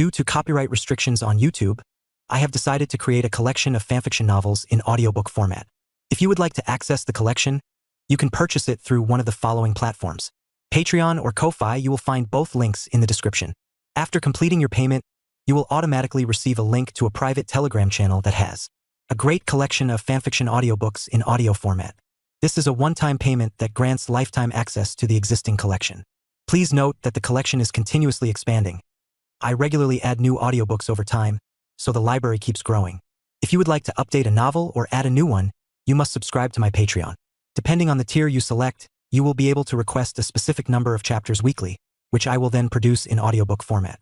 Due to copyright restrictions on YouTube, I have decided to create a collection of fanfiction novels in audiobook format. If you would like to access the collection, you can purchase it through one of the following platforms. Patreon or Ko-Fi. You will find both links in the description. After completing your payment, you will automatically receive a link to a private Telegram channel that has a great collection of fanfiction audiobooks in audio format. This is a one-time payment that grants lifetime access to the existing collection. Please note that the collection is continuously expanding. I regularly add new audiobooks over time, so the library keeps growing. If you would like to update a novel or add a new one, you must subscribe to my Patreon. Depending on the tier you select, you will be able to request a specific number of chapters weekly, which I will then produce in audiobook format.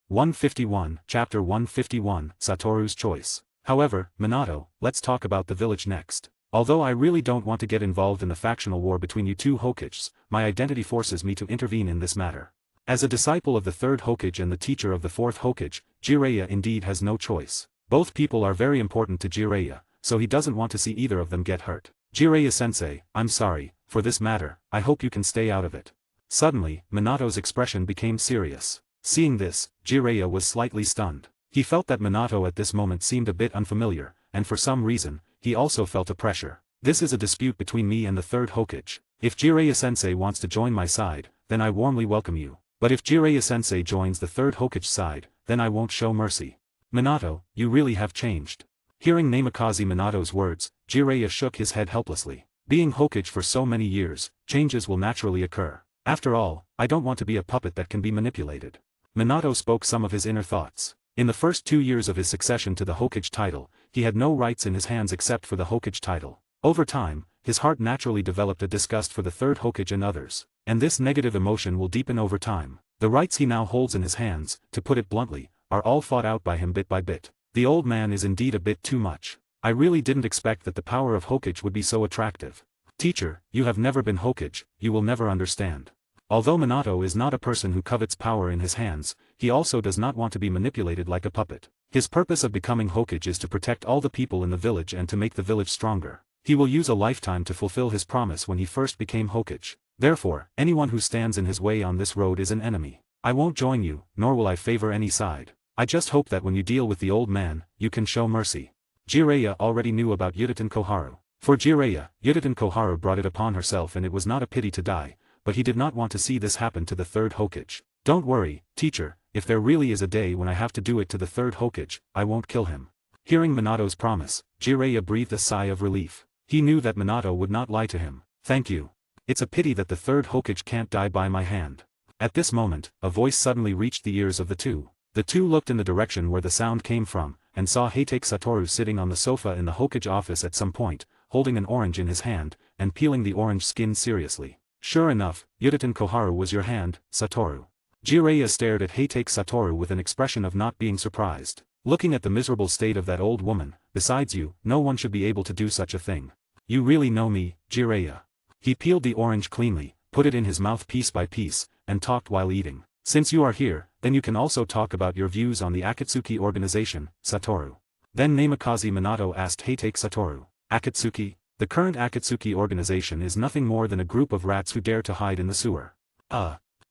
151, Chapter 151, Satoru's Choice. However, Minato, let's talk about the village next. Although I really don't want to get involved in the factional war between you two Hokages, my identity forces me to intervene in this matter. As a disciple of the third Hokage and the teacher of the fourth Hokage, Jiraiya indeed has no choice. Both people are very important to Jiraiya, so he doesn't want to see either of them get hurt. Jiraiya-sensei, I'm sorry, for this matter, I hope you can stay out of it. Suddenly, Minato's expression became serious. Seeing this, Jiraiya was slightly stunned. He felt that Minato at this moment seemed a bit unfamiliar, and for some reason, he also felt a pressure. This is a dispute between me and the third Hokage. If Jiraiya-sensei wants to join my side, then I warmly welcome you. But if Jiraiya-sensei joins the third Hokage's side, then I won't show mercy. Minato, you really have changed. Hearing Namikaze Minato's words, Jiraiya shook his head helplessly. Being Hokage for so many years, changes will naturally occur. After all, I don't want to be a puppet that can be manipulated. Minato spoke some of his inner thoughts. In the first 2 years of his succession to the Hokage title, he had no rights in his hands except for the Hokage title. Over time, his heart naturally developed a disgust for the third Hokage and others, and this negative emotion will deepen over time. The rights he now holds in his hands, to put it bluntly, are all fought out by him bit by bit. The old man is indeed a bit too much. I really didn't expect that the power of Hokage would be so attractive. Teacher, you have never been Hokage, you will never understand. Although Minato is not a person who covets power in his hands, he also does not want to be manipulated like a puppet. His purpose of becoming Hokage is to protect all the people in the village and to make the village stronger. He will use a lifetime to fulfill his promise when he first became Hokage. Therefore, anyone who stands in his way on this road is an enemy. I won't join you, nor will I favor any side. I just hope that when you deal with the old man, you can show mercy. Jiraiya already knew about Yuditen Koharu. For Jiraiya, Yuditen Koharu brought it upon herself, and it was not a pity to die, but he did not want to see this happen to the third Hokage. Don't worry, teacher, if there really is a day when I have to do it to the third Hokage, I won't kill him. Hearing Minato's promise, Jiraiya breathed a sigh of relief. He knew that Minato would not lie to him. Thank you. It's a pity that the third Hokage can't die by my hand. At this moment, a voice suddenly reached the ears of the two. The two looked in the direction where the sound came from, and saw Heitake Satoru sitting on the sofa in the Hokage office at some point, holding an orange in his hand, and peeling the orange skin seriously. Sure enough, Yuditen Koharu was your hand, Satoru. Jiraiya stared at Heitake Satoru with an expression of not being surprised. Looking at the miserable state of that old woman, besides you, no one should be able to do such a thing. You really know me, Jiraiya. He peeled the orange cleanly, put it in his mouth piece by piece, and talked while eating. Since you are here, then you can also talk about your views on the Akatsuki organization, Satoru. Then Namikaze Minato asked Heitake Satoru. Akatsuki? The current Akatsuki organization is nothing more than a group of rats who dare to hide in the sewer.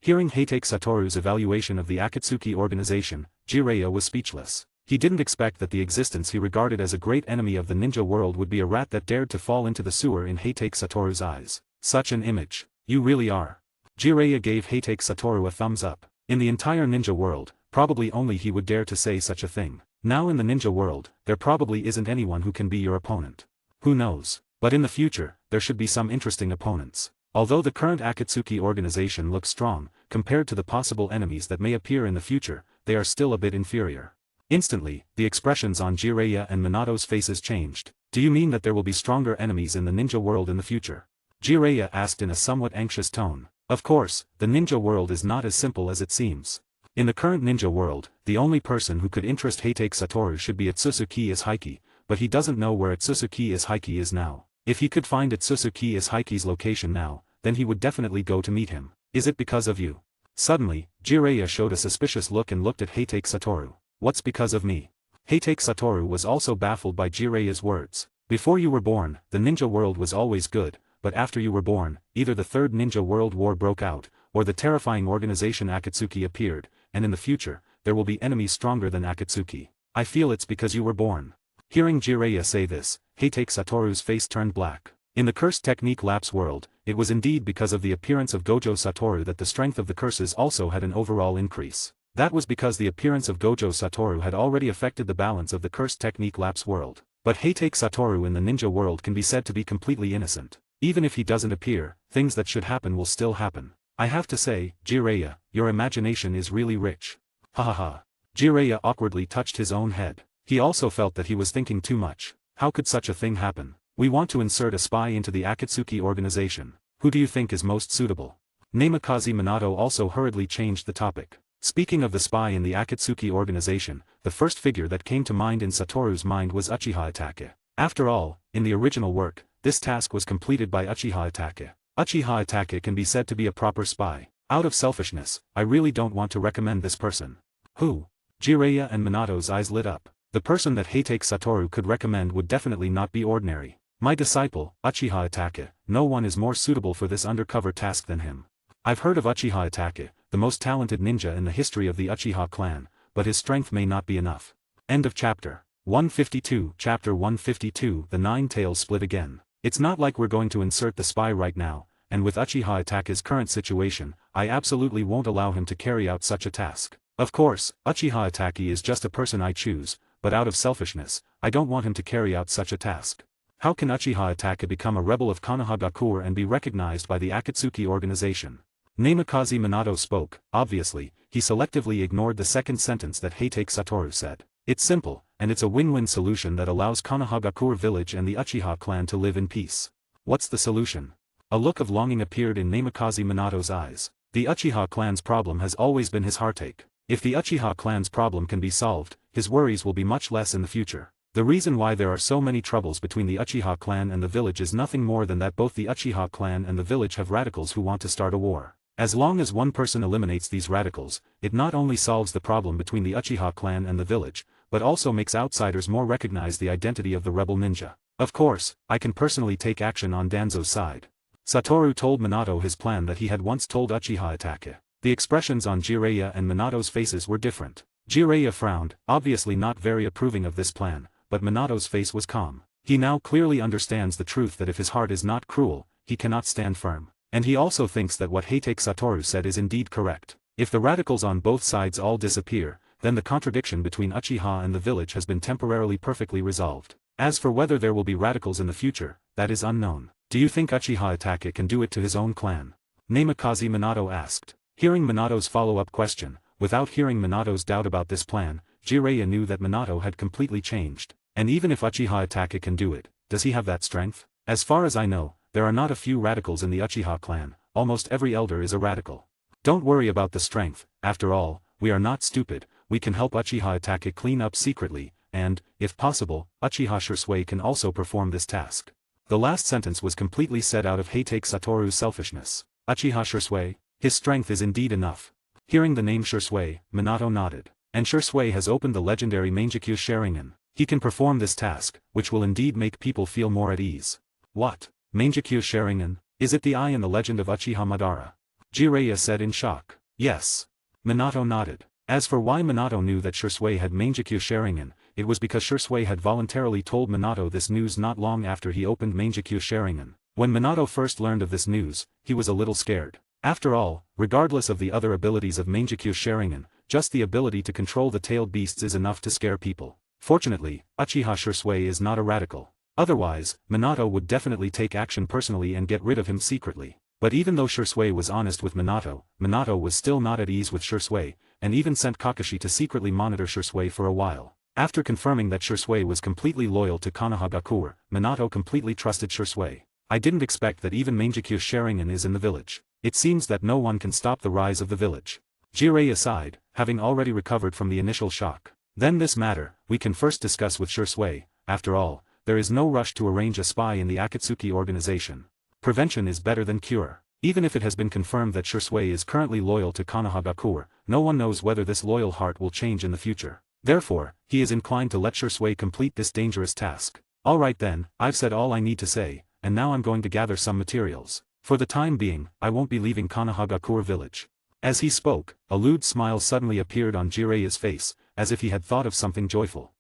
Hearing Heitake Satoru's evaluation of the Akatsuki organization, Jiraiya was speechless. He didn't expect that the existence he regarded as a great enemy of the ninja world would be a rat that dared to fall into the sewer in Heitake Satoru's eyes. Such an image. You really are. Jiraiya gave Heitake Satoru a thumbs up. In the entire ninja world, probably only he would dare to say such a thing. Now in the ninja world, there probably isn't anyone who can be your opponent. Who knows? But in the future, there should be some interesting opponents. Although the current Akatsuki organization looks strong, compared to the possible enemies that may appear in the future, they are still a bit inferior. Instantly, the expressions on Jiraiya and Minato's faces changed. Do you mean that there will be stronger enemies in the ninja world in the future? Jiraiya asked in a somewhat anxious tone. Of course, the ninja world is not as simple as it seems. In the current ninja world, the only person who could interest Heitake Satoru should be Atsusuki Isahiki, but he doesn't know where Atsusuki Isahiki is now. If he could find Atsusuki Isahiki's location now, then he would definitely go to meet him. Is it because of you? Suddenly, Jiraiya showed a suspicious look and looked at Heitake Satoru. What's because of me? Heitake Satoru was also baffled by Jiraiya's words. Before you were born, the ninja world was always good, but after you were born, either the Third Ninja World War broke out, or the terrifying organization Akatsuki appeared, and in the future, there will be enemies stronger than Akatsuki. I feel it's because you were born. Hearing Jiraiya say this, Heitake Satoru's face turned black. In the cursed technique lapse world, it was indeed because of the appearance of Gojo Satoru that the strength of the curses also had an overall increase. That was because the appearance of Gojo Satoru had already affected the balance of the cursed technique lapse world. But Heitake Satoru in the ninja world can be said to be completely innocent. Even if he doesn't appear, things that should happen will still happen. I have to say, Jiraiya, your imagination is really rich. Ha ha ha. Jiraiya awkwardly touched his own head. He also felt that he was thinking too much. How could such a thing happen? We want to insert a spy into the Akatsuki organization. Who do you think is most suitable? Namikaze Minato also hurriedly changed the topic. Speaking of the spy in the Akatsuki organization, the first figure that came to mind in Satoru's mind was Uchiha Itachi. After all, in the original work, this task was completed by Uchiha Itachi. Uchiha Itachi can be said to be a proper spy. Out of selfishness, I really don't want to recommend this person. Who? Jiraiya and Minato's eyes lit up. The person that Heitake Satoru could recommend would definitely not be ordinary. My disciple, Uchiha Itachi, no one is more suitable for this undercover task than him. I've heard of Uchiha Itachi, the most talented ninja in the history of the Uchiha clan, but his strength may not be enough. End of chapter. 152. Chapter 152. The Nine Tails split again. It's not like we're going to insert the spy right now, and with Uchiha Itachi's current situation, I absolutely won't allow him to carry out such a task. Of course, Uchiha Itachi is just a person I choose, but out of selfishness, I don't want him to carry out such a task. How can Uchiha Itachi become a rebel of Konohagakure and be recognized by the Akatsuki organization? Namikaze Minato spoke. Obviously, he selectively ignored the second sentence that Heitake Satoru said. It's simple, and it's a win-win solution that allows Konohagakure village and the Uchiha clan to live in peace. What's the solution? A look of longing appeared in Namikaze Minato's eyes. The Uchiha clan's problem has always been his heartache. If the Uchiha clan's problem can be solved, his worries will be much less in the future. The reason why there are so many troubles between the Uchiha clan and the village is nothing more than that both the Uchiha clan and the village have radicals who want to start a war. As long as one person eliminates these radicals, it not only solves the problem between the Uchiha clan and the village, but also makes outsiders more recognize the identity of the rebel ninja. Of course, I can personally take action on Danzo's side. Satoru told Minato his plan that he had once told Uchiha Itachi. The expressions on Jiraiya and Minato's faces were different. Jiraiya frowned, obviously not very approving of this plan, but Minato's face was calm. He now clearly understands the truth that if his heart is not cruel, he cannot stand firm. And he also thinks that what Heitake Satoru said is indeed correct. If the radicals on both sides all disappear, then the contradiction between Uchiha and the village has been temporarily perfectly resolved. As for whether there will be radicals in the future, that is unknown. Do you think Uchiha Itachi can do it to his own clan? Namikaze Minato asked. Hearing Minato's follow-up question, without hearing Minato's doubt about this plan, Jiraiya knew that Minato had completely changed. And even if Uchiha Itachi can do it, does he have that strength? As far as I know, there are not a few radicals in the Uchiha clan, almost every elder is a radical. Don't worry about the strength, after all, we are not stupid, we can help Uchiha Itachi clean up secretly, and, if possible, Uchiha Shisui can also perform this task. The last sentence was completely said out of Heitake Satoru's selfishness. Uchiha Shisui, his strength is indeed enough. Hearing the name Shisui, Minato nodded. And Shisui has opened the legendary Mangekyo Sharingan. He can perform this task, which will indeed make people feel more at ease. What? Mangekyo Sharingan? Is it the eye in the legend of Uchiha Madara? Jiraiya said in shock. Yes. Minato nodded. As for why Minato knew that Shisui had Mangekyo Sharingan, it was because Shisui had voluntarily told Minato this news not long after he opened Mangekyo Sharingan. When Minato first learned of this news, he was a little scared. After all, regardless of the other abilities of Mangekyo Sharingan, just the ability to control the tailed beasts is enough to scare people. Fortunately, Uchiha Shisui is not a radical. Otherwise, Minato would definitely take action personally and get rid of him secretly. But even though Shisui was honest with Minato, Minato was still not at ease with Shisui, and even sent Kakashi to secretly monitor Shisui for a while. After confirming that Shisui was completely loyal to Konohagakure, Minato completely trusted Shisui. I didn't expect that even Mangekyo Sharingan is in the village. It seems that no one can stop the rise of the village. Jiraiya sighed, having already recovered from the initial shock. Then this matter, we can first discuss with Shisui. After all, there is no rush to arrange a spy in the Akatsuki organization. Prevention is better than cure. Even if it has been confirmed that Shisui is currently loyal to Konohagakure, no one knows whether this loyal heart will change in the future. Therefore, he is inclined to let Shisui complete this dangerous task. Alright then, I've said all I need to say, and now I'm going to gather some materials. For the time being, I won't be leaving Konohagakure village. As he spoke, a lewd smile suddenly appeared on Jiraiya's face, as if he had thought of something joyful.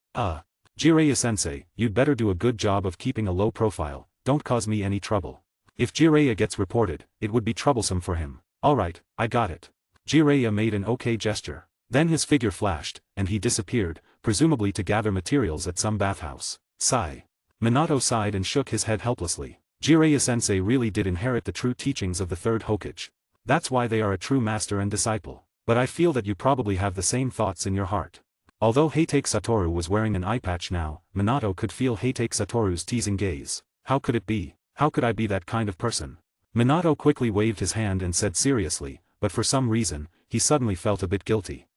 Jiraiya-sensei, you'd better do a good job of keeping a low profile, don't cause me any trouble. If Jiraiya gets reported, it would be troublesome for him. Alright, I got it. Jiraiya made an okay gesture. Then his figure flashed, and he disappeared, presumably to gather materials at some bathhouse. Sigh. Minato sighed and shook his head helplessly. Jiraiya-sensei really did inherit the true teachings of the third Hokage. That's why they are a true master and disciple. But I feel that you probably have the same thoughts in your heart. Although Heitake Satoru was wearing an eye patch now, Minato could feel Heitake Satoru's teasing gaze. How could it be? How could I be that kind of person? Minato quickly waved his hand and said seriously, but for some reason, he suddenly felt a bit guilty.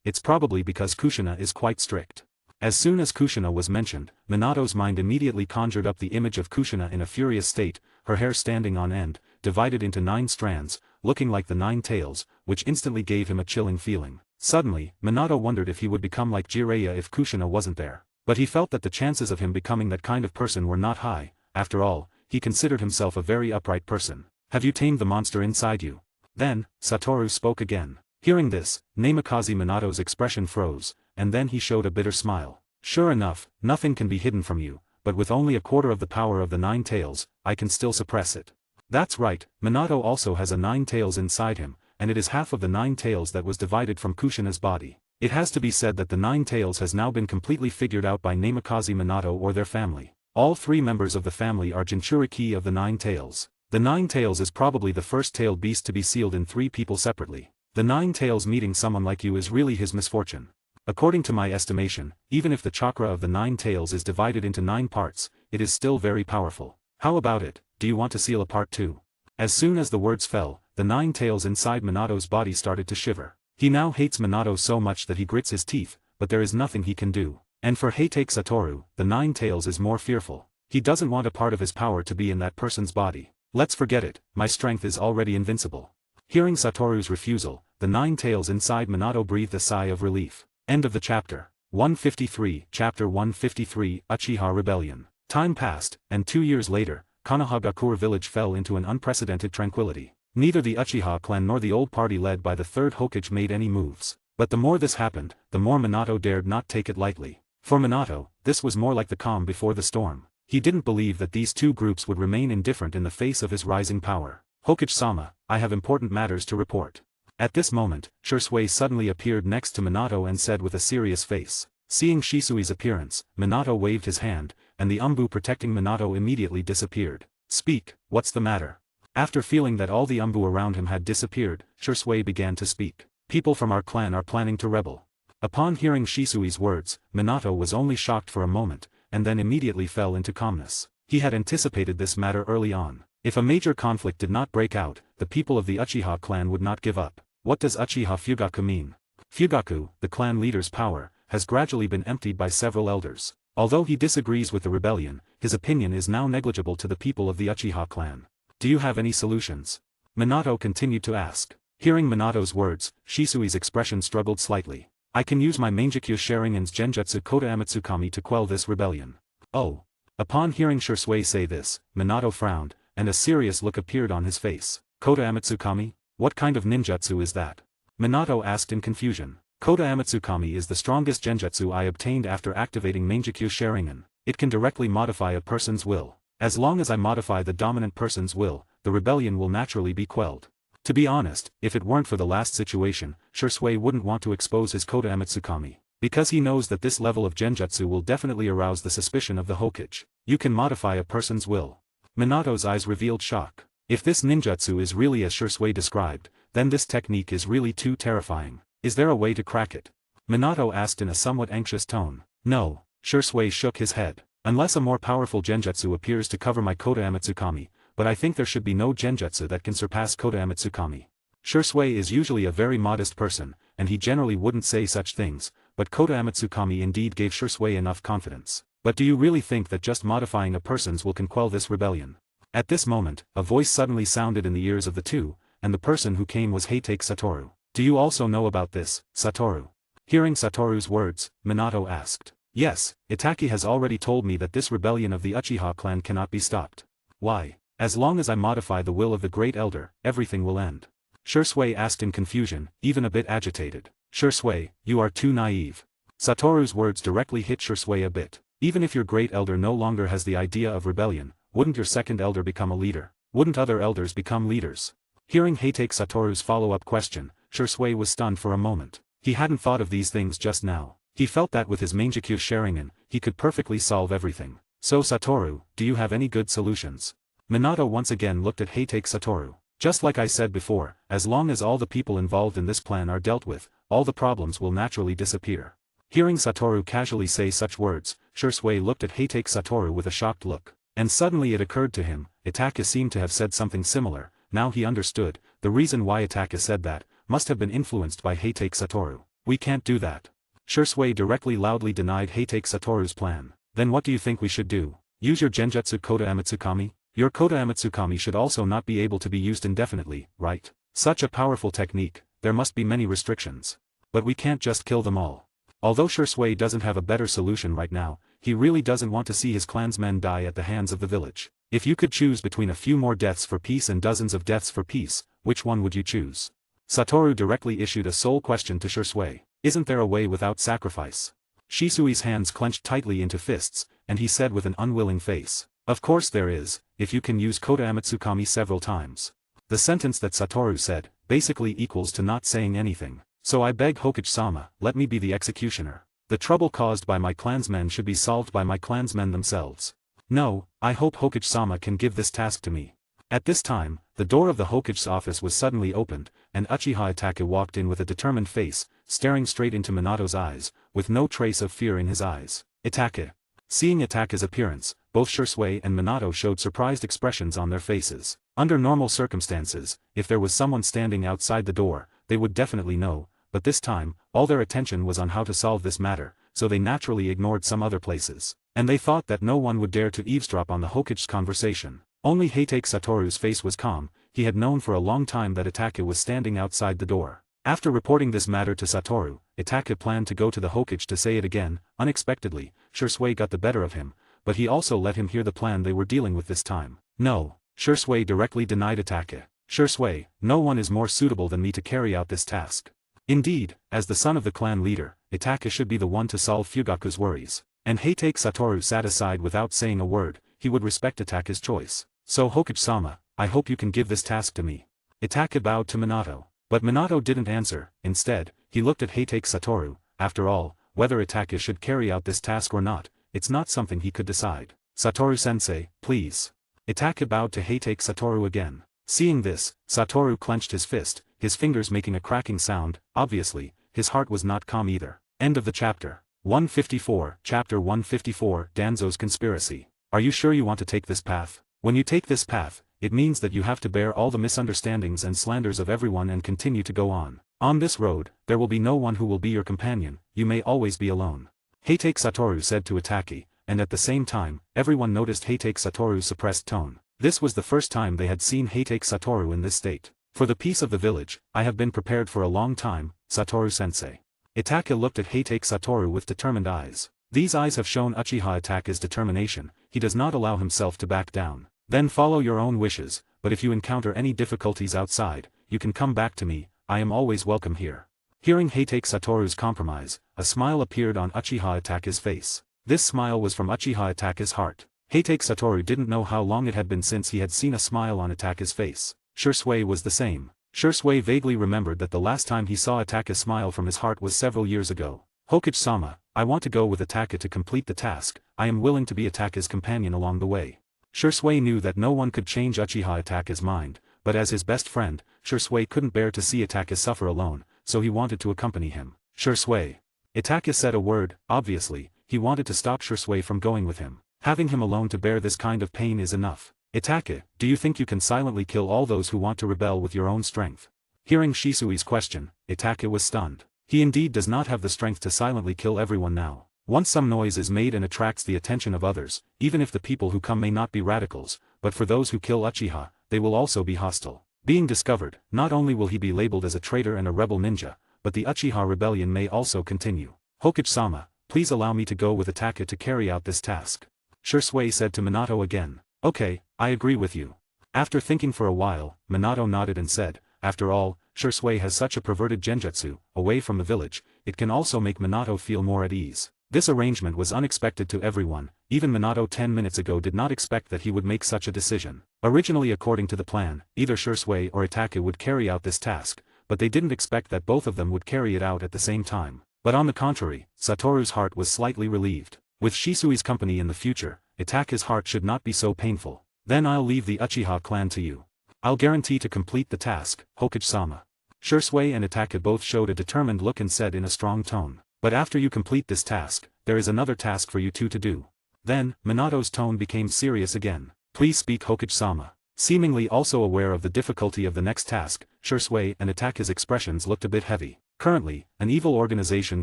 It's probably because Kushina is quite strict. As soon as Kushina was mentioned, Minato's mind immediately conjured up the image of Kushina in a furious state, her hair standing on end, divided into 9 strands, looking like the 9 tails, which instantly gave him a chilling feeling. Suddenly, Minato wondered if he would become like Jiraiya if Kushina wasn't there. But he felt that the chances of him becoming that kind of person were not high. After all, he considered himself a very upright person. Have you tamed the monster inside you? Then, Satoru spoke again. Hearing this, Namikaze Minato's expression froze, and then he showed a bitter smile. Sure enough, nothing can be hidden from you, but with only a quarter of the power of the 9 tails, I can still suppress it. That's right, Minato also has a 9 tails inside him, and it is half of the 9 tails that was divided from Kushina's body. It has to be said that the 9 tails has now been completely figured out by Namikaze Minato or their family. All 3 members of the family are Jinchuriki of the 9 tails. The 9 tails is probably the first tailed beast to be sealed in 3 people separately. The 9 tails meeting someone like you is really his misfortune. According to my estimation, even if the chakra of the 9 tails is divided into 9 parts, it is still very powerful. How about it, do you want to seal a part too? As soon as the words fell, the 9 tails inside Minato's body started to shiver. He now hates Minato so much that he grits his teeth, but there is nothing he can do. And for Heitake Satoru, the 9 tails is more fearful. He doesn't want a part of his power to be in that person's body. Let's forget it, my strength is already invincible. Hearing Satoru's refusal, the 9 tails inside Minato breathed a sigh of relief. End of the chapter. 153, Chapter 153, Uchiha Rebellion. Time passed, and 2 years later, Konohagakure village fell into an unprecedented tranquility. Neither the Uchiha clan nor the old party led by the third Hokage made any moves. But the more this happened, the more Minato dared not take it lightly. For Minato, this was more like the calm before the storm. He didn't believe that these 2 groups would remain indifferent in the face of his rising power. Hokage-sama, I have important matters to report. At this moment, Shisui suddenly appeared next to Minato and said with a serious face. Seeing Shisui's appearance, Minato waved his hand, and the umbu protecting Minato immediately disappeared. Speak, what's the matter? After feeling that all the umbu around him had disappeared, Shisui began to speak. People from our clan are planning to rebel. Upon hearing Shisui's words, Minato was only shocked for a moment, and then immediately fell into calmness. He had anticipated this matter early on. If a major conflict did not break out, the people of the Uchiha clan would not give up. What does Uchiha Fugaku mean? Fugaku, the clan leader's power, has gradually been emptied by several elders. Although he disagrees with the rebellion, his opinion is now negligible to the people of the Uchiha clan. Do you have any solutions? Minato continued to ask. Hearing Minato's words, Shisui's expression struggled slightly. I can use my Mangekyo Sharingan's Genjutsu Kota Amatsukami to quell this rebellion. Oh. Upon hearing Shisui say this, Minato frowned, and a serious look appeared on his face. Kota Amatsukami? What kind of ninjutsu is that? Minato asked in confusion. Kota Amatsukami is the strongest genjutsu I obtained after activating Mangekyo Sharingan. It can directly modify a person's will. As long as I modify the dominant person's will, the rebellion will naturally be quelled. To be honest, if it weren't for the last situation, Shisui wouldn't want to expose his Kota Amatsukami. Because he knows that this level of genjutsu will definitely arouse the suspicion of the Hokage. You can modify a person's will. Minato's eyes revealed shock. If this ninjutsu is really as Shisui described, then this technique is really too terrifying. Is there a way to crack it? Minato asked in a somewhat anxious tone. No, Shisui shook his head. Unless a more powerful genjutsu appears to cover my Kota Amatsukami, but I think there should be no genjutsu that can surpass Kota Amatsukami. Shisui is usually a very modest person, and he generally wouldn't say such things, but Kota Amatsukami indeed gave Shisui enough confidence. But do you really think that just modifying a person's will can quell this rebellion? At this moment, a voice suddenly sounded in the ears of the 2, and the person who came was Heitake Satoru. Do you also know about this, Satoru? Hearing Satoru's words, Minato asked. Yes, Itaki has already told me that this rebellion of the Uchiha clan cannot be stopped. Why? As long as I modify the will of the Great Elder, everything will end. Shursui asked in confusion, even a bit agitated. Shursui, you are too naive. Satoru's words directly hit Shursui a bit. Even if your great elder no longer has the idea of rebellion, wouldn't your second elder become a leader? Wouldn't other elders become leaders? Hearing Heitake Satoru's follow-up question, Shursui was stunned for a moment. He hadn't thought of these things just now. He felt that with his Mangekyo Sharingan, he could perfectly solve everything. So Satoru, do you have any good solutions? Minato once again looked at Heitake Satoru. Just like I said before, as long as all the people involved in this plan are dealt with, all the problems will naturally disappear. Hearing Satoru casually say such words, Shursui looked at Heitake Satoru with a shocked look. And suddenly it occurred to him, Itaka seemed to have said something similar. Now he understood, the reason why Itaka said that, must have been influenced by Heitake Satoru. We can't do that. Shursui directly loudly denied Heitake Satoru's plan. Then what do you think we should do? Use your Genjutsu Koda Amatsukami? Your Koda Amatsukami should also not be able to be used indefinitely, right? Such a powerful technique, there must be many restrictions. But we can't just kill them all. Although Shursui doesn't have a better solution right now, he really doesn't want to see his clansmen die at the hands of the village. If you could choose between a few more deaths for peace and dozens of deaths for peace, which one would you choose? Satoru directly issued a sole question to Shursui. Isn't there a way without sacrifice? Shisui's hands clenched tightly into fists, and he said with an unwilling face. Of course there is, if you can use Koda Amatsukami several times. The sentence that Satoru said, basically equals to not saying anything. So I beg Hokage-sama, let me be the executioner. The trouble caused by my clansmen should be solved by my clansmen themselves. No, I hope Hokage-sama can give this task to me. At this time, the door of the Hokage's office was suddenly opened, and Uchiha Itaka walked in with a determined face, staring straight into Minato's eyes, with no trace of fear in his eyes. Itaka. Seeing Itaka's appearance, both Shursui and Minato showed surprised expressions on their faces. Under normal circumstances, if there was someone standing outside the door, they would definitely know, but this time, all their attention was on how to solve this matter, so they naturally ignored some other places. And they thought that no one would dare to eavesdrop on the Hokage's conversation. Only Heitake Satoru's face was calm. He had known for a long time that Itaka was standing outside the door. After reporting this matter to Satoru, Itaka planned to go to the Hokage to say it again. Unexpectedly, Shursui got the better of him, but he also let him hear the plan they were dealing with this time. No, Shursui directly denied Itaka. Shursui, no one is more suitable than me to carry out this task. Indeed, as the son of the clan leader, Itaka should be the one to solve Fugaku's worries. And Heitake Satoru sat aside without saying a word. He would respect Itaka's choice. So Hokage-sama, I hope you can give this task to me. Itaka bowed to Minato. But Minato didn't answer. Instead, he looked at Heitake Satoru. After all, whether Itaka should carry out this task or not, it's not something he could decide. Satoru-sensei, please. Itaka bowed to Heitake Satoru again. Seeing this, Satoru clenched his fist, his fingers making a cracking sound. Obviously, his heart was not calm either. End of the chapter. 154, Chapter 154, Danzo's Conspiracy. Are you sure you want to take this path? When you take this path, it means that you have to bear all the misunderstandings and slanders of everyone and continue to go on. On this road, there will be no one who will be your companion, you may always be alone. Heitake Satoru said to Itaki, and at the same time, everyone noticed Heitake Satoru's suppressed tone. This was the first time they had seen Heitake Satoru in this state. For the peace of the village, I have been prepared for a long time, Satoru-sensei. Itaka looked at Heitake Satoru with determined eyes. These eyes have shown Uchiha Itaka's determination. He does not allow himself to back down. Then follow your own wishes, but if you encounter any difficulties outside, you can come back to me, I am always welcome here. Hearing Heitake Satoru's compromise, a smile appeared on Uchiha Itaka's face. This smile was from Uchiha Itaka's heart. Heitake Satoru didn't know how long it had been since he had seen a smile on Itaka's face. Shursui was the same. Shursui vaguely remembered that the last time he saw Itaka smile from his heart was several years ago. Hokage-sama, I want to go with Itaka to complete the task. I am willing to be Itaka's companion along the way. Shursui knew that no one could change Uchiha Itaka's mind, but as his best friend, Shursui couldn't bear to see Itaka suffer alone, so he wanted to accompany him. Shursui. Itaka said a word. Obviously, he wanted to stop Shursui from going with him. Having him alone to bear this kind of pain is enough. Itaka, do you think you can silently kill all those who want to rebel with your own strength? Hearing Shisui's question, Itaka was stunned. He indeed does not have the strength to silently kill everyone now. Once some noise is made and attracts the attention of others, even if the people who come may not be radicals, but for those who kill Uchiha, they will also be hostile. Being discovered, not only will he be labeled as a traitor and a rebel ninja, but the Uchiha rebellion may also continue. Hokage-sama, please allow me to go with Itaka to carry out this task. Shursui said to Minato again. Okay, I agree with you. After thinking for a while, Minato nodded and said, after all, Shursui has such a perverted genjutsu, away from the village, it can also make Minato feel more at ease. This arrangement was unexpected to everyone, even Minato 10 minutes ago did not expect that he would make such a decision. Originally according to the plan, either Shursui or Itaku would carry out this task, but they didn't expect that both of them would carry it out at the same time. But on the contrary, Satoru's heart was slightly relieved. With Shisui's company in the future, Itaku's heart should not be so painful. Then I'll leave the Uchiha clan to you. I'll guarantee to complete the task, Hokage-sama. Shursui and Itaku both showed a determined look and said in a strong tone. But after you complete this task, there is another task for you two to do. Then, Minato's tone became serious again. Please speak, Hokage-sama. Seemingly also aware of the difficulty of the next task, Shursui and Itaku's expressions looked a bit heavy. Currently, an evil organization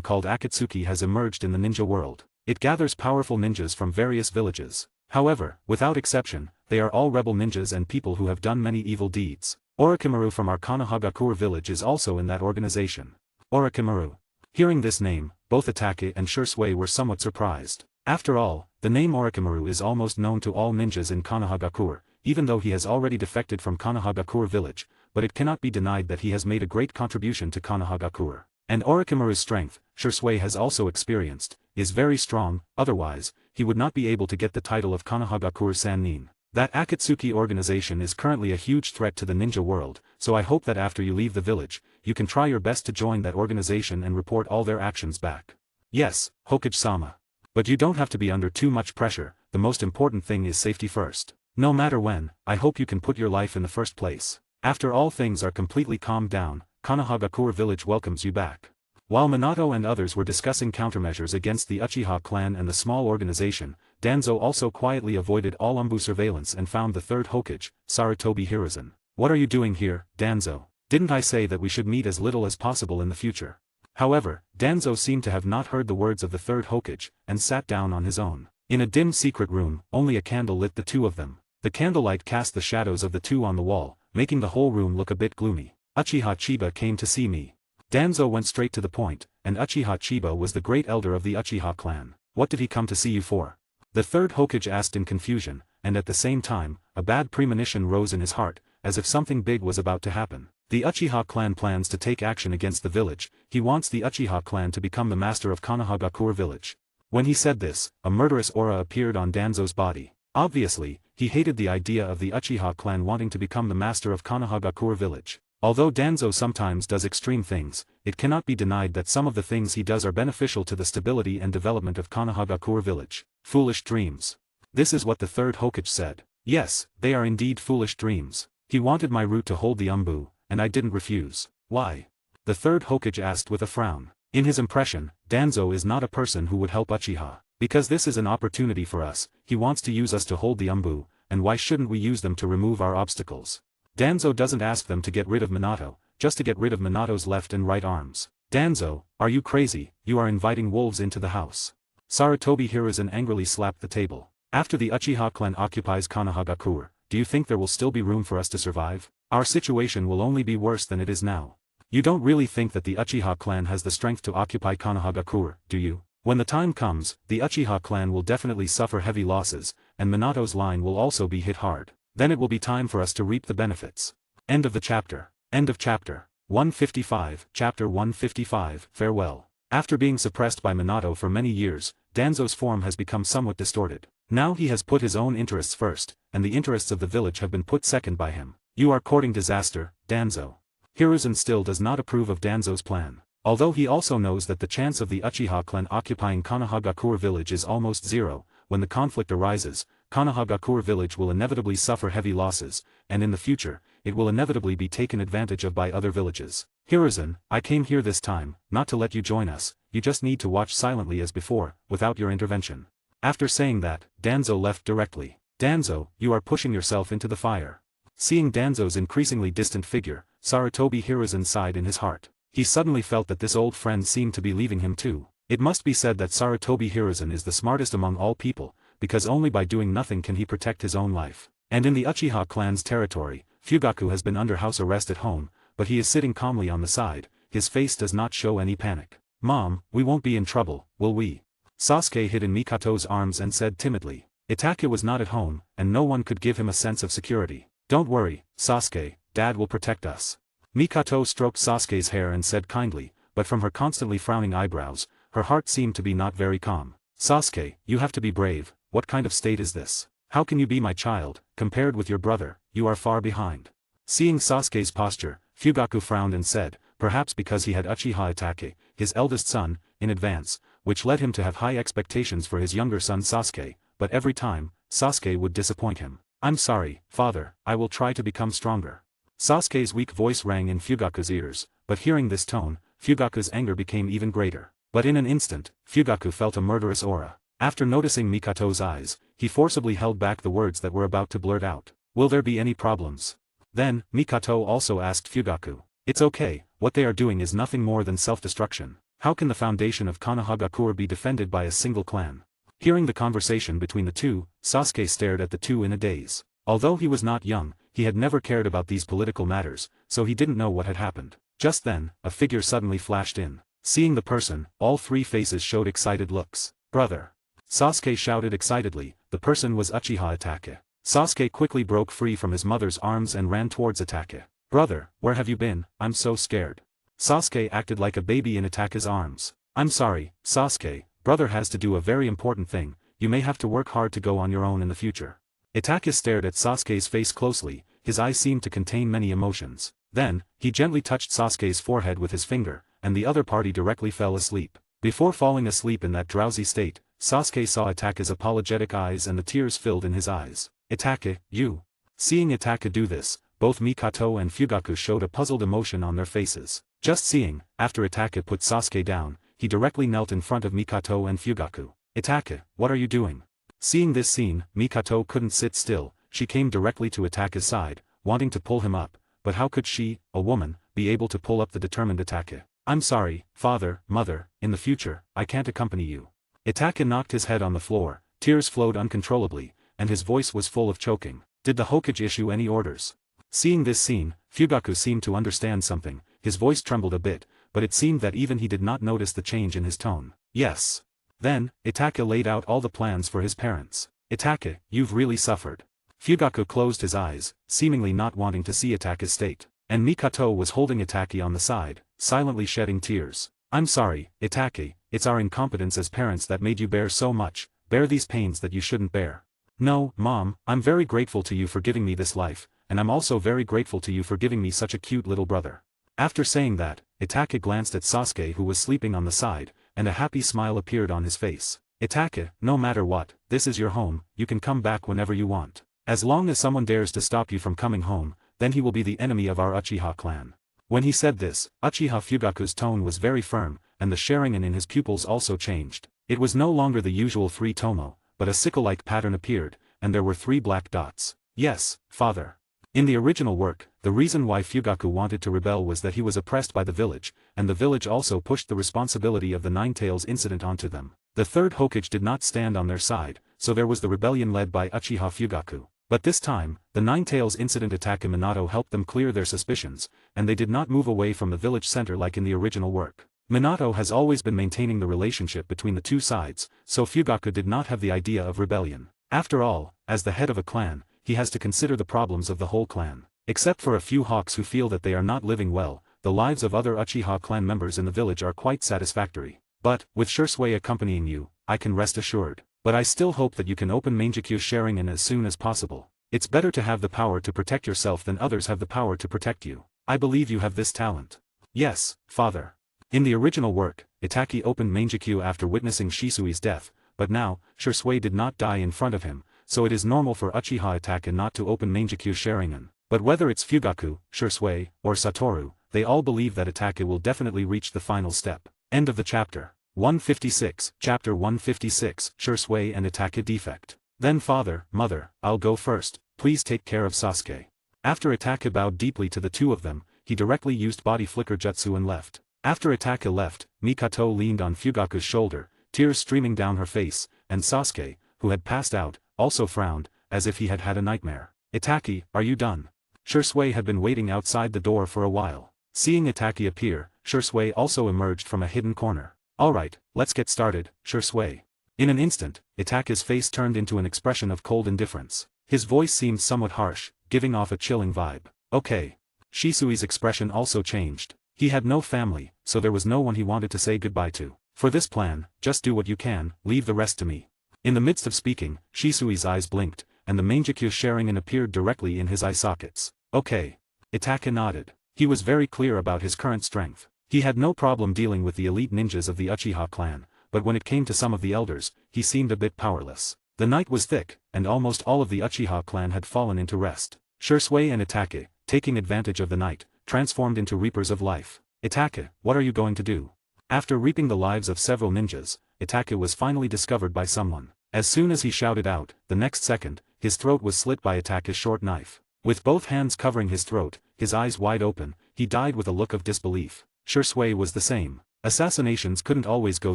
called Akatsuki has emerged in the ninja world. It gathers powerful ninjas from various villages. However, without exception, they are all rebel ninjas and people who have done many evil deeds. Orochimaru from our Konohagakure village is also in that organization. Orochimaru. Hearing this name, both Itaku and Shursui were somewhat surprised. After all, the name Orochimaru is almost known to all ninjas in Konohagakure, even though he has already defected from Konohagakure village, but it cannot be denied that he has made a great contribution to Konohagakure. And Orochimaru's strength, Shursui has also experienced, is very strong, otherwise, he would not be able to get the title of Konohagakure Sannin. That Akatsuki organization is currently a huge threat to the ninja world, so I hope that after you leave the village, you can try your best to join that organization and report all their actions back. Yes, Hokage-sama. But you don't have to be under too much pressure, the most important thing is safety first. No matter when, I hope you can put your life in the first place. After all things are completely calmed down, Konohagakure village welcomes you back. While Minato and others were discussing countermeasures against the Uchiha clan and the small organization, Danzo also quietly avoided all Umbu surveillance and found the third Hokage, Sarutobi Hiruzen. What are you doing here, Danzo? Didn't I say that we should meet as little as possible in the future? However, Danzo seemed to have not heard the words of the third Hokage, and sat down on his own. In a dim secret room, only a candle lit the two of them. The candlelight cast the shadows of the two on the wall, making the whole room look a bit gloomy. Uchiha Chiba came to see me. Danzo went straight to the point, and Uchiha Chiba was the great elder of the Uchiha clan. What did he come to see you for? The third Hokage asked in confusion, and at the same time, a bad premonition rose in his heart, as if something big was about to happen. The Uchiha clan plans to take action against the village. He wants the Uchiha clan to become the master of Konohagakure village. When he said this, a murderous aura appeared on Danzo's body. Obviously, he hated the idea of the Uchiha clan wanting to become the master of Konohagakure village. Although Danzo sometimes does extreme things, it cannot be denied that some of the things he does are beneficial to the stability and development of Konohagakure village. Foolish dreams. This is what the third Hokage said. Yes, they are indeed foolish dreams. He wanted my root to hold the Umbu, and I didn't refuse. Why? The third Hokage asked with a frown. In his impression, Danzo is not a person who would help Uchiha. Because this is an opportunity for us, he wants to use us to hold the Umbu, and why shouldn't we use them to remove our obstacles? Danzo doesn't ask them to get rid of Minato, just to get rid of Minato's left and right arms. Danzo, are you crazy? You are inviting wolves into the house. Sarutobi Hiruzen angrily slapped the table. After the Uchiha clan occupies Konohagakure, do you think there will still be room for us to survive? Our situation will only be worse than it is now. You don't really think that the Uchiha clan has the strength to occupy Konohagakure, do you? When the time comes, the Uchiha clan will definitely suffer heavy losses, and Minato's line will also be hit hard. Then it will be time for us to reap the benefits. End of the chapter. End of chapter. 155, Chapter 155, Farewell. After being suppressed by Minato for many years, Danzo's form has become somewhat distorted. Now he has put his own interests first, and the interests of the village have been put second by him. You are courting disaster, Danzo. Hiruzen still does not approve of Danzo's plan. Although he also knows that the chance of the Uchiha clan occupying Konohagakure village is almost zero, when the conflict arises, Konohagakure village will inevitably suffer heavy losses, and in the future, it will inevitably be taken advantage of by other villages. Hiruzen, I came here this time, not to let you join us, you just need to watch silently as before, without your intervention. After saying that, Danzo left directly. Danzo, you are pushing yourself into the fire. Seeing Danzo's increasingly distant figure, Sarutobi Hiruzen sighed in his heart. He suddenly felt that this old friend seemed to be leaving him too. It must be said that Sarutobi Hiruzen is the smartest among all people, because only by doing nothing can he protect his own life. And in the Uchiha clan's territory, Fugaku has been under house arrest at home, but he is sitting calmly on the side, his face does not show any panic. Mom, we won't be in trouble, will we? Sasuke hid in Mikato's arms and said timidly. Itaku was not at home, and no one could give him a sense of security. Don't worry, Sasuke, Dad will protect us. Mikato stroked Sasuke's hair and said kindly, but from her constantly frowning eyebrows, her heart seemed to be not very calm. Sasuke, you have to be brave, what kind of state is this? How can you be my child? Compared with your brother, you are far behind. Seeing Sasuke's posture, Fugaku frowned and said, perhaps because he had Uchiha Itachi, his eldest son, in advance, which led him to have high expectations for his younger son Sasuke, but every time, Sasuke would disappoint him. I'm sorry, father, I will try to become stronger. Sasuke's weak voice rang in Fugaku's ears, but hearing this tone, Fugaku's anger became even greater. But in an instant, Fugaku felt a murderous aura. After noticing Mikato's eyes, he forcibly held back the words that were about to blurt out. Will there be any problems? Then, Mikato also asked Fugaku. It's okay, what they are doing is nothing more than self-destruction. How can the foundation of Konohagakure be defended by a single clan? Hearing the conversation between the two, Sasuke stared at the two in a daze. Although he was not young, he had never cared about these political matters, so he didn't know what had happened. Just then, a figure suddenly flashed in. Seeing the person, all three faces showed excited looks. Brother! Sasuke shouted excitedly. The person was Uchiha Itachi. Sasuke quickly broke free from his mother's arms and ran towards Itachi. Brother, where have you been? I'm so scared. Sasuke acted like a baby in Itachi's arms. I'm sorry, Sasuke, brother has to do a very important thing, you may have to work hard to go on your own in the future. Itachi stared at Sasuke's face closely, his eyes seemed to contain many emotions. Then, he gently touched Sasuke's forehead with his finger, and the other party directly fell asleep. Before falling asleep in that drowsy state, Sasuke saw Itachi's apologetic eyes and the tears filled in his eyes. Itachi, you. Seeing Itachi do this, both Mikato and Fugaku showed a puzzled emotion on their faces. Just seeing, after Itachi put Sasuke down, he directly knelt in front of Mikato and Fugaku. Itachi, what are you doing? Seeing this scene, Mikato couldn't sit still, she came directly to Itachi's side, wanting to pull him up, but how could she, a woman, be able to pull up the determined Itachi? I'm sorry, father, mother, in the future, I can't accompany you. Itachi knocked his head on the floor, tears flowed uncontrollably, and his voice was full of choking. Did the Hokage issue any orders? Seeing this scene, Fugaku seemed to understand something, his voice trembled a bit, but it seemed that even he did not notice the change in his tone. Yes. Then, Itachi laid out all the plans for his parents. Itachi, you've really suffered. Fugaku closed his eyes, seemingly not wanting to see Itachi's state, and Mikato was holding Itachi on the side, silently shedding tears. I'm sorry, Itachi, it's our incompetence as parents that made you bear so much, bear these pains that you shouldn't bear. No, Mom, I'm very grateful to you for giving me this life, and I'm also very grateful to you for giving me such a cute little brother. After saying that, Itachi glanced at Sasuke who was sleeping on the side, and a happy smile appeared on his face. Itachi, no matter what, this is your home, you can come back whenever you want. As long as someone dares to stop you from coming home, then he will be the enemy of our Uchiha clan. When he said this, Uchiha Fugaku's tone was very firm, and the Sharingan in his pupils also changed. It was no longer the usual 3 tomo, but a sickle-like pattern appeared, and there were 3 black dots. Yes, father. In the original work, the reason why Fugaku wanted to rebel was that he was oppressed by the village, and the village also pushed the responsibility of the Nine Tails incident onto them. The 3rd Hokage did not stand on their side, so there was the rebellion led by Uchiha Fugaku. But this time, the Nine Tails incident attack in Minato helped them clear their suspicions, and they did not move away from the village center like in the original work. Minato has always been maintaining the relationship between the two sides, so Fugaku did not have the idea of rebellion. After all, as the head of a clan, he has to consider the problems of the whole clan. Except for a few hawks who feel that they are not living well, the lives of other Uchiha clan members in the village are quite satisfactory. But, with Shursui accompanying you, I can rest assured. But I still hope that you can open Mangekyo Sharingan as soon as possible. It's better to have the power to protect yourself than others have the power to protect you. I believe you have this talent. Yes, father. In the original work, Itachi opened Mangekyo after witnessing Shisui's death, but now, Shursui did not die in front of him, so it is normal for Uchiha Itachi not to open Mangekyo Sharingan. But whether it's Fugaku, Shursui, or Satoru, they all believe that Itachi will definitely reach the final step. End of the chapter. 156, Chapter 156, Shursui and Itachi defect. Then father, mother, I'll go first, please take care of Sasuke. After Itachi bowed deeply to the two of them, he directly used body flicker jutsu and left. After Itachi left, Mikato leaned on Fugaku's shoulder, tears streaming down her face, and Sasuke, who had passed out, also frowned, as if he had had a nightmare. Itachi, are you done? Shursui had been waiting outside the door for a while. Seeing Itachi appear, Shursui also emerged from a hidden corner. Alright, let's get started, Shursui. In an instant, Itachi's face turned into an expression of cold indifference. His voice seemed somewhat harsh, giving off a chilling vibe. Okay. Shisui's expression also changed. He had no family, so there was no one he wanted to say goodbye to. For this plan, just do what you can, leave the rest to me. In the midst of speaking, Shisui's eyes blinked, and the Mangekyo Sharingan appeared directly in his eye sockets. Okay. Itachi nodded. He was very clear about his current strength. He had no problem dealing with the elite ninjas of the Uchiha clan, but when it came to some of the elders, he seemed a bit powerless. The night was thick, and almost all of the Uchiha clan had fallen into rest. Shursui and Itachi, taking advantage of the night, transformed into reapers of life. Itachi, what are you going to do? After reaping the lives of several ninjas, Itachi was finally discovered by someone. As soon as he shouted out, the next second, his throat was slit by Itachi's short knife. With both hands covering his throat, his eyes wide open, he died with a look of disbelief. Shursui was the same. Assassinations couldn't always go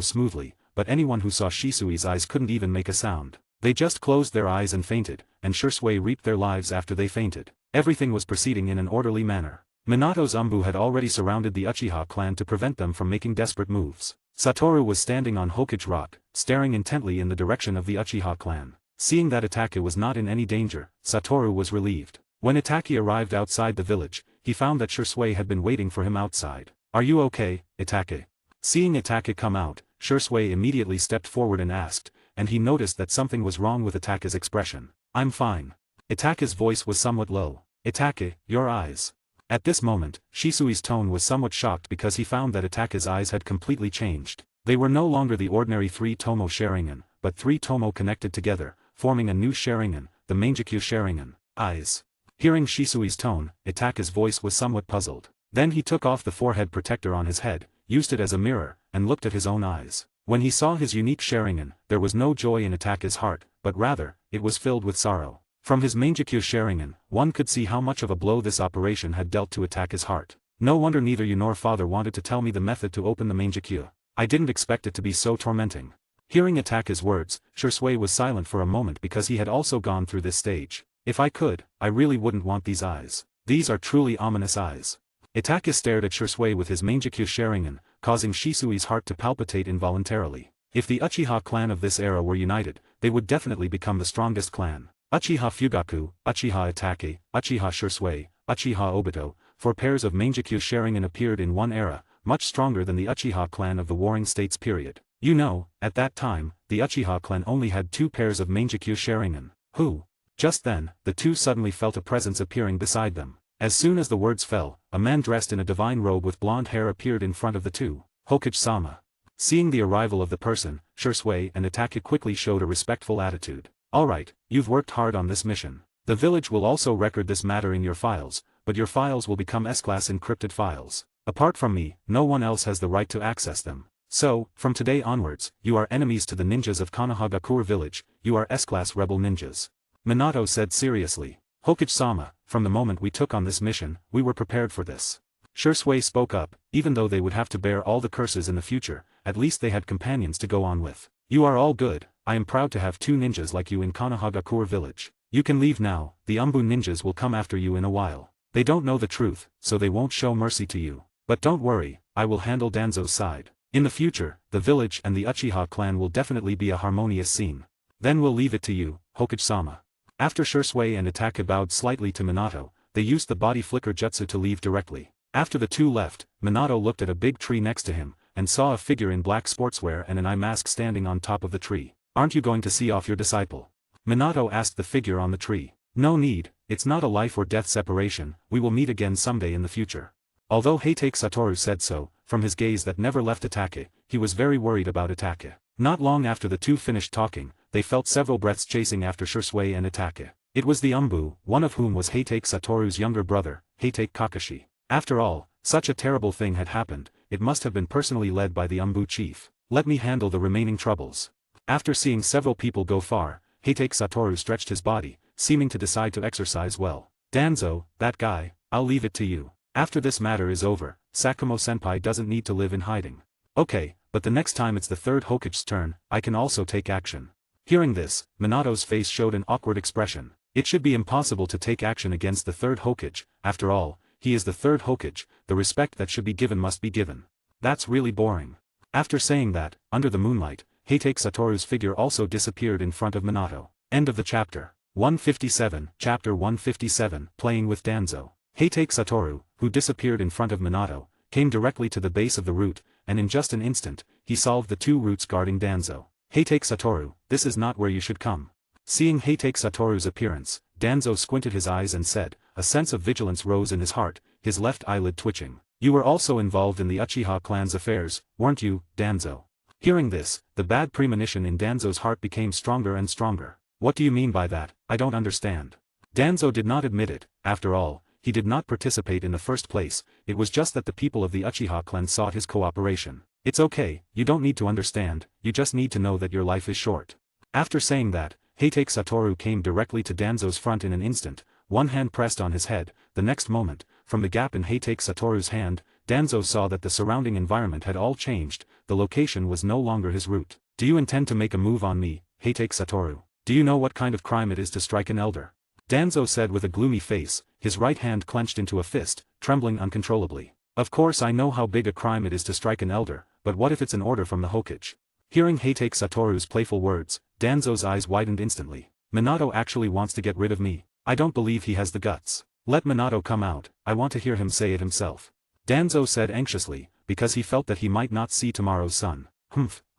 smoothly, but anyone who saw Shisui's eyes couldn't even make a sound. They just closed their eyes and fainted, and Shursui reaped their lives after they fainted. Everything was proceeding in an orderly manner. Minato's Umbu had already surrounded the Uchiha clan to prevent them from making desperate moves. Satoru was standing on Hokage Rock, staring intently in the direction of the Uchiha clan. Seeing that Itachi was not in any danger, Satoru was relieved. When Itachi arrived outside the village, he found that Shursui had been waiting for him outside. Are you okay, Itachi? Seeing Itachi come out, Shursui immediately stepped forward and asked, and he noticed that something was wrong with Itachi's expression. I'm fine. Itachi's voice was somewhat low. Itachi, your eyes. At this moment, Shisui's tone was somewhat shocked because he found that Itachi's eyes had completely changed. They were no longer the ordinary 3 Tomo Sharingan, but 3 Tomo connected together, forming a new Sharingan, the Mangekyo Sharingan. Eyes. Hearing Shisui's tone, Itachi's voice was somewhat puzzled. Then he took off the forehead protector on his head, used it as a mirror, and looked at his own eyes. When he saw his unique Sharingan, there was no joy in Itachi's heart, but rather, it was filled with sorrow. From his Mangekyo Sharingan, one could see how much of a blow this operation had dealt to Itachi's heart. No wonder neither you nor father wanted to tell me the method to open the Mangekyo. I didn't expect it to be so tormenting. Hearing Itachi's words, Shursui was silent for a moment because he had also gone through this stage. If I could, I really wouldn't want these eyes. These are truly ominous eyes. Itachi stared at Shursui with his Mangekyo Sharingan, causing Shisui's heart to palpitate involuntarily. If the Uchiha clan of this era were united, they would definitely become the strongest clan. Uchiha Fugaku, Uchiha Itachi, Uchiha Shursui, Uchiha Obito, 4 pairs of Mangekyo Sharingan appeared in one era, much stronger than the Uchiha clan of the Warring States period. You know, at that time, the Uchiha clan only had 2 pairs of Mangekyo Sharingan. Who? Just then, the two suddenly felt a presence appearing beside them. As soon as the words fell, a man dressed in a divine robe with blonde hair appeared in front of the two. Hokage-sama. Seeing the arrival of the person, Shursui and Itachi quickly showed a respectful attitude. Alright, you've worked hard on this mission. The village will also record this matter in your files, but your files will become S-class encrypted files. Apart from me, no one else has the right to access them. So, from today onwards, you are enemies to the ninjas of Konohagakure village, you are S-class rebel ninjas. Minato said seriously. Hokage-sama, from the moment we took on this mission, we were prepared for this. Shursui spoke up, even though they would have to bear all the curses in the future, at least they had companions to go on with. You are all good, I am proud to have 2 ninjas like you in Konohagakure village. You can leave now, the Umbu ninjas will come after you in a while. They don't know the truth, so they won't show mercy to you. But don't worry, I will handle Danzo's side. In the future, the village and the Uchiha clan will definitely be a harmonious scene. Then we'll leave it to you, Hokage-sama. After Shursui and Itachi bowed slightly to Minato, they used the body flicker jutsu to leave directly. After the two left, Minato looked at a big tree next to him, and saw a figure in black sportswear and an eye mask standing on top of the tree. Aren't you going to see off your disciple? Minato asked the figure on the tree. No need, it's not a life or death separation, we will meet again someday in the future. Although Heitake Satoru said so, from his gaze that never left Itachi, he was very worried about Itachi. Not long after the two finished talking, they felt several breaths chasing after Shursui and Itachi. It was the Umbu, one of whom was Heitake Satoru's younger brother, Heitake Kakashi. After all, such a terrible thing had happened, it must have been personally led by the Umbu chief. Let me handle the remaining troubles. After seeing several people go far, Heitake Satoru stretched his body, seeming to decide to exercise well. Danzo, that guy, I'll leave it to you. After this matter is over, Sakumo-senpai doesn't need to live in hiding. Okay, but the next time it's the third Hokage's turn, I can also take action. Hearing this, Minato's face showed an awkward expression. It should be impossible to take action against the third Hokage, after all, he is the third Hokage, the respect that should be given must be given. That's really boring. After saying that, under the moonlight, Heitake Satoru's figure also disappeared in front of Minato. End of the chapter. 157, Chapter 157, Playing with Danzo. Heitake Satoru, who disappeared in front of Minato, came directly to the base of the root, and in just an instant, he solved the two roots guarding Danzo. Heitake Satoru, this is not where you should come. Seeing Heitake Satoru's appearance, Danzo squinted his eyes and said, a sense of vigilance rose in his heart, his left eyelid twitching. You were also involved in the Uchiha clan's affairs, weren't you, Danzo? Hearing this, the bad premonition in Danzo's heart became stronger and stronger. What do you mean by that? I don't understand. Danzo did not admit it. After all, he did not participate in the first place, it was just that the people of the Uchiha clan sought his cooperation. It's okay, you don't need to understand, you just need to know that your life is short. After saying that, Heitake Satoru came directly to Danzo's front in an instant, one hand pressed on his head. The next moment, from the gap in Heitake Satoru's hand, Danzo saw that the surrounding environment had all changed, the location was no longer his route. Do you intend to make a move on me, Heitake Satoru? Do you know what kind of crime it is to strike an elder? Danzo said with a gloomy face, his right hand clenched into a fist, trembling uncontrollably. Of course I know how big a crime it is to strike an elder, but what if it's an order from the Hokage? Hearing Heitake Satoru's playful words, Danzo's eyes widened instantly. Minato actually wants to get rid of me. I don't believe he has the guts. Let Minato come out, I want to hear him say it himself. Danzo said anxiously, because he felt that he might not see tomorrow's sun.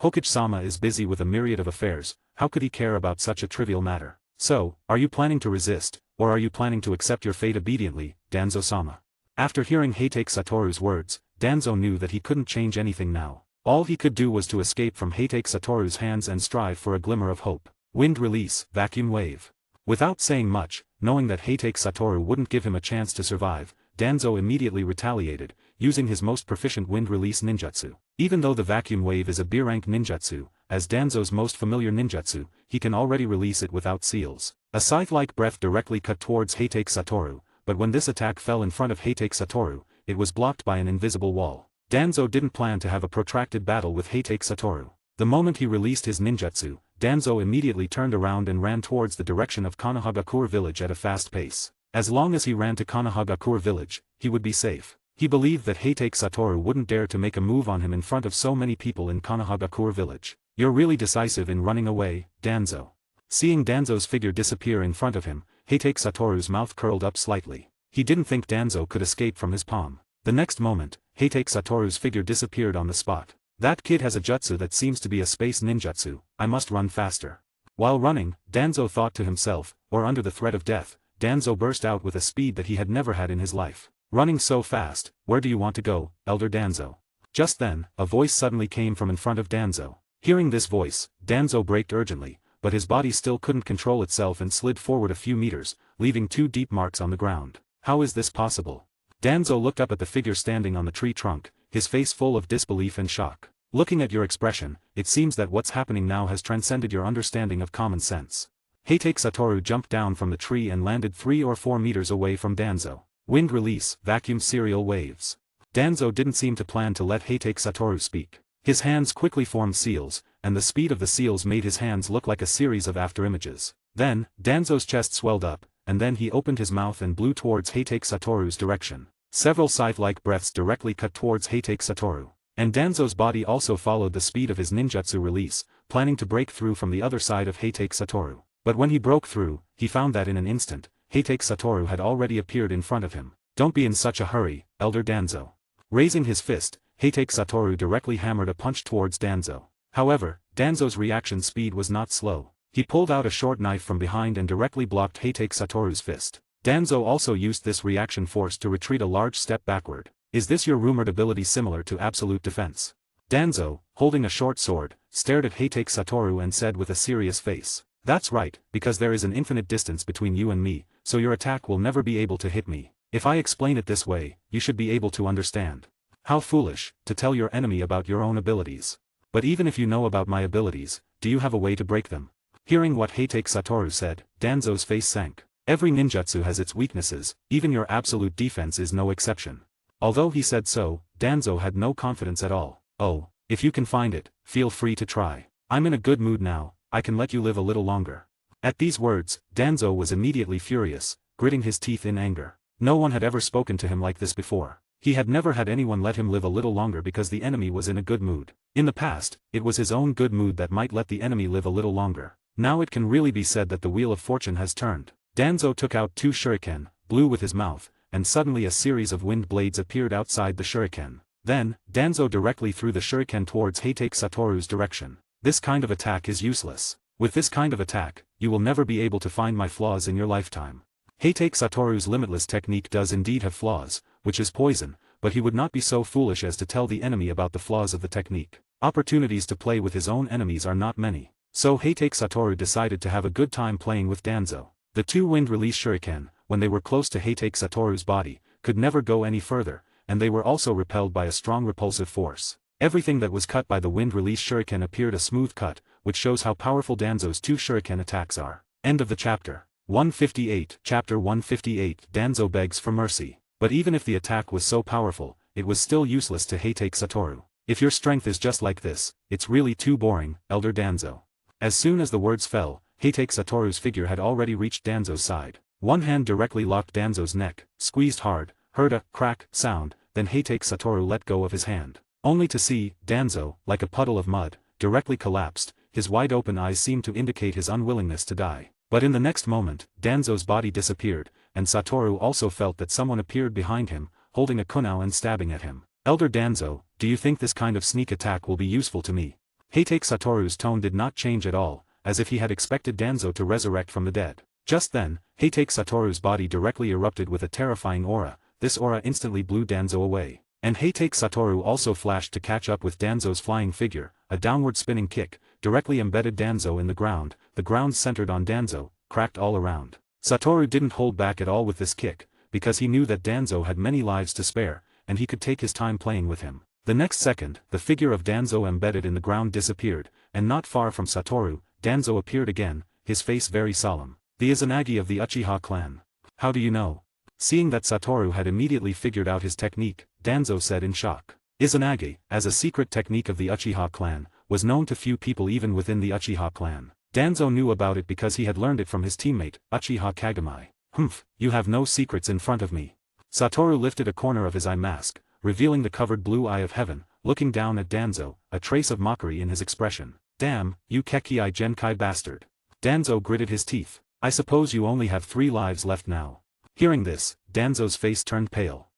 Hokage-sama is busy with a myriad of affairs, how could he care about such a trivial matter? So, are you planning to resist, or are you planning to accept your fate obediently, Danzo-sama? After hearing Heitake Satoru's words, Danzo knew that he couldn't change anything now. All he could do was to escape from Heitake Satoru's hands and strive for a glimmer of hope. Wind release, vacuum wave. Without saying much, knowing that Heitake Satoru wouldn't give him a chance to survive, Danzo immediately retaliated, using his most proficient wind release ninjutsu. Even though the vacuum wave is a B-rank ninjutsu, as Danzo's most familiar ninjutsu, he can already release it without seals. A scythe-like breath directly cut towards Heitake Satoru, but when this attack fell in front of Heitake Satoru, it was blocked by an invisible wall. Danzo didn't plan to have a protracted battle with Heitake Satoru. The moment he released his ninjutsu, Danzo immediately turned around and ran towards the direction of Konohagakure village at a fast pace. As long as he ran to Konohagakure village, he would be safe. He believed that Heitake Satoru wouldn't dare to make a move on him in front of so many people in Konohagakure village. You're really decisive in running away, Danzo. Seeing Danzo's figure disappear in front of him, Heitake Satoru's mouth curled up slightly. He didn't think Danzo could escape from his palm. The next moment, Heitake Satoru's figure disappeared on the spot. That kid has a jutsu that seems to be a space ninjutsu, I must run faster. While running, Danzo thought to himself, or under the threat of death, Danzo burst out with a speed that he had never had in his life. Running so fast, where do you want to go, Elder Danzo? Just then, a voice suddenly came from in front of Danzo. Hearing this voice, Danzo braked urgently, but his body still couldn't control itself and slid forward a few meters, leaving 2 deep marks on the ground. How is this possible? Danzo looked up at the figure standing on the tree trunk, his face full of disbelief and shock. Looking at your expression, it seems that what's happening now has transcended your understanding of common sense. Heitake Satoru jumped down from the tree and landed 3 or 4 meters away from Danzo. Wind release, vacuum serial waves. Danzo didn't seem to plan to let Heitake Satoru speak. His hands quickly formed seals, and the speed of the seals made his hands look like a series of afterimages. Then, Danzo's chest swelled up, and then he opened his mouth and blew towards Heitake Satoru's direction. Several scythe-like breaths directly cut towards Heitake Satoru. And Danzo's body also followed the speed of his ninjutsu release, planning to break through from the other side of Heitake Satoru. But when he broke through, he found that in an instant, Heitake Satoru had already appeared in front of him. Don't be in such a hurry, Elder Danzo. Raising his fist, Heitake Satoru directly hammered a punch towards Danzo. However, Danzo's reaction speed was not slow. He pulled out a short knife from behind and directly blocked Heitake Satoru's fist. Danzo also used this reaction force to retreat a large step backward. Is this your rumored ability similar to absolute defense? Danzo, holding a short sword, stared at Heitake Satoru and said with a serious face. That's right, because there is an infinite distance between you and me, so your attack will never be able to hit me. If I explain it this way, you should be able to understand. How foolish, to tell your enemy about your own abilities. But even if you know about my abilities, do you have a way to break them? Hearing what Heitake Satoru said, Danzo's face sank. Every ninjutsu has its weaknesses, even your absolute defense is no exception. Although he said so, Danzo had no confidence at all. Oh, if you can find it, feel free to try. I'm in a good mood now, I can let you live a little longer. At these words, Danzo was immediately furious, gritting his teeth in anger. No one had ever spoken to him like this before. He had never had anyone let him live a little longer because the enemy was in a good mood. In the past, it was his own good mood that might let the enemy live a little longer. Now it can really be said that the wheel of fortune has turned. Danzo took out 2 shuriken, blew with his mouth, and suddenly a series of wind blades appeared outside the shuriken. Then, Danzo directly threw the shuriken towards Heitake Satoru's direction. This kind of attack is useless. With this kind of attack, you will never be able to find my flaws in your lifetime. Heitake Satoru's limitless technique does indeed have flaws, which is poison, but he would not be so foolish as to tell the enemy about the flaws of the technique. Opportunities to play with his own enemies are not many. So Heitake Satoru decided to have a good time playing with Danzo. The two wind-release shuriken, when they were close to Heitake Satoru's body, could never go any further, and they were also repelled by a strong repulsive force. Everything that was cut by the wind-release shuriken appeared a smooth cut, which shows how powerful Danzo's two shuriken attacks are. End of the chapter. 158. Chapter 158. Danzo begs for mercy. But even if the attack was so powerful, it was still useless to Heitake Satoru. If your strength is just like this, it's really too boring, Elder Danzo. As soon as the words fell, Heitake Satoru's figure had already reached Danzo's side. One hand directly locked Danzo's neck, squeezed hard, heard a crack sound, then Heitake Satoru let go of his hand. Only to see, Danzo, like a puddle of mud, directly collapsed, his wide-open eyes seemed to indicate his unwillingness to die. But in the next moment, Danzo's body disappeared, and Satoru also felt that someone appeared behind him, holding a kunai and stabbing at him. Elder Danzo, do you think this kind of sneak attack will be useful to me? Heitake Satoru's tone did not change at all, as if he had expected Danzo to resurrect from the dead. Just then, Heitake Satoru's body directly erupted with a terrifying aura. This aura instantly blew Danzo away. And Heitake Satoru also flashed to catch up with Danzo's flying figure. A downward spinning kick directly embedded Danzo in the ground centered on Danzo, cracked all around. Satoru didn't hold back at all with this kick, because he knew that Danzo had many lives to spare, and he could take his time playing with him. The next second, the figure of Danzo embedded in the ground disappeared, and not far from Satoru, Danzo appeared again, his face very solemn. The Izanagi of the Uchiha clan. How do you know? Seeing that Satoru had immediately figured out his technique, Danzo said in shock. Izanagi, as a secret technique of the Uchiha clan, was known to few people even within the Uchiha clan. Danzo knew about it because he had learned it from his teammate, Uchiha Kagami. Humph, you have no secrets in front of me. Satoru lifted a corner of his eye mask, revealing the covered blue eye of heaven, looking down at Danzo, a trace of mockery in his expression. Damn, you Kekii Genkai bastard. Danzo gritted his teeth. I suppose you only have 3 lives left now. Hearing this, Danzo's face turned pale.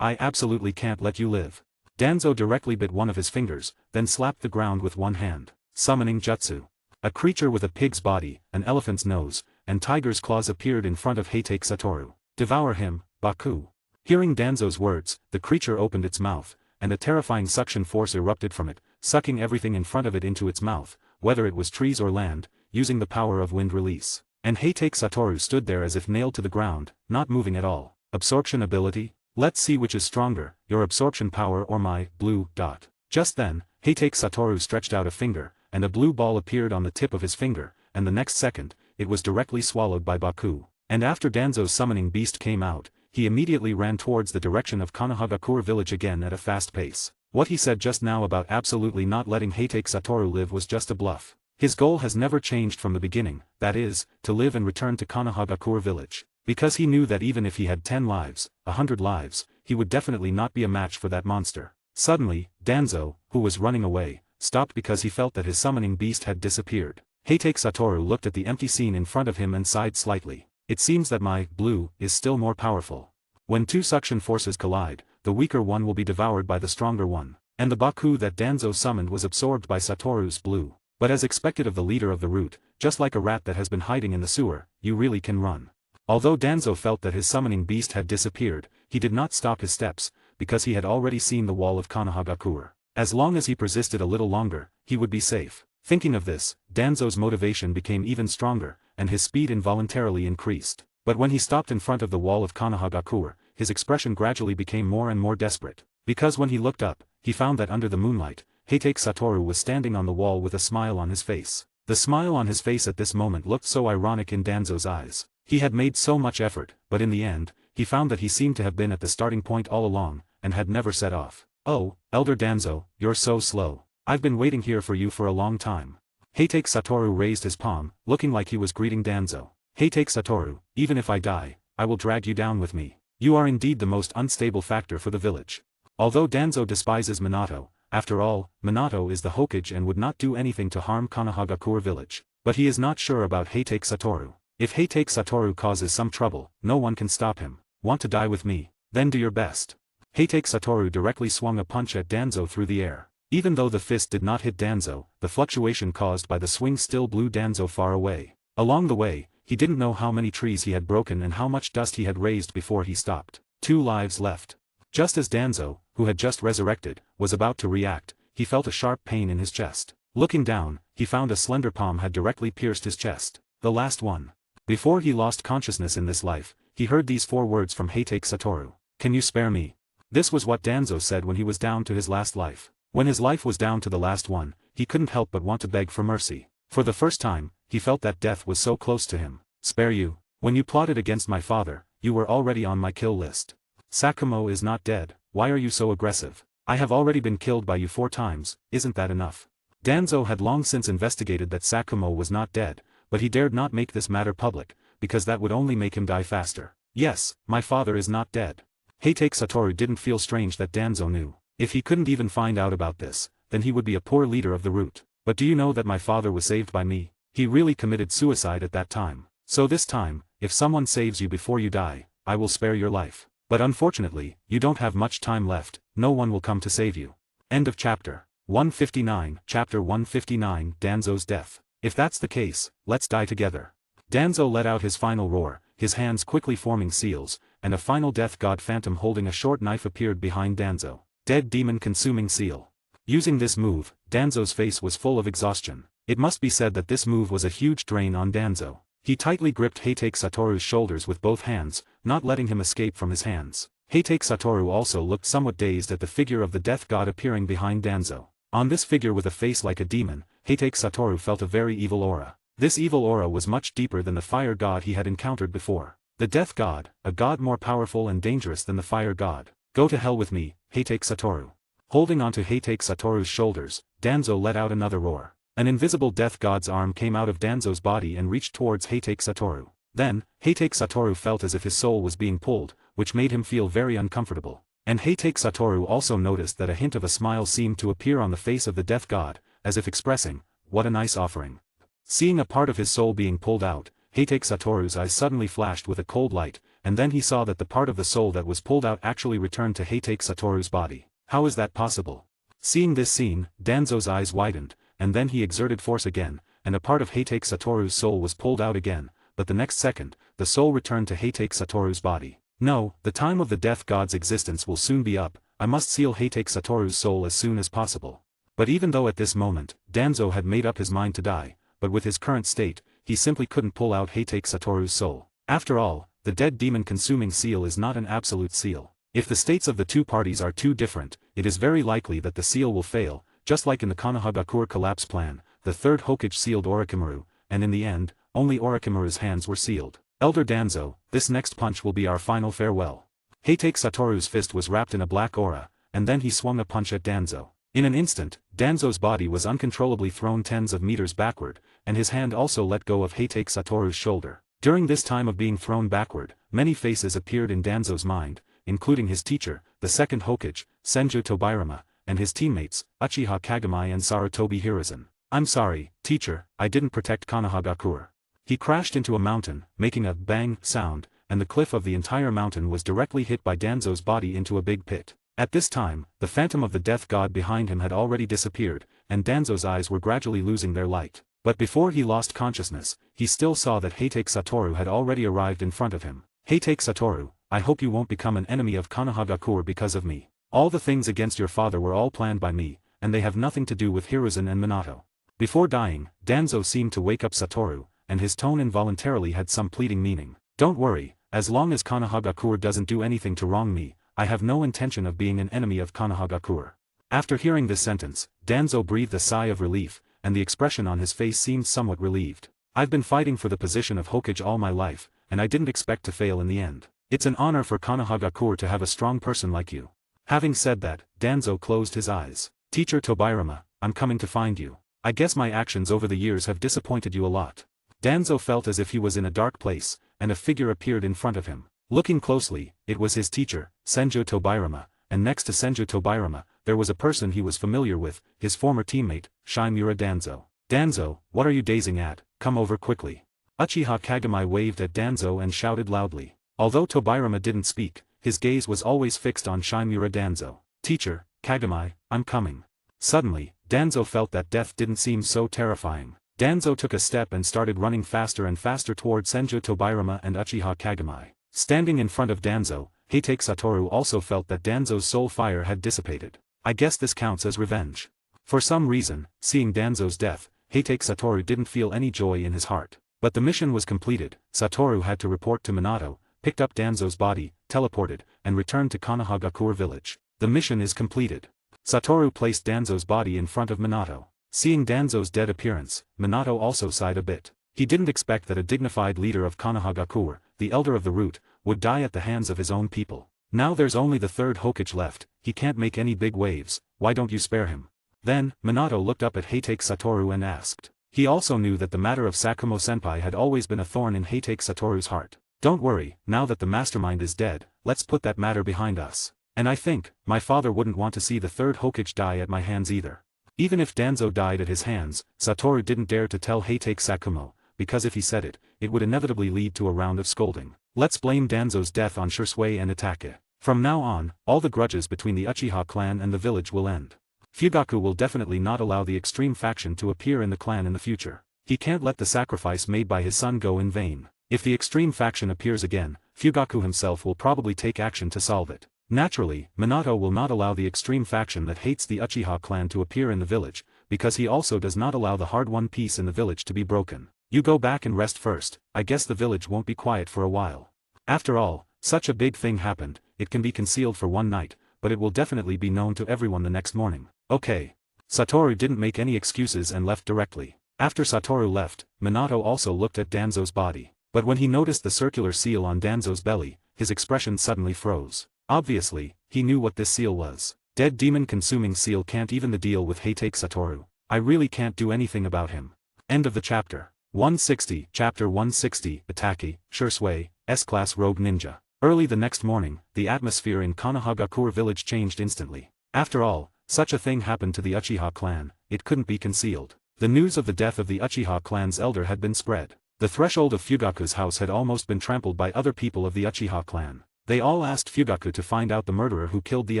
I absolutely can't let you live. Danzo directly bit one of his fingers, then slapped the ground with one hand. Summoning Jutsu. A creature with a pig's body, an elephant's nose, and tiger's claws appeared in front of Heitake Satoru. Devour him, Baku. Hearing Danzo's words, the creature opened its mouth, and a terrifying suction force erupted from it, sucking everything in front of it into its mouth, whether it was trees or land, using the power of wind release. And Heitake Satoru stood there as if nailed to the ground, not moving at all. Absorption ability? Let's see which is stronger, your absorption power or my blue dot. Just then, Heitake Satoru stretched out a finger, and a blue ball appeared on the tip of his finger, and the next second, it was directly swallowed by Baku. And after Danzo's summoning beast came out, he immediately ran towards the direction of Konohagakure village again at a fast pace. What he said just now about absolutely not letting Heitake Satoru live was just a bluff. His goal has never changed from the beginning, that is, to live and return to Konohagakure village. Because he knew that even if he had 10 lives, 100 lives, he would definitely not be a match for that monster. Suddenly, Danzo, who was running away, stopped because he felt that his summoning beast had disappeared. Heitake Satoru looked at the empty scene in front of him and sighed slightly. It seems that my blue is still more powerful. When 2 suction forces collide, the weaker one will be devoured by the stronger one. And the Baku that Danzo summoned was absorbed by Satoru's blue. But as expected of the leader of the route, just like a rat that has been hiding in the sewer, you really can run. Although Danzo felt that his summoning beast had disappeared, he did not stop his steps, because he had already seen the wall of Konohagakure. As long as he persisted a little longer, he would be safe. Thinking of this, Danzo's motivation became even stronger, and his speed involuntarily increased. But when he stopped in front of the wall of Konohagakure, his expression gradually became more and more desperate. Because when he looked up, he found that under the moonlight, Heitake Satoru was standing on the wall with a smile on his face. The smile on his face at this moment looked so ironic in Danzo's eyes. He had made so much effort, but in the end, he found that he seemed to have been at the starting point all along, and had never set off. Oh, Elder Danzo, you're so slow. I've been waiting here for you for a long time. Heitake Satoru raised his palm, looking like he was greeting Danzo. Heitake Satoru, even if I die, I will drag you down with me. You are indeed the most unstable factor for the village. Although Danzo despises Minato, after all, Minato is the Hokage and would not do anything to harm Konohagakure village. But he is not sure about Heitake Satoru. If Heitake Satoru causes some trouble, no one can stop him. want to die with me? Then do your best. Heitake Satoru directly swung a punch at Danzo through the air. Even though the fist did not hit Danzo, the fluctuation caused by the swing still blew Danzo far away. Along the way, he didn't know how many trees he had broken and how much dust he had raised before he stopped. 2 lives left. Just as Danzo, who had just resurrected, was about to react, he felt a sharp pain in his chest. Looking down, he found a slender palm had directly pierced his chest. The last one. Before he lost consciousness in this life, he heard these 4 words from Heitake Satoru. Can you spare me? This was what Danzo said when he was down to his last life. When his life was down to the last one, he couldn't help but want to beg for mercy. For the first time, he felt that death was so close to him. Spare you? When you plotted against my father, you were already on my kill list. Sakumo is not dead, why are you so aggressive? I have already been killed by you 4 times, isn't that enough? Danzo had long since investigated that Sakumo was not dead, but he dared not make this matter public, because that would only make him die faster. Yes, my father is not dead. Heitake Satoru didn't feel strange that Danzo knew. If he couldn't even find out about this, then he would be a poor leader of the root. But do you know that my father was saved by me? He really committed suicide at that time. So this time, if someone saves you before you die, I will spare your life. But unfortunately, you don't have much time left, no one will come to save you. End of chapter. 159, Chapter 159, Danzo's death. If that's the case, let's die together. Danzo let out his final roar, his hands quickly forming seals, and a final death god phantom holding a short knife appeared behind Danzo. Dead demon consuming seal. Using this move, Danzo's face was full of exhaustion. It must be said that this move was a huge drain on Danzo. He tightly gripped Heitake Satoru's shoulders with both hands, not letting him escape from his hands. Heitake Satoru also looked somewhat dazed at the figure of the death god appearing behind Danzo. On this figure with a face like a demon, Heitake Satoru felt a very evil aura. This evil aura was much deeper than the fire god he had encountered before. The death god, a god more powerful and dangerous than the fire god. Go to hell with me, Heitake Satoru. Holding onto Heitake Satoru's shoulders, Danzo let out another roar. An invisible death god's arm came out of Danzo's body and reached towards Heitake Satoru. Then, Heitake Satoru felt as if his soul was being pulled, which made him feel very uncomfortable. And Heitake Satoru also noticed that a hint of a smile seemed to appear on the face of the death god, as if expressing, "What a nice offering." Seeing a part of his soul being pulled out, Heitake Satoru's eyes suddenly flashed with a cold light, and then he saw that the part of the soul that was pulled out actually returned to Heitake Satoru's body. How is that possible? Seeing this scene, Danzo's eyes widened, and then he exerted force again, and a part of Heitake Satoru's soul was pulled out again, but the next second, the soul returned to Heitake Satoru's body. No, the time of the death god's existence will soon be up, I must seal Heitake Satoru's soul as soon as possible. But even though at this moment, Danzo had made up his mind to die, but with his current state, he simply couldn't pull out Heitake Satoru's soul. After all, the dead demon consuming seal is not an absolute seal. If the states of the 2 parties are too different, it is very likely that the seal will fail, just like in the Konohagakure collapse plan, the 3rd Hokage sealed Orochimaru, and in the end, only Orochimaru's hands were sealed. Elder Danzo, this next punch will be our final farewell. Heitake Satoru's fist was wrapped in a black aura, and then he swung a punch at Danzo. In an instant, Danzo's body was uncontrollably thrown tens of meters backward, and his hand also let go of Heitake Satoru's shoulder. During this time of being thrown backward, many faces appeared in Danzo's mind, including his teacher, the 2nd Hokage, Senju Tobirama, and his teammates, Uchiha Kagami and Sarutobi Hiruzen. I'm sorry, teacher, I didn't protect Konohagakure. He crashed into a mountain, making a bang sound, and the cliff of the entire mountain was directly hit by Danzo's body into a big pit. At this time, the phantom of the death god behind him had already disappeared, and Danzo's eyes were gradually losing their light. But before he lost consciousness, he still saw that Heitake Satoru had already arrived in front of him. Heitake Satoru, I hope you won't become an enemy of Konohagakure because of me. All the things against your father were all planned by me, and they have nothing to do with Hiruzen and Minato. Before dying, Danzo seemed to wake up Satoru, and his tone involuntarily had some pleading meaning. Don't worry, as long as Konohagakure doesn't do anything to wrong me, I have no intention of being an enemy of Konohagakure. After hearing this sentence, Danzo breathed a sigh of relief, and the expression on his face seemed somewhat relieved. I've been fighting for the position of Hokage all my life, and I didn't expect to fail in the end. It's an honor for Konohagakure to have a strong person like you. Having said that, Danzo closed his eyes. Teacher Tobirama, I'm coming to find you. I guess my actions over the years have disappointed you a lot. Danzo felt as if he was in a dark place, and a figure appeared in front of him. Looking closely, it was his teacher, Senju Tobirama, and next to Senju Tobirama, there was a person he was familiar with, his former teammate, Shimura Danzo. Danzo, what are you dazing at? Come over quickly. Uchiha Kagami waved at Danzo and shouted loudly. Although Tobirama didn't speak, his gaze was always fixed on Shimura Danzo. "Teacher, Kagami, I'm coming." Suddenly, Danzo felt that death didn't seem so terrifying. Danzo took a step and started running faster and faster toward Senju Tobirama and Uchiha Kagami. Standing in front of Danzo, Heitake Satoru also felt that Danzo's soul fire had dissipated. I guess this counts as revenge. For some reason, seeing Danzo's death, Heitake Satoru didn't feel any joy in his heart. But the mission was completed. Satoru had to report to Minato, picked up Danzo's body, teleported, and returned to Konohagakure village. The mission is completed. Satoru placed Danzo's body in front of Minato. Seeing Danzo's dead appearance, Minato also sighed a bit. He didn't expect that a dignified leader of Konohagakure, the elder of the root, would die at the hands of his own people. Now there's only the third Hokage left, he can't make any big waves, why don't you spare him? Then, Minato looked up at Heitake Satoru and asked. He also knew that the matter of Sakumo-senpai had always been a thorn in Heitake Satoru's heart. Don't worry, now that the mastermind is dead, let's put that matter behind us. And I think, my father wouldn't want to see the third Hokage die at my hands either. Even if Danzo died at his hands, Satoru didn't dare to tell Heitake Sakumo, because if he said it, it would inevitably lead to a round of scolding. Let's blame Danzo's death on Shisui and Itake. From now on, all the grudges between the Uchiha clan and the village will end. Fugaku will definitely not allow the extreme faction to appear in the clan in the future. He can't let the sacrifice made by his son go in vain. If the extreme faction appears again, Fugaku himself will probably take action to solve it. Naturally, Minato will not allow the extreme faction that hates the Uchiha clan to appear in the village, because he also does not allow the hard-won peace in the village to be broken. You go back and rest first, I guess the village won't be quiet for a while. After all, such a big thing happened, it can be concealed for one night, but it will definitely be known to everyone the next morning. Okay. Satoru didn't make any excuses and left directly. After Satoru left, Minato also looked at Danzo's body. But when he noticed the circular seal on Danzo's belly, his expression suddenly froze. Obviously, he knew what this seal was. Dead demon-consuming seal can't even deal with Heitake Satoru. I really can't do anything about him. End of the chapter. 160, Chapter 160, Itake, Shisui, S-Class Rogue Ninja. Early the next morning, the atmosphere in Konohagakure village changed instantly. After all, such a thing happened to the Uchiha clan, it couldn't be concealed. The news of the death of the Uchiha clan's elder had been spread. The threshold of Fugaku's house had almost been trampled by other people of the Uchiha clan. They all asked Fugaku to find out the murderer who killed the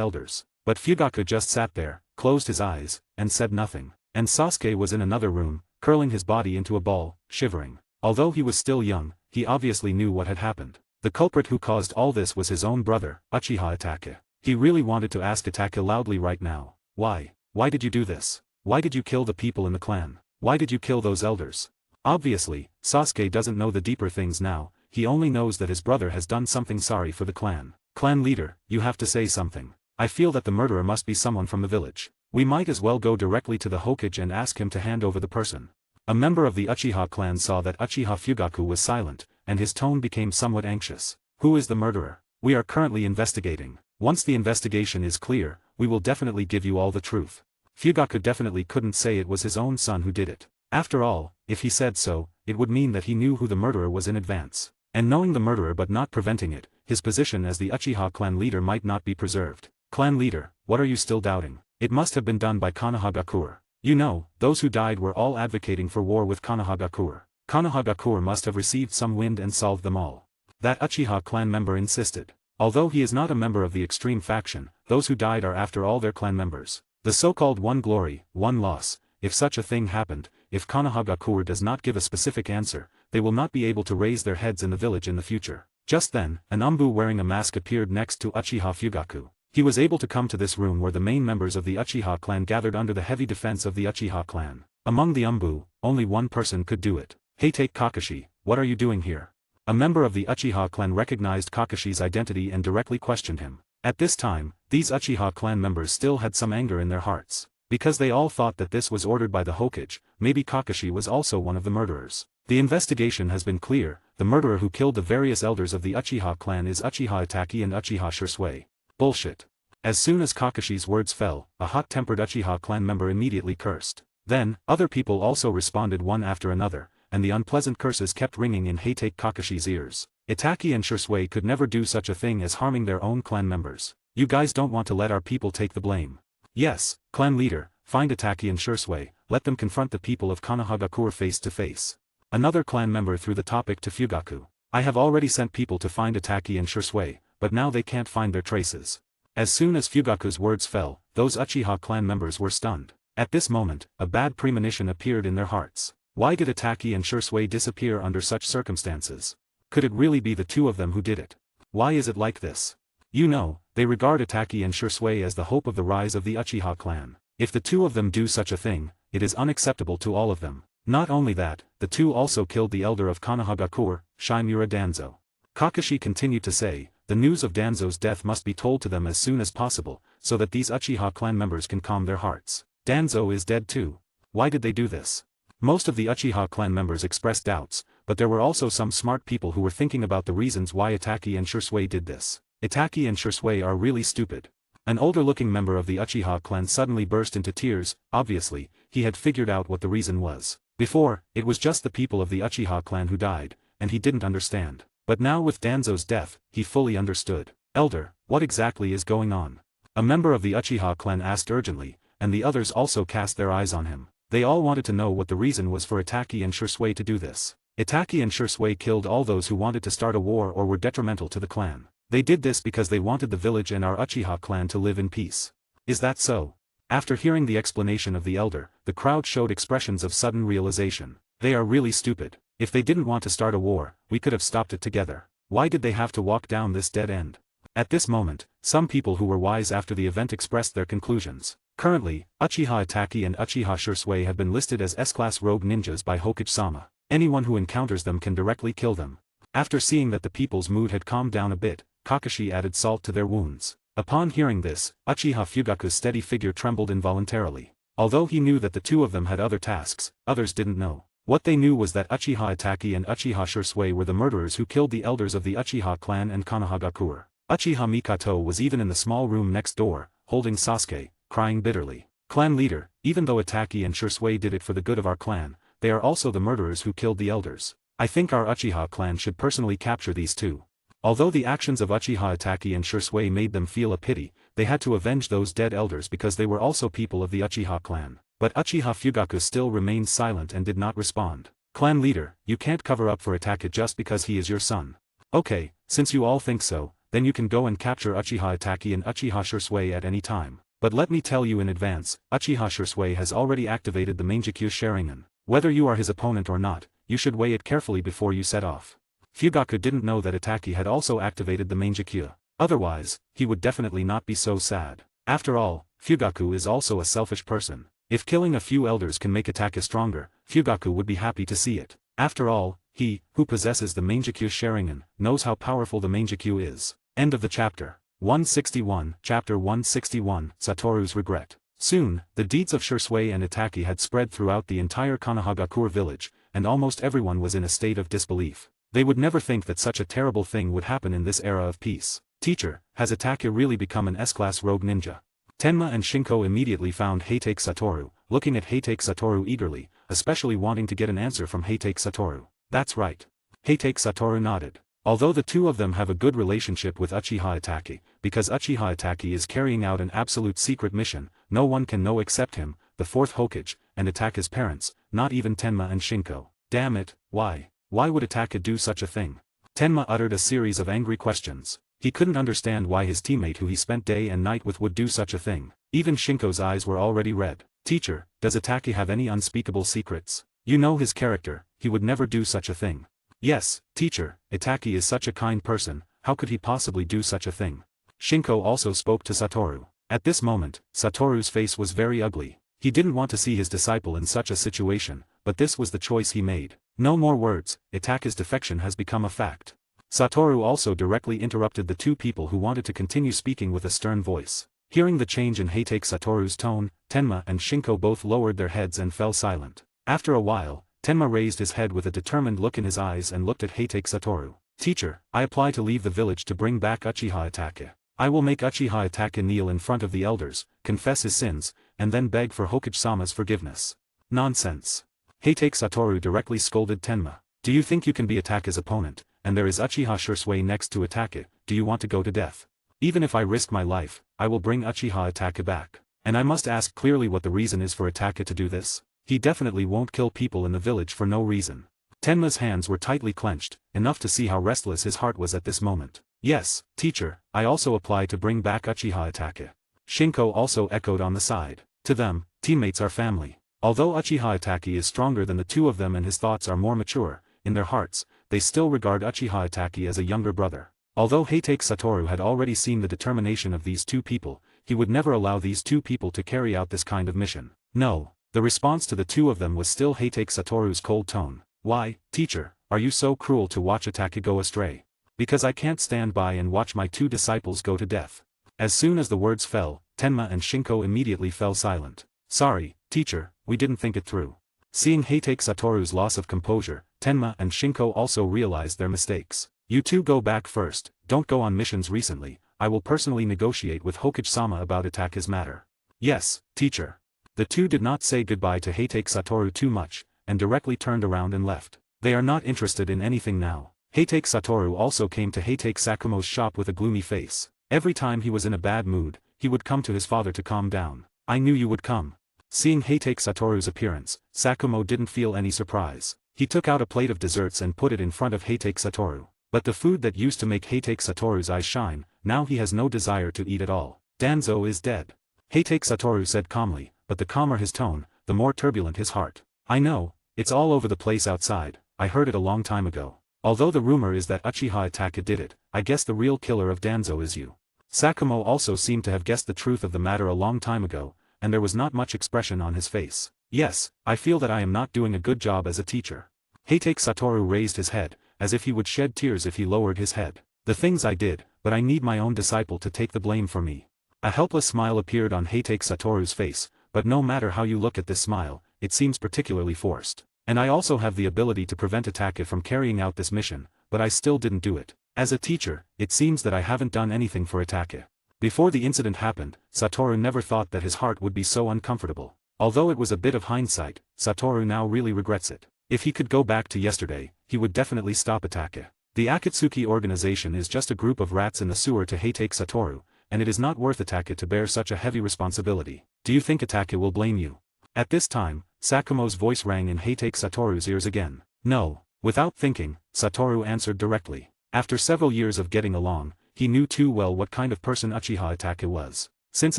elders. But Fugaku just sat there, closed his eyes, and said nothing. And Sasuke was in another room, curling his body into a ball, shivering. Although he was still young, he obviously knew what had happened. The culprit who caused all this was his own brother, Uchiha Itake. He really wanted to ask Itake loudly right now. Why? Why did you do this? Why did you kill the people in the clan? Why did you kill those elders? Obviously, Sasuke doesn't know the deeper things now, he only knows that his brother has done something sorry for the clan. Clan leader, you have to say something. I feel that the murderer must be someone from the village. We might as well go directly to the Hokage and ask him to hand over the person. A member of the Uchiha clan saw that Uchiha Fugaku was silent, and his tone became somewhat anxious. Who is the murderer? We are currently investigating. Once the investigation is clear, we will definitely give you all the truth. Fugaku definitely couldn't say it was his own son who did it. After all, if he said so, it would mean that he knew who the murderer was in advance. And knowing the murderer but not preventing it, his position as the Uchiha clan leader might not be preserved. Clan leader, what are you still doubting? It must have been done by Konohagakure. You know, those who died were all advocating for war with Konohagakure. Konohagakure must have received some wind and solved them all. That Uchiha clan member insisted. Although he is not a member of the extreme faction, those who died are after all their clan members. The so-called one glory, one loss, if such a thing happened, if Konohagakure does not give a specific answer, they will not be able to raise their heads in the village in the future. Just then, an Umbu wearing a mask appeared next to Uchiha Fugaku. He was able to come to this room where the main members of the Uchiha clan gathered under the heavy defense of the Uchiha clan. Among the Umbu, only one person could do it. Heitake Kakashi, what are you doing here? A member of the Uchiha clan recognized Kakashi's identity and directly questioned him. At this time, these Uchiha clan members still had some anger in their hearts. Because they all thought that this was ordered by the Hokage, maybe Kakashi was also one of the murderers. The investigation has been clear, the murderer who killed the various elders of the Uchiha clan is Uchiha Itake and Uchiha Shisui. Bullshit. As soon as Kakashi's words fell, a hot-tempered Uchiha clan member immediately cursed. Then, other people also responded one after another, and the unpleasant curses kept ringing in Heitake Kakashi's ears. Itake and Shisui could never do such a thing as harming their own clan members. You guys don't want to let our people take the blame. Yes, clan leader, find Itake and Shisui, let them confront the people of Konohagakure face to face. Another clan member threw the topic to Fugaku. I have already sent people to find Ataki and Shursui, but now they can't find their traces. As soon as Fugaku's words fell, those Uchiha clan members were stunned. At this moment, a bad premonition appeared in their hearts. Why did Ataki and Shursui disappear under such circumstances? Could it really be the two of them who did it? Why is it like this? You know, they regard Ataki and Shursui as the hope of the rise of the Uchiha clan. If the two of them do such a thing, it is unacceptable to all of them. Not only that, the two also killed the elder of Konohagakure, Shimura Danzo. Kakashi continued to say, the news of Danzo's death must be told to them as soon as possible, so that these Uchiha clan members can calm their hearts. Danzo is dead too. Why did they do this? Most of the Uchiha clan members expressed doubts, but there were also some smart people who were thinking about the reasons why Ataki and Shursui did this. Ataki and Shursui are really stupid. An older-looking member of the Uchiha clan suddenly burst into tears. Obviously, he had figured out what the reason was. Before, it was just the people of the Uchiha clan who died, and he didn't understand. But now with Danzo's death, he fully understood. Elder, what exactly is going on? A member of the Uchiha clan asked urgently, and the others also cast their eyes on him. They all wanted to know what the reason was for Ataki and Shursui to do this. Ataki and Shursui killed all those who wanted to start a war or were detrimental to the clan. They did this because they wanted the village and our Uchiha clan to live in peace. Is that so? After hearing the explanation of the elder, the crowd showed expressions of sudden realization. They are really stupid. If they didn't want to start a war, we could have stopped it together. Why did they have to walk down this dead end? At this moment, some people who were wise after the event expressed their conclusions. Currently, Uchiha Ataki and Uchiha Shursui have been listed as S-class rogue ninjas by Hokage-sama. Anyone who encounters them can directly kill them. After seeing that the people's mood had calmed down a bit, Kakashi added salt to their wounds. Upon hearing this, Uchiha Fugaku's steady figure trembled involuntarily. Although he knew that the two of them had other tasks, others didn't know. What they knew was that Uchiha Ataki and Uchiha Shursui were the murderers who killed the elders of the Uchiha clan and Konohagakure. Uchiha Mikato was even in the small room next door, holding Sasuke, crying bitterly. Clan leader, even though Ataki and Shursui did it for the good of our clan, they are also the murderers who killed the elders. I think our Uchiha clan should personally capture these two. Although the actions of Uchiha Ataki and Shursui made them feel a pity, they had to avenge those dead elders because they were also people of the Uchiha clan. But Uchiha Fugaku still remained silent and did not respond. Clan leader, you can't cover up for Ataki just because he is your son. Okay, since you all think so, then you can go and capture Uchiha Ataki and Uchiha Shursui at any time. But let me tell you in advance, Uchiha Shursui has already activated the Mangekyo Sharingan. Whether you are his opponent or not, you should weigh it carefully before you set off. Fugaku didn't know that Ataki had also activated the Mangekyo. Otherwise, he would definitely not be so sad. After all, Fugaku is also a selfish person. If killing a few elders can make Ataki stronger, Fugaku would be happy to see it. After all, he, who possesses the Mangekyo Sharingan, knows how powerful the Mangekyo is. End of the chapter. 161, Chapter 161, Satoru's Regret. Soon, the deeds of Shursui and Ataki had spread throughout the entire Konohagakure village, and almost everyone was in a state of disbelief. They would never think that such a terrible thing would happen in this era of peace. Teacher, has Ataki really become an S-class rogue ninja? Tenma and Shinko immediately found Heitake Satoru, looking at Heitake Satoru eagerly, especially wanting to get an answer from Heitake Satoru. That's right. Heitake Satoru nodded. Although the two of them have a good relationship with Uchiha Ataki, because Uchiha Ataki is carrying out an absolute secret mission, no one can know except him, the fourth Hokage, and Ataki's parents, not even Tenma and Shinko. Damn it, why? Why would Ataki do such a thing? Tenma uttered a series of angry questions. He couldn't understand why his teammate who he spent day and night with would do such a thing. Even Shinko's eyes were already red. Teacher, does Ataki have any unspeakable secrets? You know his character, he would never do such a thing. Yes, teacher, Ataki is such a kind person, how could he possibly do such a thing? Shinko also spoke to Satoru. At this moment, Satoru's face was very ugly. He didn't want to see his disciple in such a situation, but this was the choice he made. No more words, Ataki's defection has become a fact. Satoru also directly interrupted the two people who wanted to continue speaking with a stern voice. Hearing the change in Heitake Satoru's tone, Tenma and Shinko both lowered their heads and fell silent. After a while, Tenma raised his head with a determined look in his eyes and looked at Heitake Satoru. Teacher, I apply to leave the village to bring back Uchiha Ataki. I will make Uchiha Ataki kneel in front of the elders, confess his sins, and then beg for Hokage-sama's forgiveness. Nonsense. Heitake Satoru directly scolded Tenma. Do you think you can be Ataki's opponent, and there is Uchiha Shursui next to Ataki, do you want to go to death? Even if I risk my life, I will bring Uchiha Ataki back. And I must ask clearly what the reason is for Ataki to do this. He definitely won't kill people in the village for no reason. Tenma's hands were tightly clenched, enough to see how restless his heart was at this moment. Yes, teacher, I also apply to bring back Uchiha Itachi. Shinko also echoed on the side. To them, teammates are family. Although Uchiha Itachi is stronger than the two of them and his thoughts are more mature, in their hearts, they still regard Uchiha Itachi as a younger brother. Although Heitake Satoru had already seen the determination of these two people, he would never allow these two people to carry out this kind of mission. No, the response to the two of them was still Heitake Satoru's cold tone. Why, teacher, are you so cruel to watch Itachi go astray? Because I can't stand by and watch my two disciples go to death. As soon as the words fell, Tenma and Shinko immediately fell silent. Sorry, teacher, we didn't think it through. Seeing Heitake Satoru's loss of composure, Tenma and Shinko also realized their mistakes. You two go back first, don't go on missions recently, I will personally negotiate with Hokage-sama about Itachi's matter. Yes, teacher. The two did not say goodbye to Heitake Satoru too much, and directly turned around and left. They are not interested in anything now. Heitake Satoru also came to Heitake Sakumo's shop with a gloomy face. Every time he was in a bad mood, he would come to his father to calm down. I knew you would come. Seeing Heitake Satoru's appearance, Sakumo didn't feel any surprise. He took out a plate of desserts and put it in front of Heitake Satoru. But the food that used to make Heitake Satoru's eyes shine, now he has no desire to eat at all. Danzo is dead. Heitake Satoru said calmly, but the calmer his tone, the more turbulent his heart. I know, it's all over the place outside, I heard it a long time ago. Although the rumor is that Uchiha Itachi did it, I guess the real killer of Danzo is you. Sakumo also seemed to have guessed the truth of the matter a long time ago, and there was not much expression on his face. Yes, I feel that I am not doing a good job as a teacher. Heitake Satoru raised his head, as if he would shed tears if he lowered his head. The things I did, but I need my own disciple to take the blame for me. A helpless smile appeared on Heitake Satoru's face, but no matter how you look at this smile, it seems particularly forced. And I also have the ability to prevent Itachi from carrying out this mission, but I still didn't do it. As a teacher, it seems that I haven't done anything for Itachi. Before the incident happened, Satoru never thought that his heart would be so uncomfortable. Although it was a bit of hindsight, Satoru now really regrets it. If he could go back to yesterday, he would definitely stop Itachi. The Akatsuki organization is just a group of rats in the sewer to Heitake Satoru, and it is not worth Itachi to bear such a heavy responsibility. Do you think Itachi will blame you? At this time, Sakumo's voice rang in Heitake Satoru's ears again. No. Without thinking, Satoru answered directly. After several years of getting along, he knew too well what kind of person Uchiha Itachi was. Since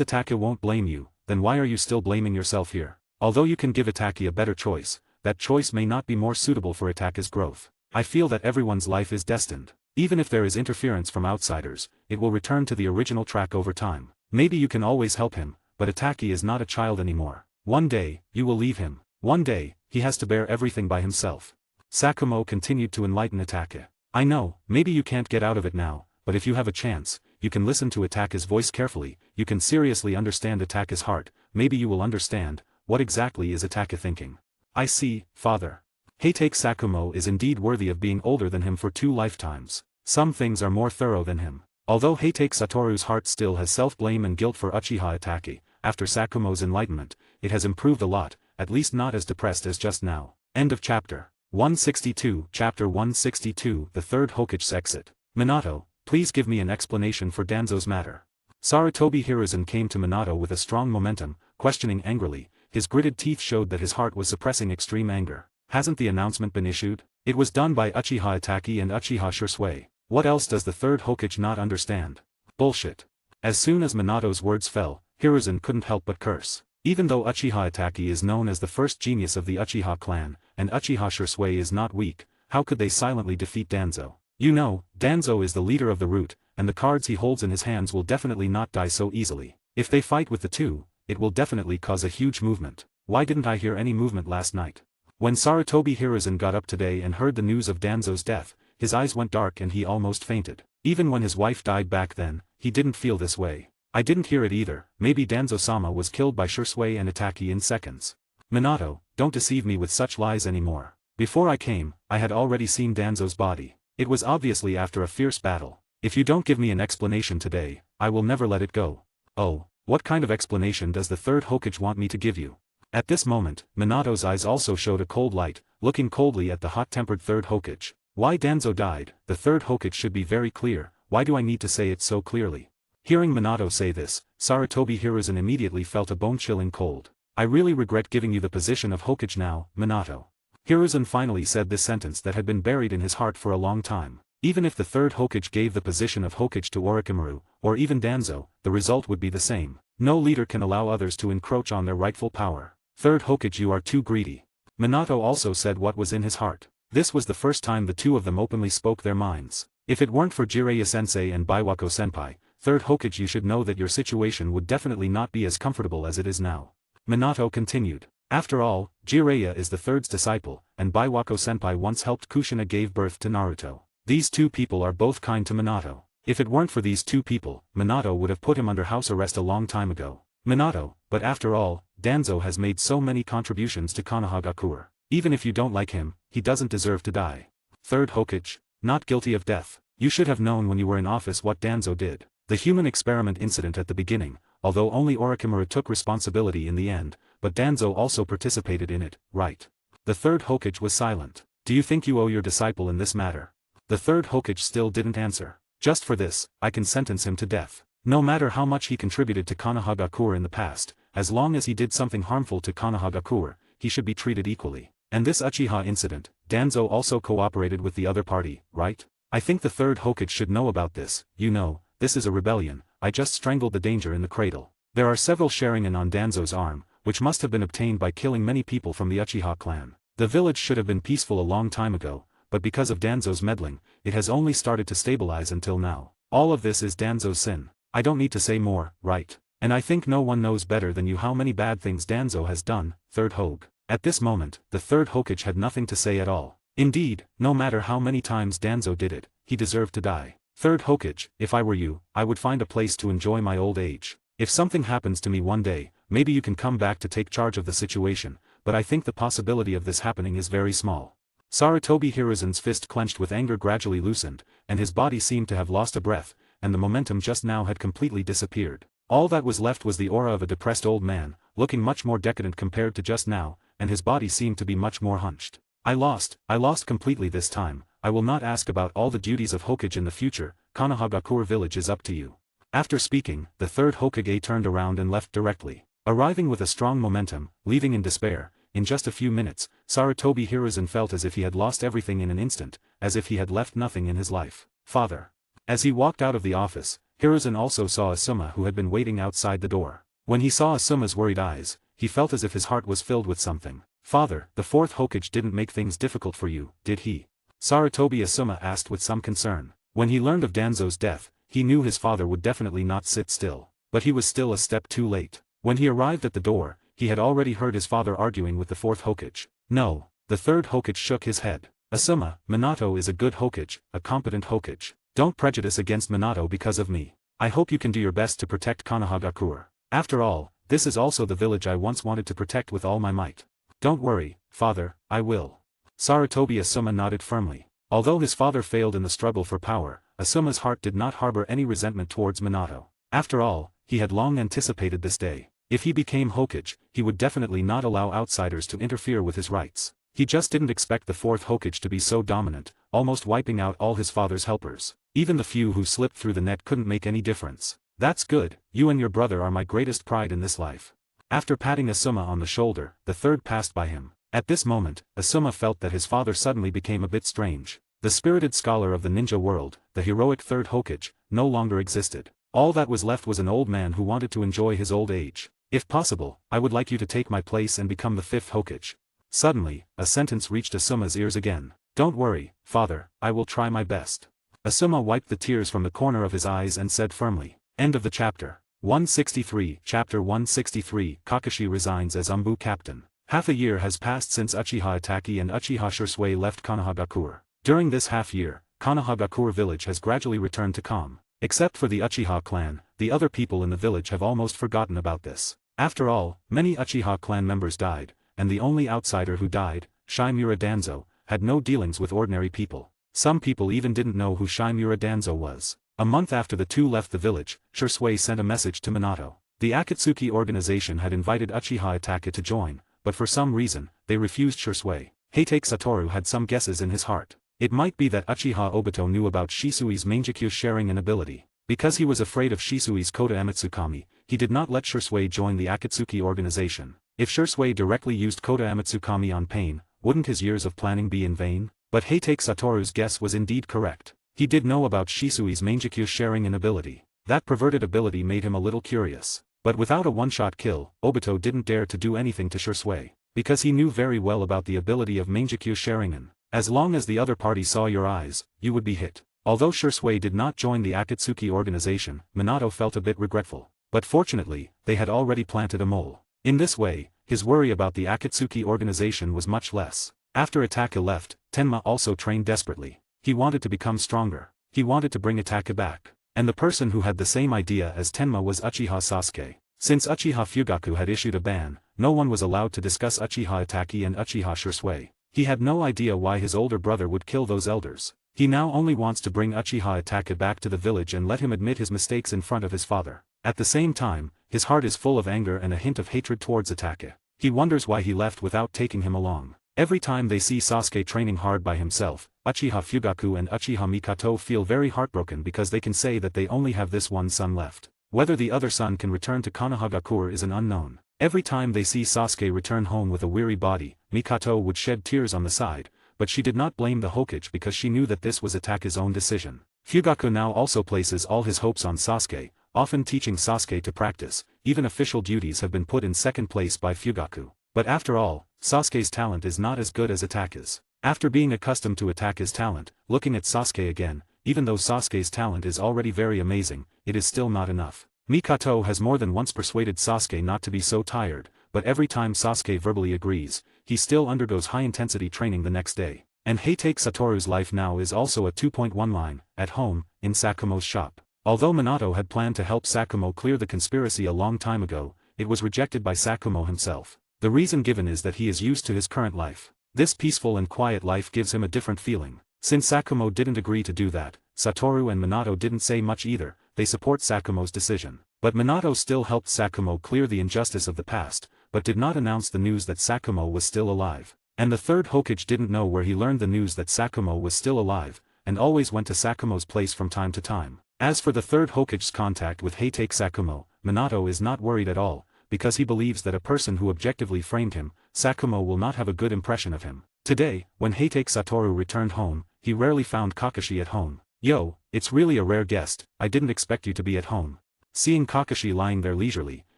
Itachi won't blame you, then why are you still blaming yourself here? Although you can give Itachi a better choice, that choice may not be more suitable for Itachi's growth. I feel that everyone's life is destined. Even if there is interference from outsiders, it will return to the original track over time. Maybe you can always help him, but Itachi is not a child anymore. One day, you will leave him. One day, he has to bear everything by himself. Sakumo continued to enlighten Itachi. I know, maybe you can't get out of it now, but if you have a chance, you can listen to Itachi's voice carefully, you can seriously understand Itachi's heart, maybe you will understand, what exactly is Itachi thinking. I see, father. Heitake Sakumo is indeed worthy of being older than him for 2 lifetimes. Some things are more thorough than him. Although Heitake Satoru's heart still has self-blame and guilt for Uchiha Itachi, after Sakumo's enlightenment, it has improved a lot, at least not as depressed as just now. End of chapter. 162. Chapter 162. The Third Hokage's Exit. Minato, please give me an explanation for Danzo's matter. Sarutobi Hiruzen came to Minato with a strong momentum, questioning angrily. His gritted teeth showed that his heart was suppressing extreme anger. Hasn't the announcement been issued? It was done by Uchiha Itachi and Uchiha Shisui. What else does the third Hokage not understand? Bullshit. As soon as Minato's words fell, Hiruzen couldn't help but curse. Even though Uchiha Itachi is known as the first genius of the Uchiha clan, and Uchiha Shisui is not weak, how could they silently defeat Danzo? You know, Danzo is the leader of the root, and the cards he holds in his hands will definitely not die so easily. If they fight with the two, it will definitely cause a huge movement. Why didn't I hear any movement last night? When Sarutobi Hiruzen got up today and heard the news of Danzo's death, his eyes went dark and he almost fainted. Even when his wife died back then, he didn't feel this way. I didn't hear it either. Maybe Danzo-sama was killed by Shisui and Itachi in seconds. Minato, don't deceive me with such lies anymore. Before I came, I had already seen Danzo's body. It was obviously after a fierce battle. If you don't give me an explanation today, I will never let it go. Oh, what kind of explanation does the third Hokage want me to give you? At this moment, Minato's eyes also showed a cold light, looking coldly at the hot-tempered third Hokage. Why Danzo died, the third Hokage should be very clear. Why do I need to say it so clearly? Hearing Minato say this, Sarutobi Hiruzen immediately felt a bone-chilling cold. I really regret giving you the position of Hokage now, Minato. Hiruzen finally said this sentence that had been buried in his heart for a long time. Even if the third Hokage gave the position of Hokage to Orochimaru, or even Danzo, the result would be the same. No leader can allow others to encroach on their rightful power. Third Hokage, you are too greedy. Minato also said what was in his heart. This was the first time the two of them openly spoke their minds. If it weren't for Jiraiya-sensei and Baiwako-senpai, third Hokage, you should know that your situation would definitely not be as comfortable as it is now. Minato continued. After all, Jiraiya is the third's disciple, and Baiwako-senpai once helped Kushina gave birth to Naruto. These two people are both kind to Minato. If it weren't for these two people, Minato would have put him under house arrest a long time ago. Minato, but after all, Danzo has made so many contributions to Konohagakure. Even if you don't like him, he doesn't deserve to die. Third Hokage, not guilty of death. You should have known when you were in office what Danzo did. The human experiment incident at the beginning, although only Orochimaru took responsibility in the end, but Danzo also participated in it, right? The third Hokage was silent. Do you think you owe your disciple in this matter? The third Hokage still didn't answer. Just for this, I can sentence him to death. No matter how much he contributed to Konohagakure in the past, as long as he did something harmful to Konohagakure, he should be treated equally. And this Uchiha incident, Danzo also cooperated with the other party, right? I think the third Hokage should know about this. You know, this is a rebellion. I just strangled the danger in the cradle. There are several Sharingan on Danzo's arm, which must have been obtained by killing many people from the Uchiha clan. The village should have been peaceful a long time ago, but because of Danzo's meddling, it has only started to stabilize until now. All of this is Danzo's sin. I don't need to say more, right? And I think no one knows better than you how many bad things Danzo has done, third Hogue. At this moment, the third Hokage had nothing to say at all. Indeed, no matter how many times Danzo did it, he deserved to die. Third Hokage, if I were you, I would find a place to enjoy my old age. If something happens to me one day, maybe you can come back to take charge of the situation, but I think the possibility of this happening is very small. Sarutobi Hiruzen's fist clenched with anger gradually loosened, and his body seemed to have lost a breath, and the momentum just now had completely disappeared. All that was left was the aura of a depressed old man, looking much more decadent compared to just now, and his body seemed to be much more hunched. I lost completely this time. I will not ask about all the duties of Hokage in the future. Konohagakure village is up to you. After speaking, the third Hokage turned around and left directly. Arriving with a strong momentum, leaving in despair, in just a few minutes, Sarutobi Hiruzen felt as if he had lost everything in an instant, as if he had left nothing in his life. Father. As he walked out of the office, Hiruzen also saw Asuma who had been waiting outside the door. When he saw Asuma's worried eyes, he felt as if his heart was filled with something. Father, the fourth Hokage didn't make things difficult for you, did he? Sarutobi Asuma asked with some concern. When he learned of Danzo's death, he knew his father would definitely not sit still. But he was still a step too late. When he arrived at the door, he had already heard his father arguing with the fourth Hokage. No. The third Hokage shook his head. Asuma, Minato is a good Hokage, a competent Hokage. Don't prejudice against Minato because of me. I hope you can do your best to protect Konohagakure. After all, this is also the village I once wanted to protect with all my might. Don't worry, father, I will. Sarutobi Asuma nodded firmly. Although his father failed in the struggle for power, Asuma's heart did not harbor any resentment towards Minato. After all, he had long anticipated this day. If he became Hokage, he would definitely not allow outsiders to interfere with his rights. He just didn't expect the fourth Hokage to be so dominant, almost wiping out all his father's helpers. Even the few who slipped through the net couldn't make any difference. That's good, you and your brother are my greatest pride in this life. After patting Asuma on the shoulder, the third passed by him. At this moment, Asuma felt that his father suddenly became a bit strange. The spirited scholar of the ninja world, the heroic third Hokage, no longer existed. All that was left was an old man who wanted to enjoy his old age. If possible, I would like you to take my place and become the fifth Hokage. Suddenly, a sentence reached Asuma's ears again. Don't worry, father, I will try my best. Asuma wiped the tears from the corner of his eyes and said firmly. End of the chapter. 163. Chapter 163. Kakashi resigns as Umbu captain. Half a year has passed since Uchiha Itachi and Uchiha Shisui left Konohagakure. During this half year, Konohagakure village has gradually returned to calm. Except for the Uchiha clan, the other people in the village have almost forgotten about this. After all, many Uchiha clan members died, and the only outsider who died, Shimura Danzo, had no dealings with ordinary people. Some people even didn't know who Shimura Danzo was. A month after the two left the village, Shisui sent a message to Minato. The Akatsuki organization had invited Uchiha Itachi to join, but for some reason, they refused Shisui. Heitake Satoru had some guesses in his heart. It might be that Uchiha Obito knew about Shisui's Mangekyo sharing an ability. Because he was afraid of Shisui's Kota Amatsukami, he did not let Shisui join the Akatsuki organization. If Shisui directly used Kota Amatsukami on Pain, wouldn't his years of planning be in vain? But Heitake Satoru's guess was indeed correct. He did know about Shisui's Mangekyo sharing an ability. That perverted ability made him a little curious. But without a one-shot kill, Obito didn't dare to do anything to Shisui. Because he knew very well about the ability of Mangekyo Sharingan. As long as the other party saw your eyes, you would be hit. Although Shisui did not join the Akatsuki organization, Minato felt a bit regretful. But fortunately, they had already planted a mole. In this way, his worry about the Akatsuki organization was much less. After Itaka left, Tenma also trained desperately. He wanted to become stronger. He wanted to bring Itaka back. And the person who had the same idea as Tenma was Uchiha Sasuke. Since Uchiha Fugaku had issued a ban, no one was allowed to discuss Uchiha Itachi and Uchiha Shisui. He had no idea why his older brother would kill those elders. He now only wants to bring Uchiha Itachi back to the village and let him admit his mistakes in front of his father. At the same time, his heart is full of anger and a hint of hatred towards Itachi. He wonders why he left without taking him along. Every time they see Sasuke training hard by himself, Uchiha Fugaku and Uchiha Mikato feel very heartbroken because they can say that they only have this one son left. Whether the other son can return to Konohagakure is an unknown. Every time they see Sasuke return home with a weary body, Mikato would shed tears on the side, but she did not blame the Hokage because she knew that this was Itachi's own decision. Fugaku now also places all his hopes on Sasuke, often teaching Sasuke to practice. Even official duties have been put in second place by Fugaku. But after all, Sasuke's talent is not as good as Itachi's. After being accustomed to Itachi's talent, looking at Sasuke again, even though Sasuke's talent is already very amazing, it is still not enough. Mikato has more than once persuaded Sasuke not to be so tired, but every time Sasuke verbally agrees, he still undergoes high-intensity training the next day. And Heitake Satoru's life now is also a 2.1 line, at home, in Sakumo's shop. Although Minato had planned to help Sakumo clear the conspiracy a long time ago, it was rejected by Sakumo himself. The reason given is that he is used to his current life. This peaceful and quiet life gives him a different feeling. Since Sakumo didn't agree to do that, Satoru and Minato didn't say much either. They support Sakumo's decision. But Minato still helped Sakumo clear the injustice of the past, but did not announce the news that Sakumo was still alive. And the third Hokage didn't know where he learned the news that Sakumo was still alive, and always went to Sakumo's place from time to time. As for the third Hokage's contact with Heitake Sakumo, Minato is not worried at all, because he believes that a person who objectively framed him, Sakumo will not have a good impression of him. Today, when Heitake Satoru returned home, he rarely found Kakashi at home. "Yo, it's really a rare guest, I didn't expect you to be at home." Seeing Kakashi lying there leisurely,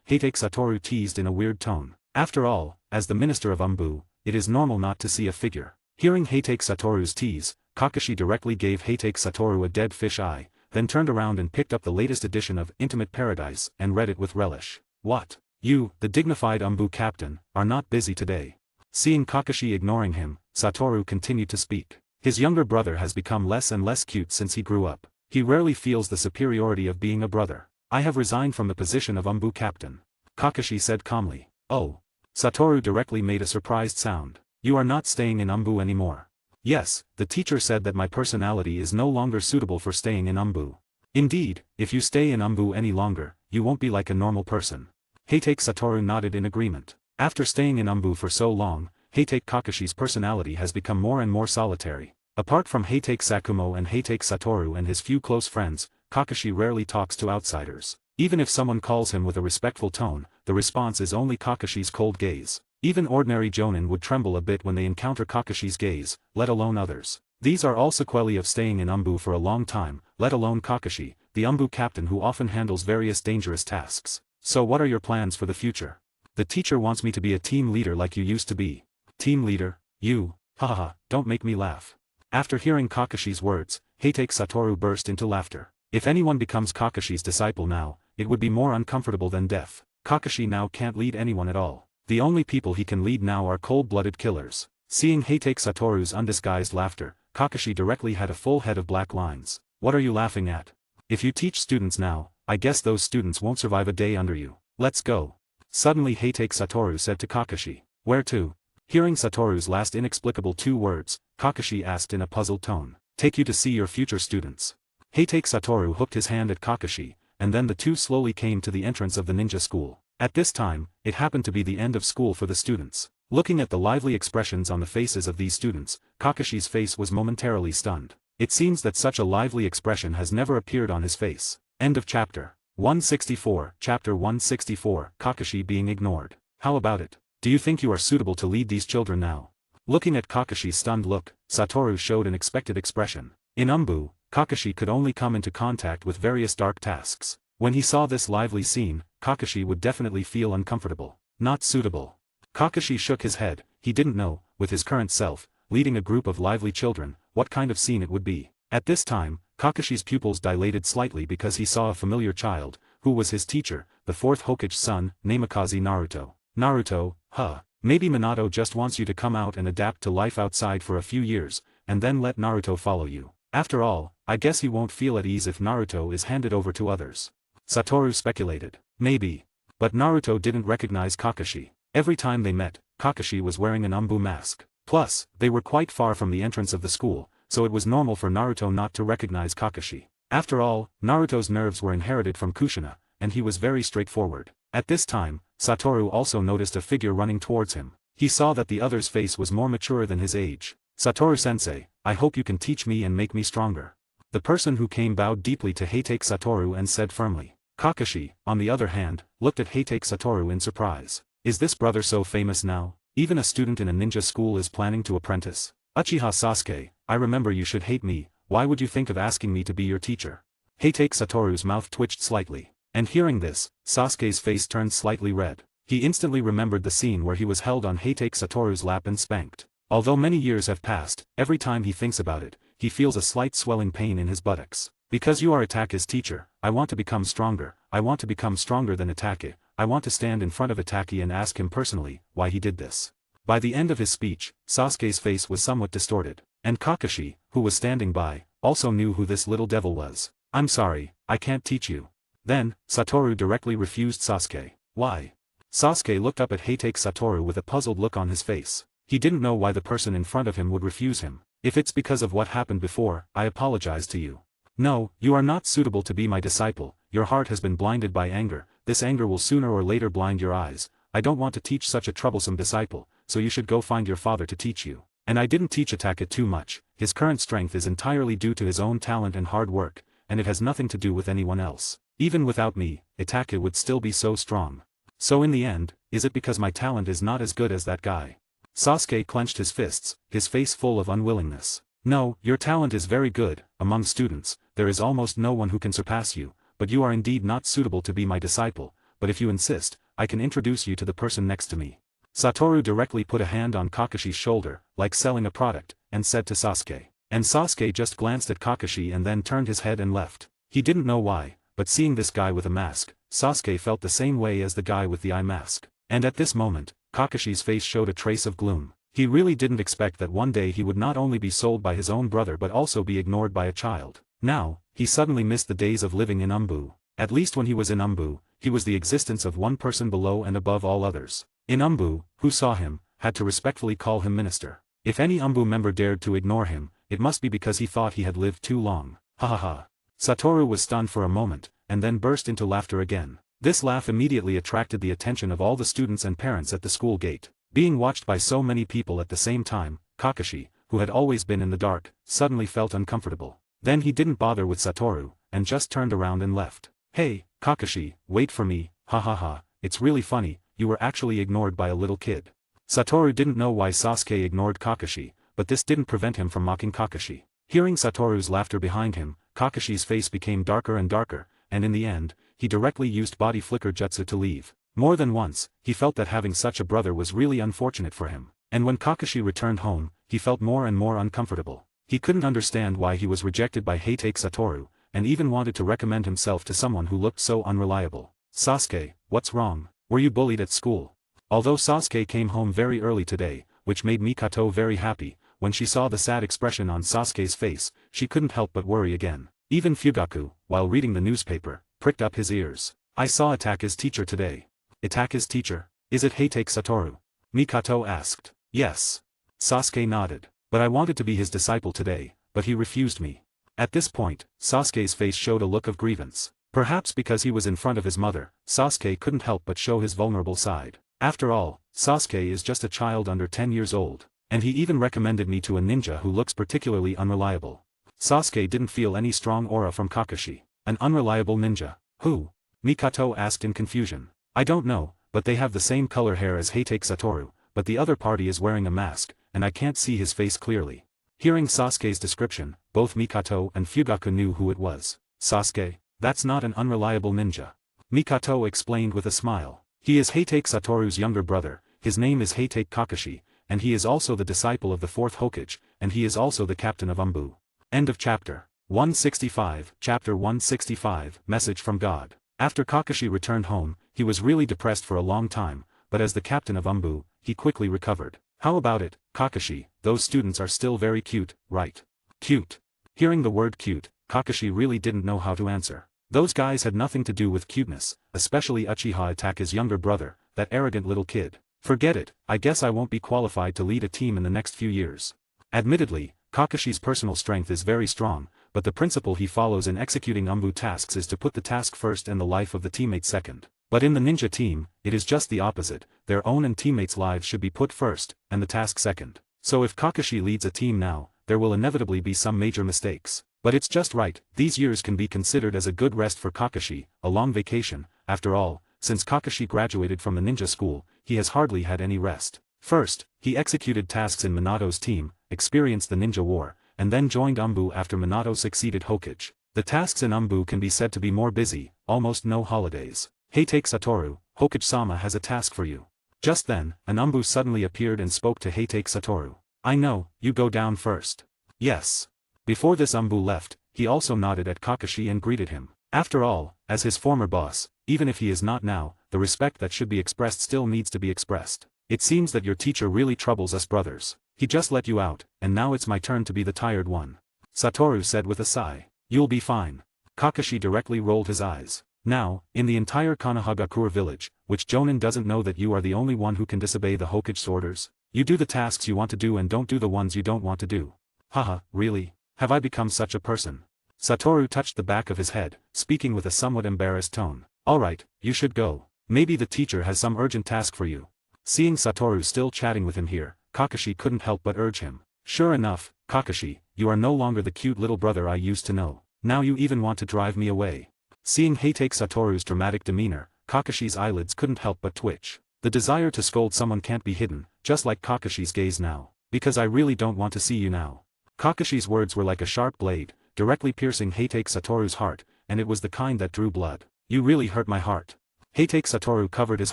Heitake Satoru teased in a weird tone. After all, as the minister of Umbu, it is normal not to see a figure. Hearing Heitake Satoru's tease, Kakashi directly gave Heitake Satoru a dead fish eye, then turned around and picked up the latest edition of Intimate Paradise and read it with relish. "What? You, the dignified Umbu captain, are not busy today." Seeing Kakashi ignoring him, Satoru continued to speak. His younger brother has become less and less cute since he grew up. He rarely feels the superiority of being a brother. "I have resigned from the position of Umbu captain," Kakashi said calmly. "Oh." Satoru directly made a surprised sound. "You are not staying in Umbu anymore." "Yes, the teacher said that my personality is no longer suitable for staying in Umbu." "Indeed, if you stay in Umbu any longer, you won't be like a normal person." Heitake Satoru nodded in agreement. After staying in Umbu for so long, Heitake Kakashi's personality has become more and more solitary. Apart from Heitake Sakumo and Heitake Satoru and his few close friends, Kakashi rarely talks to outsiders. Even if someone calls him with a respectful tone, the response is only Kakashi's cold gaze. Even ordinary jonin would tremble a bit when they encounter Kakashi's gaze, let alone others. These are all sequelae of staying in Umbu for a long time, let alone Kakashi, the Umbu captain who often handles various dangerous tasks. "So what are your plans for the future?" "The teacher wants me to be a team leader like you used to be." "Team leader? You? Haha, don't make me laugh." After hearing Kakashi's words, Heitake Satoru burst into laughter. If anyone becomes Kakashi's disciple now, it would be more uncomfortable than death. Kakashi now can't lead anyone at all. The only people he can lead now are cold-blooded killers. Seeing Heitake Satoru's undisguised laughter, Kakashi directly had a full head of black lines. "What are you laughing at? If you teach students now, I guess those students won't survive a day under you. Let's go." Suddenly Heitake Satoru said to Kakashi. "Where to?" Hearing Satoru's last inexplicable two words, Kakashi asked in a puzzled tone. "Take you to see your future students." Heitake Satoru hooked his hand at Kakashi, and then the two slowly came to the entrance of the ninja school. At this time, it happened to be the end of school for the students. Looking at the lively expressions on the faces of these students, Kakashi's face was momentarily stunned. It seems that such a lively expression has never appeared on his face. End of chapter. 164. Chapter 164, Kakashi being ignored. "How about it? Do you think you are suitable to lead these children now?" Looking at Kakashi's stunned look, Satoru showed an expected expression. In Umbu, Kakashi could only come into contact with various dark tasks. When he saw this lively scene, Kakashi would definitely feel uncomfortable. Not suitable. Kakashi shook his head. He didn't know, with his current self, leading a group of lively children, what kind of scene it would be. At this time, Kakashi's pupils dilated slightly because he saw a familiar child, who was his teacher, the fourth Hokage's son, Namikaze Naruto. Naruto, huh. Maybe Minato just wants you to come out and adapt to life outside for a few years, and then let Naruto follow you. After all, I guess he won't feel at ease if Naruto is handed over to others. Satoru speculated. Maybe. But Naruto didn't recognize Kakashi. Every time they met, Kakashi was wearing an Umbu mask. Plus, they were quite far from the entrance of the school, so it was normal for Naruto not to recognize Kakashi. After all, Naruto's nerves were inherited from Kushina, and he was very straightforward. At this time, Satoru also noticed a figure running towards him. He saw that the other's face was more mature than his age. Satoru-sensei, I hope you can teach me and make me stronger. The person who came bowed deeply to Heitake Satoru and said firmly. Kakashi, on the other hand, looked at Heitake Satoru in surprise. Is this brother so famous now? Even a student in a ninja school is planning to apprentice. Uchiha Sasuke, I remember you should hate me, why would you think of asking me to be your teacher? Heitake Satoru's mouth twitched slightly. And hearing this, Sasuke's face turned slightly red. He instantly remembered the scene where he was held on Heitake Satoru's lap and spanked. Although many years have passed, every time he thinks about it, he feels a slight swelling pain in his buttocks. Because you are Itake's teacher, I want to become stronger, I want to become stronger than Itake, I want to stand in front of Itake and ask him personally, why he did this. By the end of his speech, Sasuke's face was somewhat distorted. And Kakashi, who was standing by, also knew who this little devil was. I'm sorry, I can't teach you. Then, Satoru directly refused Sasuke. Why? Sasuke looked up at Heitake Satoru with a puzzled look on his face. He didn't know why the person in front of him would refuse him. If it's because of what happened before, I apologize to you. No, you are not suitable to be my disciple, your heart has been blinded by anger, this anger will sooner or later blind your eyes, I don't want to teach such a troublesome disciple, so you should go find your father to teach you. And I didn't teach Itake too much, his current strength is entirely due to his own talent and hard work, and it has nothing to do with anyone else. Even without me, Itake would still be so strong. So in the end, is it because my talent is not as good as that guy? Sasuke clenched his fists, his face full of unwillingness. No, your talent is very good, among students, there is almost no one who can surpass you, but you are indeed not suitable to be my disciple, but if you insist, I can introduce you to the person next to me. Satoru directly put a hand on Kakashi's shoulder, like selling a product, and said to Sasuke. And Sasuke just glanced at Kakashi and then turned his head and left. He didn't know why, but seeing this guy with a mask, Sasuke felt the same way as the guy with the eye mask. And at this moment, Kakashi's face showed a trace of gloom. He really didn't expect that one day he would not only be sold by his own brother but also be ignored by a child. Now, he suddenly missed the days of living in Umbu. At least when he was in Umbu, he was the existence of one person below and above all others. In Umbu, who saw him, had to respectfully call him minister. If any Umbu member dared to ignore him, it must be because he thought he had lived too long. Ha ha ha. Satoru was stunned for a moment, and then burst into laughter again. This laugh immediately attracted the attention of all the students and parents at the school gate. Being watched by so many people at the same time, Kakashi, who had always been in the dark, suddenly felt uncomfortable. Then he didn't bother with Satoru, and just turned around and left. Hey, Kakashi, wait for me, ha ha ha, it's really funny, you were actually ignored by a little kid. Satoru didn't know why Sasuke ignored Kakashi, but this didn't prevent him from mocking Kakashi. Hearing Satoru's laughter behind him, Kakashi's face became darker and darker, and in the end, he directly used body flicker jutsu to leave. More than once, he felt that having such a brother was really unfortunate for him. And when Kakashi returned home, he felt more and more uncomfortable. He couldn't understand why he was rejected by Heitake Satoru, and even wanted to recommend himself to someone who looked so unreliable. Sasuke, what's wrong? Were you bullied at school? Although Sasuke came home very early today, which made Mikato very happy, when she saw the sad expression on Sasuke's face, she couldn't help but worry again. Even Fugaku, while reading the newspaper, pricked up his ears. I saw Itake's teacher today. Itake's teacher? Is it Heitake Satoru? Mikato asked. Yes. Sasuke nodded. But I wanted to be his disciple today, but he refused me. At this point, Sasuke's face showed a look of grievance. Perhaps because he was in front of his mother, Sasuke couldn't help but show his vulnerable side. After all, Sasuke is just a child under 10 years old, and he even recommended me to a ninja who looks particularly unreliable. Sasuke didn't feel any strong aura from Kakashi. An unreliable ninja. Who? Mikato asked in confusion. I don't know, but they have the same color hair as Heitake Satoru, but the other party is wearing a mask, and I can't see his face clearly. Hearing Sasuke's description, both Mikoto and Fugaku knew who it was. Sasuke? That's not an unreliable ninja. Mikoto explained with a smile. He is Heitake Satoru's younger brother, his name is Heitake Kakashi, and he is also the disciple of the 4th Hokage, and he is also the captain of Umbu. End of chapter. 165, Chapter 165, Message from God. After Kakashi returned home, he was really depressed for a long time, but as the captain of Umbu, he quickly recovered. How about it, Kakashi, those students are still very cute, right? Cute. Hearing the word cute, Kakashi really didn't know how to answer. Those guys had nothing to do with cuteness, especially Uchiha Itake's younger brother, that arrogant little kid. Forget it, I guess I won't be qualified to lead a team in the next few years. Admittedly, Kakashi's personal strength is very strong, but the principle he follows in executing Umbu tasks is to put the task first and the life of the teammate second. But in the ninja team, it is just the opposite, their own and teammates' lives should be put first, and the task second. So if Kakashi leads a team now, there will inevitably be some major mistakes. But it's just right, these years can be considered as a good rest for Kakashi, a long vacation. After all, since Kakashi graduated from the ninja school, he has hardly had any rest. First, he executed tasks in Minato's team, experienced the ninja war, and then joined Umbu after Minato succeeded Hokage. The tasks in Umbu can be said to be more busy, almost no holidays. Heitake Satoru, Hokage-sama has a task for you. Just then, an Umbu suddenly appeared and spoke to Heitake Satoru. I know, you go down first. Yes. Before this Umbu left, he also nodded at Kakashi and greeted him. After all, as his former boss, even if he is not now, the respect that should be expressed still needs to be expressed. It seems that your teacher really troubles us brothers. He just let you out, and now it's my turn to be the tired one. Satoru said with a sigh. You'll be fine. Kakashi directly rolled his eyes. Now, in the entire Konohagakure village, which Jonin doesn't know that you are the only one who can disobey the Hokage's orders? You do the tasks you want to do and don't do the ones you don't want to do. Haha, really? Have I become such a person? Satoru touched the back of his head, speaking with a somewhat embarrassed tone. Alright, you should go. Maybe the teacher has some urgent task for you. Seeing Satoru still chatting with him here, Kakashi couldn't help but urge him. Sure enough, Kakashi, you are no longer the cute little brother I used to know. Now you even want to drive me away. Seeing Heitake Satoru's dramatic demeanor, Kakashi's eyelids couldn't help but twitch. The desire to scold someone can't be hidden, just like Kakashi's gaze now. Because I really don't want to see you now. Kakashi's words were like a sharp blade, directly piercing Heitake Satoru's heart, and it was the kind that drew blood. You really hurt my heart. Heitake Satoru covered his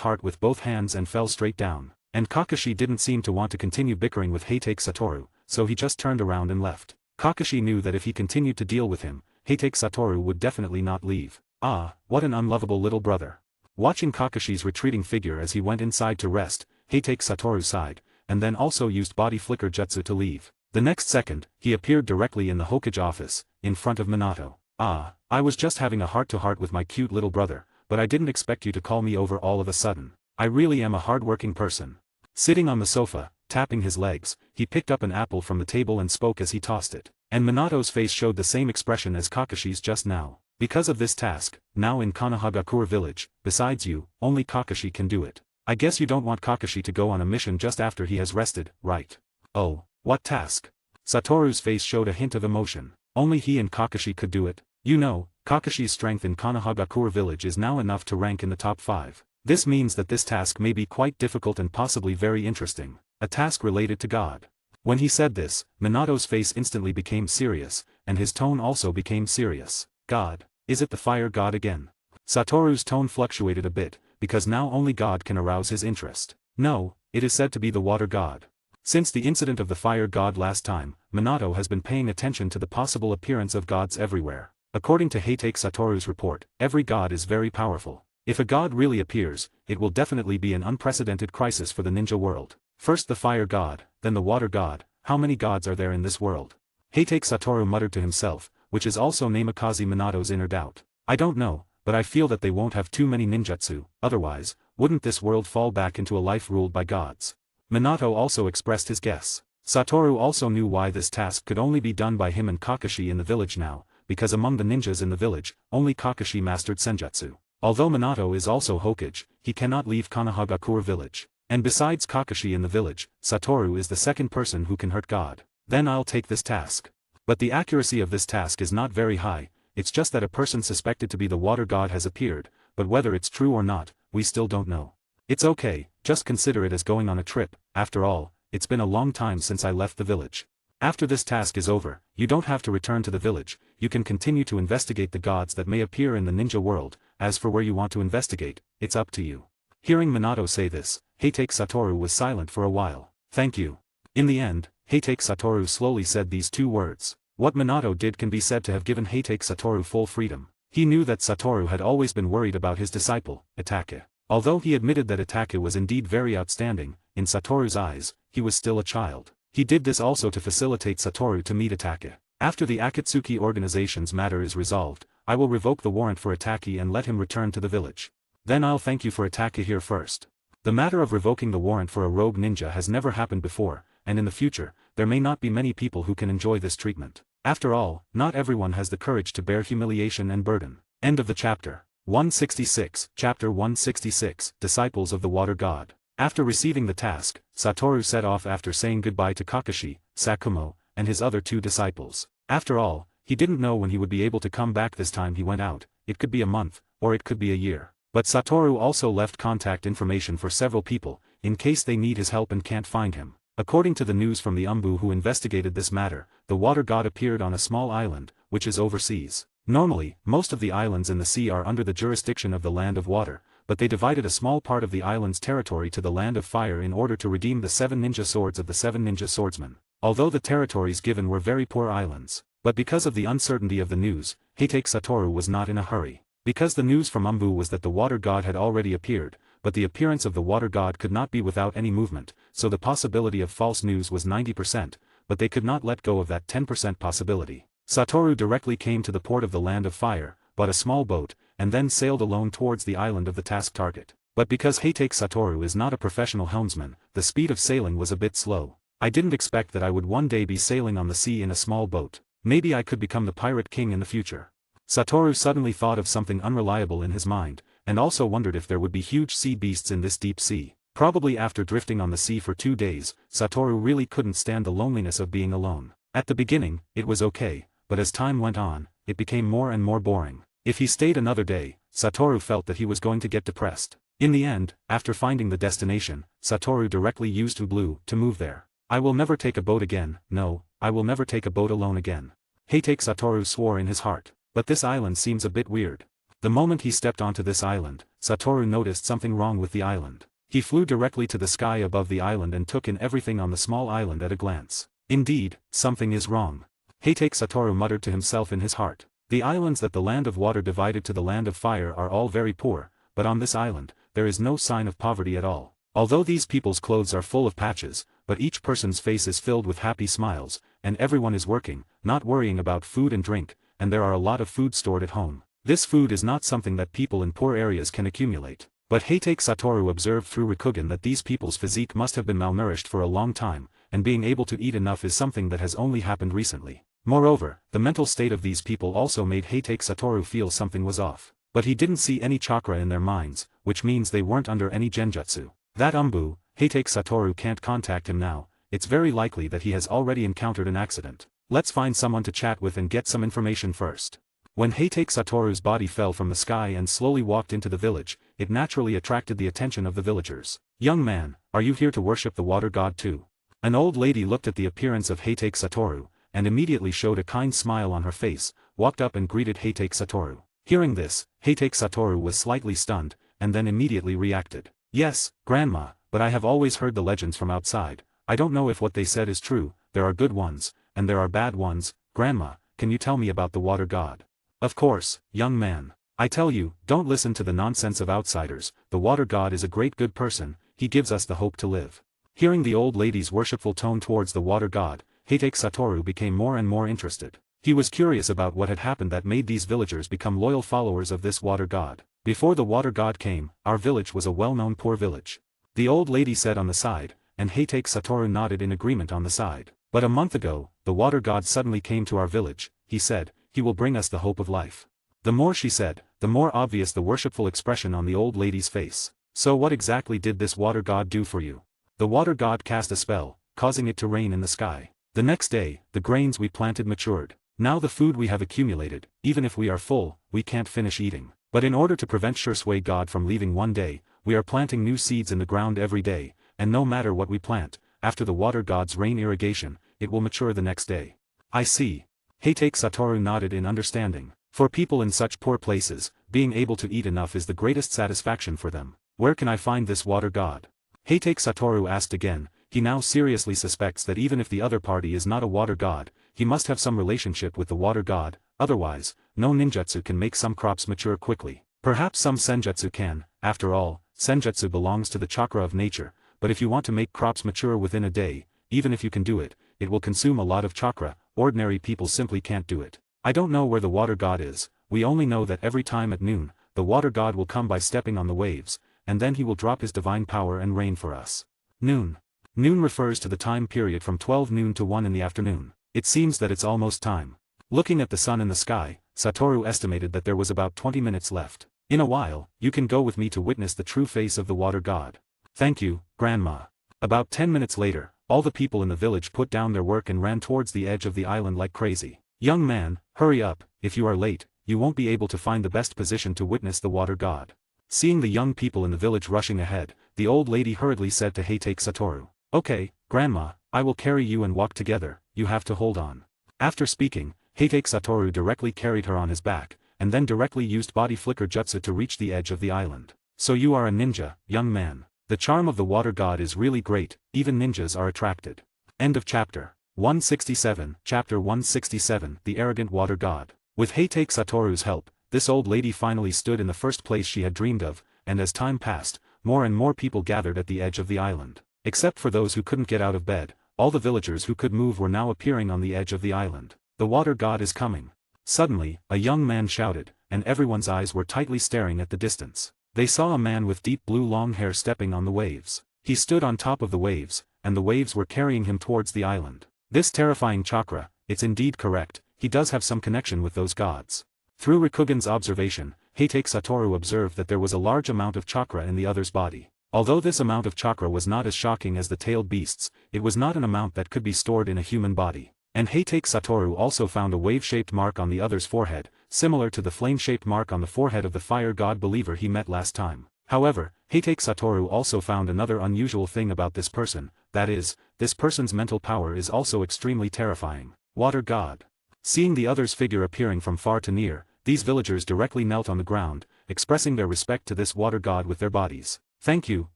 heart with both hands and fell straight down. And Kakashi didn't seem to want to continue bickering with Heitake Satoru, so he just turned around and left. Kakashi knew that if he continued to deal with him, Heitake Satoru would definitely not leave. Ah, what an unlovable little brother. Watching Kakashi's retreating figure as he went inside to rest, Heitake Satoru sighed, and then also used body flicker jutsu to leave. The next second, he appeared directly in the Hokage office, in front of Minato. Ah, I was just having a heart-to-heart with my cute little brother, but I didn't expect you to call me over all of a sudden. I really am a hard-working person. Sitting on the sofa, tapping his legs, he picked up an apple from the table and spoke as he tossed it. And Minato's face showed the same expression as Kakashi's just now. Because of this task, now in Konohagakure village, besides you, only Kakashi can do it. I guess you don't want Kakashi to go on a mission just after he has rested, right? Oh, what task? Satoru's face showed a hint of emotion. Only he and Kakashi could do it. You know, Kakashi's strength in Konohagakure village is now enough to rank in the top 5. This means that this task may be quite difficult and possibly very interesting. A task related to God. When he said this, Minato's face instantly became serious, and his tone also became serious. God, is it the fire god again? Satoru's tone fluctuated a bit, because now only God can arouse his interest. No, it is said to be the water god. Since the incident of the fire god last time, Minato has been paying attention to the possible appearance of gods everywhere. According to Heitake Satoru's report, every god is very powerful. If a god really appears, it will definitely be an unprecedented crisis for the ninja world. First the fire god, then the water god. How many gods are there in this world? Heitake Satoru muttered to himself, which is also Namikaze Minato's inner doubt. I don't know, but I feel that they won't have too many ninjutsu, otherwise, wouldn't this world fall back into a life ruled by gods? Minato also expressed his guess. Satoru also knew why this task could only be done by him and Kakashi in the village now, because among the ninjas in the village, only Kakashi mastered senjutsu. Although Minato is also Hokage, he cannot leave Konohagakure village. And besides Kakashi in the village, Satoru is the second person who can hurt God. Then I'll take this task. But the accuracy of this task is not very high, it's just that a person suspected to be the water god has appeared, but whether it's true or not, we still don't know. It's okay, just consider it as going on a trip. After all, it's been a long time since I left the village. After this task is over, you don't have to return to the village, you can continue to investigate the gods that may appear in the ninja world. As for where you want to investigate, it's up to you. Hearing Minato say this, Heitake Satoru was silent for a while. Thank you. In the end, Heitake Satoru slowly said these two words. What Minato did can be said to have given Heitake Satoru full freedom. He knew that Satoru had always been worried about his disciple, Itachi. Although he admitted that Itachi was indeed very outstanding, in Satoru's eyes, he was still a child. He did this also to facilitate Satoru to meet Itachi. After the Akatsuki organization's matter is resolved, I will revoke the warrant for Itachi and let him return to the village. Then I'll thank you for Itachi here first. The matter of revoking the warrant for a rogue ninja has never happened before, and in the future, there may not be many people who can enjoy this treatment. After all, not everyone has the courage to bear humiliation and burden. End of the chapter. 166, Chapter 166, Disciples of the Water God. After receiving the task, Satoru set off after saying goodbye to Kakashi, Sakumo, and his other two disciples. After all, he didn't know when he would be able to come back this time he went out. It could be a month, or it could be a year. But Satoru also left contact information for several people, in case they need his help and can't find him. According to the news from the Umbu who investigated this matter, the water god appeared on a small island, which is overseas. Normally, most of the islands in the sea are under the jurisdiction of the Land of Water, but they divided a small part of the island's territory to the Land of Fire in order to redeem the 7 ninja swords of the 7 ninja swordsmen. Although the territories given were very poor islands, but because of the uncertainty of the news, Heitake Satoru was not in a hurry. Because the news from Umbu was that the water god had already appeared, but the appearance of the water god could not be without any movement, so the possibility of false news was 90%, but they could not let go of that 10% possibility. Satoru directly came to the port of the Land of Fire, bought a small boat, and then sailed alone towards the island of the task target. But because Heitake Satoru is not a professional helmsman, the speed of sailing was a bit slow. I didn't expect that I would one day be sailing on the sea in a small boat. Maybe I could become the pirate king in the future. Satoru suddenly thought of something unreliable in his mind, and also wondered if there would be huge sea beasts in this deep sea. Probably after drifting on the sea for 2 days, Satoru really couldn't stand the loneliness of being alone. At the beginning, it was okay, but as time went on, it became more and more boring. If he stayed another day, Satoru felt that he was going to get depressed. In the end, after finding the destination, Satoru directly used Blue to move there. I will never take a boat again, no, I will never take a boat alone again. Heitake Satoru swore in his heart. But this island seems a bit weird. The moment he stepped onto this island, Satoru noticed something wrong with the island. He flew directly to the sky above the island and took in everything on the small island at a glance. Indeed, something is wrong. Heitake Satoru muttered to himself in his heart. The islands that the Land of Water divided to the Land of Fire are all very poor, but on this island, there is no sign of poverty at all. Although these people's clothes are full of patches, but each person's face is filled with happy smiles, and everyone is working, not worrying about food and drink, and there are a lot of food stored at home. This food is not something that people in poor areas can accumulate. But Heitake Satoru observed through Rikugen that these people's physique must have been malnourished for a long time, and being able to eat enough is something that has only happened recently. Moreover, the mental state of these people also made Heitake Satoru feel something was off. But he didn't see any chakra in their minds, which means they weren't under any genjutsu. That Umbu, Heitake Satoru can't contact him now, it's very likely that he has already encountered an accident. Let's find someone to chat with and get some information first. When Heitake Satoru's body fell from the sky and slowly walked into the village, it naturally attracted the attention of the villagers. Young man, are you here to worship the water god too? An old lady looked at the appearance of Heitake Satoru, and immediately showed a kind smile on her face, walked up and greeted Heitake Satoru. Hearing this, Heitake Satoru was slightly stunned, and then immediately reacted. Yes, Grandma, but I have always heard the legends from outside. I don't know if what they said is true, there are good ones, and there are bad ones. Grandma, can you tell me about the water god? Of course, young man. I tell you, don't listen to the nonsense of outsiders, the water god is a great good person, he gives us the hope to live. Hearing the old lady's worshipful tone towards the water god, Heitake Satoru became more and more interested. He was curious about what had happened that made these villagers become loyal followers of this water god. Before the water god came, our village was a well-known poor village. The old lady said on the side, and Heitake Satoru nodded in agreement on the side. But a month ago, the water god suddenly came to our village, he said, he will bring us the hope of life. The more she said, the more obvious the worshipful expression on the old lady's face. So what exactly did this water god do for you? The water god cast a spell, causing it to rain in the sky. The next day, the grains we planted matured. Now the food we have accumulated, even if we are full, we can't finish eating. But in order to prevent Shursui God from leaving one day, we are planting new seeds in the ground every day, and no matter what we plant, after the water god's rain irrigation, it will mature the next day. I see. Heitake Satoru nodded in understanding. For people in such poor places, being able to eat enough is the greatest satisfaction for them. Where can I find this water god? Heitake Satoru asked again. He now seriously suspects that even if the other party is not a water god, he must have some relationship with the water god, otherwise, no ninjutsu can make some crops mature quickly. Perhaps some senjutsu can. After all, senjutsu belongs to the chakra of nature, but if you want to make crops mature within a day, even if you can do it, it will consume a lot of chakra. Ordinary people simply can't do it. I don't know where the water god is, we only know that every time at noon, the water god will come by stepping on the waves, and then he will drop his divine power and rain for us. Noon. Noon refers to the time period from 12 noon to 1 in the afternoon. It seems that it's almost time. Looking at the sun in the sky, Satoru estimated that there was about 20 minutes left. In a while, you can go with me to witness the true face of the water god. Thank you, Grandma. About 10 minutes later, all the people in the village put down their work and ran towards the edge of the island like crazy. Young man, hurry up, if you are late, you won't be able to find the best position to witness the water god. Seeing the young people in the village rushing ahead, the old lady hurriedly said to Heitake Satoru, "Okay, Grandma, I will carry you and walk together, you have to hold on." After speaking, Heitake Satoru directly carried her on his back, and then directly used body flicker jutsu to reach the edge of the island. So you are a ninja, young man. The charm of the water god is really great, even ninjas are attracted. End of chapter. 167, Chapter 167, The Arrogant Water God. With Heitake Satoru's help, this old lady finally stood in the first place she had dreamed of, and as time passed, more and more people gathered at the edge of the island. Except for those who couldn't get out of bed, all the villagers who could move were now appearing on the edge of the island. The water god is coming. Suddenly, a young man shouted, and everyone's eyes were tightly staring at the distance. They saw a man with deep blue long hair stepping on the waves. He stood on top of the waves, and the waves were carrying him towards the island. This terrifying chakra, it's indeed correct, he does have some connection with those gods. Through Rikugen's observation, Heitake Satoru observed that there was a large amount of chakra in the other's body. Although this amount of chakra was not as shocking as the tailed beasts, it was not an amount that could be stored in a human body. And Heitake Satoru also found a wave-shaped mark on the other's forehead, similar to the flame-shaped mark on the forehead of the fire god believer he met last time. However, Heitake Satoru also found another unusual thing about this person, that is, this person's mental power is also extremely terrifying. Water God. Seeing the other's figure appearing from far to near, these villagers directly knelt on the ground, expressing their respect to this water god with their bodies. Thank you,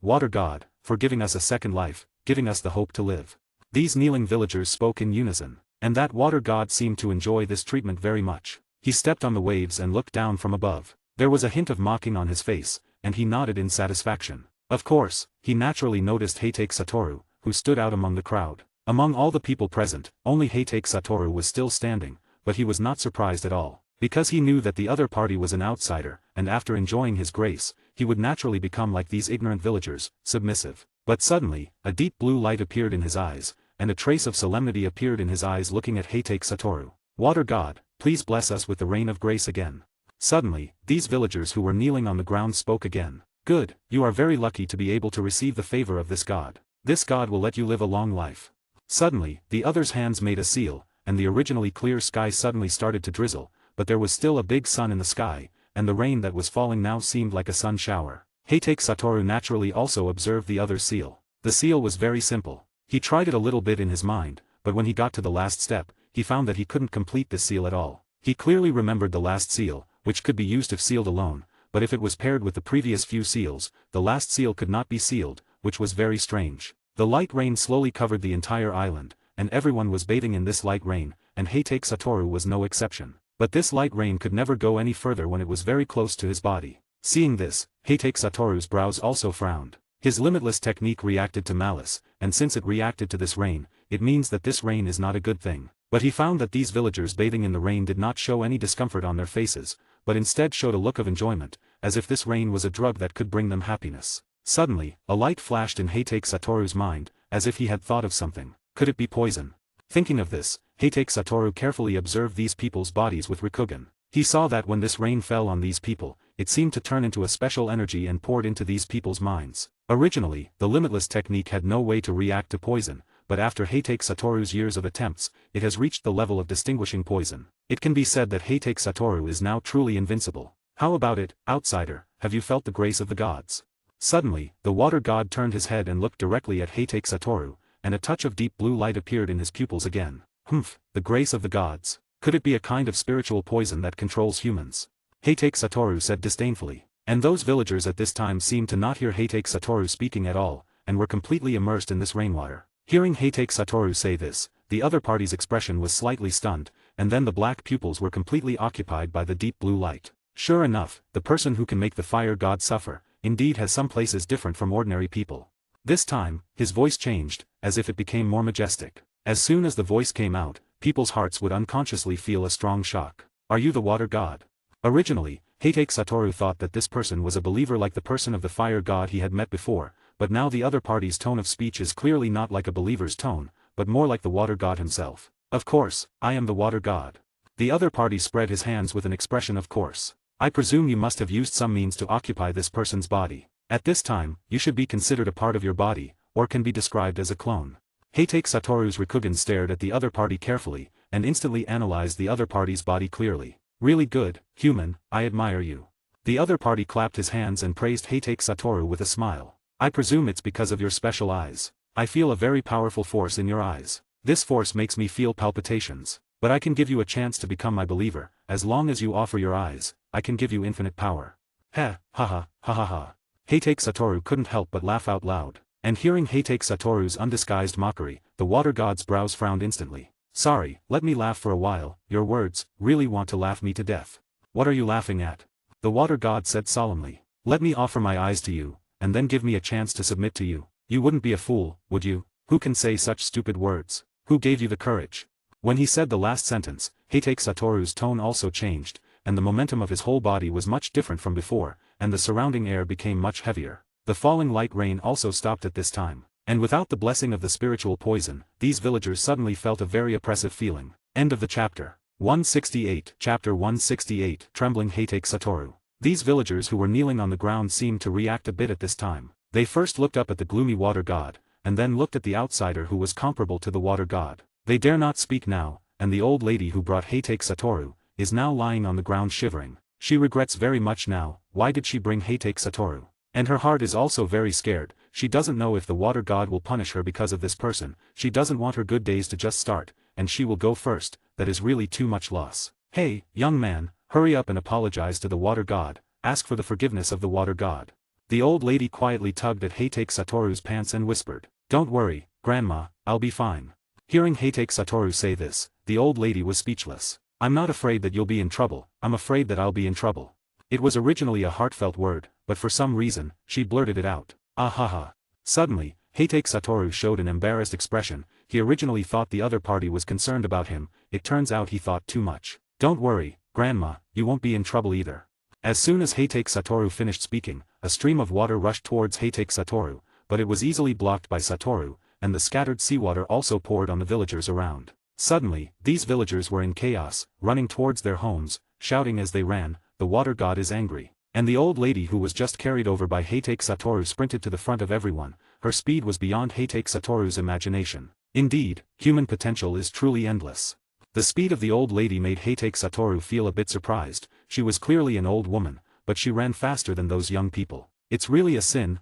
water god, for giving us a second life, giving us the hope to live. These kneeling villagers spoke in unison, and that water god seemed to enjoy this treatment very much. He stepped on the waves and looked down from above. There was a hint of mocking on his face, and he nodded in satisfaction. Of course, he naturally noticed Heitake Satoru, who stood out among the crowd. Among all the people present, only Heitake Satoru was still standing, but he was not surprised at all, because he knew that the other party was an outsider, and after enjoying his grace, he would naturally become like these ignorant villagers, submissive. But suddenly, a deep blue light appeared in his eyes, and a trace of solemnity appeared in his eyes looking at Heitake Satoru. Water God, please bless us with the rain of grace again. Suddenly, these villagers who were kneeling on the ground spoke again. Good, you are very lucky to be able to receive the favor of this god. This god will let you live a long life. Suddenly, the other's hands made a seal, and the originally clear sky suddenly started to drizzle, but there was still a big sun in the sky, and the rain that was falling now seemed like a sun shower. Heitake Satoru naturally also observed the other's seal. The seal was very simple. He tried it a little bit in his mind, but when he got to the last step, he found that he couldn't complete this seal at all. He clearly remembered the last seal, which could be used if sealed alone, but if it was paired with the previous few seals, the last seal could not be sealed, which was very strange. The light rain slowly covered the entire island, and everyone was bathing in this light rain, and Heitake Satoru was no exception. But this light rain could never go any further when it was very close to his body. Seeing this, Heitake Satoru's brows also frowned. His limitless technique reacted to malice, and since it reacted to this rain, it means that this rain is not a good thing. But he found that these villagers bathing in the rain did not show any discomfort on their faces, but instead showed a look of enjoyment, as if this rain was a drug that could bring them happiness. Suddenly, a light flashed in Heitake Satoru's mind, as if he had thought of something. Could it be poison? Thinking of this, Heitake Satoru carefully observed these people's bodies with Rikugen. He saw that when this rain fell on these people, it seemed to turn into a special energy and poured into these people's minds. Originally, the limitless technique had no way to react to poison, but after Heitake Satoru's years of attempts, it has reached the level of distinguishing poison. It can be said that Heitake Satoru is now truly invincible. How about it, outsider, have you felt the grace of the gods? Suddenly, the water god turned his head and looked directly at Heitake Satoru, and a touch of deep blue light appeared in his pupils again. Humph, the grace of the gods. Could it be a kind of spiritual poison that controls humans? Heitake Satoru said disdainfully. And those villagers at this time seemed to not hear Heitake Satoru speaking at all, and were completely immersed in this rainwater. Hearing Heitake Satoru say this, the other party's expression was slightly stunned, and then the black pupils were completely occupied by the deep blue light. Sure enough, the person who can make the fire god suffer, indeed has some places different from ordinary people. This time, his voice changed, as if it became more majestic. As soon as the voice came out, people's hearts would unconsciously feel a strong shock. Are you the water god? Originally, Heitake Satoru thought that this person was a believer like the person of the fire god he had met before, but now the other party's tone of speech is clearly not like a believer's tone, but more like the water god himself. Of course, I am the water god. The other party spread his hands with an expression of course. I presume you must have used some means to occupy this person's body. At this time, you should be considered a part of your body, or can be described as a clone. Heitake Satoru's Rikugen stared at the other party carefully, and instantly analyzed the other party's body clearly. Really good, human, I admire you. The other party clapped his hands and praised Heitake Satoru with a smile. I presume it's because of your special eyes. I feel a very powerful force in your eyes. This force makes me feel palpitations. But I can give you a chance to become my believer, as long as you offer your eyes, I can give you infinite power. Ha ha. Heitake Satoru couldn't help but laugh out loud. And hearing Heitake Satoru's undisguised mockery, the water god's brows frowned instantly. Sorry, let me laugh for a while, your words really want to laugh me to death. What are you laughing at? The water god said solemnly. Let me offer my eyes to you, and then give me a chance to submit to you. You wouldn't be a fool, would you? Who can say such stupid words? Who gave you the courage? When he said the last sentence, Heitake Satoru's tone also changed, and the momentum of his whole body was much different from before, and the surrounding air became much heavier. The falling light rain also stopped at this time. And without the blessing of the spiritual poison, these villagers suddenly felt a very oppressive feeling. End of the chapter. 168. Chapter 168. Trembling Heitake Satoru. These villagers who were kneeling on the ground seemed to react a bit at this time. They first looked up at the gloomy water god, and then looked at the outsider who was comparable to the water god. They dare not speak now, and the old lady who brought Heitake Satoru is now lying on the ground shivering. She regrets very much now, why did she bring Heitake Satoru? And her heart is also very scared. She doesn't know if the water god will punish her because of this person. She doesn't want her good days to just start, and she will go first. That is really too much loss. Hey, young man, hurry up and apologize to the water god, ask for the forgiveness of the water god. The old lady quietly tugged at Heitake Satoru's pants and whispered, Don't worry, grandma, I'll be fine. Hearing Heitake Satoru say this, the old lady was speechless. I'm not afraid that you'll be in trouble, I'm afraid that I'll be in trouble. It was originally a heartfelt word, but for some reason, she blurted it out. Ah ha ha. Suddenly, Heitake Satoru showed an embarrassed expression. He originally thought the other party was concerned about him, it turns out he thought too much. Don't worry, grandma, you won't be in trouble either. As soon as Heitake Satoru finished speaking, a stream of water rushed towards Heitake Satoru, but it was easily blocked by Satoru, and the scattered seawater also poured on the villagers around. Suddenly, these villagers were in chaos, running towards their homes, shouting as they ran, the water god is angry. And the old lady who was just carried over by Heitake Satoru sprinted to the front of everyone. Her speed was beyond Heitake Satoru's imagination. Indeed, human potential is truly endless. The speed of the old lady made Heitake Satoru feel a bit surprised. She was clearly an old woman, but she ran faster than those young people. It's really a sin,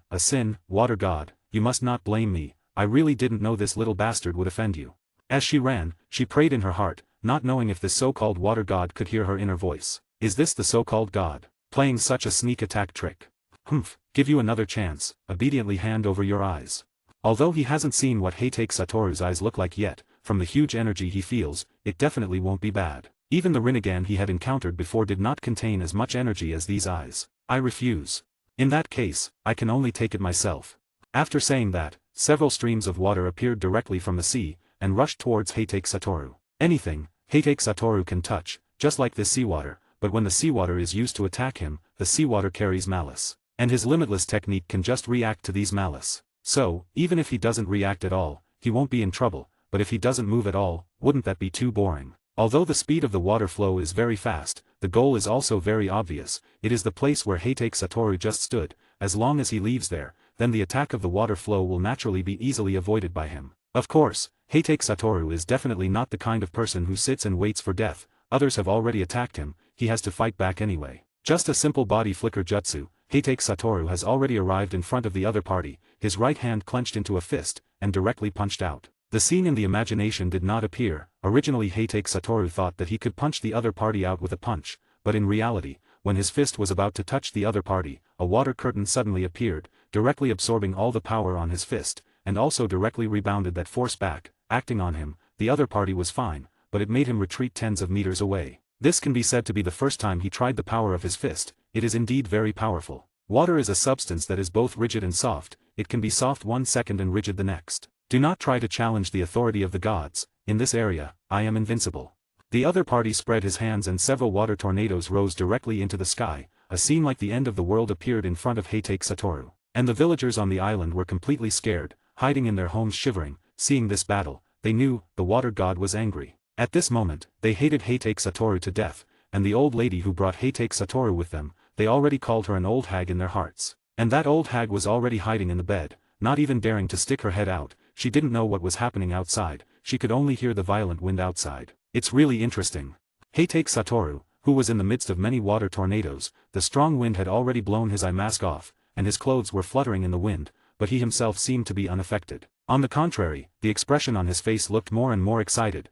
water god, you must not blame me, I really didn't know this little bastard would offend you. As she ran, she prayed in her heart, not knowing if this so-called water god could hear her inner voice. Is this the so-called god, playing such a sneak attack trick? Humph, give you another chance, obediently hand over your eyes. Although he hasn't seen what Heitake Satoru's eyes look like yet, from the huge energy he feels, it definitely won't be bad. Even the Rinnegan he had encountered before did not contain as much energy as these eyes. I refuse. In that case, I can only take it myself. After saying that, several streams of water appeared directly from the sea, and rushed towards Heitake Satoru. Anything, Heitake Satoru can touch, just like this seawater, but when the seawater is used to attack him, the seawater carries malice. And his limitless technique can just react to these malice. So, even if he doesn't react at all, he won't be in trouble, but if he doesn't move at all, wouldn't that be too boring? Although the speed of the water flow is very fast, the goal is also very obvious. It is the place where Heitake Satoru just stood. As long as he leaves there, then the attack of the water flow will naturally be easily avoided by him. Of course, Heitake Satoru is definitely not the kind of person who sits and waits for death. Others have already attacked him, he has to fight back anyway. Just a simple body flicker jutsu, Heitake Satoru has already arrived in front of the other party, his right hand clenched into a fist, and directly punched out. The scene in the imagination did not appear. Originally Heitake Satoru thought that he could punch the other party out with a punch, but in reality, when his fist was about to touch the other party, a water curtain suddenly appeared, directly absorbing all the power on his fist, and also directly rebounded that force back, acting on him. The other party was fine, but it made him retreat tens of meters away. This can be said to be the first time he tried the power of his fist. It is indeed very powerful. Water is a substance that is both rigid and soft. It can be soft 1 second and rigid the next. Do not try to challenge the authority of the gods. In this area, I am invincible. The other party spread his hands and several water tornadoes rose directly into the sky. A scene like the end of the world appeared in front of Heitake Satoru. And the villagers on the island were completely scared, hiding in their homes shivering. Seeing this battle, they knew the water god was angry. At this moment, they hated Heitake Satoru to death, and the old lady who brought Heitake Satoru with them, they already called her an old hag in their hearts. And that old hag was already hiding in the bed, not even daring to stick her head out. She didn't know what was happening outside, she could only hear the violent wind outside. It's really interesting. Heitake Satoru, who was in the midst of many water tornadoes, the strong wind had already blown his eye mask off, and his clothes were fluttering in the wind, but he himself seemed to be unaffected. On the contrary, the expression on his face looked more and more excited,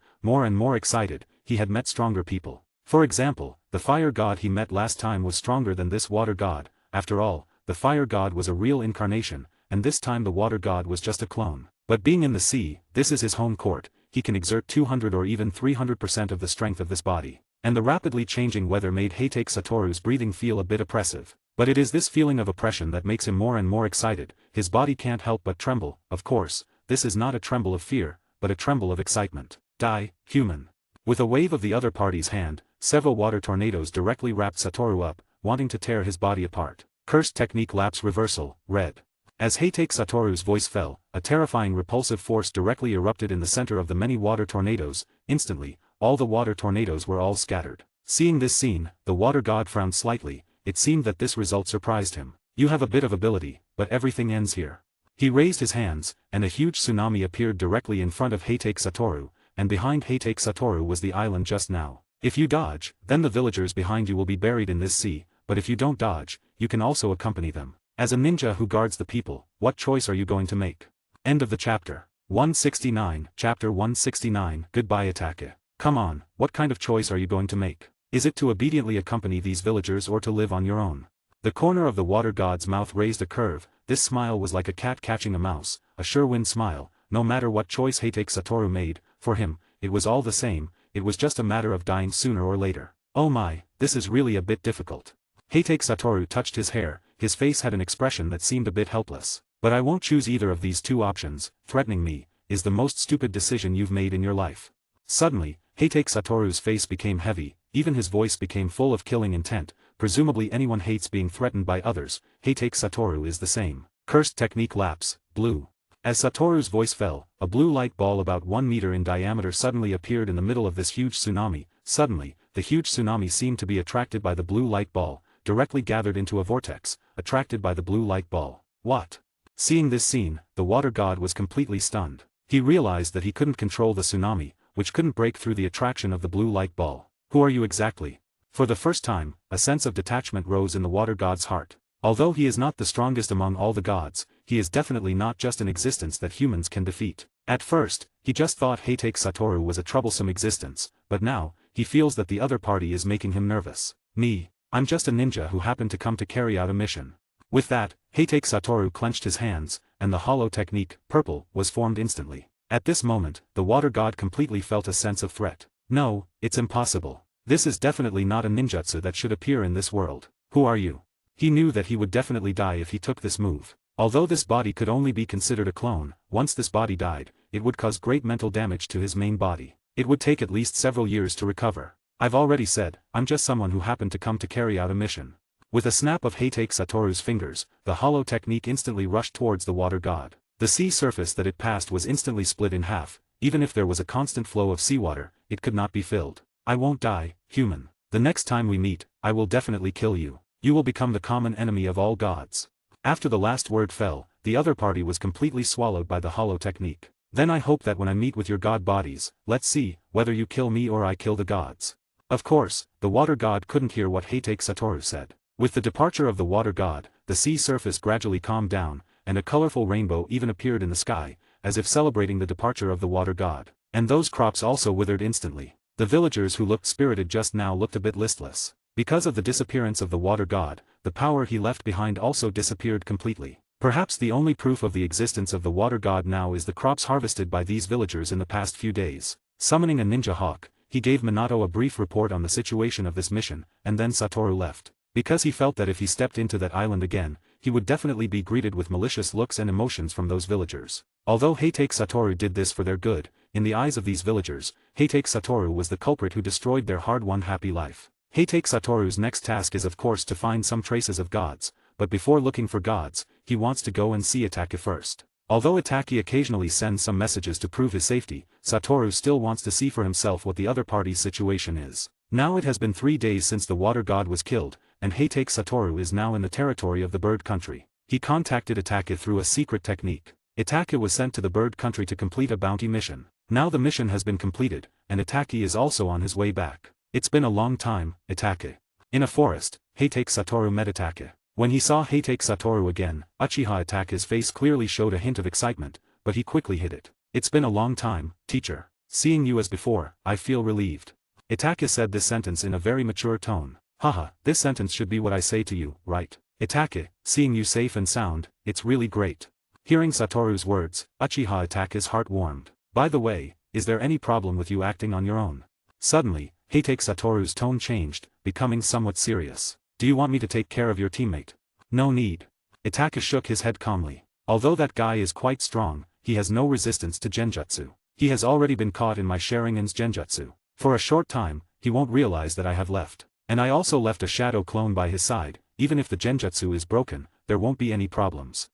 he had met stronger people. For example, the fire god he met last time was stronger than this water god. After all, the fire god was a real incarnation, and this time the water god was just a clone. But being in the sea, this is his home court, he can exert 200 or even 300% of the strength of this body. And the rapidly changing weather made Heitake Satoru's breathing feel a bit oppressive. But it is this feeling of oppression that makes him more and more excited. His body can't help but tremble. Of course, this is not a tremble of fear, but a tremble of excitement. Die, human. With a wave of the other party's hand, several water tornadoes directly wrapped Satoru up, wanting to tear his body apart. Cursed technique lapse reversal, red. As Heitake Satoru's voice fell, a terrifying repulsive force directly erupted in the center of the many water tornadoes. Instantly, all the water tornadoes were all scattered. Seeing this scene, the water god frowned slightly. It seemed that this result surprised him. You have a bit of ability, but everything ends here. He raised his hands, and a huge tsunami appeared directly in front of Heitake Satoru, and behind Heitake Satoru was the island just now. If you dodge, then the villagers behind you will be buried in this sea, but if you don't dodge, you can also accompany them. As a ninja who guards the people, what choice are you going to make? End of the chapter. 169, Chapter 169, Goodbye Atake. Come on, what kind of choice are you going to make? Is it to obediently accompany these villagers or to live on your own? The corner of the water god's mouth raised a curve. This smile was like a cat catching a mouse, a sure-win smile. No matter what choice Heitake Satoru made, for him, it was all the same, it was just a matter of dying sooner or later. Oh my, this is really a bit difficult. Heitake Satoru touched his hair, his face had an expression that seemed a bit helpless. But I won't choose either of these two options. Threatening me is the most stupid decision you've made in your life. Suddenly, Heitake Satoru's face became heavy, even his voice became full of killing intent. Presumably anyone hates being threatened by others. Heitake Satoru is the same. Cursed technique lapse, blue. As Satoru's voice fell, a blue light ball about 1 meter in diameter suddenly appeared in the middle of this huge tsunami. Suddenly, the huge tsunami seemed to be attracted by the blue light ball, directly gathered into a vortex, attracted by the blue light ball. What? Seeing this scene, the water god was completely stunned. He realized that he couldn't control the tsunami, which couldn't break through the attraction of the blue light ball. Who are you exactly? For the first time, a sense of detachment rose in the water god's heart. Although he is not the strongest among all the gods, he is definitely not just an existence that humans can defeat. At first, he just thought Heitake Satoru was a troublesome existence, but now, he feels that the other party is making him nervous. Me, I'm just a ninja who happened to come to carry out a mission. With that, Heitake Satoru clenched his hands, and the hollow technique, purple, was formed instantly. At this moment, the water god completely felt a sense of threat. No, it's impossible. This is definitely not a ninjutsu that should appear in this world. Who are you? He knew that he would definitely die if he took this move. Although this body could only be considered a clone, once this body died, it would cause great mental damage to his main body. It would take at least several years to recover. I've already said, I'm just someone who happened to come to carry out a mission. With a snap of Heitake Satoru's fingers, the hollow technique instantly rushed towards the water god. The sea surface that it passed was instantly split in half. Even if there was a constant flow of seawater, it could not be filled. I won't die, human. The next time we meet, I will definitely kill you. You will become the common enemy of all gods. After the last word fell, the other party was completely swallowed by the hollow technique. Then I hope that when I meet with your god bodies, let's see, whether you kill me or I kill the gods. Of course, the water god couldn't hear what Heitake Satoru said. With the departure of the water god, the sea surface gradually calmed down, and a colorful rainbow even appeared in the sky. as if celebrating the departure of the water god. And those crops also withered instantly. The villagers who looked spirited just now looked a bit listless. Because of the disappearance of the water god, the power he left behind also disappeared completely. Perhaps the only proof of the existence of the water god now is the crops harvested by these villagers in the past few days. Summoning a ninja hawk, he gave Minato a brief report on the situation of this mission, and then Satoru left. Because he felt that if he stepped into that island again, he would definitely be greeted with malicious looks and emotions from those villagers. Although Heitake Satoru did this for their good, in the eyes of these villagers, Heitake Satoru was the culprit who destroyed their hard-won happy life. Heitake Satoru's next task is of course to find some traces of gods, but before looking for gods, he wants to go and see Itake first. Although Itake occasionally sends some messages to prove his safety, Satoru still wants to see for himself what the other party's situation is. Now it has been 3 days since the water god was killed, and Heitake Satoru is now in the territory of the bird country. He contacted Itake through a secret technique. Itake was sent to the bird country to complete a bounty mission. Now the mission has been completed, and Itake is also on his way back. It's been a long time, Itake. In a forest, Heitake Satoru met Itake. When he saw Heitake Satoru again, Uchiha Itake's face clearly showed a hint of excitement, but he quickly hid it. It's been a long time, teacher. Seeing you as before, I feel relieved. Itake said this sentence in a very mature tone. Haha, this sentence should be what I say to you, right? Itake, seeing you safe and sound, it's really great. Hearing Satoru's words, Uchiha Itake's heart warmed. By the way, is there any problem with you acting on your own? Suddenly, Heitake Satoru's tone changed, becoming somewhat serious. Do you want me to take care of your teammate? No need. Itake shook his head calmly. Although that guy is quite strong, he has no resistance to genjutsu. He has already been caught in my Sharingan's genjutsu. For a short time, he won't realize that I have left. And I also left a shadow clone by his side. Even if the genjutsu is broken, there won't be any problems.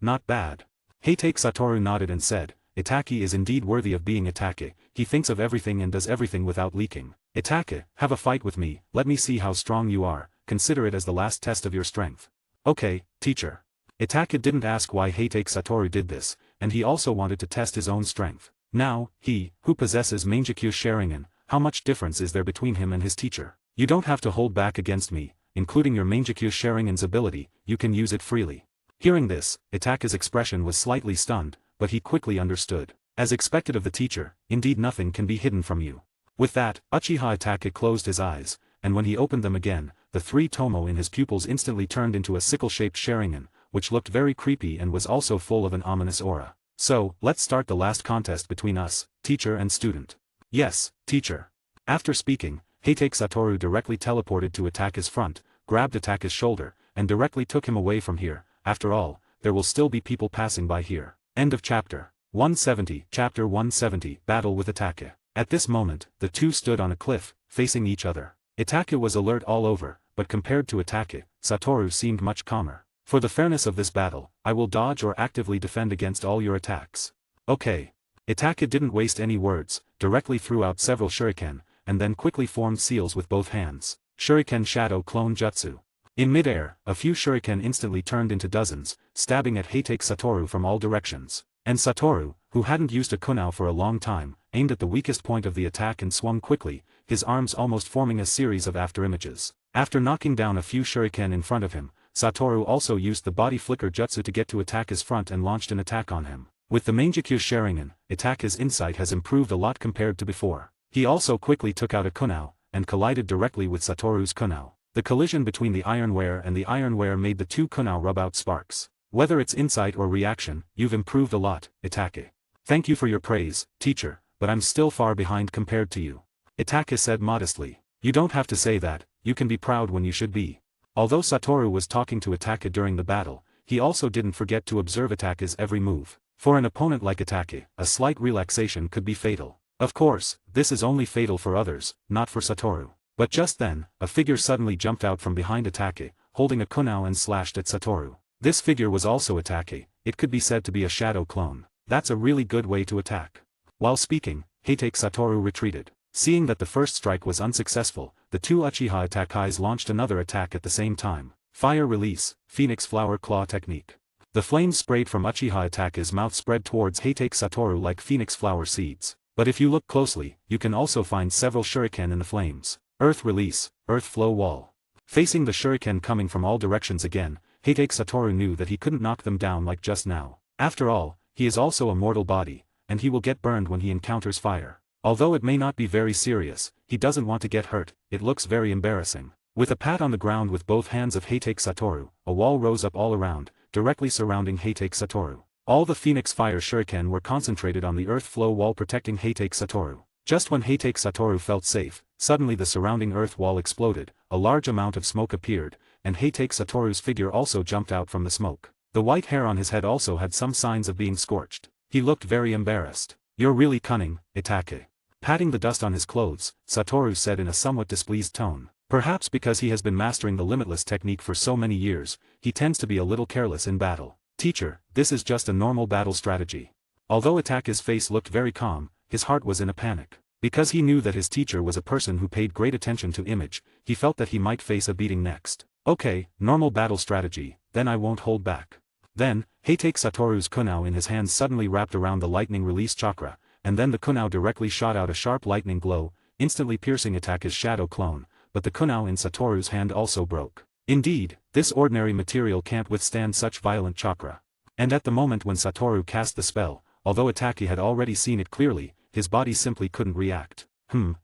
Not bad. Heitake Satoru nodded and said, Itake is indeed worthy of being Itake. He thinks of everything and does everything without leaking. Itake, have a fight with me, let me see how strong you are, consider it as the last test of your strength. Okay, teacher. Itake didn't ask why Heitake Satoru did this, and he also wanted to test his own strength. Now, he, who possesses Mangekyo Sharingan, how much difference is there between him and his teacher? You don't have to hold back against me, including your Mangekyo Sharingan's ability, you can use it freely. Hearing this, Itake's expression was slightly stunned, but he quickly understood. As expected of the teacher, indeed nothing can be hidden from you. With that, Uchiha Itake closed his eyes, and when he opened them again, the 3 tomo in his pupils instantly turned into a sickle-shaped Sharingan, which looked very creepy and was also full of an ominous aura. So, let's start the last contest between us, teacher and student. Yes, teacher. After speaking, Heitake Satoru directly teleported to Itake's front, grabbed Itake's shoulder, and directly took him away from here. After all, there will still be people passing by here. End of chapter. 170. Chapter 170. Battle with Itake. At this moment, the two stood on a cliff, facing each other. Itake was alert all over, but compared to Itake, Satoru seemed much calmer. For the fairness of this battle, I will dodge or actively defend against all your attacks. Okay. Itake didn't waste any words, directly threw out several shuriken, and then quickly formed seals with both hands. Shuriken Shadow Clone Jutsu. In midair, a few shuriken instantly turned into dozens, stabbing at Heitake Satoru from all directions. And Satoru, who hadn't used a kunao for a long time, aimed at the weakest point of the attack and swung quickly, his arms almost forming a series of afterimages. After knocking down a few shuriken in front of him, Satoru also used the body flicker jutsu to get to Itake's front and launched an attack on him. With the Mangekyo Sharingan, Itake's insight has improved a lot compared to before. He also quickly took out a kunao, and collided directly with Satoru's kunao. The collision between the ironware and the ironware made the two kunao rub out sparks. Whether it's insight or reaction, you've improved a lot, Itake. Thank you for your praise, teacher, but I'm still far behind compared to you. Itake said modestly. You don't have to say that, you can be proud when you should be. Although Satoru was talking to Itake during the battle, he also didn't forget to observe Itake's every move. For an opponent like Itake, a slight relaxation could be fatal. Of course, this is only fatal for others, not for Satoru. But just then, a figure suddenly jumped out from behind Itake, holding a kunao and slashed at Satoru. This figure was also Itake, it could be said to be a shadow clone. That's a really good way to attack. While speaking, Heitake Satoru retreated. Seeing that the first strike was unsuccessful, the two Uchiha Itakais launched another attack at the same time. Fire Release, Phoenix Flower Claw Technique. The flames sprayed from Uchiha Itake's mouth spread towards Heitake Satoru like phoenix flower seeds. But if you look closely, you can also find several shuriken in the flames. Earth Release, Earth Flow Wall. Facing the shuriken coming from all directions again, Heitake Satoru knew that he couldn't knock them down like just now. After all, he is also a mortal body, and he will get burned when he encounters fire. Although it may not be very serious, he doesn't want to get hurt, it looks very embarrassing. With a pat on the ground with both hands of Heitake Satoru, a wall rose up all around, directly surrounding Heitake Satoru. All the Phoenix Fire Shuriken were concentrated on the earth flow wall protecting Heitake Satoru. Just when Heitake Satoru felt safe, suddenly the surrounding earth wall exploded, a large amount of smoke appeared, and Heitake Satoru's figure also jumped out from the smoke. The white hair on his head also had some signs of being scorched. He looked very embarrassed. "You're really cunning, Itake." Patting the dust on his clothes, Satoru said in a somewhat displeased tone. Perhaps because he has been mastering the limitless technique for so many years, he tends to be a little careless in battle. "Teacher, this is just a normal battle strategy." Although Itake's face looked very calm, his heart was in a panic. Because he knew that his teacher was a person who paid great attention to image, he felt that he might face a beating next. "Okay, normal battle strategy, then I won't hold back." Then, Heitake Satoru's kunao in his hands suddenly wrapped around the lightning release chakra, and then the kunao directly shot out a sharp lightning glow, instantly piercing Itake's shadow clone, but the kunao in Satoru's hand also broke. Indeed, this ordinary material can't withstand such violent chakra. And at the moment when Satoru cast the spell, although Itake had already seen it clearly, his body simply couldn't react.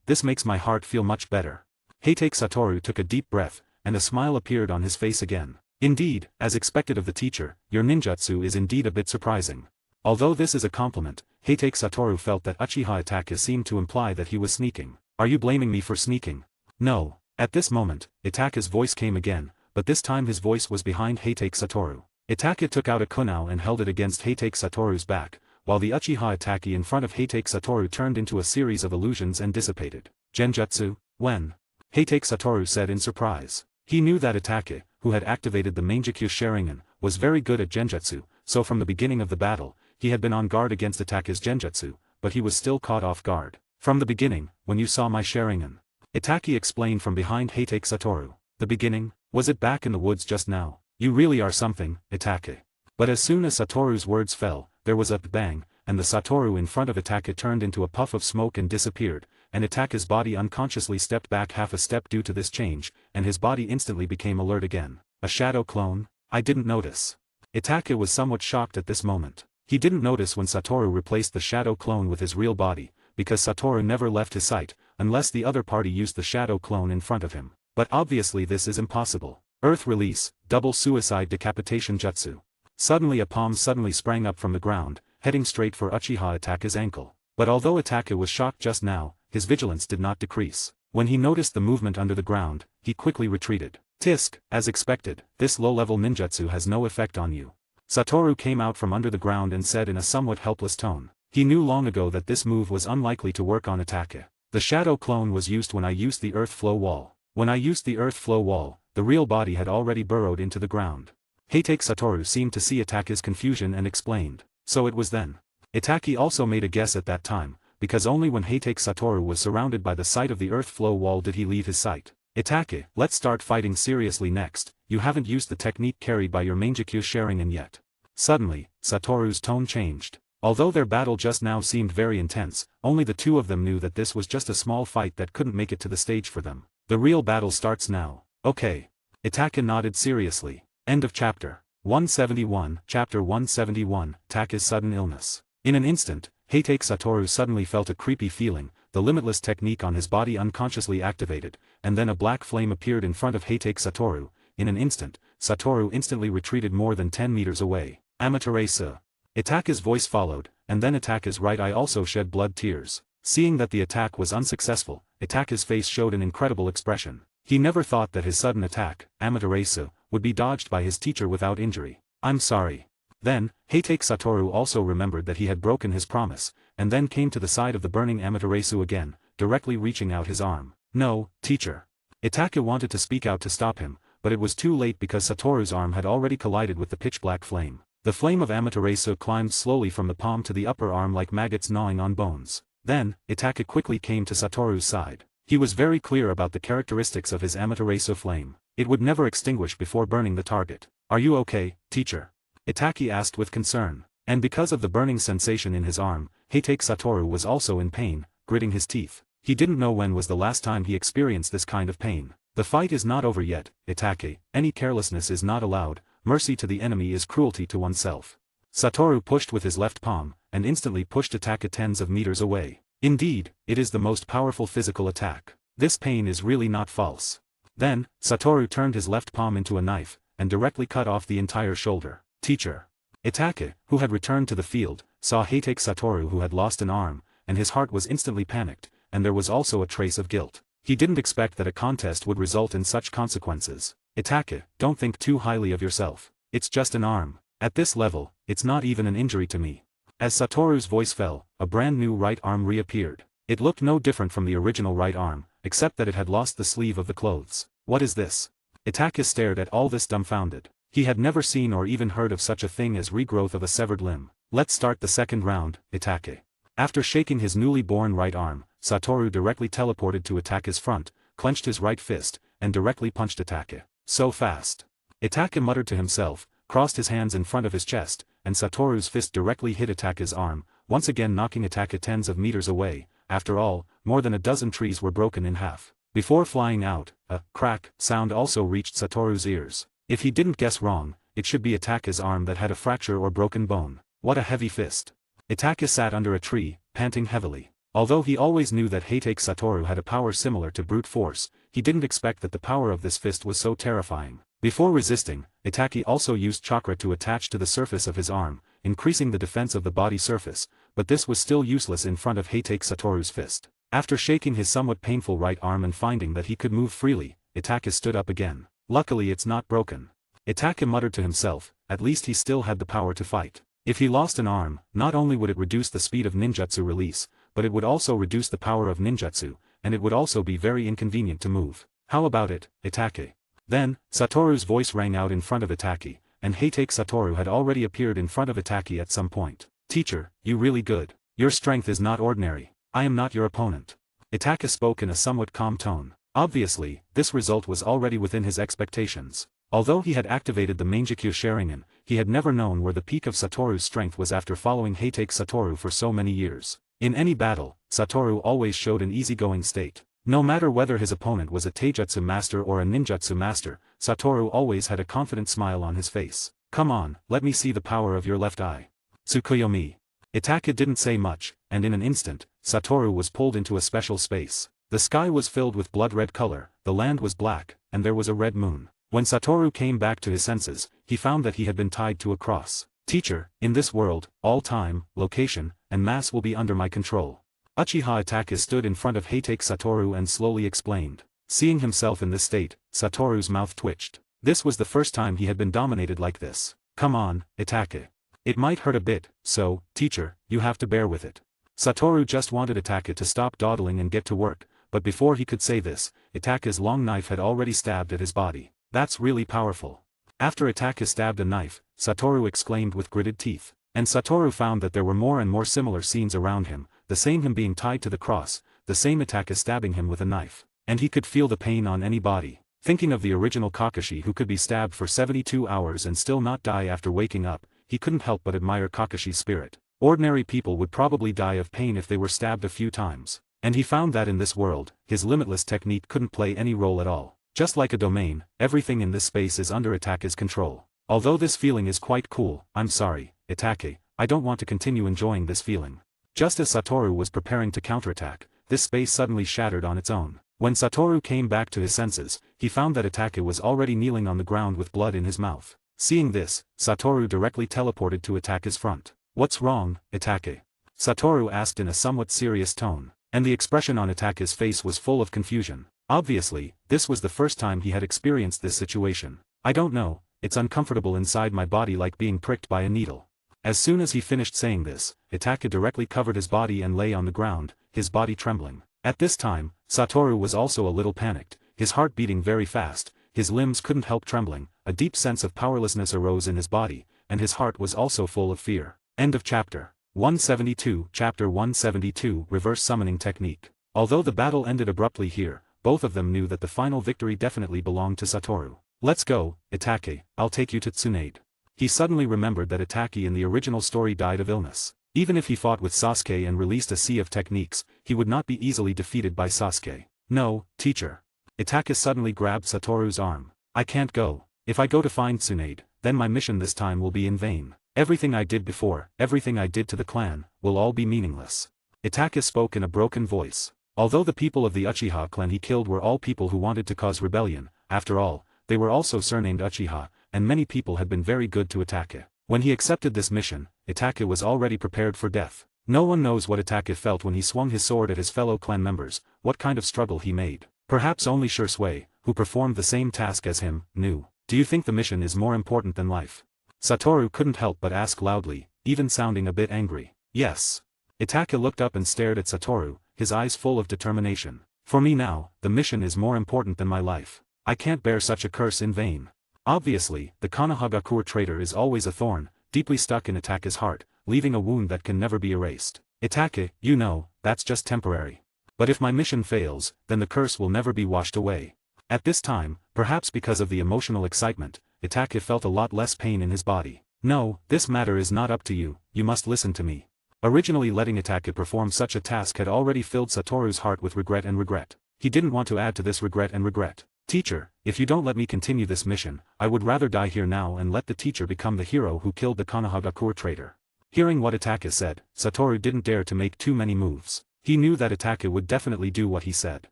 This makes my heart feel much better." Heitake Satoru took a deep breath, and a smile appeared on his face again. "Indeed, as expected of the teacher, your ninjutsu is indeed a bit surprising." Although this is a compliment, Heitake Satoru felt that Uchiha Itake seemed to imply that he was sneaking. "Are you blaming me for sneaking?" "No." At this moment, Itake's voice came again, but this time his voice was behind Heitake Satoru. Itake took out a kunao and held it against Heitake Satoru's back, while the Uchiha Itake in front of Heitake Satoru turned into a series of illusions and dissipated. "Genjutsu? When?" Heitake Satoru said in surprise. He knew that Itake, who had activated the Mangekyo Sharingan, was very good at genjutsu, so from the beginning of the battle, he had been on guard against Itake's genjutsu, but he was still caught off guard. "From the beginning, when you saw my Sharingan," Itake explained from behind Heitake Satoru. "The beginning? Was it back in the woods just now? You really are something, Itake." But as soon as Satoru's words fell, there was a bang, and the Satoru in front of Itake turned into a puff of smoke and disappeared, and Itake's body unconsciously stepped back half a step due to this change, and his body instantly became alert again. "A shadow clone? I didn't notice." Itake was somewhat shocked at this moment. He didn't notice when Satoru replaced the shadow clone with his real body, because Satoru never left his sight, unless the other party used the shadow clone in front of him. But obviously this is impossible. Earth release, double suicide decapitation jutsu. Suddenly a palm suddenly sprang up from the ground, heading straight for Uchiha Itake's ankle. But although Itake was shocked just now, his vigilance did not decrease. When he noticed the movement under the ground, he quickly retreated. "Tisk, as expected, this low-level ninjutsu has no effect on you." Satoru came out from under the ground and said in a somewhat helpless tone. He knew long ago that this move was unlikely to work on Itake. "The shadow clone was used when I used the earth flow wall. When I used the earth flow wall, the real body had already burrowed into the ground." Heitake Satoru seemed to see Itake's confusion and explained. "So it was then." Itake also made a guess at that time, because only when Heitake Satoru was surrounded by the sight of the earth flow wall did he leave his sight. "Itake, let's start fighting seriously next. You haven't used the technique carried by your Mangekyo Sharingan yet." Suddenly, Satoru's tone changed. Although their battle just now seemed very intense, only the two of them knew that this was just a small fight that couldn't make it to the stage for them. "The real battle starts now." "Okay." Itake nodded seriously. End of chapter 171. Chapter 171, Itake's sudden illness. In an instant, Heitake Satoru suddenly felt a creepy feeling, the limitless technique on his body unconsciously activated, and then a black flame appeared in front of Heitake Satoru. In an instant, Satoru instantly retreated more than 10 meters away. "Amaterasu." Itake's voice followed, and then Itake's right eye also shed blood tears. Seeing that the attack was unsuccessful, Itake's face showed an incredible expression. He never thought that his sudden attack, Amaterasu, would be dodged by his teacher without injury. "I'm sorry." Then, Heitake Satoru also remembered that he had broken his promise, and then came to the side of the burning Amaterasu again, directly reaching out his arm. "No, teacher." Itake wanted to speak out to stop him, but it was too late because Satoru's arm had already collided with the pitch-black flame. The flame of Amaterasu climbed slowly from the palm to the upper arm like maggots gnawing on bones. Then, Itake quickly came to Satoru's side. He was very clear about the characteristics of his Amaterasu flame. It would never extinguish before burning the target. "Are you okay, teacher?" Itake asked with concern. And because of the burning sensation in his arm, Heitake Satoru was also in pain, gritting his teeth. He didn't know when was the last time he experienced this kind of pain. "The fight is not over yet, Itake. Any carelessness is not allowed. Mercy to the enemy is cruelty to oneself." Satoru pushed with his left palm, and instantly pushed Itake tens of meters away. Indeed, it is the most powerful physical attack. This pain is really not false. Then, Satoru turned his left palm into a knife, and directly cut off the entire shoulder. Teacher. Itake, who had returned to the field, saw Hatake Satoru who had lost an arm, and his heart was instantly panicked, and there was also a trace of guilt. He didn't expect that a contest would result in such consequences. Itake, don't think too highly of yourself. It's just an arm. At this level, it's not even an injury to me. As Satoru's voice fell, a brand new right arm reappeared. It looked no different from the original right arm, except that it had lost the sleeve of the clothes. What is this? Itake stared at all this dumbfounded. He had never seen or even heard of such a thing as regrowth of a severed limb. Let's start the second round, Itake. After shaking his newly born right arm, Satoru directly teleported to Itake's front, clenched his right fist, and directly punched Itake. So fast. Itake muttered to himself, crossed his hands in front of his chest, and Satoru's fist directly hit Itake's arm, once again knocking Itake tens of meters away. After all, more than a dozen trees were broken in half. Before flying out, a crack sound also reached Satoru's ears. If he didn't guess wrong, it should be Itake's arm that had a fracture or broken bone. What a heavy fist. Itake sat under a tree, panting heavily. Although he always knew that Hatake Satoru had a power similar to brute force, he didn't expect that the power of this fist was so terrifying. Before resisting, Itake also used chakra to attach to the surface of his arm, increasing the defense of the body surface, but this was still useless in front of Hatake Satoru's fist. After shaking his somewhat painful right arm and finding that he could move freely, Itake stood up again. Luckily it's not broken. Itake muttered to himself, at least he still had the power to fight. If he lost an arm, not only would it reduce the speed of ninjutsu release, but it would also reduce the power of ninjutsu, and it would also be very inconvenient to move. How about it, Itake? Then, Satoru's voice rang out in front of Itake, and Hatake Satoru had already appeared in front of Itake at some point. Teacher, you really good. Your strength is not ordinary. I am not your opponent. Itake spoke in a somewhat calm tone. Obviously, this result was already within his expectations. Although he had activated the Mangekyo Sharingan, he had never known where the peak of Satoru's strength was after following Hatake Satoru for so many years. In any battle, Satoru always showed an easygoing state. No matter whether his opponent was a taijutsu master or a ninjutsu master, Satoru always had a confident smile on his face. Come on, let me see the power of your left eye. Tsukuyomi. Itake didn't say much, and in an instant, Satoru was pulled into a special space. The sky was filled with blood-red color, the land was black, and there was a red moon. When Satoru came back to his senses, he found that he had been tied to a cross. Teacher, in this world, all time, location, and mass will be under my control. Uchiha Itake stood in front of Hatake Satoru and slowly explained. Seeing himself in this state, Satoru's mouth twitched. This was the first time he had been dominated like this. Come on, Itake. It might hurt a bit, so, teacher, you have to bear with it. Satoru just wanted Itake to stop dawdling and get to work, but before he could say this, Itake's long knife had already stabbed at his body. That's really powerful. After Itake stabbed a knife, Satoru exclaimed with gritted teeth. And Satoru found that there were more and more similar scenes around him, the same him being tied to the cross, the same Itake stabbing him with a knife. And he could feel the pain on any body. Thinking of the original Kakashi who could be stabbed for 72 hours and still not die after waking up, he couldn't help but admire Kakashi's spirit. Ordinary people would probably die of pain if they were stabbed a few times. And he found that in this world, his limitless technique couldn't play any role at all. Just like a domain, everything in this space is under Itake's control. Although this feeling is quite cool, I'm sorry, Itake, I don't want to continue enjoying this feeling. Just as Satoru was preparing to counterattack, this space suddenly shattered on its own. When Satoru came back to his senses, he found that Itake was already kneeling on the ground with blood in his mouth. Seeing this, Satoru directly teleported to Itake's front. What's wrong, Itake? Satoru asked in a somewhat serious tone, and the expression on Itake's face was full of confusion. Obviously, this was the first time he had experienced this situation. I don't know, it's uncomfortable inside my body like being pricked by a needle. As soon as he finished saying this, Itake directly covered his body and lay on the ground, his body trembling. At this time, Satoru was also a little panicked, his heart beating very fast, his limbs couldn't help trembling, a deep sense of powerlessness arose in his body, and his heart was also full of fear. End of chapter. 172. Chapter 172. Reverse Summoning Technique. Although the battle ended abruptly here, both of them knew that the final victory definitely belonged to Satoru. Let's go, Itake, I'll take you to Tsunade. He suddenly remembered that Itake in the original story died of illness. Even if he fought with Sasuke and released a sea of techniques, he would not be easily defeated by Sasuke. No, teacher. Itake suddenly grabbed Satoru's arm. I can't go. If I go to find Tsunade, then my mission this time will be in vain. Everything I did before, everything I did to the clan, will all be meaningless. Itachi spoke in a broken voice. Although the people of the Uchiha clan he killed were all people who wanted to cause rebellion, after all, they were also surnamed Uchiha, and many people had been very good to Itachi. When he accepted this mission, Itachi was already prepared for death. No one knows what Itachi felt when he swung his sword at his fellow clan members, what kind of struggle he made. Perhaps only Shursui, who performed the same task as him, knew. Do you think the mission is more important than life? Satoru couldn't help but ask loudly, even sounding a bit angry. Yes. Itachi looked up and stared at Satoru, his eyes full of determination. For me now, the mission is more important than my life. I can't bear such a curse in vain. Obviously, the Konohagakure traitor is always a thorn, deeply stuck in Itachi's heart, leaving a wound that can never be erased. Itachi, you know, that's just temporary. But if my mission fails, then the curse will never be washed away. At this time, perhaps because of the emotional excitement, Itachi felt a lot less pain in his body. No, this matter is not up to you, you must listen to me. Originally letting Itachi perform such a task had already filled Satoru's heart with regret and regret. He didn't want to add to this regret and regret. Teacher, if you don't let me continue this mission, I would rather die here now and let the teacher become the hero who killed the Konohagakure traitor. Hearing what Itachi said, Satoru didn't dare to make too many moves. He knew that Itachi would definitely do what he said.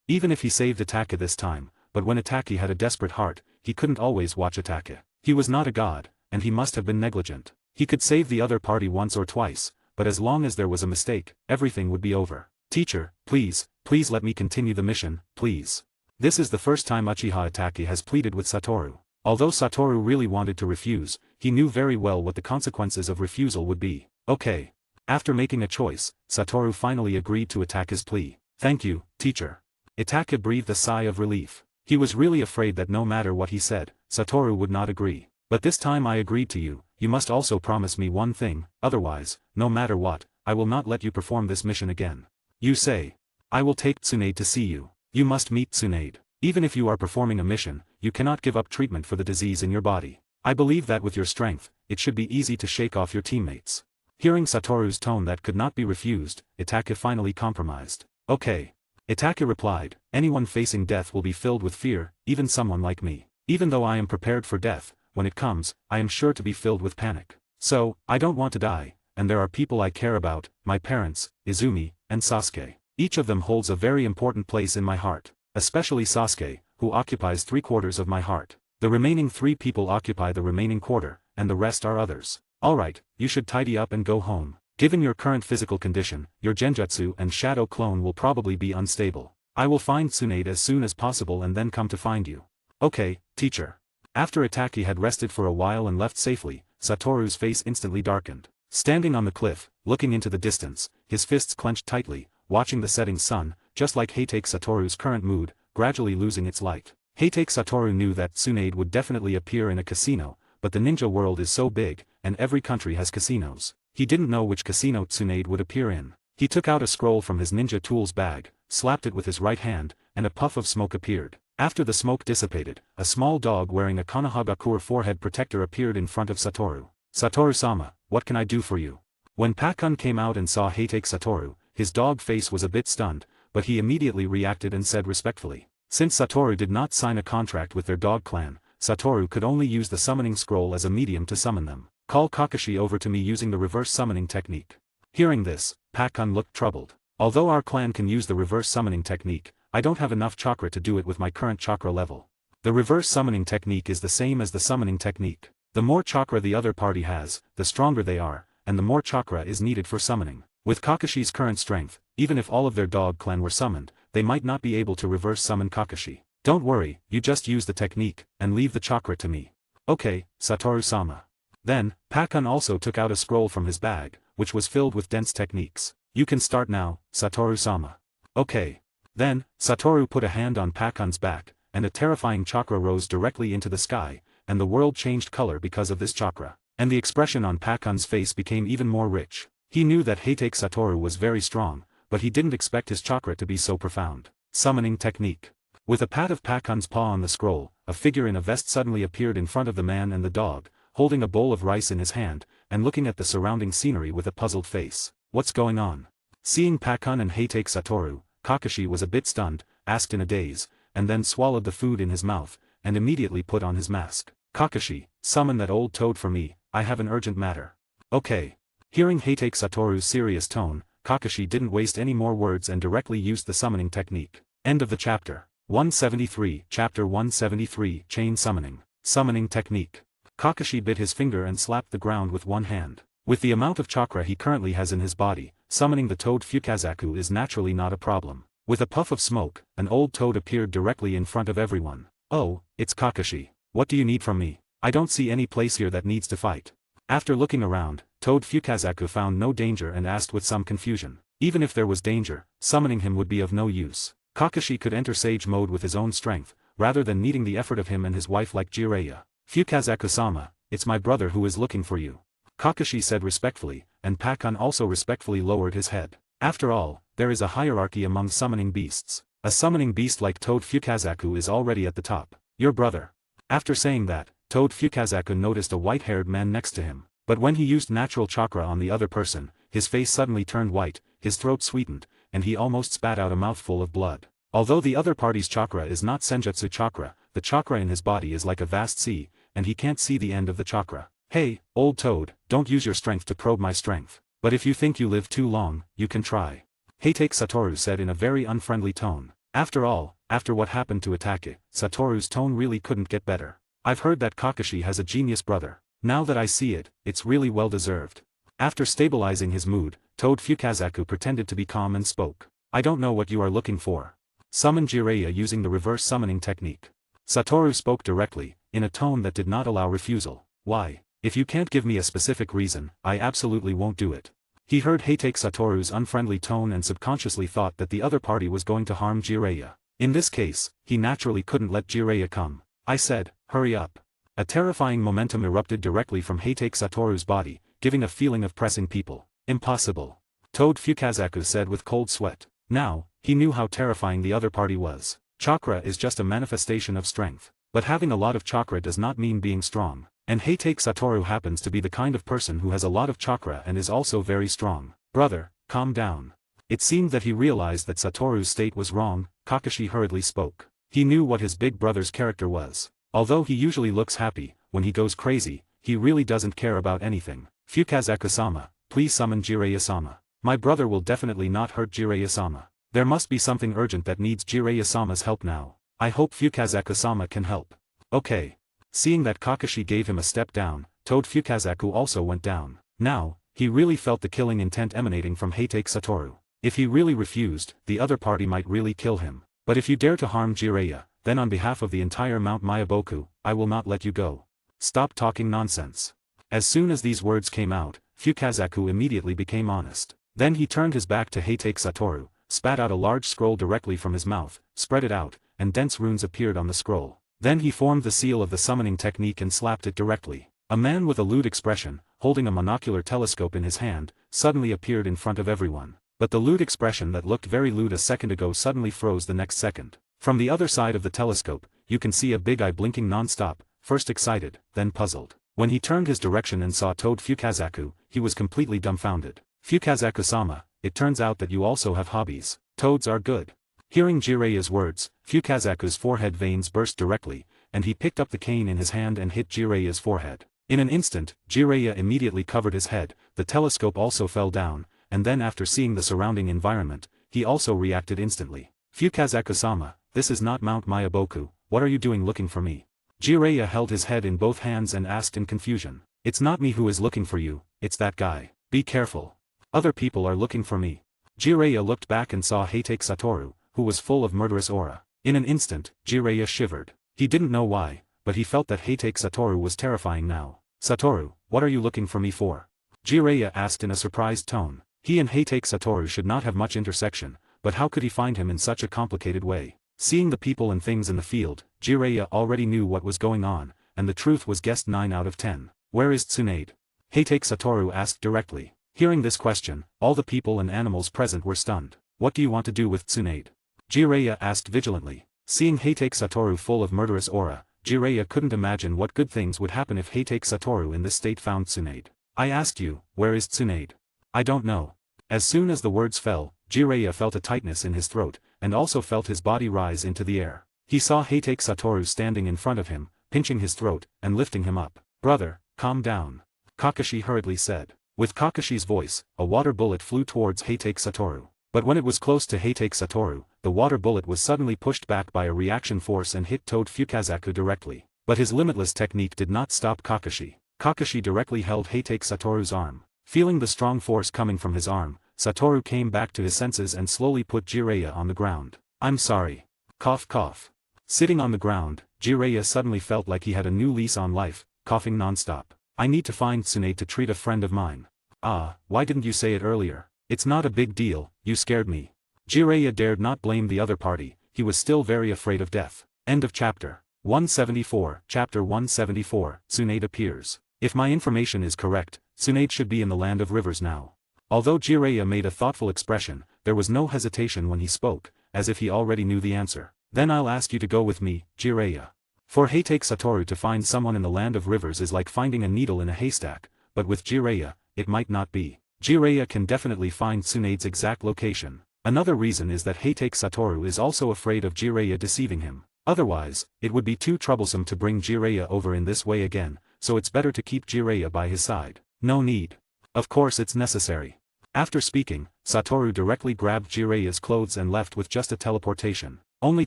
Even if he saved Itachi this time, but when Itachi had a desperate heart, he couldn't always watch Itachi. He was not a god, and he must have been negligent. He could save the other party once or twice, but as long as there was a mistake, everything would be over. Teacher, please let me continue the mission, please. This is the first time Uchiha Itachi has pleaded with Satoru. Although Satoru really wanted to refuse, he knew very well what the consequences of refusal would be. Okay. After making a choice, Satoru finally agreed to Itachi's plea. Thank you, teacher. Itachi breathed a sigh of relief. He was really afraid that no matter what he said, Satoru would not agree. But this time I agreed to you, you must also promise me one thing, otherwise, no matter what, I will not let you perform this mission again. You say. I will take Tsunade to see you. You must meet Tsunade. Even if you are performing a mission, you cannot give up treatment for the disease in your body. I believe that with your strength, it should be easy to shake off your teammates. Hearing Satoru's tone that could not be refused, Itachi finally compromised. Okay. Itachi replied, anyone facing death will be filled with fear, even someone like me. Even though I am prepared for death, when it comes, I am sure to be filled with panic. So, I don't want to die, and there are people I care about, my parents, Izumi, and Sasuke. Each of them holds a very important place in my heart. Especially Sasuke, who occupies 3/4 of my heart. The remaining 3 people occupy the remaining quarter, and the rest are others. Alright, you should tidy up and go home. Given your current physical condition, your genjutsu and shadow clone will probably be unstable. I will find Tsunade as soon as possible and then come to find you. Okay, teacher. After Itachi had rested for a while and left safely, Satoru's face instantly darkened. Standing on the cliff, looking into the distance, his fists clenched tightly, watching the setting sun, just like Heitake Satoru's current mood, gradually losing its light. Heitake Satoru knew that Tsunade would definitely appear in a casino, but the ninja world is so big, and every country has casinos. He didn't know which casino Tsunade would appear in. He took out a scroll from his ninja tools bag, slapped it with his right hand, and a puff of smoke appeared. After the smoke dissipated, a small dog wearing a Konohagakure forehead protector appeared in front of Satoru. Satoru-sama, what can I do for you? When Pakun came out and saw Heitake Satoru, his dog face was a bit stunned, but he immediately reacted and said respectfully. Since Satoru did not sign a contract with their dog clan, Satoru could only use the summoning scroll as a medium to summon them. Call Kakashi over to me using the reverse summoning technique. Hearing this, Pakun looked troubled. Although our clan can use the reverse summoning technique, I don't have enough chakra to do it with my current chakra level. The reverse summoning technique is the same as the summoning technique. The more chakra the other party has, the stronger they are, and the more chakra is needed for summoning. With Kakashi's current strength, even if all of their dog clan were summoned, they might not be able to reverse summon Kakashi. Don't worry, you just use the technique, and leave the chakra to me. Okay, Satoru-sama. Then, Pakun also took out a scroll from his bag, which was filled with dense techniques. You can start now, Satoru-sama. Okay. Then, Satoru put a hand on Pakun's back, and a terrifying chakra rose directly into the sky, and the world changed color because of this chakra. And the expression on Pakun's face became even more rich. He knew that Heitake Satoru was very strong, but he didn't expect his chakra to be so profound. Summoning technique. With a pat of Pakun's paw on the scroll, a figure in a vest suddenly appeared in front of the man and the dog, holding a bowl of rice in his hand, and looking at the surrounding scenery with a puzzled face. What's going on? Seeing Pakun and Heitake Satoru, Kakashi was a bit stunned, asked in a daze, and then swallowed the food in his mouth, and immediately put on his mask. Kakashi, summon that old toad for me, I have an urgent matter. Okay. Hearing Heitake Satoru's serious tone, Kakashi didn't waste any more words and directly used the summoning technique. End of the chapter. 173. Chapter 173. Chain Summoning. Summoning Technique. Kakashi bit his finger and slapped the ground with one hand. With the amount of chakra he currently has in his body, summoning the toad Fukazaku is naturally not a problem. With a puff of smoke, an old toad appeared directly in front of everyone. Oh, it's Kakashi. What do you need from me? I don't see any place here that needs to fight. After looking around, Toad Fukazaku found no danger and asked with some confusion. Even if there was danger, summoning him would be of no use. Kakashi could enter Sage mode with his own strength, rather than needing the effort of him and his wife like Jiraiya. Fukazaku-sama, it's my brother who is looking for you. Kakashi said respectfully, and Pakun also respectfully lowered his head. After all, there is a hierarchy among summoning beasts. A summoning beast like Toad Fukazaku is already at the top. Your brother. After saying that, Toad Fukazaku noticed a white-haired man next to him. But when he used natural chakra on the other person, his face suddenly turned white, his throat sweetened, and he almost spat out a mouthful of blood. Although the other party's chakra is not senjutsu chakra, the chakra in his body is like a vast sea, and he can't see the end of the chakra. Hey, old toad, don't use your strength to probe my strength. But if you think you live too long, you can try. Heitake Satoru said in a very unfriendly tone. After all, after what happened to Atake, Satoru's tone really couldn't get better. I've heard that Kakashi has a genius brother. Now that I see it, it's really well deserved. After stabilizing his mood, Toad Fukazaku pretended to be calm and spoke. I don't know what you are looking for. Summon Jiraiya using the reverse summoning technique. Satoru spoke directly, in a tone that did not allow refusal. Why? If you can't give me a specific reason, I absolutely won't do it. He heard Heitake Satoru's unfriendly tone and subconsciously thought that the other party was going to harm Jiraiya. In this case, he naturally couldn't let Jiraiya come. I said, hurry up. A terrifying momentum erupted directly from Heitake Satoru's body, giving a feeling of pressing people. Impossible. Toad Fukazaku said with cold sweat. Now, he knew how terrifying the other party was. Chakra is just a manifestation of strength. But having a lot of chakra does not mean being strong. And Heitake Satoru happens to be the kind of person who has a lot of chakra and is also very strong. Brother, calm down. It seemed that he realized that Satoru's state was wrong. Kakashi hurriedly spoke. He knew what his big brother's character was. Although he usually looks happy, when he goes crazy, he really doesn't care about anything. Fukazaku-sama, please summon Jiraiya-sama. My brother will definitely not hurt Jiraiya-sama. There must be something urgent that needs Jiraiya-sama's help now. I hope Fukazaku-sama can help. Okay. Seeing that Kakashi gave him a step down, Toad Fukazaku also went down. Now, he really felt the killing intent emanating from Heitake Satoru. If he really refused, the other party might really kill him. But if you dare to harm Jiraiya, then on behalf of the entire Mount Mayaboku, I will not let you go. Stop talking nonsense. As soon as these words came out, Fukazaku immediately became honest. Then he turned his back to Heitake Satoru, spat out a large scroll directly from his mouth, spread it out, and dense runes appeared on the scroll. Then he formed the seal of the summoning technique and slapped it directly. A man with a lewd expression, holding a monocular telescope in his hand, suddenly appeared in front of everyone. But the lewd expression that looked very lewd a second ago suddenly froze the next second. From the other side of the telescope, you can see a big eye blinking non-stop, first excited, then puzzled. When he turned his direction and saw Toad Fukazaku, he was completely dumbfounded. Fukazaku-sama, it turns out that you also have hobbies. Toads are good. Hearing Jiraiya's words, Fukazaku's forehead veins burst directly, and he picked up the cane in his hand and hit Jiraiya's forehead. In an instant, Jiraiya immediately covered his head, the telescope also fell down, and then after seeing the surrounding environment, he also reacted instantly. Fukazaku-sama, this is not Mount Mayaboku, what are you doing looking for me? Jiraiya held his head in both hands and asked in confusion. It's not me who is looking for you, it's that guy. Be careful. Other people are looking for me. Jiraiya looked back and saw Heitake Satoru, who was full of murderous aura. In an instant, Jiraiya shivered. He didn't know why, but he felt that Heitake Satoru was terrifying now. Satoru, what are you looking for me for? Jiraiya asked in a surprised tone. He and Heitake Satoru should not have much intersection, but how could he find him in such a complicated way? Seeing the people and things in the field, Jiraiya already knew what was going on, and the truth was guessed 9 out of 10. Where is Tsunade? Heitake Satoru asked directly. Hearing this question, all the people and animals present were stunned. What do you want to do with Tsunade? Jiraiya asked vigilantly. Seeing Heitake Satoru full of murderous aura, Jiraiya couldn't imagine what good things would happen if Heitake Satoru in this state found Tsunade. I asked you, where is Tsunade? I don't know. As soon as the words fell, Jiraiya felt a tightness in his throat, and also felt his body rise into the air. He saw Heitake Satoru standing in front of him, pinching his throat, and lifting him up. Brother, calm down. Kakashi hurriedly said. With Kakashi's voice, a water bullet flew towards Heitake Satoru. But when it was close to Heitake Satoru, the water bullet was suddenly pushed back by a reaction force and hit Toad Fukazaku directly. But his limitless technique did not stop Kakashi. Kakashi directly held Heitake Satoru's arm. Feeling the strong force coming from his arm, Satoru came back to his senses and slowly put Jiraiya on the ground. I'm sorry. Cough cough. Sitting on the ground, Jiraiya suddenly felt like he had a new lease on life, coughing non-stop. I need to find Tsunade to treat a friend of mine. Ah, why didn't you say it earlier? It's not a big deal, you scared me. Jiraiya dared not blame the other party, he was still very afraid of death. End of chapter. 174. Chapter 174, Tsunade appears. If my information is correct, Tsunade should be in the land of rivers now. Although Jiraiya made a thoughtful expression, there was no hesitation when he spoke, as if he already knew the answer. Then I'll ask you to go with me, Jiraiya. For Heitake Satoru to find someone in the land of rivers is like finding a needle in a haystack, but with Jiraiya, it might not be. Jiraiya can definitely find Tsunade's exact location. Another reason is that Heitake Satoru is also afraid of Jiraiya deceiving him. Otherwise, it would be too troublesome to bring Jiraiya over in this way again, so it's better to keep Jiraiya by his side. No need. Of course it's necessary. After speaking, Satoru directly grabbed Jiraiya's clothes and left with just a teleportation. Only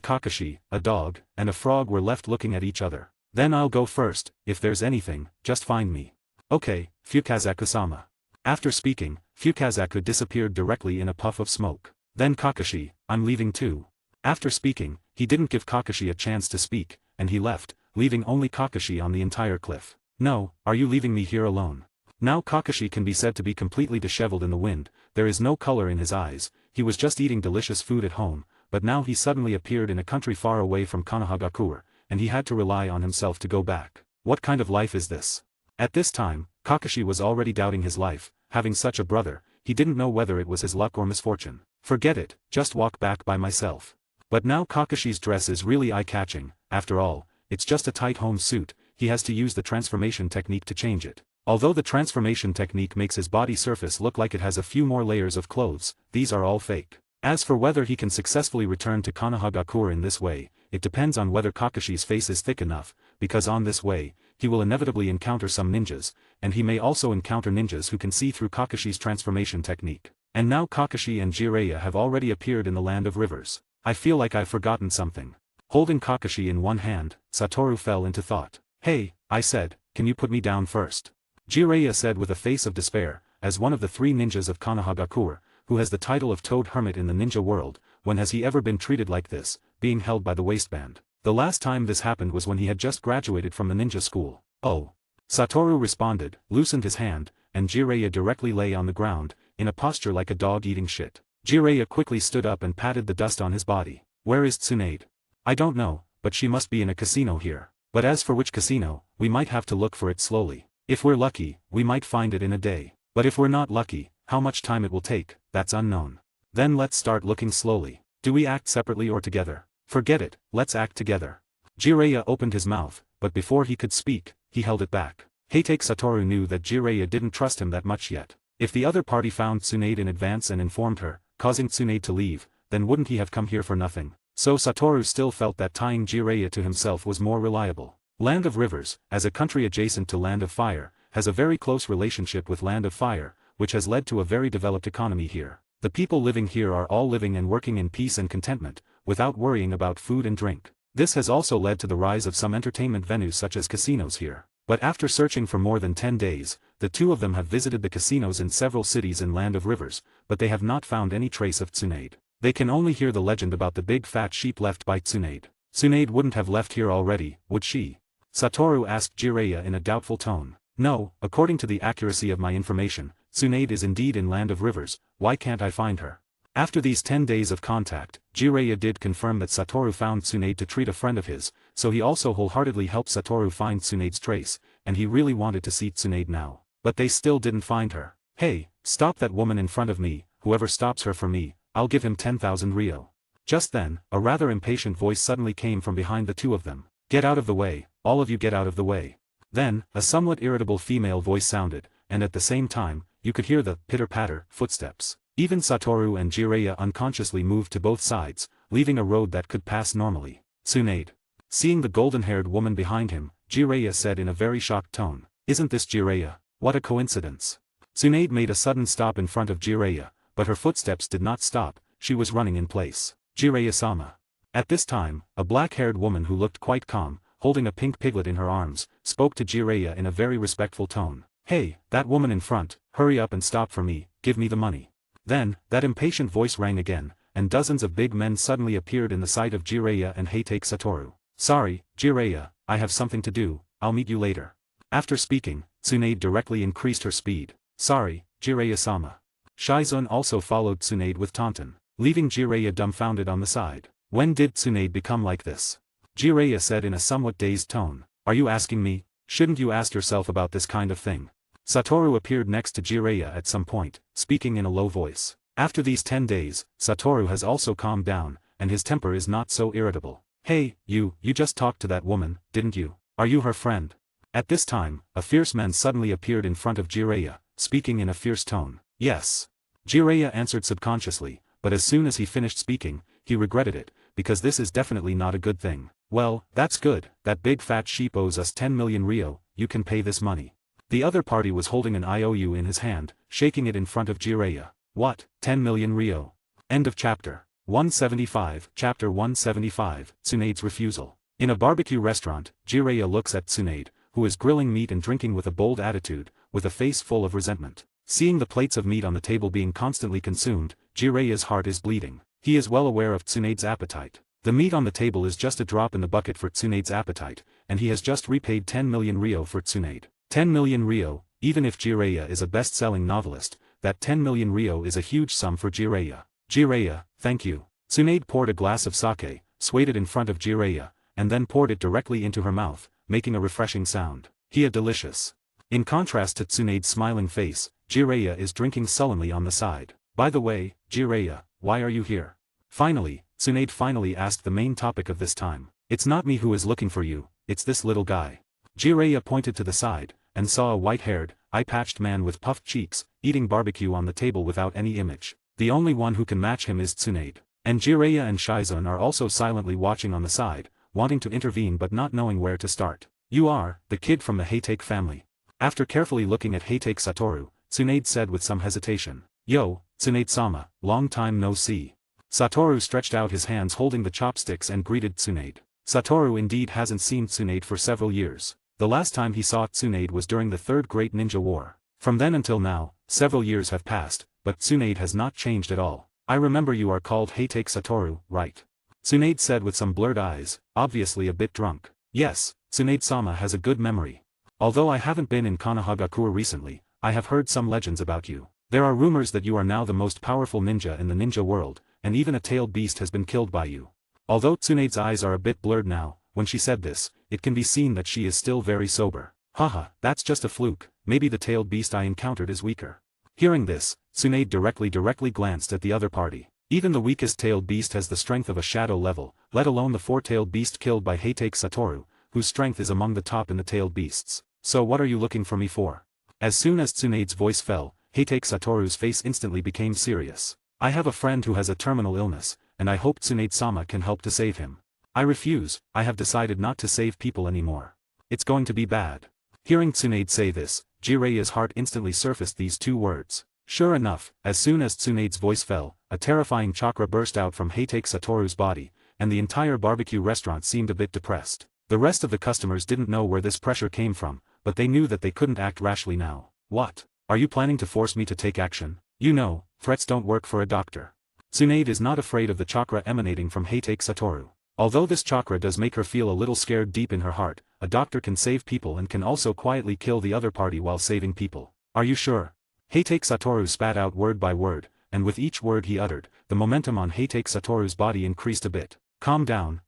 Kakashi, a dog, and a frog were left looking at each other. Then I'll go first, if there's anything, just find me. Okay, Fukazaku-sama. After speaking, Fukazaku disappeared directly in a puff of smoke. Then Kakashi, I'm leaving too. After speaking, he didn't give Kakashi a chance to speak, and he left, leaving only Kakashi on the entire cliff. No, are you leaving me here alone? Now Kakashi can be said to be completely disheveled in the wind, there is no color in his eyes, he was just eating delicious food at home, but now he suddenly appeared in a country far away from Konohagakure, and he had to rely on himself to go back. What kind of life is this? At this time, Kakashi was already doubting his life, having such a brother, he didn't know whether it was his luck or misfortune. Forget it, just walk back by myself. But now Kakashi's dress is really eye-catching, after all, it's just a tight home suit, he has to use the transformation technique to change it. Although the transformation technique makes his body surface look like it has a few more layers of clothes, these are all fake. As for whether he can successfully return to Konohagakure in this way, it depends on whether Kakashi's face is thick enough, because on this way, he will inevitably encounter some ninjas, and he may also encounter ninjas who can see through Kakashi's transformation technique. And now Kakashi and Jiraiya have already appeared in the land of rivers. I feel like I've forgotten something. Holding Kakashi in one hand, Satoru fell into thought. Hey, I said, can you put me down first? Jiraiya said with a face of despair, as one of the 3 ninjas of Konohagakure, who has the title of Toad Hermit in the ninja world, when has he ever been treated like this, being held by the waistband? The last time this happened was when he had just graduated from the ninja school. Oh. Satoru responded, loosened his hand, and Jiraiya directly lay on the ground, in a posture like a dog eating shit. Jiraiya quickly stood up and patted the dust on his body. Where is Tsunade? I don't know, but she must be in a casino here. But as for which casino, we might have to look for it slowly. If we're lucky, we might find it in a day. But if we're not lucky, how much time it will take, that's unknown. Then let's start looking slowly. Do we act separately or together? Forget it, let's act together. Jiraiya opened his mouth, but before he could speak, he held it back. Heitake Satoru knew that Jiraiya didn't trust him that much yet. If the other party found Tsunade in advance and informed her, causing Tsunade to leave, then wouldn't he have come here for nothing? So Satoru still felt that tying Jiraiya to himself was more reliable. Land of Rivers, as a country adjacent to Land of Fire, has a very close relationship with Land of Fire, which has led to a very developed economy here. The people living here are all living and working in peace and contentment, without worrying about food and drink. This has also led to the rise of some entertainment venues such as casinos here. But after searching for more than 10 days, the 2 of them have visited the casinos in several cities in Land of Rivers, but they have not found any trace of Tsunade. They can only hear the legend about the big fat sheep left by Tsunade. Tsunade wouldn't have left here already, would she? Satoru asked Jiraiya in a doubtful tone. No, according to the accuracy of my information, Tsunade is indeed in Land of Rivers, why can't I find her? After these 10 days of contact, Jiraiya did confirm that Satoru found Tsunade to treat a friend of his, so he also wholeheartedly helped Satoru find Tsunade's trace, and he really wanted to see Tsunade now. But they still didn't find her. Hey, stop that woman in front of me, whoever stops her for me, I'll give him 10,000 ryo. Just then, a rather impatient voice suddenly came from behind the 2 of them. Get out of the way, all of you get out of the way. Then, a somewhat irritable female voice sounded, and at the same time, you could hear the pitter-patter footsteps. Even Satoru and Jiraiya unconsciously moved to both sides, leaving a road that could pass normally. Tsunade. Seeing the golden-haired woman behind him, Jiraiya said in a very shocked tone. Isn't this Jiraiya? What a coincidence. Tsunade made a sudden stop in front of Jiraiya, but her footsteps did not stop, she was running in place. Jiraiya-sama. At this time, a black-haired woman who looked quite calm, holding a pink piglet in her arms, spoke to Jiraiya in a very respectful tone. Hey, that woman in front, hurry up and stop for me, give me the money. Then, that impatient voice rang again, and dozens of big men suddenly appeared in the sight of Jiraiya and Heitake Satoru. Sorry, Jiraiya, I have something to do, I'll meet you later. After speaking, Tsunade directly increased her speed. Sorry, Jiraiya-sama. Shizune also followed Tsunade with taunton, leaving Jiraiya dumbfounded on the side. When did Tsunade become like this? Jiraiya said in a somewhat dazed tone. Are you asking me? Shouldn't you ask yourself about this kind of thing? Satoru appeared next to Jiraiya at some point, speaking in a low voice. After these 10 days, Satoru has also calmed down, and his temper is not so irritable. Hey, you just talked to that woman, didn't you? Are you her friend? At this time, a fierce man suddenly appeared in front of Jiraiya, speaking in a fierce tone. Yes. Jiraiya answered subconsciously, but as soon as he finished speaking, he regretted it, because this is definitely not a good thing. Well, that's good, that big fat sheep owes us 10 million ryo, you can pay this money. The other party was holding an IOU in his hand, shaking it in front of Jiraiya. What, 10 million ryo? End of chapter. 175. Chapter 175, Tsunade's Refusal. In a barbecue restaurant, Jiraiya looks at Tsunade, who is grilling meat and drinking with a bold attitude, with a face full of resentment. Seeing the plates of meat on the table being constantly consumed, Jiraiya's heart is bleeding. He is well aware of Tsunade's appetite. The meat on the table is just a drop in the bucket for Tsunade's appetite, and he has just repaid 10 million ryo for Tsunade. 10 million ryo, even if Jiraiya is a best-selling novelist, that 10 million ryo is a huge sum for Jiraiya. Jiraiya, thank you. Tsunade poured a glass of sake, swayed it in front of Jiraiya, and then poured it directly into her mouth, making a refreshing sound. He is delicious. In contrast to Tsunade's smiling face, Jiraiya is drinking sullenly on the side. By the way, Jiraiya, why are you here? Finally, Tsunade finally asked the main topic of this time. It's not me who is looking for you, it's this little guy. Jiraiya pointed to the side, and saw a white-haired, eye-patched man with puffed cheeks, eating barbecue on the table without any image. The only one who can match him is Tsunade. And Jiraiya and Shizune are also silently watching on the side, wanting to intervene but not knowing where to start. You are, the kid from the Heitake family. After carefully looking at Heitake Satoru, Tsunade said with some hesitation. Yo, Tsunade-sama, long time no see. Satoru stretched out his hands holding the chopsticks and greeted Tsunade. Satoru indeed hasn't seen Tsunade for several years. The last time he saw Tsunade was during the Third Great Ninja War. From then until now, several years have passed, but Tsunade has not changed at all. I remember you are called Heitake Satoru, right? Tsunade said with some blurred eyes, obviously a bit drunk. Yes, Tsunade-sama has a good memory. Although I haven't been in Konohagakure recently, I have heard some legends about you. There are rumors that you are now the most powerful ninja in the ninja world, and even a tailed beast has been killed by you. Although Tsunade's eyes are a bit blurred now, when she said this, it can be seen that she is still very sober. Haha, that's just a fluke, maybe the tailed beast I encountered is weaker. Hearing this, Tsunade directly glanced at the other party. Even the weakest tailed beast has the strength of a shadow level, let alone the four-tailed beast killed by Heitake Satoru, whose strength is among the top in the tailed beasts. So what are you looking for me for? As soon as Tsunade's voice fell, Heitake Satoru's face instantly became serious. I have a friend who has a terminal illness, and I hope Tsunade-sama can help to save him. I refuse, I have decided not to save people anymore. It's going to be bad. Hearing Tsunade say this, Jiraiya's heart instantly surfaced these two words. Sure enough, as soon as Tsunade's voice fell, a terrifying chakra burst out from Heitake Satoru's body, and the entire barbecue restaurant seemed a bit depressed. The rest of the customers didn't know where this pressure came from, but they knew that they couldn't act rashly now. What? Are you planning to force me to take action? You know, threats don't work for a doctor. Tsunade is not afraid of the chakra emanating from Heitake Satoru. Although this chakra does make her feel a little scared deep in her heart, a doctor can save people and can also quietly kill the other party while saving people. Are you sure? Heitake Satoru spat out word by word, and with each word he uttered, the momentum on Heitake Satoru's body increased a bit. Calm down,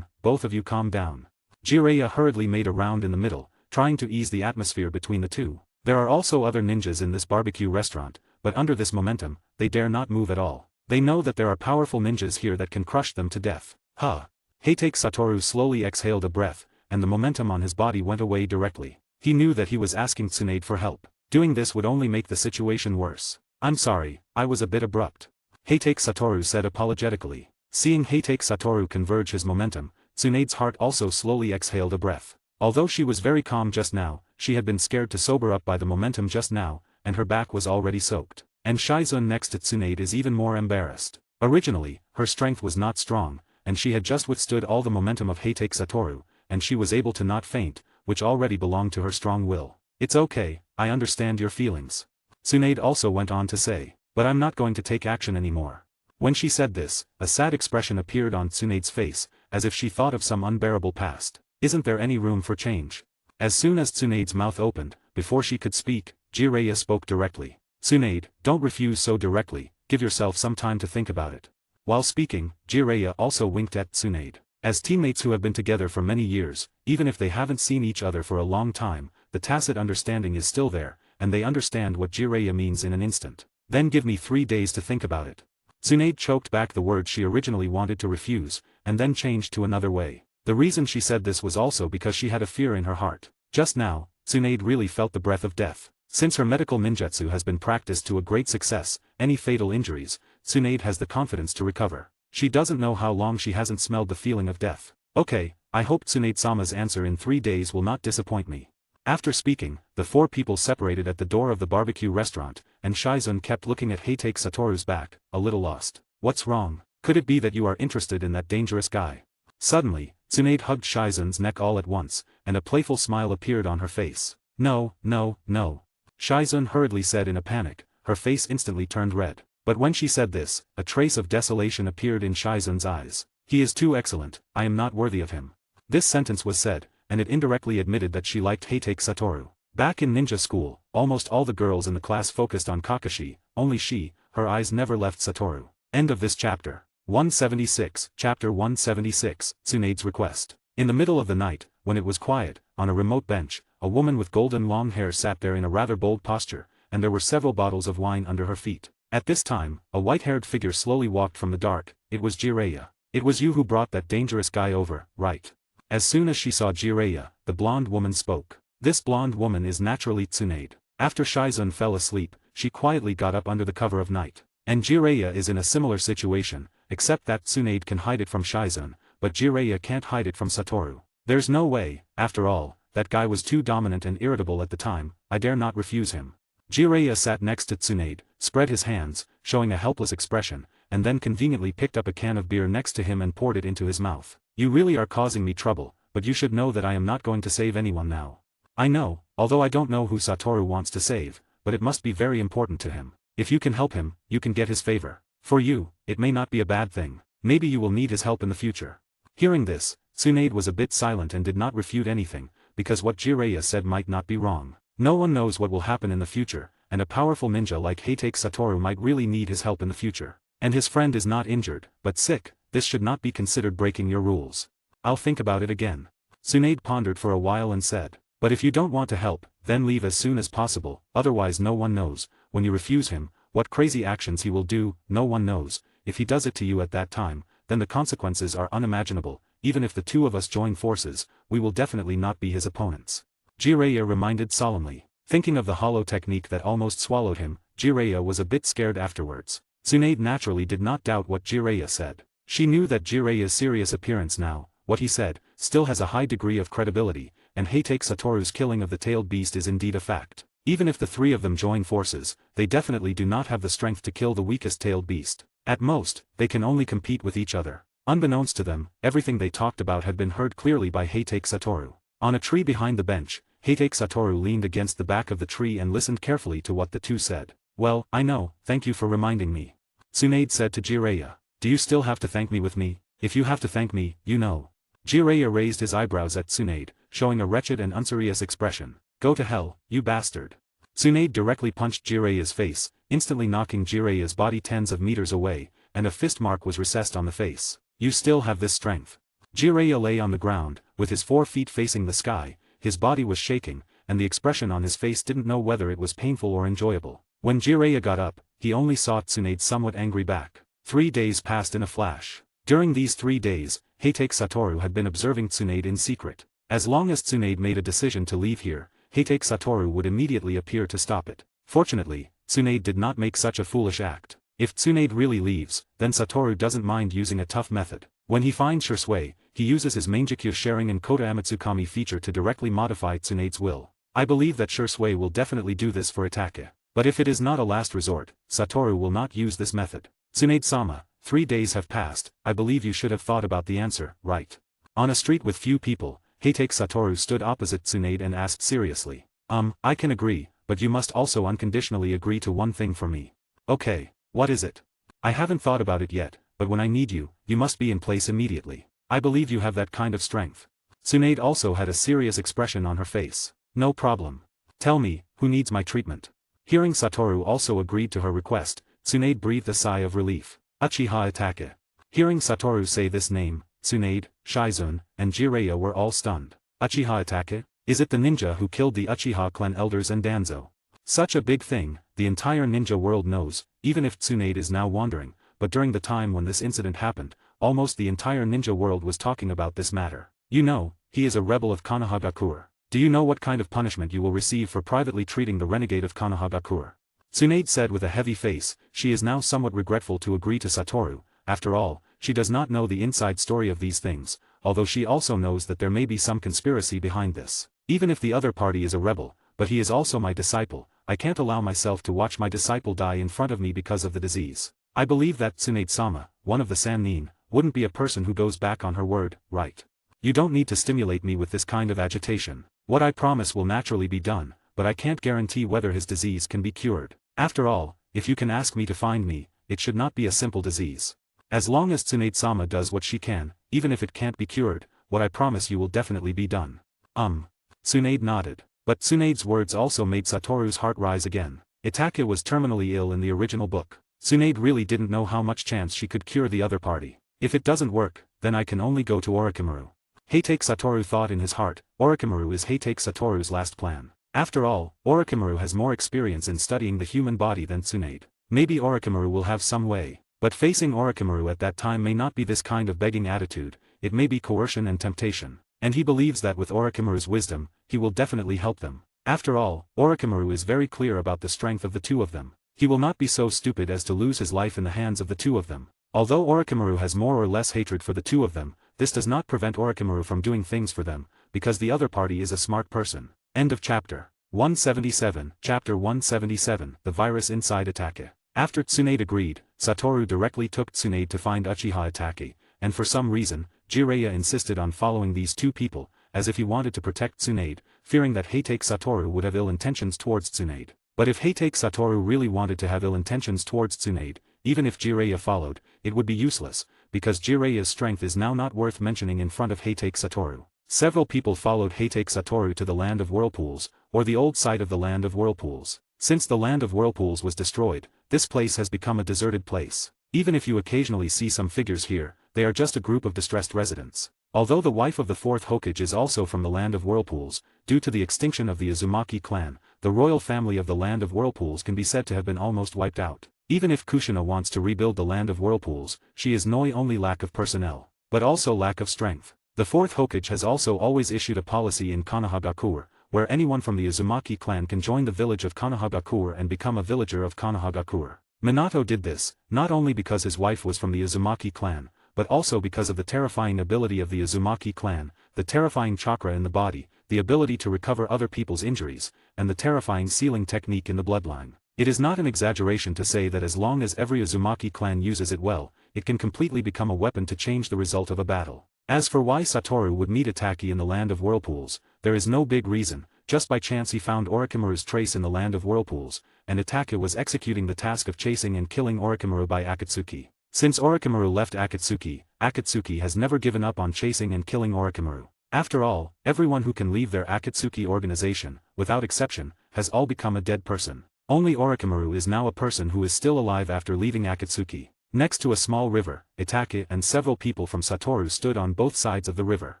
both of you calm down. Jiraiya hurriedly made a round in the middle, trying to ease the atmosphere between the two. There are also other ninjas in this barbecue restaurant, but under this momentum, they dare not move at all. They know that there are powerful ninjas here that can crush them to death. Huh. Heitake Satoru slowly exhaled a breath, and the momentum on his body went away directly. He knew that he was asking Tsunade for help. Doing this would only make the situation worse. I'm sorry, I was a bit abrupt. Heitake Satoru said apologetically. Seeing Heitake Satoru converge his momentum, Tsunade's heart also slowly exhaled a breath. Although she was very calm just now, she had been scared to sober up by the momentum just now, and her back was already soaked. And Shizun next to Tsunade is even more embarrassed. Originally, her strength was not strong, and she had just withstood all the momentum of Heitake Satoru, and she was able to not faint, which already belonged to her strong will. It's okay, I understand your feelings. Tsunade also went on to say, but I'm not going to take action anymore. When she said this, a sad expression appeared on Tsunade's face, as if she thought of some unbearable past. Isn't there any room for change? As soon as Tsunade's mouth opened, before she could speak, Jiraiya spoke directly. Tsunade, don't refuse so directly, give yourself some time to think about it. While speaking, Jiraiya also winked at Tsunade. As teammates who have been together for many years, even if they haven't seen each other for a long time, the tacit understanding is still there, and they understand what Jiraiya means in an instant. Then give me 3 days to think about it. Tsunade choked back the words she originally wanted to refuse, and then changed to another way. The reason she said this was also because she had a fear in her heart. Just now, Tsunade really felt the breath of death. Since her medical ninjutsu has been practiced to a great success, any fatal injuries, Tsunade has the confidence to recover. She doesn't know how long she hasn't smelled the feeling of death. Okay, I hope Tsunade-sama's answer in 3 days will not disappoint me. After speaking, the 4 people separated at the door of the barbecue restaurant, and Shizun kept looking at Heitake Satoru's back, a little lost. What's wrong? Could it be that you are interested in that dangerous guy? Suddenly, Tsunade hugged Shizun's neck all at once, and a playful smile appeared on her face. No, no, no. Shizun hurriedly said in a panic, her face instantly turned red. But when she said this, a trace of desolation appeared in Shizun's eyes. He is too excellent, I am not worthy of him. This sentence was said, and it indirectly admitted that she liked Heitake Satoru. Back in ninja school, almost all the girls in the class focused on Kakashi, only she, her eyes never left Satoru. End of this chapter. 176, Chapter 176, Tsunade's Request. In the middle of the night, when it was quiet, on a remote bench, a woman with golden long hair sat there in a rather bold posture, and there were several bottles of wine under her feet. At this time, a white-haired figure slowly walked from the dark. It was Jiraiya. It was you who brought that dangerous guy over, right? As soon as she saw Jiraiya, the blonde woman spoke. This blonde woman is naturally Tsunade. After Shizun fell asleep, she quietly got up under the cover of night. And Jiraiya is in a similar situation, except that Tsunade can hide it from Shizun, but Jiraiya can't hide it from Satoru. There's no way, after all, that guy was too dominant and irritable at the time, I dare not refuse him. Jiraiya sat next to Tsunade, spread his hands, showing a helpless expression, and then conveniently picked up a can of beer next to him and poured it into his mouth. You really are causing me trouble, but you should know that I am not going to save anyone now. I know, although I don't know who Satoru wants to save, but it must be very important to him. If you can help him, you can get his favor. For you, it may not be a bad thing. Maybe you will need his help in the future. Hearing this, Tsunade was a bit silent and did not refute anything, because what Jiraiya said might not be wrong. No one knows what will happen in the future, and a powerful ninja like Heitake Satoru might really need his help in the future. And his friend is not injured, but sick. This should not be considered breaking your rules. I'll think about it again. Tsunade pondered for a while and said, but if you don't want to help, then leave as soon as possible, otherwise no one knows, when you refuse him, what crazy actions he will do, no one knows. If he does it to you at that time, then the consequences are unimaginable. Even if the two of us join forces, we will definitely not be his opponents. Jiraiya reminded solemnly. Thinking of the hollow technique that almost swallowed him, Jiraiya was a bit scared afterwards. Tsunade naturally did not doubt what Jiraiya said. She knew that Jiraiya's serious appearance now, what he said, still has a high degree of credibility, and Heitake Satoru's killing of the tailed beast is indeed a fact. Even if the 3 of them join forces, they definitely do not have the strength to kill the weakest tailed beast. At most, they can only compete with each other. Unbeknownst to them, everything they talked about had been heard clearly by Heitake Satoru. On a tree behind the bench, Heitake Satoru leaned against the back of the tree and listened carefully to what the two said. Well, I know, thank you for reminding me. Tsunade said to Jiraiya. Do you still have to thank me with me? If you have to thank me, you know. Jiraiya raised his eyebrows at Tsunade, showing a wretched and unserious expression. Go to hell, you bastard. Tsunade directly punched Jiraiya's face, instantly knocking Jiraiya's body tens of meters away, and a fist mark was recessed on the face. You still have this strength. Jiraiya lay on the ground, with his 4 feet facing the sky, his body was shaking, and the expression on his face didn't know whether it was painful or enjoyable. When Jiraiya got up, he only saw Tsunade's somewhat angry back. 3 days passed in a flash. During these 3 days, Heitake Satoru had been observing Tsunade in secret. As long as Tsunade made a decision to leave here, Heitake Satoru would immediately appear to stop it. Fortunately, Tsunade did not make such a foolish act. If Tsunade really leaves, then Satoru doesn't mind using a tough method. When he finds Shursui, he uses his Mangekyo sharing and Koda Amatsukami feature to directly modify Tsunade's will. I believe that Shursui will definitely do this for Itake. But if it is not a last resort, Satoru will not use this method. Tsunade-sama, 3 days have passed, I believe you should have thought about the answer, right? On a street with few people, Heitake Satoru stood opposite Tsunade and asked seriously. I can agree, but you must also unconditionally agree to one thing for me. Okay, what is it? I haven't thought about it yet, but when I need you, you must be in place immediately. I believe you have that kind of strength. Tsunade also had a serious expression on her face. No problem. Tell me, who needs my treatment? Hearing Satoru also agreed to her request, Tsunade breathed a sigh of relief. Uchiha Itake. Hearing Satoru say this name, Tsunade, Shizune, and Jiraiya were all stunned. Uchiha Itake? Is it the ninja who killed the Uchiha clan elders and Danzo? Such a big thing, the entire ninja world knows, even if Tsunade is now wandering, but during the time when this incident happened, almost the entire ninja world was talking about this matter. You know, he is a rebel of Konohagakure. Do you know what kind of punishment you will receive for privately treating the renegade of Konohagakure? Tsunade said with a heavy face. She is now somewhat regretful to agree to Satoru. After all, she does not know the inside story of these things, although she also knows that there may be some conspiracy behind this. Even if the other party is a rebel, but he is also my disciple, I can't allow myself to watch my disciple die in front of me because of the disease. I believe that Tsunade-sama, one of the Sannin, wouldn't be a person who goes back on her word, right? You don't need to stimulate me with this kind of agitation. What I promise will naturally be done, but I can't guarantee whether his disease can be cured. After all, if you can ask me to find me, it should not be a simple disease. As long as Tsunade-sama does what she can, even if it can't be cured, what I promise you will definitely be done. Tsunade nodded. But Tsunade's words also made Satoru's heart rise again. Itake was terminally ill in the original book. Tsunade really didn't know how much chance she could cure the other party. If it doesn't work, then I can only go to Orochimaru. Heitake Satoru thought in his heart, Orochimaru is Heitake Satoru's last plan. After all, Orochimaru has more experience in studying the human body than Tsunade. Maybe Orochimaru will have some way. But facing Orochimaru at that time may not be this kind of begging attitude, it may be coercion and temptation. And he believes that with Orochimaru's wisdom, he will definitely help them. After all, Orochimaru is very clear about the strength of the two of them. He will not be so stupid as to lose his life in the hands of the two of them. Although Orochimaru has more or less hatred for the two of them, this does not prevent Orochimaru from doing things for them, because the other party is a smart person. End of chapter. 177. Chapter 177. The virus inside Itake. After Tsunade agreed, Satoru directly took Tsunade to find Uchiha Itake, and for some reason, Jiraiya insisted on following these two people, as if he wanted to protect Tsunade, fearing that Heitake Satoru would have ill intentions towards Tsunade. But if Heitake Satoru really wanted to have ill intentions towards Tsunade, even if Jiraiya followed, it would be useless, because Jiraiya's strength is now not worth mentioning in front of Heitake Satoru. Several people followed Heitake Satoru to the Land of Whirlpools, or the old site of the Land of Whirlpools. Since the Land of Whirlpools was destroyed, this place has become a deserted place. Even if you occasionally see some figures here, they are just a group of distressed residents. Although the wife of the fourth Hokage is also from the Land of Whirlpools, due to the extinction of the Uzumaki clan, the royal family of the Land of Whirlpools can be said to have been almost wiped out. Even if Kushina wants to rebuild the Land of Whirlpools, she is not only lack of personnel, but also lack of strength. The fourth Hokage has also always issued a policy in Konohagakure, where anyone from the Uzumaki clan can join the village of Konohagakure and become a villager of Konohagakure. Minato did this, not only because his wife was from the Uzumaki clan, but also because of the terrifying ability of the Uzumaki clan, the terrifying chakra in the body, the ability to recover other people's injuries, and the terrifying sealing technique in the bloodline. It is not an exaggeration to say that as long as every Uzumaki clan uses it well, it can completely become a weapon to change the result of a battle. As for why Satoru would meet Itake in the Land of Whirlpools, there is no big reason, just by chance he found Orochimaru's trace in the Land of Whirlpools, and Itake was executing the task of chasing and killing Orochimaru by Akatsuki. Since Orochimaru left Akatsuki, Akatsuki has never given up on chasing and killing Orochimaru. After all, everyone who can leave their Akatsuki organization, without exception, has all become a dead person. Only Orochimaru is now a person who is still alive after leaving Akatsuki. Next to a small river, Itake and several people from Satoru stood on both sides of the river.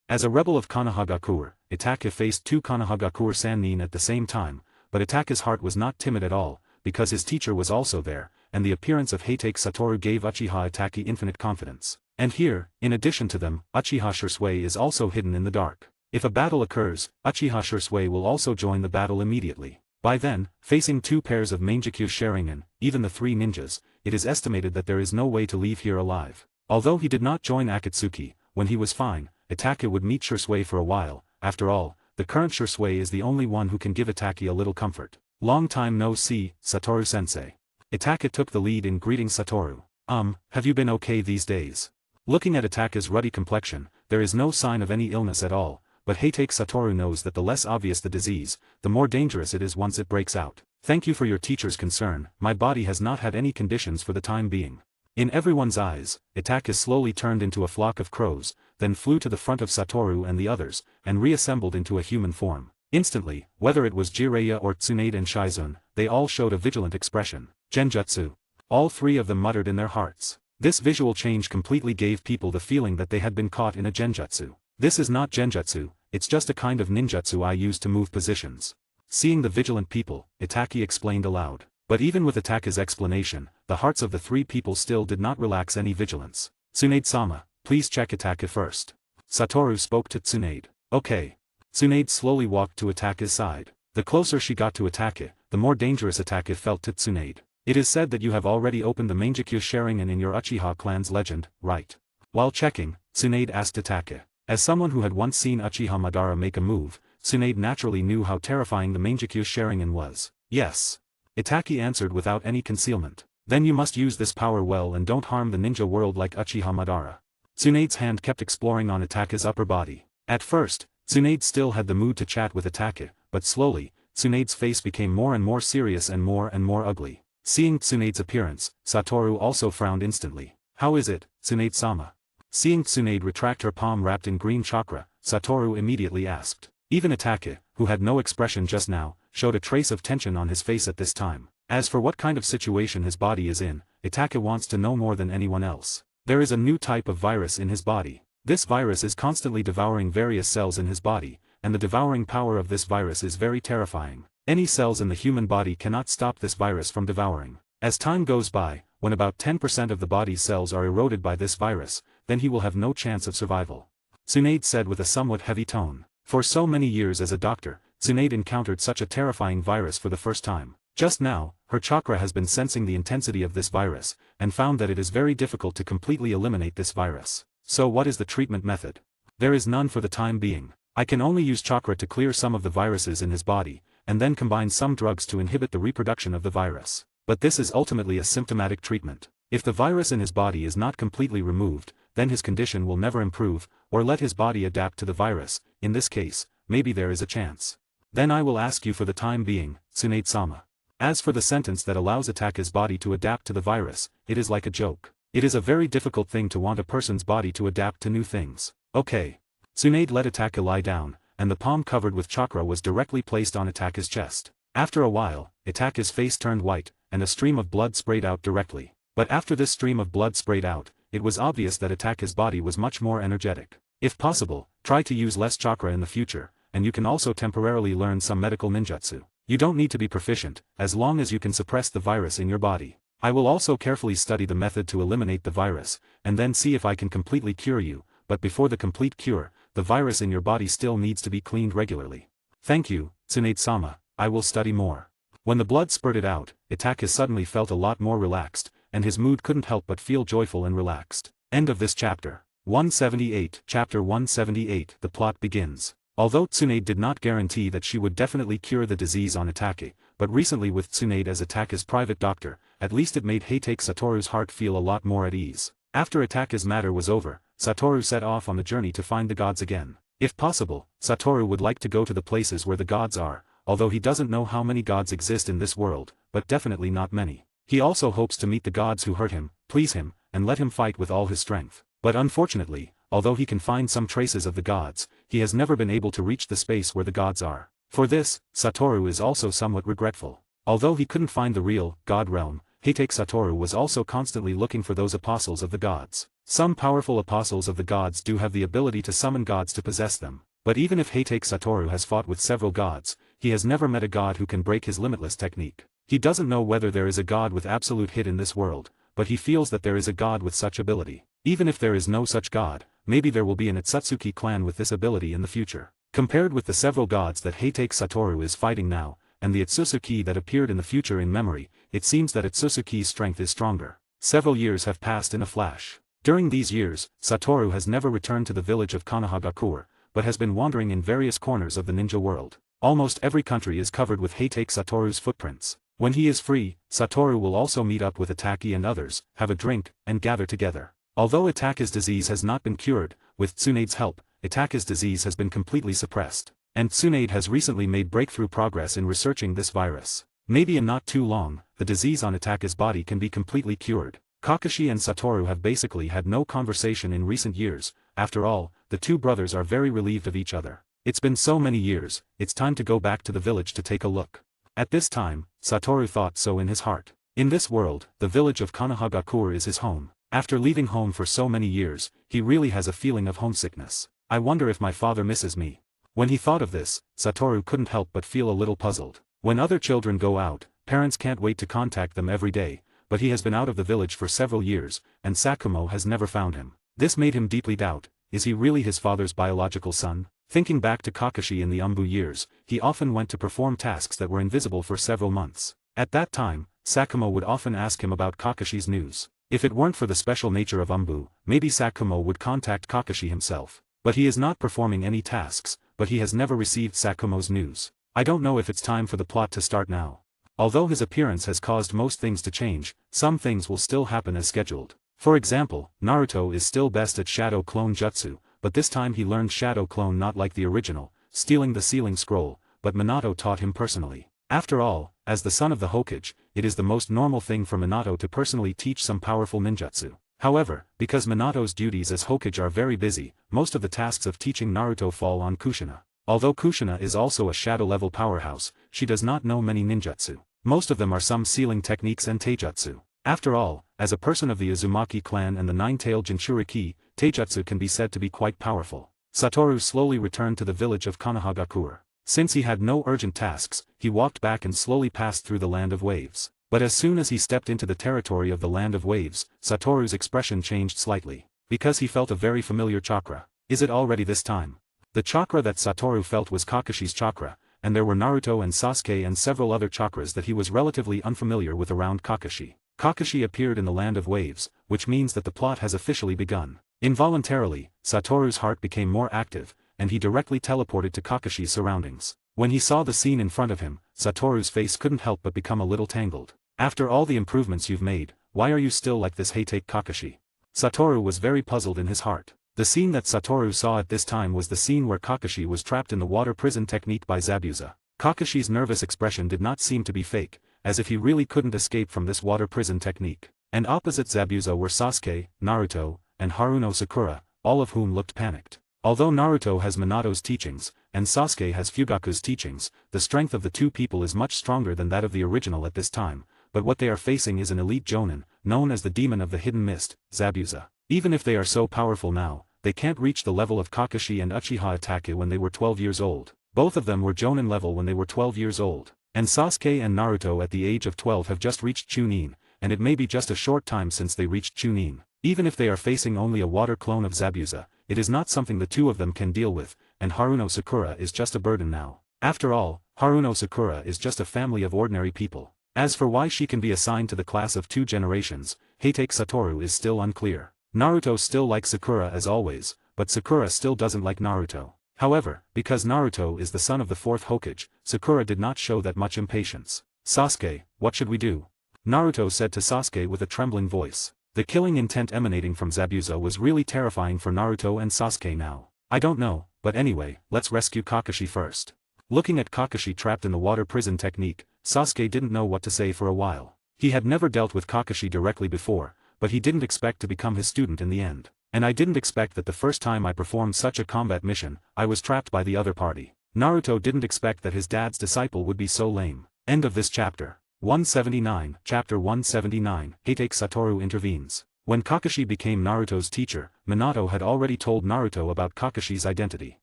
As a rebel of Konohagakure, Itake faced two Konohagakure Sannin at the same time, but Itake's heart was not timid at all, because his teacher was also there, and the appearance of Heitake Satoru gave Uchiha Itake infinite confidence. And here, in addition to them, Uchiha Shursui is also hidden in the dark. If a battle occurs, Uchiha Shursui will also join the battle immediately. By then, facing two pairs of Mangekyo Sharingan, even the three ninjas, it is estimated that there is no way to leave here alive. Although he did not join Akatsuki, when he was fine, Itake would meet Shursui for a while. After all, the current Shursui is the only one who can give Itaki a little comfort. Long time no see, Satoru-sensei. Itaka took the lead in greeting Satoru. Have you been okay these days? Looking at Itaka's ruddy complexion, there is no sign of any illness at all, but Heitake Satoru knows that the less obvious the disease, the more dangerous it is once it breaks out. Thank you for your teacher's concern, my body has not had any conditions for the time being. In everyone's eyes, Itaka slowly turned into a flock of crows, then flew to the front of Satoru and the others, and reassembled into a human form. Instantly, whether it was Jiraiya or Tsunade and Shizune, they all showed a vigilant expression. Genjutsu. All three of them muttered in their hearts. This visual change completely gave people the feeling that they had been caught in a genjutsu. This is not genjutsu, it's just a kind of ninjutsu I use to move positions. Seeing the vigilant people, Itaki explained aloud. But even with Itaka's explanation, the hearts of the three people still did not relax any vigilance. Tsunade-sama, please check Itaka first. Satoru spoke to Tsunade. Okay. Tsunade slowly walked to Itaka's side. The closer she got to Itaka, the more dangerous Itaka felt to Tsunade. It is said that you have already opened the Mangekyo Sharingan in your Uchiha clan's legend, right? While checking, Tsunade asked Itaka. As someone who had once seen Uchiha Madara make a move, Tsunade naturally knew how terrifying the Mangekyo Sharingan was. Yes. Itaki answered without any concealment. Then you must use this power well and don't harm the ninja world like Uchiha Madara. Tsunade's hand kept exploring on Itaka's upper body. At first, Tsunade still had the mood to chat with Itaka, but slowly, Tsunade's face became more and more serious and more ugly. Seeing Tsunade's appearance, Satoru also frowned instantly. How is it, Tsunade-sama? Seeing Tsunade retract her palm wrapped in green chakra, Satoru immediately asked. Even Itaka, who had no expression just now, showed a trace of tension on his face at this time. As for what kind of situation his body is in, Itaka wants to know more than anyone else. There is a new type of virus in his body. This virus is constantly devouring various cells in his body, and the devouring power of this virus is very terrifying. Any cells in the human body cannot stop this virus from devouring. As time goes by, when about 10% of the body's cells are eroded by this virus, then he will have no chance of survival. Tsunade said with a somewhat heavy tone. For so many years as a doctor, Tsunade encountered such a terrifying virus for the first time. Just now, her chakra has been sensing the intensity of this virus, and found that it is very difficult to completely eliminate this virus. So what is the treatment method? There is none for the time being. I can only use chakra to clear some of the viruses in his body, and then combine some drugs to inhibit the reproduction of the virus. But this is ultimately a symptomatic treatment. If the virus in his body is not completely removed, then his condition will never improve, or let his body adapt to the virus. In this case, maybe there is a chance. Then I will ask you for the time being, Tsunade-sama. As for the sentence that allows Itaka's body to adapt to the virus, it is like a joke. It is a very difficult thing to want a person's body to adapt to new things. Okay. Tsunade let Itaka lie down, and the palm covered with chakra was directly placed on Itaka's chest. After a while, Itaka's face turned white, and a stream of blood sprayed out directly. But after this stream of blood sprayed out, it was obvious that Itaka's body was much more energetic. If possible, try to use less chakra in the future, and you can also temporarily learn some medical ninjutsu. You don't need to be proficient, as long as you can suppress the virus in your body. I will also carefully study the method to eliminate the virus, and then see if I can completely cure you, but before the complete cure, the virus in your body still needs to be cleaned regularly. Thank you, Tsunade-sama, I will study more. When the blood spurted out, Itaka suddenly felt a lot more relaxed, and his mood couldn't help but feel joyful and relaxed. End of this chapter. 178. Chapter 178. The plot begins. Although Tsunade did not guarantee that she would definitely cure the disease on Itaka, but recently with Tsunade as Itaka's private doctor, at least it made Heitake Satoru's heart feel a lot more at ease. After Itaka's matter was over, Satoru set off on the journey to find the gods again. If possible, Satoru would like to go to the places where the gods are, although he doesn't know how many gods exist in this world, but definitely not many. He also hopes to meet the gods who hurt him, please him, and let him fight with all his strength. But unfortunately, although he can find some traces of the gods, he has never been able to reach the space where the gods are. For this, Satoru is also somewhat regretful. Although he couldn't find the real, God realm, Heitake Satoru was also constantly looking for those apostles of the gods. Some powerful apostles of the gods do have the ability to summon gods to possess them. But even if Heitake Satoru has fought with several gods, he has never met a god who can break his limitless technique. He doesn't know whether there is a god with absolute hit in this world, but he feels that there is a god with such ability. Even if there is no such god, maybe there will be an Itsutsuki clan with this ability in the future. Compared with the several gods that Heitake Satoru is fighting now, and the Itsutsuki that appeared in the future in memory, it seems that Itsutsuki's strength is stronger. Several years have passed in a flash. During these years, Satoru has never returned to the village of Konohagakure, but has been wandering in various corners of the ninja world. Almost every country is covered with Heitake Satoru's footprints. When he is free, Satoru will also meet up with Itaki and others, have a drink, and gather together. Although Itaki's disease has not been cured, with Tsunade's help, Itaki's disease has been completely suppressed. And Tsunade has recently made breakthrough progress in researching this virus. Maybe in not too long, the disease on Itaki's body can be completely cured. Kakashi and Satoru have basically had no conversation in recent years. After all, the two brothers are very relieved of each other. It's been so many years, it's time to go back to the village to take a look. At this time, Satoru thought so in his heart. In this world, the village of Konohagakure is his home. After leaving home for so many years, he really has a feeling of homesickness. I wonder if my father misses me. When he thought of this, Satoru couldn't help but feel a little puzzled. When other children go out, parents can't wait to contact them every day, but he has been out of the village for several years, and Sakumo has never found him. This made him deeply doubt, is he really his father's biological son? Thinking back to Kakashi in the Umbu years, he often went to perform tasks that were invisible for several months. At that time, Sakumo would often ask him about Kakashi's news. If it weren't for the special nature of Umbu, maybe Sakumo would contact Kakashi himself. But he is not performing any tasks, but he has never received Sakumo's news. I don't know if it's time for the plot to start now. Although his appearance has caused most things to change, some things will still happen as scheduled. For example, Naruto is still best at Shadow Clone Jutsu, but this time he learned Shadow Clone not like the original, stealing the sealing scroll, but Minato taught him personally. After all, as the son of the Hokage, it is the most normal thing for Minato to personally teach some powerful ninjutsu. However, because Minato's duties as Hokage are very busy, most of the tasks of teaching Naruto fall on Kushina. Although Kushina is also a shadow-level powerhouse, she does not know many ninjutsu. Most of them are some sealing techniques and taijutsu. After all, as a person of the Uzumaki clan and the nine-tailed Jinchuriki, taijutsu can be said to be quite powerful. Satoru slowly returned to the village of Konohagakure. Since he had no urgent tasks, he walked back and slowly passed through the Land of Waves. But as soon as he stepped into the territory of the Land of Waves, Satoru's expression changed slightly. Because he felt a very familiar chakra. Is it already this time? The chakra that Satoru felt was Kakashi's chakra, and there were Naruto and Sasuke and several other chakras that he was relatively unfamiliar with around Kakashi. Kakashi appeared in the Land of Waves, which means that the plot has officially begun. Involuntarily, Satoru's heart became more active, and he directly teleported to Kakashi's surroundings. When he saw the scene in front of him, Satoru's face couldn't help but become a little tangled. After all the improvements you've made, why are you still like this? Heitake Kakashi? Satoru was very puzzled in his heart. The scene that Satoru saw at this time was the scene where Kakashi was trapped in the water prison technique by Zabuza. Kakashi's nervous expression did not seem to be fake, as if he really couldn't escape from this water prison technique. And opposite Zabuza were Sasuke, Naruto, and Haruno Sakura, all of whom looked panicked. Although Naruto has Minato's teachings, and Sasuke has Fugaku's teachings, the strength of the two people is much stronger than that of the original at this time, but what they are facing is an elite Jonin, known as the Demon of the Hidden Mist, Zabuza. Even if they are so powerful now, they can't reach the level of Kakashi and Uchiha Itachi when they were 12 years old. Both of them were Jonin level when they were 12 years old. And Sasuke and Naruto at the age of 12 have just reached Chunin, and it may be just a short time since they reached Chunin. Even if they are facing only a water clone of Zabuza, it is not something the two of them can deal with, and Haruno Sakura is just a burden now. After all, Haruno Sakura is just a family of ordinary people. As for why she can be assigned to the class of 2 generations, Heitake Satoru is still unclear. Naruto still likes Sakura as always, but Sakura still doesn't like Naruto. However, because Naruto is the son of the 4th Hokage, Sakura did not show that much impatience. Sasuke, what should we do? Naruto said to Sasuke with a trembling voice. The killing intent emanating from Zabuza was really terrifying for Naruto and Sasuke now. I don't know, but anyway, let's rescue Kakashi first. Looking at Kakashi trapped in the water prison technique, Sasuke didn't know what to say for a while. He had never dealt with Kakashi directly before, but he didn't expect to become his student in the end. And I didn't expect that the first time I performed such a combat mission, I was trapped by the other party. Naruto didn't expect that his dad's disciple would be so lame. End of this chapter. 179, Chapter 179, Heitake Satoru intervenes. When Kakashi became Naruto's teacher, Minato had already told Naruto about Kakashi's identity.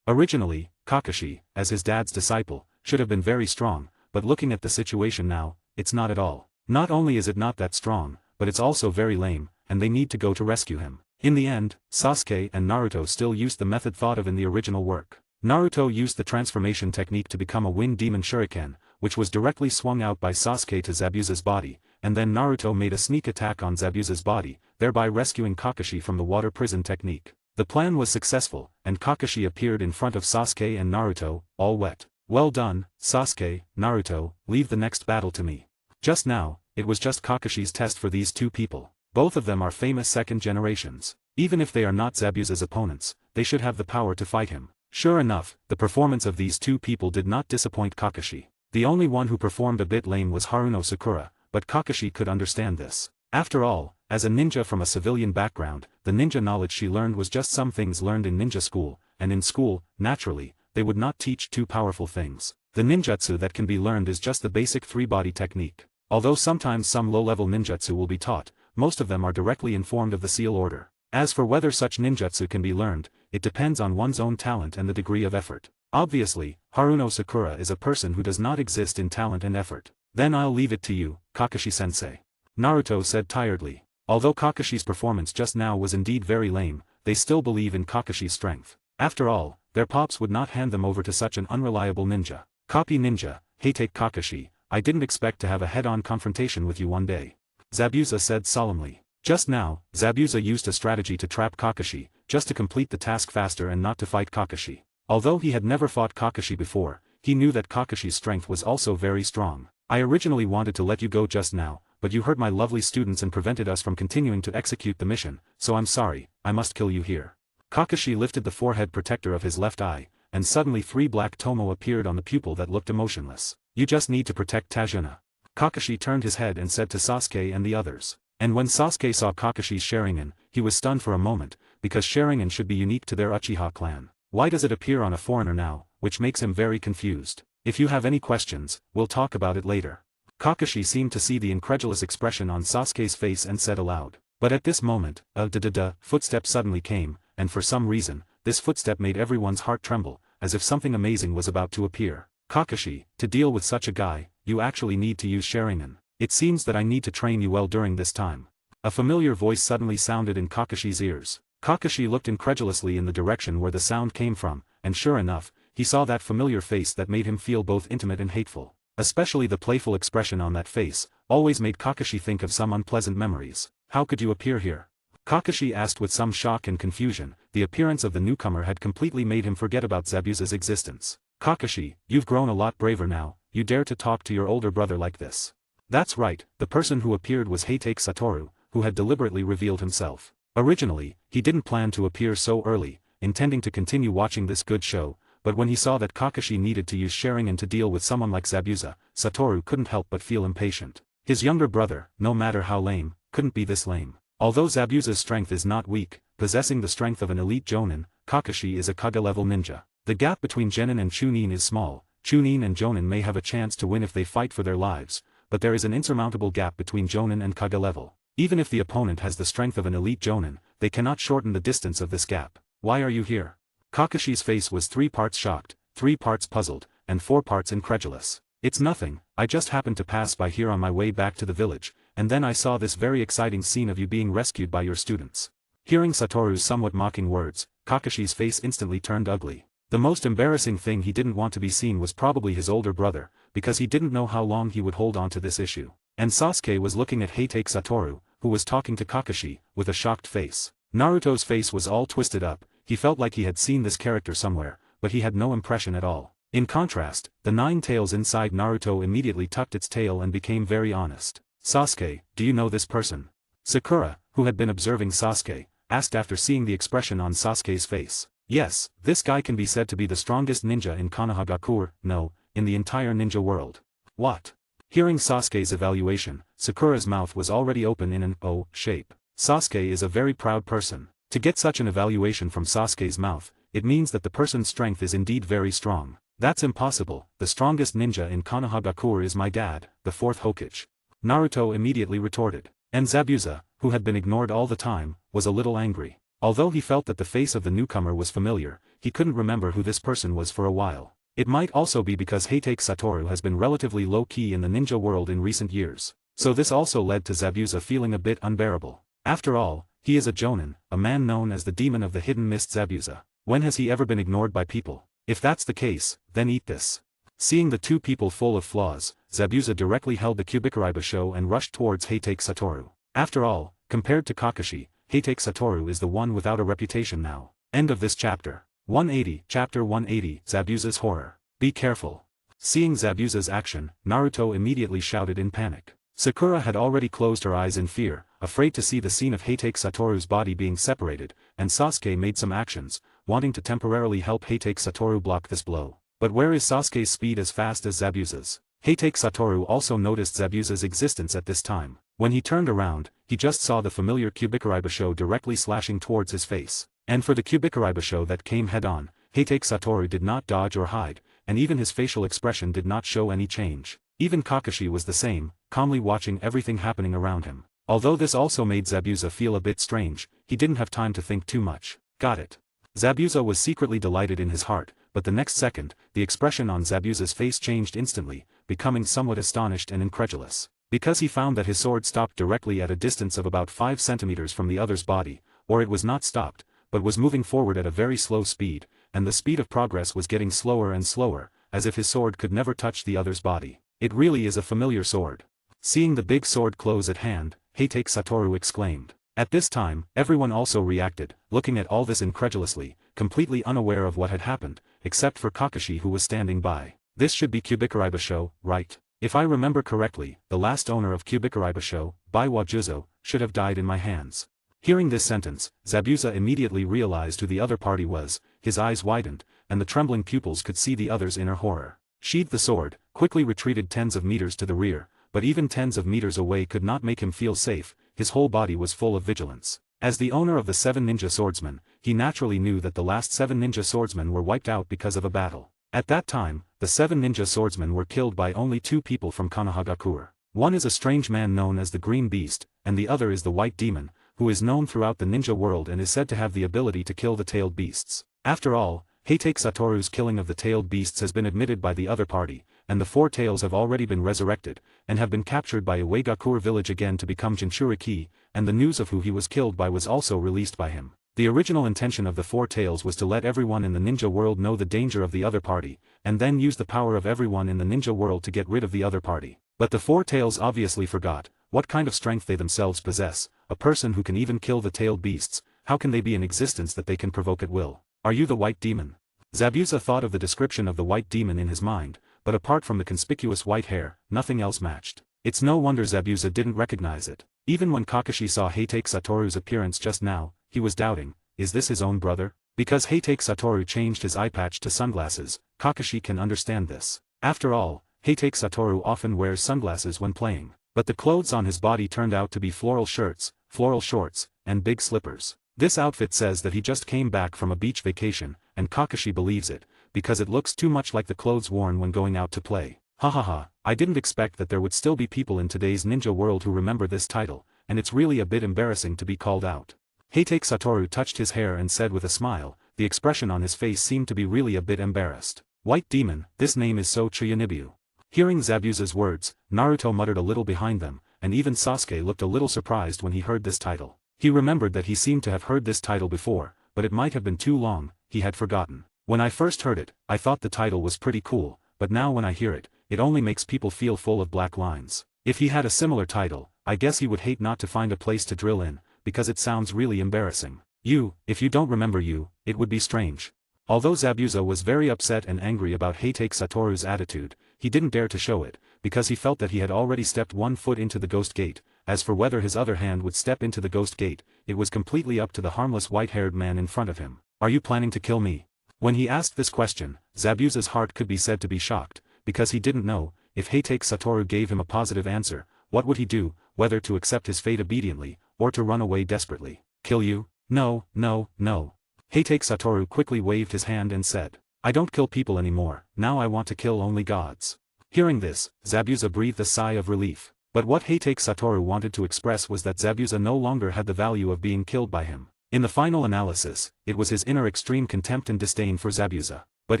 Originally, Kakashi, as his dad's disciple, should have been very strong, but looking at the situation now, it's not at all. Not only is it not that strong, but it's also very lame, and they need to go to rescue him. In the end, Sasuke and Naruto still used the method thought of in the original work. Naruto used the transformation technique to become a wind demon shuriken, which was directly swung out by Sasuke to Zabuza's body, and then Naruto made a sneak attack on Zabuza's body, thereby rescuing Kakashi from the water prison technique. The plan was successful, and Kakashi appeared in front of Sasuke and Naruto, all wet. Well done, Sasuke, Naruto, leave the next battle to me. Just now, it was just Kakashi's test for these two people. Both of them are famous second generations. Even if they are not Zabuza's opponents, they should have the power to fight him. Sure enough, the performance of these two people did not disappoint Kakashi. The only one who performed a bit lame was Haruno Sakura, but Kakashi could understand this. After all, as a ninja from a civilian background, the ninja knowledge she learned was just some things learned in ninja school, and in school, naturally, they would not teach too powerful things. The ninjutsu that can be learned is just the basic three-body technique. Although sometimes some low-level ninjutsu will be taught, most of them are directly informed of the seal order. As for whether such ninjutsu can be learned, it depends on one's own talent and the degree of effort. Obviously, Haruno Sakura is a person who does not exist in talent and effort. Then I'll leave it to you, Kakashi-sensei. Naruto said tiredly. Although Kakashi's performance just now was indeed very lame, they still believe in Kakashi's strength. After all, their pops would not hand them over to such an unreliable ninja. Copy ninja, hey take Kakashi, I didn't expect to have a head-on confrontation with you one day. Zabuza said solemnly. Just now, Zabuza used a strategy to trap Kakashi, just to complete the task faster and not to fight Kakashi. Although he had never fought Kakashi before, he knew that Kakashi's strength was also very strong. I originally wanted to let you go just now, but you hurt my lovely students and prevented us from continuing to execute the mission, so I'm sorry, I must kill you here. Kakashi lifted the forehead protector of his left eye, and suddenly 3 black tomo appeared on the pupil that looked emotionless. You just need to protect Tajuna. Kakashi turned his head and said to Sasuke and the others. And when Sasuke saw Kakashi's Sharingan, he was stunned for a moment, because Sharingan should be unique to their Uchiha clan. Why does it appear on a foreigner now, which makes him very confused? If you have any questions, we'll talk about it later. Kakashi seemed to see the incredulous expression on Sasuke's face and said aloud. But at this moment, a footstep suddenly came, and for some reason, this footstep made everyone's heart tremble, as if something amazing was about to appear. Kakashi, to deal with such a guy, you actually need to use Sharingan. It seems that I need to train you well during this time. A familiar voice suddenly sounded in Kakashi's ears. Kakashi looked incredulously in the direction where the sound came from, and sure enough, he saw that familiar face that made him feel both intimate and hateful. Especially the playful expression on that face, always made Kakashi think of some unpleasant memories. How could you appear here? Kakashi asked with some shock and confusion. The appearance of the newcomer had completely made him forget about Zabuza's existence. Kakashi, you've grown a lot braver now, you dare to talk to your older brother like this. That's right, the person who appeared was Heitake Satoru, who had deliberately revealed himself. Originally, he didn't plan to appear so early, intending to continue watching this good show, but when he saw that Kakashi needed to use Sharingan to deal with someone like Zabuza, Satoru couldn't help but feel impatient. His younger brother, no matter how lame, couldn't be this lame. Although Zabuza's strength is not weak, possessing the strength of an elite Jonin, Kakashi is a Kage-level ninja. The gap between Genin and Chunin is small. Chunin and Jonin may have a chance to win if they fight for their lives, but there is an insurmountable gap between Jonin and Kage level. Even if the opponent has the strength of an elite Jonin, they cannot shorten the distance of this gap. Why are you here? Kakashi's face was 3 parts shocked, 3 parts puzzled, and 4 parts incredulous. It's nothing, I just happened to pass by here on my way back to the village, and then I saw this very exciting scene of you being rescued by your students. Hearing Satoru's somewhat mocking words, Kakashi's face instantly turned ugly. The most embarrassing thing he didn't want to be seen was probably his older brother, because he didn't know how long he would hold on to this issue. And Sasuke was looking at Heitake Satoru, who was talking to Kakashi, with a shocked face. Naruto's face was all twisted up. He felt like he had seen this character somewhere, but he had no impression at all. In contrast, the 9 tails inside Naruto immediately tucked its tail and became very honest. Sasuke, do you know this person? Sakura, who had been observing Sasuke, asked after seeing the expression on Sasuke's face. Yes, this guy can be said to be the strongest ninja in Konohagakure, no, in the entire ninja world. What? Hearing Sasuke's evaluation, Sakura's mouth was already open in an O shape. Sasuke is a very proud person. To get such an evaluation from Sasuke's mouth, it means that the person's strength is indeed very strong. That's impossible, the strongest ninja in Konohagakure is my dad, the 4th Hokage. Naruto immediately retorted. And Zabuza, who had been ignored all the time, was a little angry. Although he felt that the face of the newcomer was familiar, he couldn't remember who this person was for a while. It might also be because Heitake Satoru has been relatively low-key in the ninja world in recent years. So this also led to Zabuza feeling a bit unbearable. After all, he is a Jonin, a man known as the demon of the hidden mist Zabuza. When has he ever been ignored by people? If that's the case, then eat this. Seeing the 2 people full of flaws, Zabuza directly held the Kubikariba show and rushed towards Heitake Satoru. After all, compared to Kakashi, Heitake Satoru is the one without a reputation now. End of this chapter. 180, Chapter 180, Zabuza's Horror. Be careful. Seeing Zabuza's action, Naruto immediately shouted in panic. Sakura had already closed her eyes in fear, afraid to see the scene of Heitake Satoru's body being separated, and Sasuke made some actions, wanting to temporarily help Heitake Satoru block this blow. But where is Sasuke's speed as fast as Zabuza's? Heitake Satoru also noticed Zabuza's existence at this time. When he turned around, he just saw the familiar Kubikaraibasho directly slashing towards his face. And for the Kubikaraibasho that came head-on, Heitake Satoru did not dodge or hide, and even his facial expression did not show any change. Even Kakashi was the same, calmly watching everything happening around him. Although this also made Zabuza feel a bit strange, he didn't have time to think too much. Got it. Zabuza was secretly delighted in his heart, but the next second, the expression on Zabuza's face changed instantly, becoming somewhat astonished and incredulous. Because he found that his sword stopped directly at a distance of about 5 centimeters from the other's body, or it was not stopped, but was moving forward at a very slow speed, and the speed of progress was getting slower and slower, as if his sword could never touch the other's body. It really is a familiar sword. Seeing the big sword close at hand, Heitake Satoru exclaimed. At this time, everyone also reacted, looking at all this incredulously, completely unaware of what had happened, except for Kakashi who was standing by. This should be Kubikaraibasho, right? If I remember correctly, the last owner of Kubikaraibasho, Baiwa Juzo, should have died in my hands. Hearing this sentence, Zabuza immediately realized who the other party was, his eyes widened, and the trembling pupils could see the other's inner horror. Sheathed the sword, quickly retreated tens of meters to the rear, but even tens of meters away could not make him feel safe, his whole body was full of vigilance. As the owner of the 7 ninja swordsmen, he naturally knew that the last 7 ninja swordsmen were wiped out because of a battle. At that time, the 7 ninja swordsmen were killed by only 2 people from Konohagakure. One is a strange man known as the Green Beast, and the other is the White Demon, who is known throughout the ninja world and is said to have the ability to kill the tailed beasts. After all, Heitake Satoru's killing of the tailed beasts has been admitted by the other party, and the 4 tails have already been resurrected, and have been captured by Uegakure village again to become Jinchuriki, and the news of who he was killed by was also released by him. The original intention of the 4 tails was to let everyone in the ninja world know the danger of the other party, and then use the power of everyone in the ninja world to get rid of the other party. But the 4 tails obviously forgot what kind of strength they themselves possess. A person who can even kill the tailed beasts, how can they be in existence that they can provoke at will? Are you the White Demon? Zabuza thought of the description of the White Demon in his mind, but apart from the conspicuous white hair, nothing else matched. It's no wonder Zabuza didn't recognize it. Even when Kakashi saw Heitake Satoru's appearance just now, he was doubting, is this his own brother? Because Heitake Satoru changed his eye patch to sunglasses, Kakashi can understand this. After all, Heitake Satoru often wears sunglasses when playing. But the clothes on his body turned out to be floral shirts, floral shorts, and big slippers. This outfit says that he just came back from a beach vacation, and Kakashi believes it, because it looks too much like the clothes worn when going out to play. Hahaha, I didn't expect that there would still be people in today's ninja world who remember this title, and it's really a bit embarrassing to be called out. Heitake Satoru touched his hair and said with a smile, the expression on his face seemed to be really a bit embarrassed. White Demon, this name is so Chiyanibu. Hearing Zabuza's words, Naruto muttered a little behind them, and even Sasuke looked a little surprised when he heard this title. He remembered that he seemed to have heard this title before, but it might have been too long, he had forgotten. When I first heard it, I thought the title was pretty cool, but now when I hear it, it only makes people feel full of black lines. If he had a similar title, I guess he would hate not to find a place to drill in, because it sounds really embarrassing. If you don't remember it would be strange. Although Zabuza was very upset and angry about Heitake Satoru's attitude, he didn't dare to show it, because he felt that he had already stepped 1 foot into the ghost gate. As for whether his other hand would step into the ghost gate, it was completely up to the harmless white-haired man in front of him. Are you planning to kill me? When he asked this question, Zabuza's heart could be said to be shocked, because he didn't know, if Heitake Satoru gave him a positive answer, what would he do, whether to accept his fate obediently, or to run away desperately. Kill you? No, no, no. Heitake Satoru quickly waved his hand and said, I don't kill people anymore, now I want to kill only gods. Hearing this, Zabuza breathed a sigh of relief. But what Heitake Satoru wanted to express was that Zabuza no longer had the value of being killed by him. In the final analysis, it was his inner extreme contempt and disdain for Zabuza. But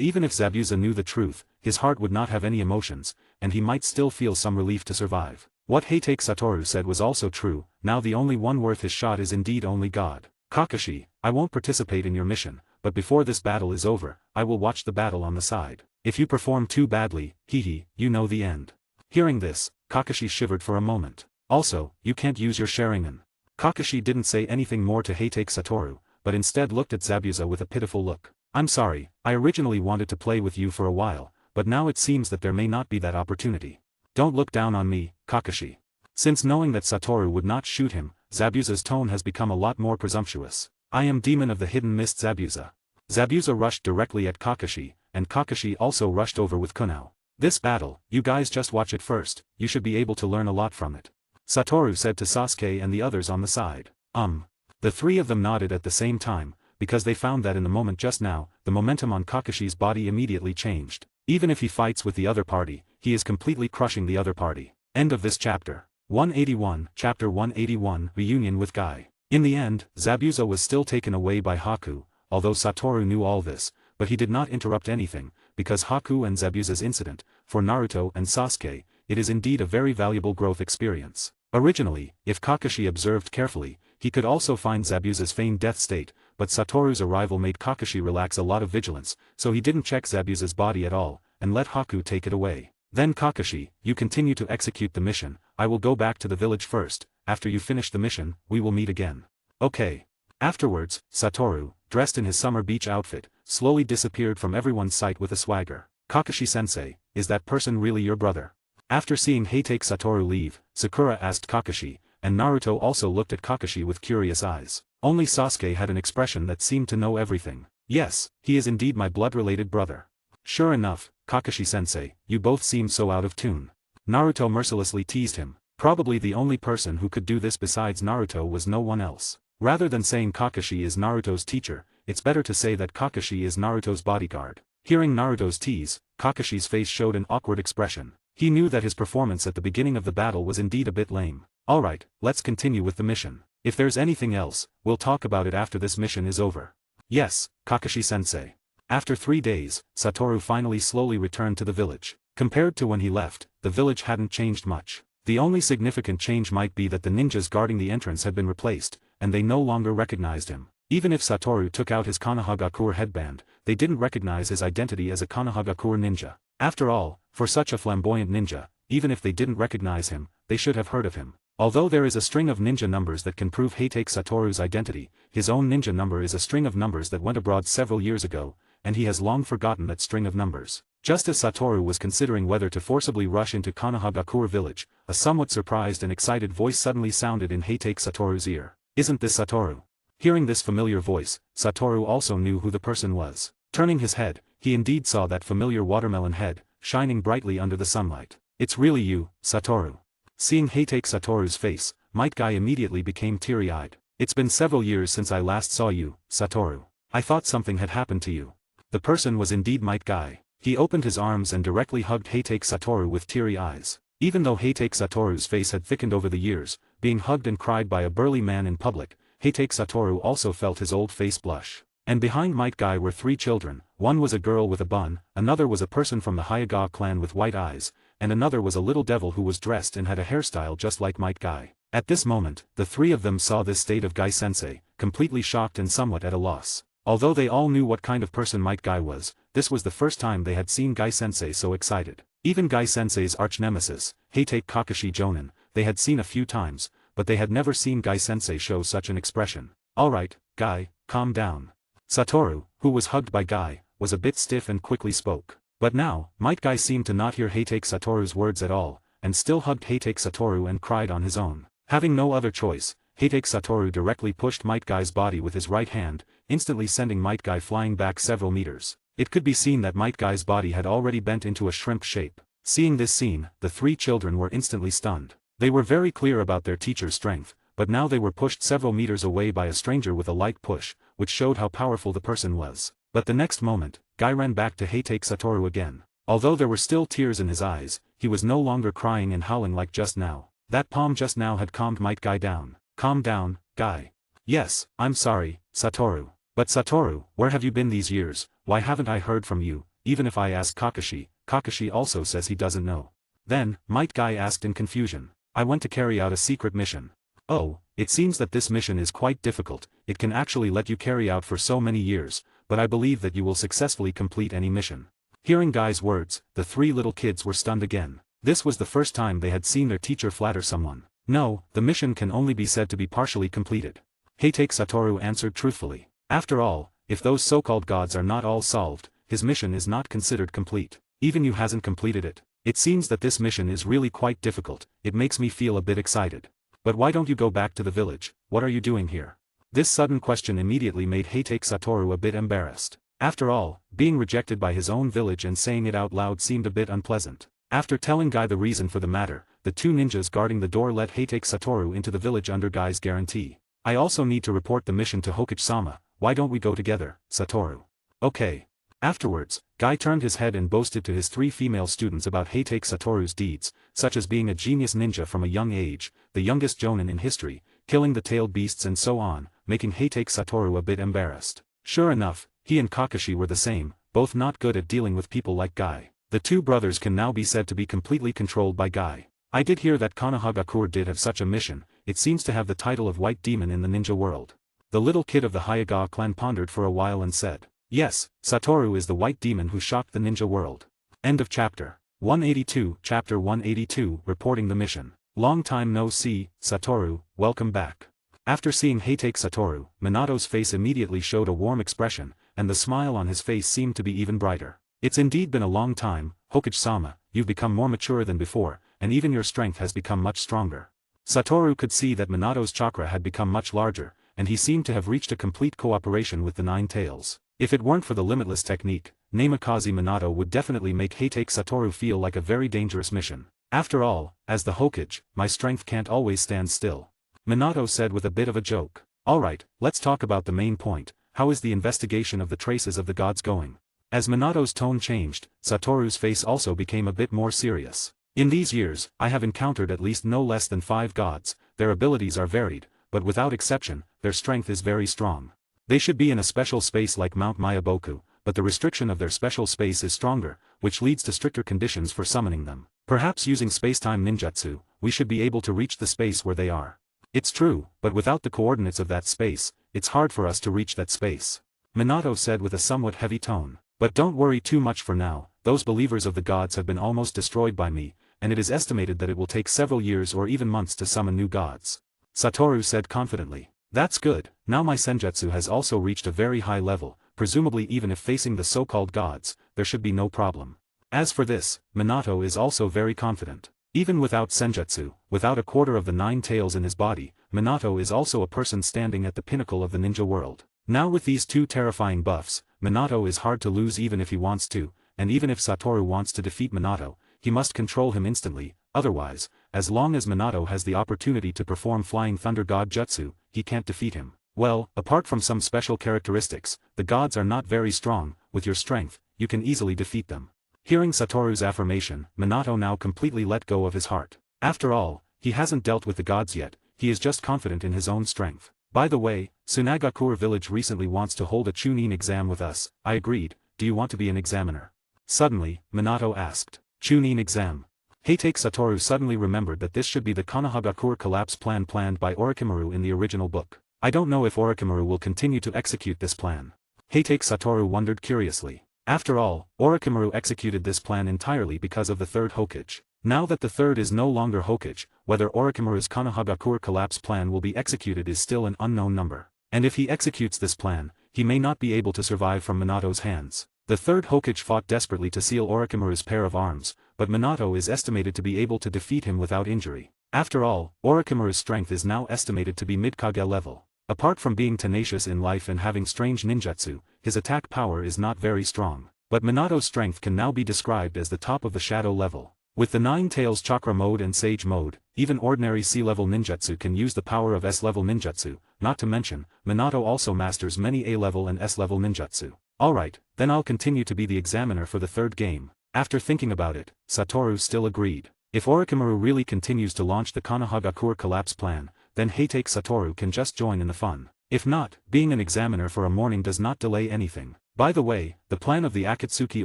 even if Zabuza knew the truth, his heart would not have any emotions, and he might still feel some relief to survive. What Heitake Satoru said was also true, now the only one worth his shot is indeed only God. Kakashi, I won't participate in your mission, but before this battle is over, I will watch the battle on the side. If you perform too badly, you know the end. Hearing this, Kakashi shivered for a moment. Also, you can't use your Sharingan. Kakashi didn't say anything more to Heitake Satoru, but instead looked at Zabuza with a pitiful look. I'm sorry, I originally wanted to play with you for a while, but now it seems that there may not be that opportunity. Don't look down on me, Kakashi. Since knowing that Satoru would not shoot him, Zabuza's tone has become a lot more presumptuous. I am Demon of the Hidden Mist Zabuza. Zabuza rushed directly at Kakashi, and Kakashi also rushed over with Kunao. This battle, you guys just watch it first, you should be able to learn a lot from it. Satoru said to Sasuke and the others on the side. The three of them nodded at the same time, because they found that in the moment just now, the momentum on Kakashi's body immediately changed. Even if he fights with the other party, he is completely crushing the other party. End of this chapter. 181, Chapter 181, Reunion with Guy. In the end, Zabuza was still taken away by Haku, although Satoru knew all this, but he did not interrupt anything, because Haku and Zabuza's incident, for Naruto and Sasuke, it is indeed a very valuable growth experience. Originally, if Kakashi observed carefully, he could also find Zabuza's feigned death state, but Satoru's arrival made Kakashi relax a lot of vigilance, so he didn't check Zabuza's body at all, and let Haku take it away. Then Kakashi, you continue to execute the mission, I will go back to the village first, after you finish the mission, we will meet again. Okay. Afterwards, Satoru, dressed in his summer beach outfit, slowly disappeared from everyone's sight with a swagger. Kakashi-sensei, is that person really your brother? After seeing Heitake Satoru leave, Sakura asked Kakashi, and Naruto also looked at Kakashi with curious eyes. Only Sasuke had an expression that seemed to know everything. Yes, he is indeed my blood-related brother. Sure enough, Kakashi-sensei, you both seem so out of tune. Naruto mercilessly teased him. Probably the only person who could do this besides Naruto was no one else. Rather than saying Kakashi is Naruto's teacher, it's better to say that Kakashi is Naruto's bodyguard. Hearing Naruto's tease, Kakashi's face showed an awkward expression. He knew that his performance at the beginning of the battle was indeed a bit lame. Alright, let's continue with the mission. If there's anything else, we'll talk about it after this mission is over. Yes, Kakashi-sensei. After 3 days, Satoru finally slowly returned to the village. Compared to when he left, the village hadn't changed much. The only significant change might be that the ninjas guarding the entrance had been replaced, and they no longer recognized him. Even if Satoru took out his Konohagakure headband, they didn't recognize his identity as a Konohagakure ninja. After all, for such a flamboyant ninja, even if they didn't recognize him, they should have heard of him. Although there is a string of ninja numbers that can prove Heitake Satoru's identity, his own ninja number is a string of numbers that went abroad several years ago, and he has long forgotten that string of numbers. Just as Satoru was considering whether to forcibly rush into Konohagakure village, a somewhat surprised and excited voice suddenly sounded in Heitake Satoru's ear. Isn't this Satoru? Hearing this familiar voice, Satoru also knew who the person was. Turning his head, he indeed saw that familiar watermelon head, shining brightly under the sunlight. It's really you, Satoru. Seeing Heitake Satoru's face, Might Guy immediately became teary-eyed. It's been several years since I last saw you, Satoru. I thought something had happened to you. The person was indeed Might Guy. He opened his arms and directly hugged Heitake Satoru with teary eyes. Even though Heitake Satoru's face had thickened over the years, being hugged and cried by a burly man in public, Heitake Satoru also felt his old face blush. And behind Might Guy were 3 children. One was a girl with a bun, another was a person from the Hyuga clan with white eyes, and another was a little devil who was dressed and had a hairstyle just like Might Guy. At this moment, the 3 of them saw this state of Guy-sensei, completely shocked and somewhat at a loss. Although they all knew what kind of person Might Guy was, this was the first time they had seen Guy-sensei so excited. Even Guy-sensei's arch-nemesis, Heitake Kakashi Jonin, they had seen a few times, but they had never seen Guy-sensei show such an expression. Alright, Guy, calm down. Satoru, who was hugged by Guy, was a bit stiff and quickly spoke. But now, Might Guy seemed to not hear Heitake Satoru's words at all, and still hugged Heitake Satoru and cried on his own. Having no other choice, Heitake Satoru directly pushed Might Guy's body with his right hand, instantly sending Might Guy flying back several meters. It could be seen that Might Guy's body had already bent into a shrimp shape. Seeing this scene, the 3 children were instantly stunned. They were very clear about their teacher's strength, but now they were pushed several meters away by a stranger with a light push, which showed how powerful the person was. But the next moment, Guy ran back to Heitake Satoru again. Although there were still tears in his eyes, he was no longer crying and howling like just now. That palm just now had calmed Might Guy down. Calm down, Guy. Yes, I'm sorry, Satoru. But Satoru, where have you been these years? Why haven't I heard from you? Even if I ask Kakashi, Kakashi also says he doesn't know. Then, Might Guy asked in confusion. I went to carry out a secret mission. Oh, it seems that this mission is quite difficult. It can actually let you carry out for so many years, but I believe that you will successfully complete any mission. Hearing Guy's words, the 3 little kids were stunned again. This was the first time they had seen their teacher flatter someone. No, the mission can only be said to be partially completed. Heitake Satoru answered truthfully. After all, if those so-called gods are not all solved, his mission is not considered complete. Even you hasn't completed it. It seems that this mission is really quite difficult. It makes me feel a bit excited. But why don't you go back to the village? What are you doing here? This sudden question immediately made Heitake Satoru a bit embarrassed. After all, being rejected by his own village and saying it out loud seemed a bit unpleasant. After telling Guy the reason for the matter, the two ninjas guarding the door let Heitake Satoru into the village under Guy's guarantee. I also need to report the mission to Hokage-sama. Why don't we go together, Satoru? Okay. Afterwards, Guy turned his head and boasted to his three female students about Heitake Satoru's deeds, such as being a genius ninja from a young age, the youngest jonin in history, killing the tailed beasts and so on, making Heitake Satoru a bit embarrassed. Sure enough, he and Kakashi were the same, both not good at dealing with people like Guy. The two brothers can now be said to be completely controlled by Guy. I did hear that Konohagakure did have such a mission. It seems to have the title of White Demon in the ninja world. The little kid of the Hyuga clan pondered for a while and said, yes, Satoru is the White Demon who shocked the ninja world. End of chapter. 182. Chapter 182, reporting the mission. Long time no see, Satoru, welcome back. After seeing Heitake Satoru, Minato's face immediately showed a warm expression, and the smile on his face seemed to be even brighter. It's indeed been a long time, Hokage-sama, you've become more mature than before, and even your strength has become much stronger. Satoru could see that Minato's chakra had become much larger, and he seemed to have reached a complete cooperation with the Nine Tails. If it weren't for the limitless technique, Namikaze Minato would definitely make Heitake Satoru feel like a very dangerous mission. After all, as the Hokage, my strength can't always stand still. Minato said with a bit of a joke. Alright, let's talk about the main point. How is the investigation of the traces of the gods going? As Minato's tone changed, Satoru's face also became a bit more serious. In these years, I have encountered at least no less than 5 gods. Their abilities are varied, but without exception, their strength is very strong. They should be in a special space like Mount Mayaboku, but the restriction of their special space is stronger, which leads to stricter conditions for summoning them. Perhaps using space-time ninjutsu, we should be able to reach the space where they are. It's true, but without the coordinates of that space, it's hard for us to reach that space. Minato said with a somewhat heavy tone. But don't worry too much for now, those believers of the gods have been almost destroyed by me, and it is estimated that it will take several years or even months to summon new gods. Satoru said confidently. That's good, now my senjutsu has also reached a very high level, presumably even if facing the so-called gods, there should be no problem. As for this, Minato is also very confident. Even without senjutsu, without a quarter of the 9 tails in his body, Minato is also a person standing at the pinnacle of the ninja world. Now with these two terrifying buffs, Minato is hard to lose even if he wants to, and even if Satoru wants to defeat Minato, he must control him instantly, otherwise, as long as Minato has the opportunity to perform Flying Thunder God Jutsu, he can't defeat him. Well, apart from some special characteristics, the gods are not very strong. With your strength, you can easily defeat them. Hearing Satoru's affirmation, Minato now completely let go of his heart. After all, he hasn't dealt with the gods yet, he is just confident in his own strength. By the way, Tsunagakure village recently wants to hold a Chunin exam with us. I agreed. Do you want to be an examiner? Suddenly, Minato asked. Chunin exam. Heitake Satoru suddenly remembered that this should be the Konohagakure collapse plan planned by Orochimaru in the original book. I don't know if Orochimaru will continue to execute this plan. Heitake Satoru wondered curiously. After all, Orochimaru executed this plan entirely because of the third Hokage. Now that the third is no longer Hokage, whether Orochimaru's Konohagakure collapse plan will be executed is still an unknown number. And if he executes this plan, he may not be able to survive from Minato's hands. The third Hokage fought desperately to seal Orochimaru's pair of arms, but Minato is estimated to be able to defeat him without injury. After all, Orochimaru's strength is now estimated to be mid-Kage level. Apart from being tenacious in life and having strange ninjutsu, his attack power is not very strong. But Minato's strength can now be described as the top of the shadow level. With the 9 tails chakra mode and sage mode, even ordinary C-level ninjutsu can use the power of S-level ninjutsu, not to mention, Minato also masters many A-level and S-level ninjutsu. Alright, then I'll continue to be the examiner for the third game. After thinking about it, Satoru still agreed. If Orochimaru really continues to launch the Konohagakure collapse plan, then Heitake Satoru can just join in the fun. If not, being an examiner for a morning does not delay anything. By the way, the plan of the Akatsuki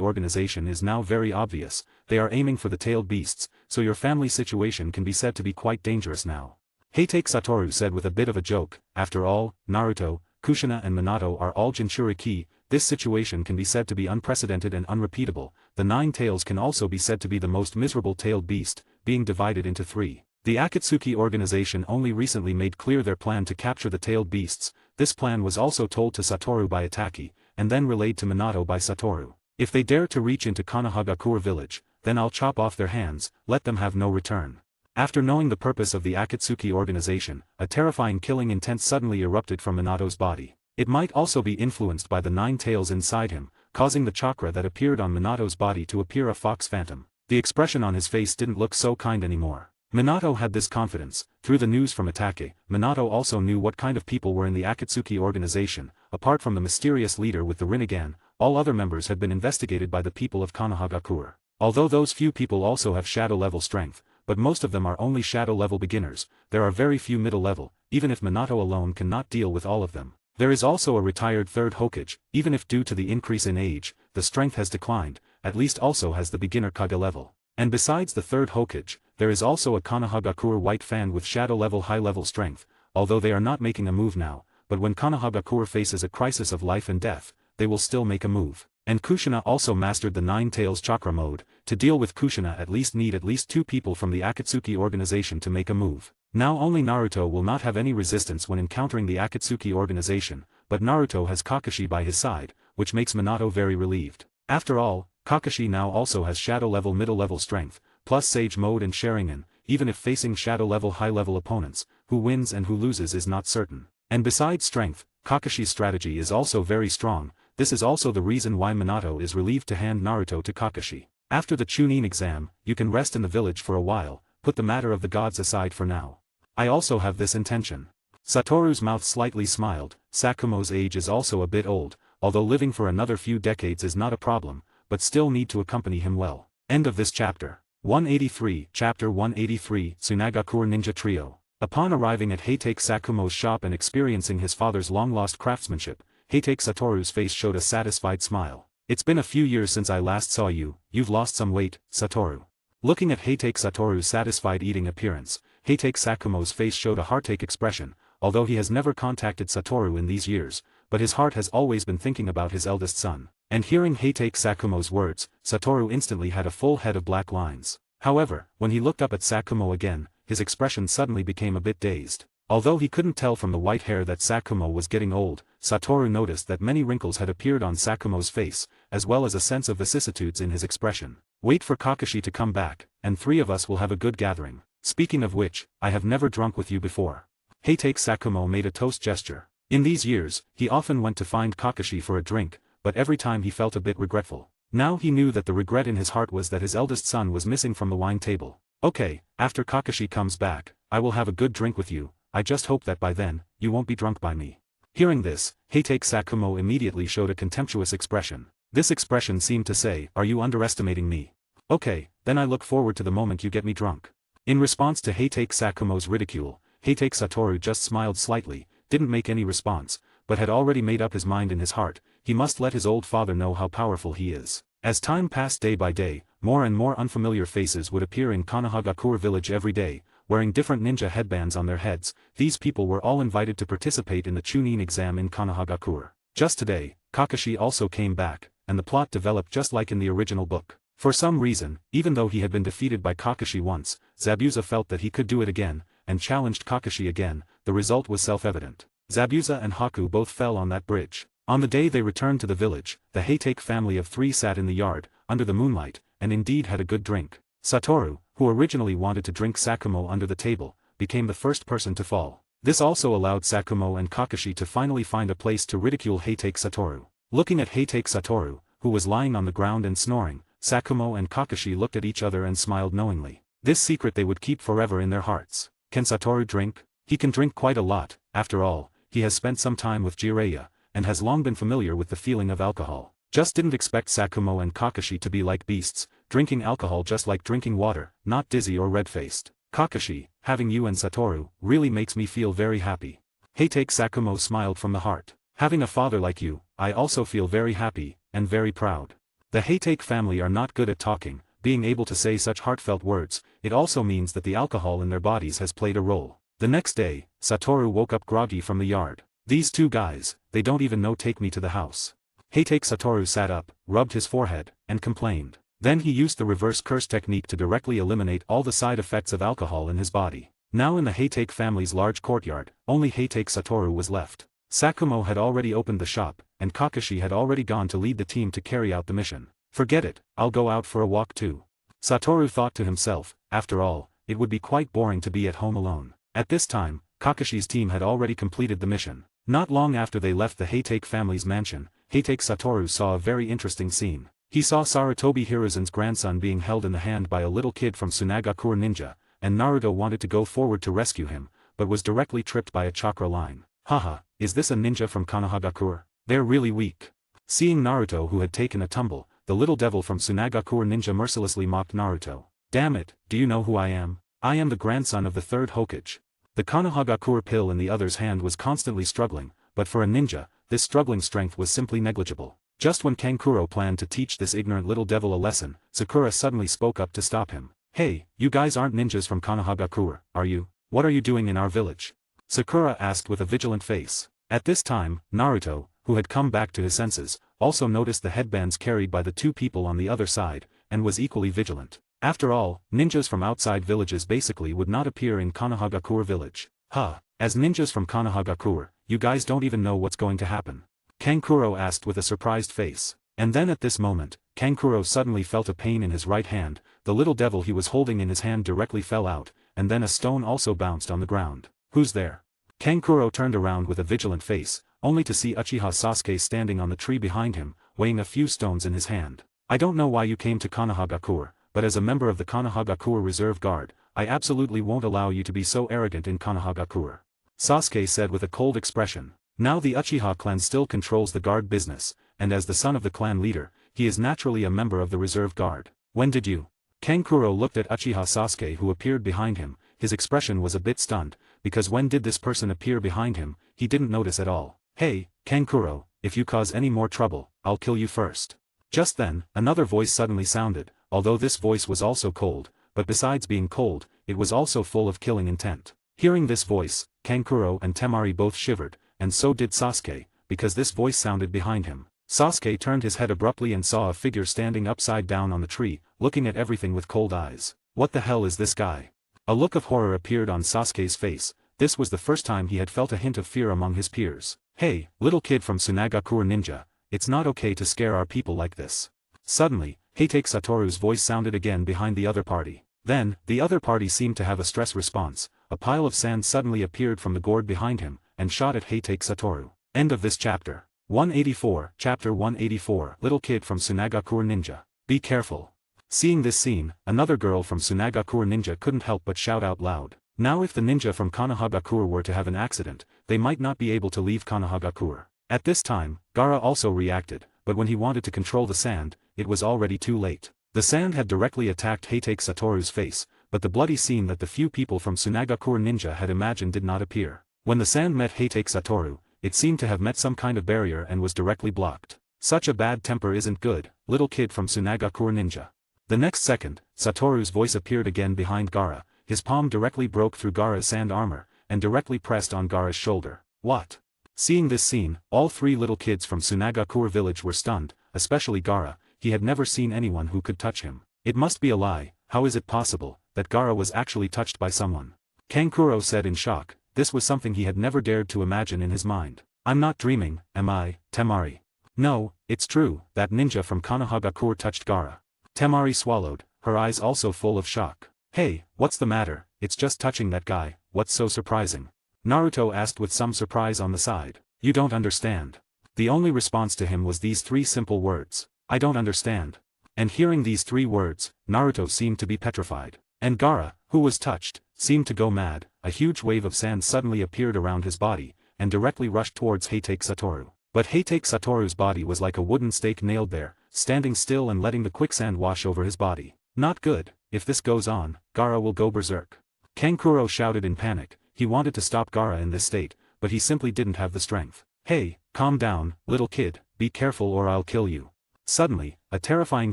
organization is now very obvious. They are aiming for the tailed beasts, so your family situation can be said to be quite dangerous now. Heitake Satoru said with a bit of a joke. After all, Naruto, Kushina and Minato are all Jinchuriki. This situation can be said to be unprecedented and unrepeatable. The 9 tails can also be said to be the most miserable tailed beast, being divided into 3. The Akatsuki organization only recently made clear their plan to capture the tailed beasts. This plan was also told to Satoru by Itaki, and then relayed to Minato by Satoru. If they dare to reach into Konohagakure village, then I'll chop off their hands, let them have no return. After knowing the purpose of the Akatsuki organization, a terrifying killing intent suddenly erupted from Minato's body. It might also be influenced by the 9 tails inside him, causing the chakra that appeared on Minato's body to appear a fox phantom. The expression on his face didn't look so kind anymore. Minato had this confidence. Through the news from Itake, Minato also knew what kind of people were in the Akatsuki organization. Apart from the mysterious leader with the Rinnegan, all other members had been investigated by the people of Konohagakure. Although those few people also have shadow-level strength, but most of them are only shadow-level beginners, there are very few middle-level, even if Minato alone cannot deal with all of them. There is also a retired third Hokage, even if due to the increase in age, the strength has declined, at least also has the beginner Kage level. And besides the third Hokage, there is also a Konohagakure white fan with shadow-level high-level strength, although they are not making a move now, but when Konohagakure faces a crisis of life and death, they will still make a move. And Kushina also mastered the 9 tails chakra mode. To deal with Kushina at least 2 people from the Akatsuki organization to make a move. Now only Naruto will not have any resistance when encountering the Akatsuki organization, but Naruto has Kakashi by his side, which makes Minato very relieved. After all, Kakashi now also has shadow-level middle-level strength, plus Sage Mode and Sharingan, even if facing shadow-level high-level opponents, who wins and who loses is not certain. And besides strength, Kakashi's strategy is also very strong. This is also the reason why Minato is relieved to hand Naruto to Kakashi. After the Chunin exam, you can rest in the village for a while, put the matter of the gods aside for now. I also have this intention. Satoru's mouth slightly smiled. Sakumo's age is also a bit old, although living for another few decades is not a problem, but still need to accompany him well. End of this chapter. 183, Chapter 183, Tsunagakure Ninja Trio. Upon arriving at Heitake Sakumo's shop and experiencing his father's long-lost craftsmanship, Heitake Satoru's face showed a satisfied smile. It's been a few years since I last saw you, you've lost some weight, Satoru. Looking at Heitake Satoru's satisfied eating appearance, Heitake Sakumo's face showed a heartache expression, although he has never contacted Satoru in these years, but his heart has always been thinking about his eldest son. And hearing Heitake Sakumo's words, Satoru instantly had a full head of black lines. However, when he looked up at Sakumo again, his expression suddenly became a bit dazed. Although he couldn't tell from the white hair that Sakumo was getting old, Satoru noticed that many wrinkles had appeared on Sakumo's face, as well as a sense of vicissitudes in his expression. Wait for Kakashi to come back, and 3 of us will have a good gathering. Speaking of which, I have never drunk with you before. Heitake Sakumo made a toast gesture. In these years, he often went to find Kakashi for a drink, but every time he felt a bit regretful. Now he knew that the regret in his heart was that his eldest son was missing from the wine table. Okay, after Kakashi comes back, I will have a good drink with you. I just hope that by then, you won't be drunk by me. Hearing this, Heitake Sakumo immediately showed a contemptuous expression. This expression seemed to say, are you underestimating me? Okay, then I look forward to the moment you get me drunk. In response to Heitake Sakumo's ridicule, Heitake Satoru just smiled slightly, didn't make any response, but had already made up his mind in his heart, he must let his old father know how powerful he is. As time passed day by day, more and more unfamiliar faces would appear in Konohagakure village every day, wearing different ninja headbands on their heads. These people were all invited to participate in the Chunin exam in Konohagakure. Just today, Kakashi also came back, and the plot developed just like in the original book. For some reason, even though he had been defeated by Kakashi once, Zabuza felt that he could do it again, and challenged Kakashi again. The result was self-evident. Zabuza and Haku both fell on that bridge. On the day they returned to the village, the Heitake family of 3 sat in the yard, under the moonlight, and indeed had a good drink. Satoru, who originally wanted to drink Sakumo under the table, became the first person to fall. This also allowed Sakumo and Kakashi to finally find a place to ridicule Heitake Satoru. Looking at Heitake Satoru, who was lying on the ground and snoring, Sakumo and Kakashi looked at each other and smiled knowingly. This secret they would keep forever in their hearts. Can Satoru drink? He can drink quite a lot. After all, he has spent some time with Jiraiya, and has long been familiar with the feeling of alcohol. Just didn't expect Sakumo and Kakashi to be like beasts, drinking alcohol just like drinking water, not dizzy or red-faced. Kakashi, having you and Satoru, really makes me feel very happy. Heitake Sakumo smiled from the heart. Having a father like you, I also feel very happy, and very proud. The Heitake family are not good at talking, being able to say such heartfelt words. It also means that the alcohol in their bodies has played a role. The next day, Satoru woke up groggy from the yard. These 2 guys, they don't even know take me to the house. Heitake Satoru sat up, rubbed his forehead, and complained. Then he used the reverse curse technique to directly eliminate all the side effects of alcohol in his body. Now in the Heitake family's large courtyard, only Heitake Satoru was left. Sakumo had already opened the shop, and Kakashi had already gone to lead the team to carry out the mission. Forget it, I'll go out for a walk too. Satoru thought to himself, after all, it would be quite boring to be at home alone. At this time, Kakashi's team had already completed the mission. Not long after they left the Heitake family's mansion, Heitake Satoru saw a very interesting scene. He saw Sarutobi Hiruzen's grandson being held in the hand by a little kid from Tsunagakure Ninja, and Naruto wanted to go forward to rescue him, but was directly tripped by a chakra line. Haha, is this a ninja from Konohagakure? They're really weak. Seeing Naruto who had taken a tumble, the little devil from Tsunagakure Ninja mercilessly mocked Naruto. Damn it, do you know who I am? I am the grandson of the third Hokage. The Konohagakure pill in the other's hand was constantly struggling, but for a ninja, this struggling strength was simply negligible. Just when Kankuro planned to teach this ignorant little devil a lesson, Sakura suddenly spoke up to stop him. Hey, you guys aren't ninjas from Konohagakure, are you? What are you doing in our village? Sakura asked with a vigilant face. At this time, Naruto, who had come back to his senses, also noticed the headbands carried by the two people on the other side, and was equally vigilant. After all, ninjas from outside villages basically would not appear in Konohagakure village. As ninjas from Konohagakure, you guys don't even know what's going to happen. Kankuro asked with a surprised face. And then at this moment, Kankuro suddenly felt a pain in his right hand, the little devil he was holding in his hand directly fell out, and then a stone also bounced on the ground. Who's there? Kankuro turned around with a vigilant face, only to see Uchiha Sasuke standing on the tree behind him, weighing a few stones in his hand. I don't know why you came to Konohagakure, but as a member of the Konohagakure Reserve Guard, I absolutely won't allow you to be so arrogant in Konohagakure. Sasuke said with a cold expression. Now the Uchiha clan still controls the guard business, and as the son of the clan leader, he is naturally a member of the Reserve Guard. When did you? Kankuro looked at Uchiha Sasuke who appeared behind him, his expression was a bit stunned, because when did this person appear behind him, he didn't notice at all. Hey, Kankuro, if you cause any more trouble, I'll kill you first. Just then, another voice suddenly sounded, although this voice was also cold, but besides being cold, it was also full of killing intent. Hearing this voice, Kankuro and Temari both shivered, and so did Sasuke, because this voice sounded behind him. Sasuke turned his head abruptly and saw a figure standing upside down on the tree, looking at everything with cold eyes. What the hell is this guy? A look of horror appeared on Sasuke's face. This was the first time he had felt a hint of fear among his peers. Hey, little kid from Tsunagakure Ninja, it's not okay to scare our people like this. Suddenly, Heitake Satoru's voice sounded again behind the other party. Then, the other party seemed to have a stress response. A pile of sand suddenly appeared from the gourd behind him, and shot at Heitake Satoru. End of this chapter. 184, Chapter 184, Little Kid from Tsunagakure Ninja. Be careful. Seeing this scene, another girl from Tsunagakure Ninja couldn't help but shout out loud. Now if the ninja from Konohagakure were to have an accident, they might not be able to leave Konohagakure. At this time, Gaara also reacted, but when he wanted to control the sand, it was already too late. The sand had directly attacked Heitake Satoru's face, but the bloody scene that the few people from Tsunagakure Ninja had imagined did not appear. When the sand met Heitake Satoru, it seemed to have met some kind of barrier and was directly blocked. Such a bad temper isn't good, little kid from Tsunagakure Ninja. The next second, Satoru's voice appeared again behind Gaara, his palm directly broke through Gaara's sand armor, and directly pressed on Gaara's shoulder. What? Seeing this scene, all three little kids from Tsunagakure village were stunned, especially Gaara. He had never seen anyone who could touch him. It must be a lie. How is it possible that Gaara was actually touched by someone? Kankuro said in shock. This was something he had never dared to imagine in his mind. I'm not dreaming, am I, Temari? No, it's true, that ninja from Konohagakure touched Gaara. Temari swallowed, her eyes also full of shock. Hey, what's the matter? It's just touching that guy, what's so surprising? Naruto asked with some surprise on the side. You don't understand. The only response to him was these three simple words. I don't understand. And hearing these three words, Naruto seemed to be petrified. And Gaara, who was touched, seemed to go mad. A huge wave of sand suddenly appeared around his body, and directly rushed towards Heitake Satoru. But Heitake Satoru's body was like a wooden stake nailed there, standing still and letting the quicksand wash over his body. Not good. If this goes on, Gaara will go berserk. Kankuro shouted in panic. He wanted to stop Gaara in this state, but he simply didn't have the strength. Hey, calm down, little kid, be careful or I'll kill you. Suddenly, a terrifying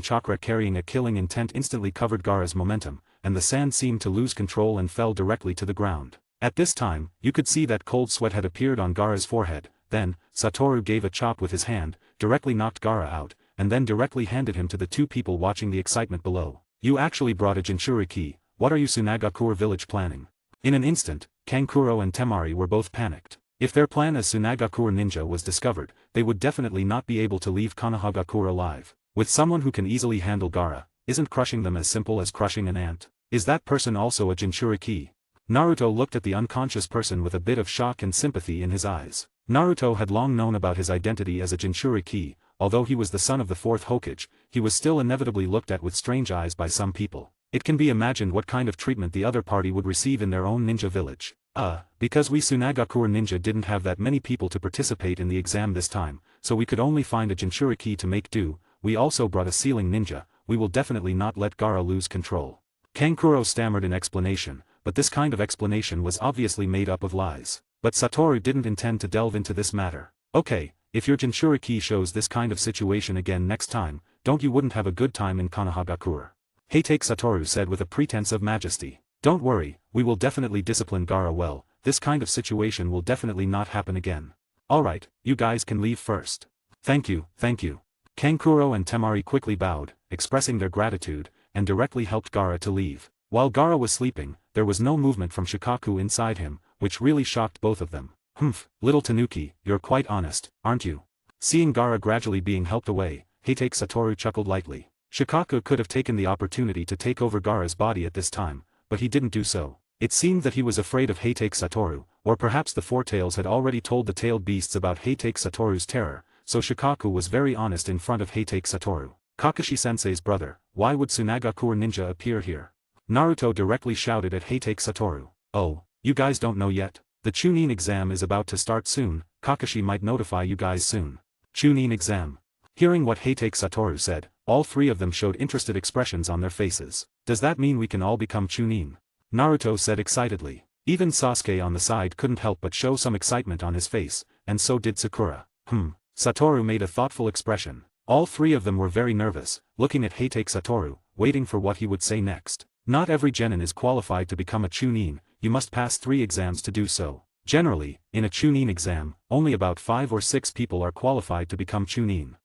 chakra carrying a killing intent instantly covered Gaara's momentum, and the sand seemed to lose control and fell directly to the ground. At this time, you could see that cold sweat had appeared on Gaara's forehead. Then, Satoru gave a chop with his hand, directly knocked Gaara out, and then directly handed him to the two people watching the excitement below. You actually brought a Jinchuriki, what are you Tsunagakure village planning? In an instant, Kankuro and Temari were both panicked. If their plan as Tsunagakure ninja was discovered, they would definitely not be able to leave Konohagakure alive. With someone who can easily handle Gaara, isn't crushing them as simple as crushing an ant? Is that person also a Jinchuriki? Naruto looked at the unconscious person with a bit of shock and sympathy in his eyes. Naruto had long known about his identity as a Jinchuriki, although he was the son of the fourth Hokage, he was still inevitably looked at with strange eyes by some people. It can be imagined what kind of treatment the other party would receive in their own ninja village. Because we Tsunagakure ninja didn't have that many people to participate in the exam this time, so we could only find a Jinchuriki to make do, we also brought a ceiling ninja, we will definitely not let Gaara lose control. Kankuro stammered in explanation, but this kind of explanation was obviously made up of lies. But Satoru didn't intend to delve into this matter. Okay, if your Jinchuriki shows this kind of situation again next time, don't you wouldn't have a good time in Konohagakure. Heitake Satoru said with a pretense of majesty. Don't worry, we will definitely discipline Gaara well, this kind of situation will definitely not happen again. Alright, you guys can leave first. Thank you, thank you. Kankuro and Temari quickly bowed, expressing their gratitude, and directly helped Gaara to leave. While Gaara was sleeping, there was no movement from Shikaku inside him, which really shocked both of them. Humph, little Tanuki, you're quite honest, aren't you? Seeing Gaara gradually being helped away, Heitake Satoru chuckled lightly. Shikaku could have taken the opportunity to take over Gaara's body at this time, but he didn't do so. It seemed that he was afraid of Heitake Satoru, or perhaps the Four Tails had already told the tailed beasts about Heitake Satoru's terror, so Shikaku was very honest in front of Heitake Satoru. Kakashi-sensei's brother, why would Tsunagakure ninja appear here? Naruto directly shouted at Heitake Satoru. Oh, you guys don't know yet? The Chunin exam is about to start soon, Kakashi might notify you guys soon. Chunin exam. Hearing what Heitake Satoru said, all three of them showed interested expressions on their faces. Does that mean we can all become Chunin? Naruto said excitedly. Even Sasuke on the side couldn't help but show some excitement on his face, and so did Sakura. Satoru made a thoughtful expression. All three of them were very nervous, looking at Heitake Satoru, waiting for what he would say next. Not every genin is qualified to become a Chunin, you must pass 3 exams to do so. Generally, in a Chunin exam, only about 5 or 6 people are qualified to become Chunin.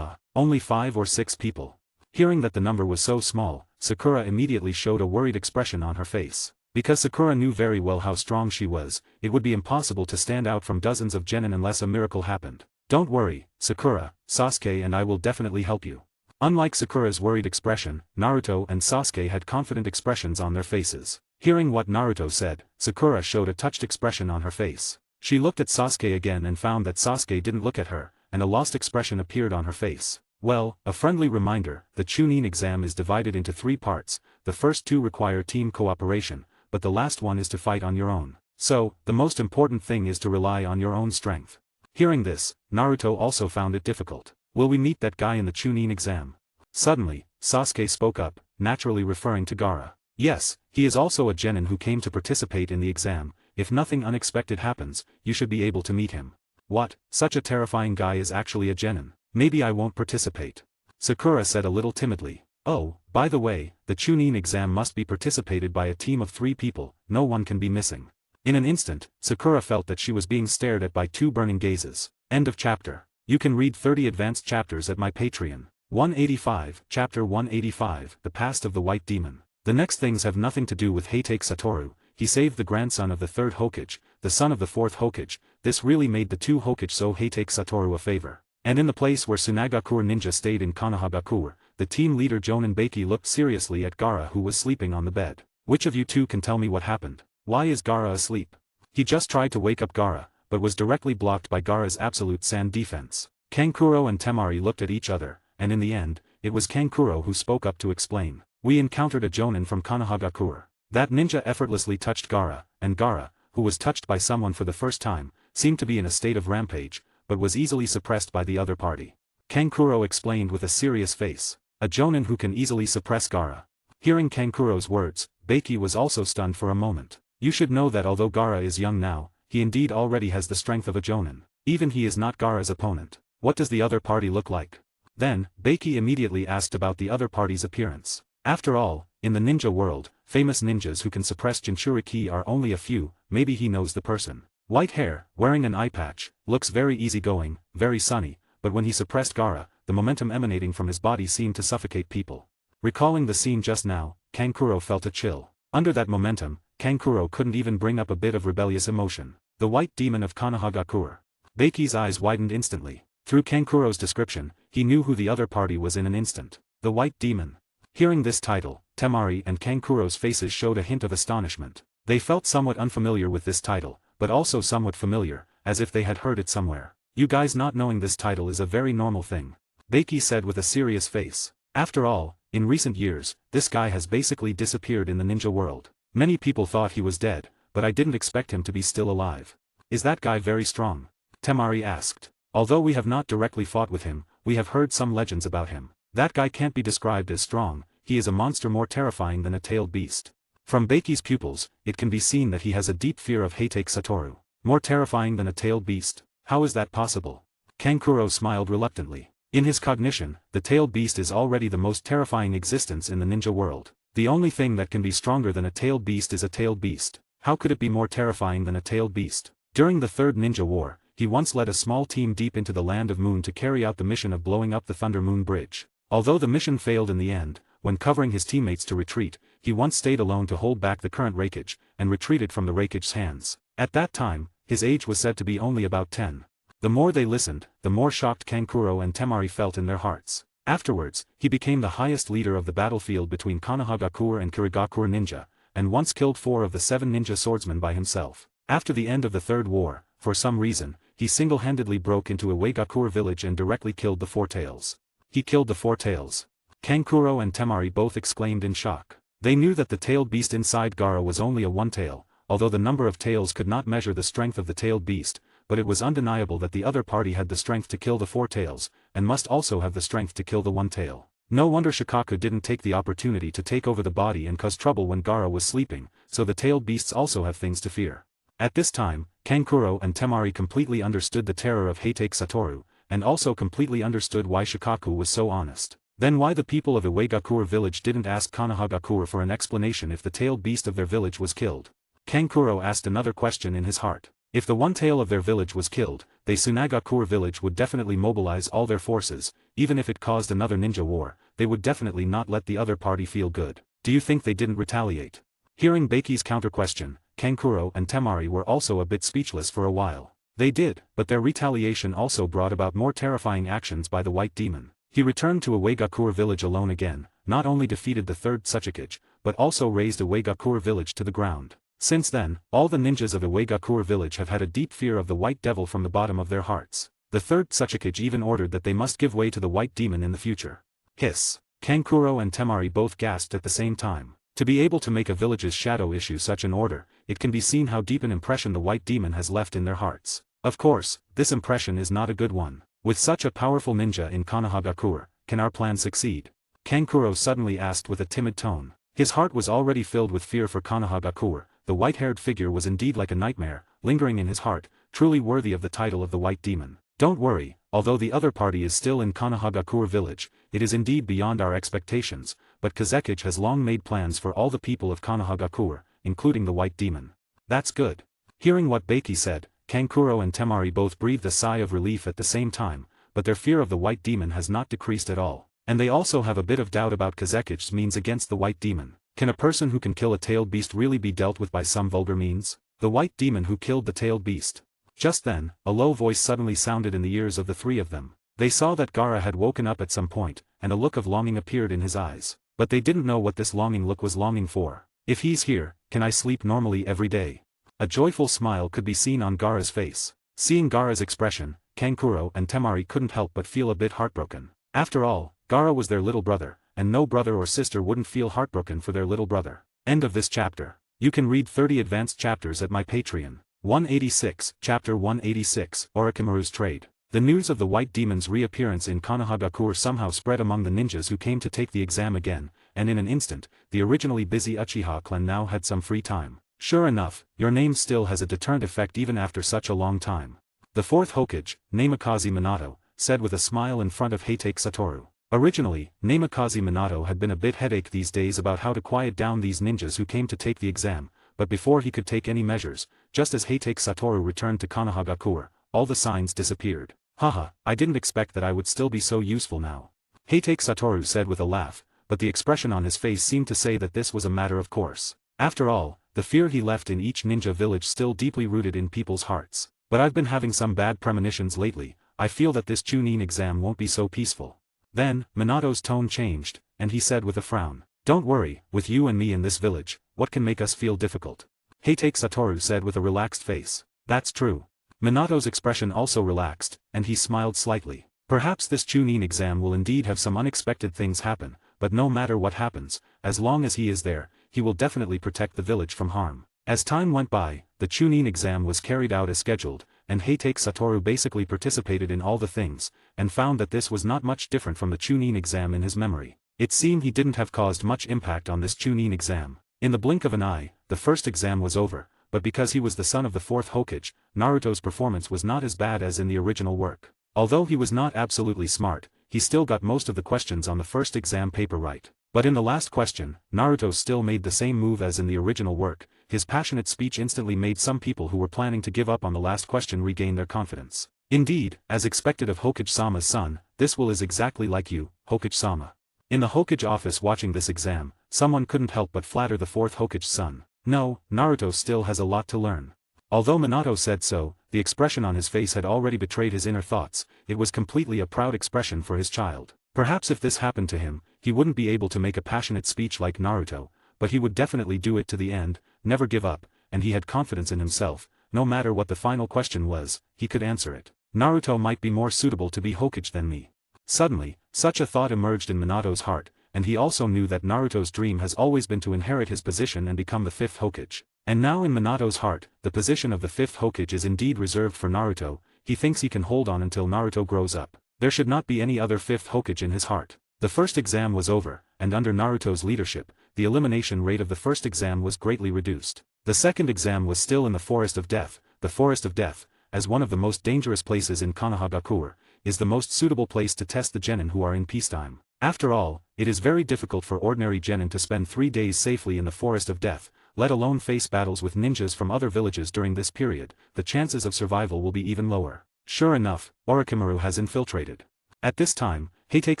Only 5 or 6 people. Hearing that the number was so small, Sakura immediately showed a worried expression on her face. Because Sakura knew very well how strong she was, it would be impossible to stand out from dozens of genin unless a miracle happened. Don't worry, Sakura, Sasuke and I will definitely help you. Unlike Sakura's worried expression, Naruto and Sasuke had confident expressions on their faces. Hearing what Naruto said, Sakura showed a touched expression on her face. She looked at Sasuke again and found that Sasuke didn't look at her, and a lost expression appeared on her face. Well, a friendly reminder, the Chunin exam is divided into 3 parts, the first 2 require team cooperation, but the last one is to fight on your own. So, the most important thing is to rely on your own strength. Hearing this, Naruto also found it difficult. Will we meet that guy in the Chunin exam? Suddenly, Sasuke spoke up, naturally referring to Gaara. Yes, he is also a genin who came to participate in the exam, if nothing unexpected happens, you should be able to meet him. What, such a terrifying guy is actually a genin? Maybe I won't participate. Sakura said a little timidly. Oh, by the way, the Chunin exam must be participated by a team of 3 people, no one can be missing. In an instant, Sakura felt that she was being stared at by 2 burning gazes. End of chapter. You can read 30 advanced chapters at my Patreon. 185, Chapter 185, The Past of the White Demon. The next things have nothing to do with Heitake Satoru, he saved the grandson of the 3rd Hokage, the son of the 4th Hokage, this really made the 2 Hokage so Heitake Satoru a favor. And in the place where Tsunagakure ninja stayed in Konohagakure, the team leader Jonin Baki looked seriously at Gaara who was sleeping on the bed. Which of you 2 can tell me what happened? Why is Gaara asleep? He just tried to wake up Gaara, but was directly blocked by Gaara's absolute sand defense. Kankuro and Temari looked at each other, and in the end, it was Kankuro who spoke up to explain. We encountered a Jonin from Konohagakure. That ninja effortlessly touched Gaara, and Gaara, who was touched by someone for the first time, seemed to be in a state of rampage, but was easily suppressed by the other party. Kankuro explained with a serious face. A Jonin who can easily suppress Gaara. Hearing Kankuro's words, Baki was also stunned for a moment. You should know that although Gaara is young now, he indeed already has the strength of a Jonin. Even he is not Gaara's opponent. What does the other party look like? Then, Baki immediately asked about the other party's appearance. After all, in the ninja world, famous ninjas who can suppress Jinchuriki are only a few, maybe he knows the person. White hair, wearing an eye patch, looks very easygoing, very sunny, but when he suppressed Gaara, the momentum emanating from his body seemed to suffocate people. Recalling the scene just now, Kankuro felt a chill. Under that momentum, Kankuro couldn't even bring up a bit of rebellious emotion. The White Demon of Konohagakure. Beiki's eyes widened instantly. Through Kankuro's description, he knew who the other party was in an instant. The White Demon. Hearing this title, Temari and Kankuro's faces showed a hint of astonishment. They felt somewhat unfamiliar with this title, but also somewhat familiar, as if they had heard it somewhere. You guys not knowing this title is a very normal thing. Beiki said with a serious face. After all, in recent years, this guy has basically disappeared in the ninja world. Many people thought he was dead, but I didn't expect him to be still alive. Is that guy very strong? Temari asked. Although we have not directly fought with him, we have heard some legends about him. That guy can't be described as strong, he is a monster more terrifying than a tailed beast. From Beiki's pupils, it can be seen that he has a deep fear of Heitake Satoru. More terrifying than a tailed beast? How is that possible? Kankuro smiled reluctantly. In his cognition, the tailed beast is already the most terrifying existence in the ninja world. The only thing that can be stronger than a tailed beast is a tailed beast. How could it be more terrifying than a tailed beast? During the Third Ninja War, he once led a small team deep into the Land of Moon to carry out the mission of blowing up the Thunder Moon Bridge. Although the mission failed in the end, when covering his teammates to retreat, he once stayed alone to hold back the current Reikage, and retreated from the Reikage's hands. At that time, his age was said to be only about 10. The more they listened, the more shocked Kankuro and Temari felt in their hearts. Afterwards, he became the highest leader of the battlefield between Konohagakure and Kirigakure ninja, and once killed 4 of the 7 ninja swordsmen by himself. After the end of the Third War, for some reason, he single-handedly broke into Uegakure village and directly killed the 4 tails. He killed the 4 tails. Kankuro and Temari both exclaimed in shock. They knew that the tailed beast inside Gaara was only a 1 tail, although the number of tails could not measure the strength of the tailed beast, but it was undeniable that the other party had the strength to kill the 4 tails, and must also have the strength to kill the 1 tail. No wonder Shikaku didn't take the opportunity to take over the body and cause trouble when Gaara was sleeping, so the tailed beasts also have things to fear. At this time, Kankuro and Temari completely understood the terror of Heitake Satoru, and also completely understood why Shikaku was so honest. Then why the people of Uegakure village didn't ask Konohagakure for an explanation if the tailed beast of their village was killed. Kankuro asked another question in his heart. If the 1 tail of their village was killed, the Tsunagakure village would definitely mobilize all their forces, even if it caused another ninja war, they would definitely not let the other party feel good. Do you think they didn't retaliate? Hearing Beiki's counter-question, Kankuro and Temari were also a bit speechless for a while. They did, but their retaliation also brought about more terrifying actions by the White Demon. He returned to Uegakure village alone again, not only defeated the 3rd Tsuchikage, but also razed Uegakure village to the ground. Since then, all the ninjas of Uegakure village have had a deep fear of the White Devil from the bottom of their hearts. The 3rd Tsuchikage even ordered that they must give way to the White Demon in the future. Hiss. Kankuro and Temari both gasped at the same time. To be able to make a village's shadow issue such an order, it can be seen how deep an impression the White Demon has left in their hearts. Of course, this impression is not a good one. With such a powerful ninja in Konohagakure, can our plan succeed? Kankuro suddenly asked with a timid tone. His heart was already filled with fear for Konohagakure. The white-haired figure was indeed like a nightmare, lingering in his heart, truly worthy of the title of the White Demon. Don't worry, although the other party is still in Konohagakure village, it is indeed beyond our expectations, but Kazekage has long made plans for all the people of Konohagakure, including the White Demon. That's good. Hearing what Beiki said, Kankuro and Temari both breathed a sigh of relief at the same time, but their fear of the White Demon has not decreased at all, and they also have a bit of doubt about Kazekage's means against the White Demon. Can a person who can kill a tailed beast really be dealt with by some vulgar means? The White Demon who killed the tailed beast. Just then, a low voice suddenly sounded in the ears of the 3 of them. They saw that Gaara had woken up at some point, and a look of longing appeared in his eyes. But they didn't know what this longing look was longing for. If he's here, can I sleep normally every day? A joyful smile could be seen on Gaara's face. Seeing Gaara's expression, Kankuro and Temari couldn't help but feel a bit heartbroken. After all, Gaara was their little brother, and no brother or sister wouldn't feel heartbroken for their little brother. End of this chapter. You can read 30 advanced chapters at my Patreon. 186, Chapter 186, Orochimaru's Trade. The news of the White Demon's reappearance in Konohagakure somehow spread among the ninjas who came to take the exam again, and in an instant, the originally busy Uchiha clan now had some free time. Sure enough, your name still has a deterrent effect even after such a long time. The 4th Hokage, Namikaze Minato, said with a smile in front of Heitake Satoru. Originally, Namikaze Minato had been a bit headache these days about how to quiet down these ninjas who came to take the exam, but before he could take any measures, just as Heitake Satoru returned to Konohagakure, all the signs disappeared. Haha, I didn't expect that I would still be so useful now. Heitake Satoru said with a laugh, but the expression on his face seemed to say that this was a matter of course. After all, the fear he left in each ninja village still deeply rooted in people's hearts. But I've been having some bad premonitions lately. I feel that this Chunin exam won't be so peaceful. Then, Minato's tone changed, and he said with a frown, "Don't worry, with you and me in this village, what can make us feel difficult?" Heitake Satoru said with a relaxed face. That's true. Minato's expression also relaxed, and he smiled slightly. Perhaps this Chunin exam will indeed have some unexpected things happen, but no matter what happens, as long as he is there, he will definitely protect the village from harm. As time went by, the Chunin exam was carried out as scheduled, and Heitake Satoru basically participated in all the things, and found that this was not much different from the Chunin exam in his memory. It seemed he didn't have caused much impact on this Chunin exam. In the blink of an eye, the first exam was over, but because he was the son of the fourth Hokage, Naruto's performance was not as bad as in the original work. Although he was not absolutely smart, he still got most of the questions on the first exam paper right. But in the last question, Naruto still made the same move as in the original work. His passionate speech instantly made some people who were planning to give up on the last question regain their confidence. Indeed, as expected of Hokage-sama's son, this will is exactly like you, Hokage-sama. In the Hokage office watching this exam, someone couldn't help but flatter the fourth Hokage's son. No, Naruto still has a lot to learn. Although Minato said so, the expression on his face had already betrayed his inner thoughts. It was completely a proud expression for his child. Perhaps if this happened to him, he wouldn't be able to make a passionate speech like Naruto, but he would definitely do it to the end, never give up, and he had confidence in himself. No matter what the final question was, he could answer it. Naruto might be more suitable to be Hokage than me. Suddenly, such a thought emerged in Minato's heart, and he also knew that Naruto's dream has always been to inherit his position and become the fifth Hokage. And now in Minato's heart, the position of the fifth Hokage is indeed reserved for Naruto. He thinks he can hold on until Naruto grows up. There should not be any other fifth Hokage in his heart. The first exam was over, and under Naruto's leadership, the elimination rate of the first exam was greatly reduced. The second exam was still in the Forest of Death. The Forest of Death, as one of the most dangerous places in Konohagakure, is the most suitable place to test the genin who are in peacetime. After all, it is very difficult for ordinary genin to spend 3 days safely in the Forest of Death, let alone face battles with ninjas from other villages during this period. The chances of survival will be even lower. Sure enough, Orochimaru has infiltrated. At this time, Heitake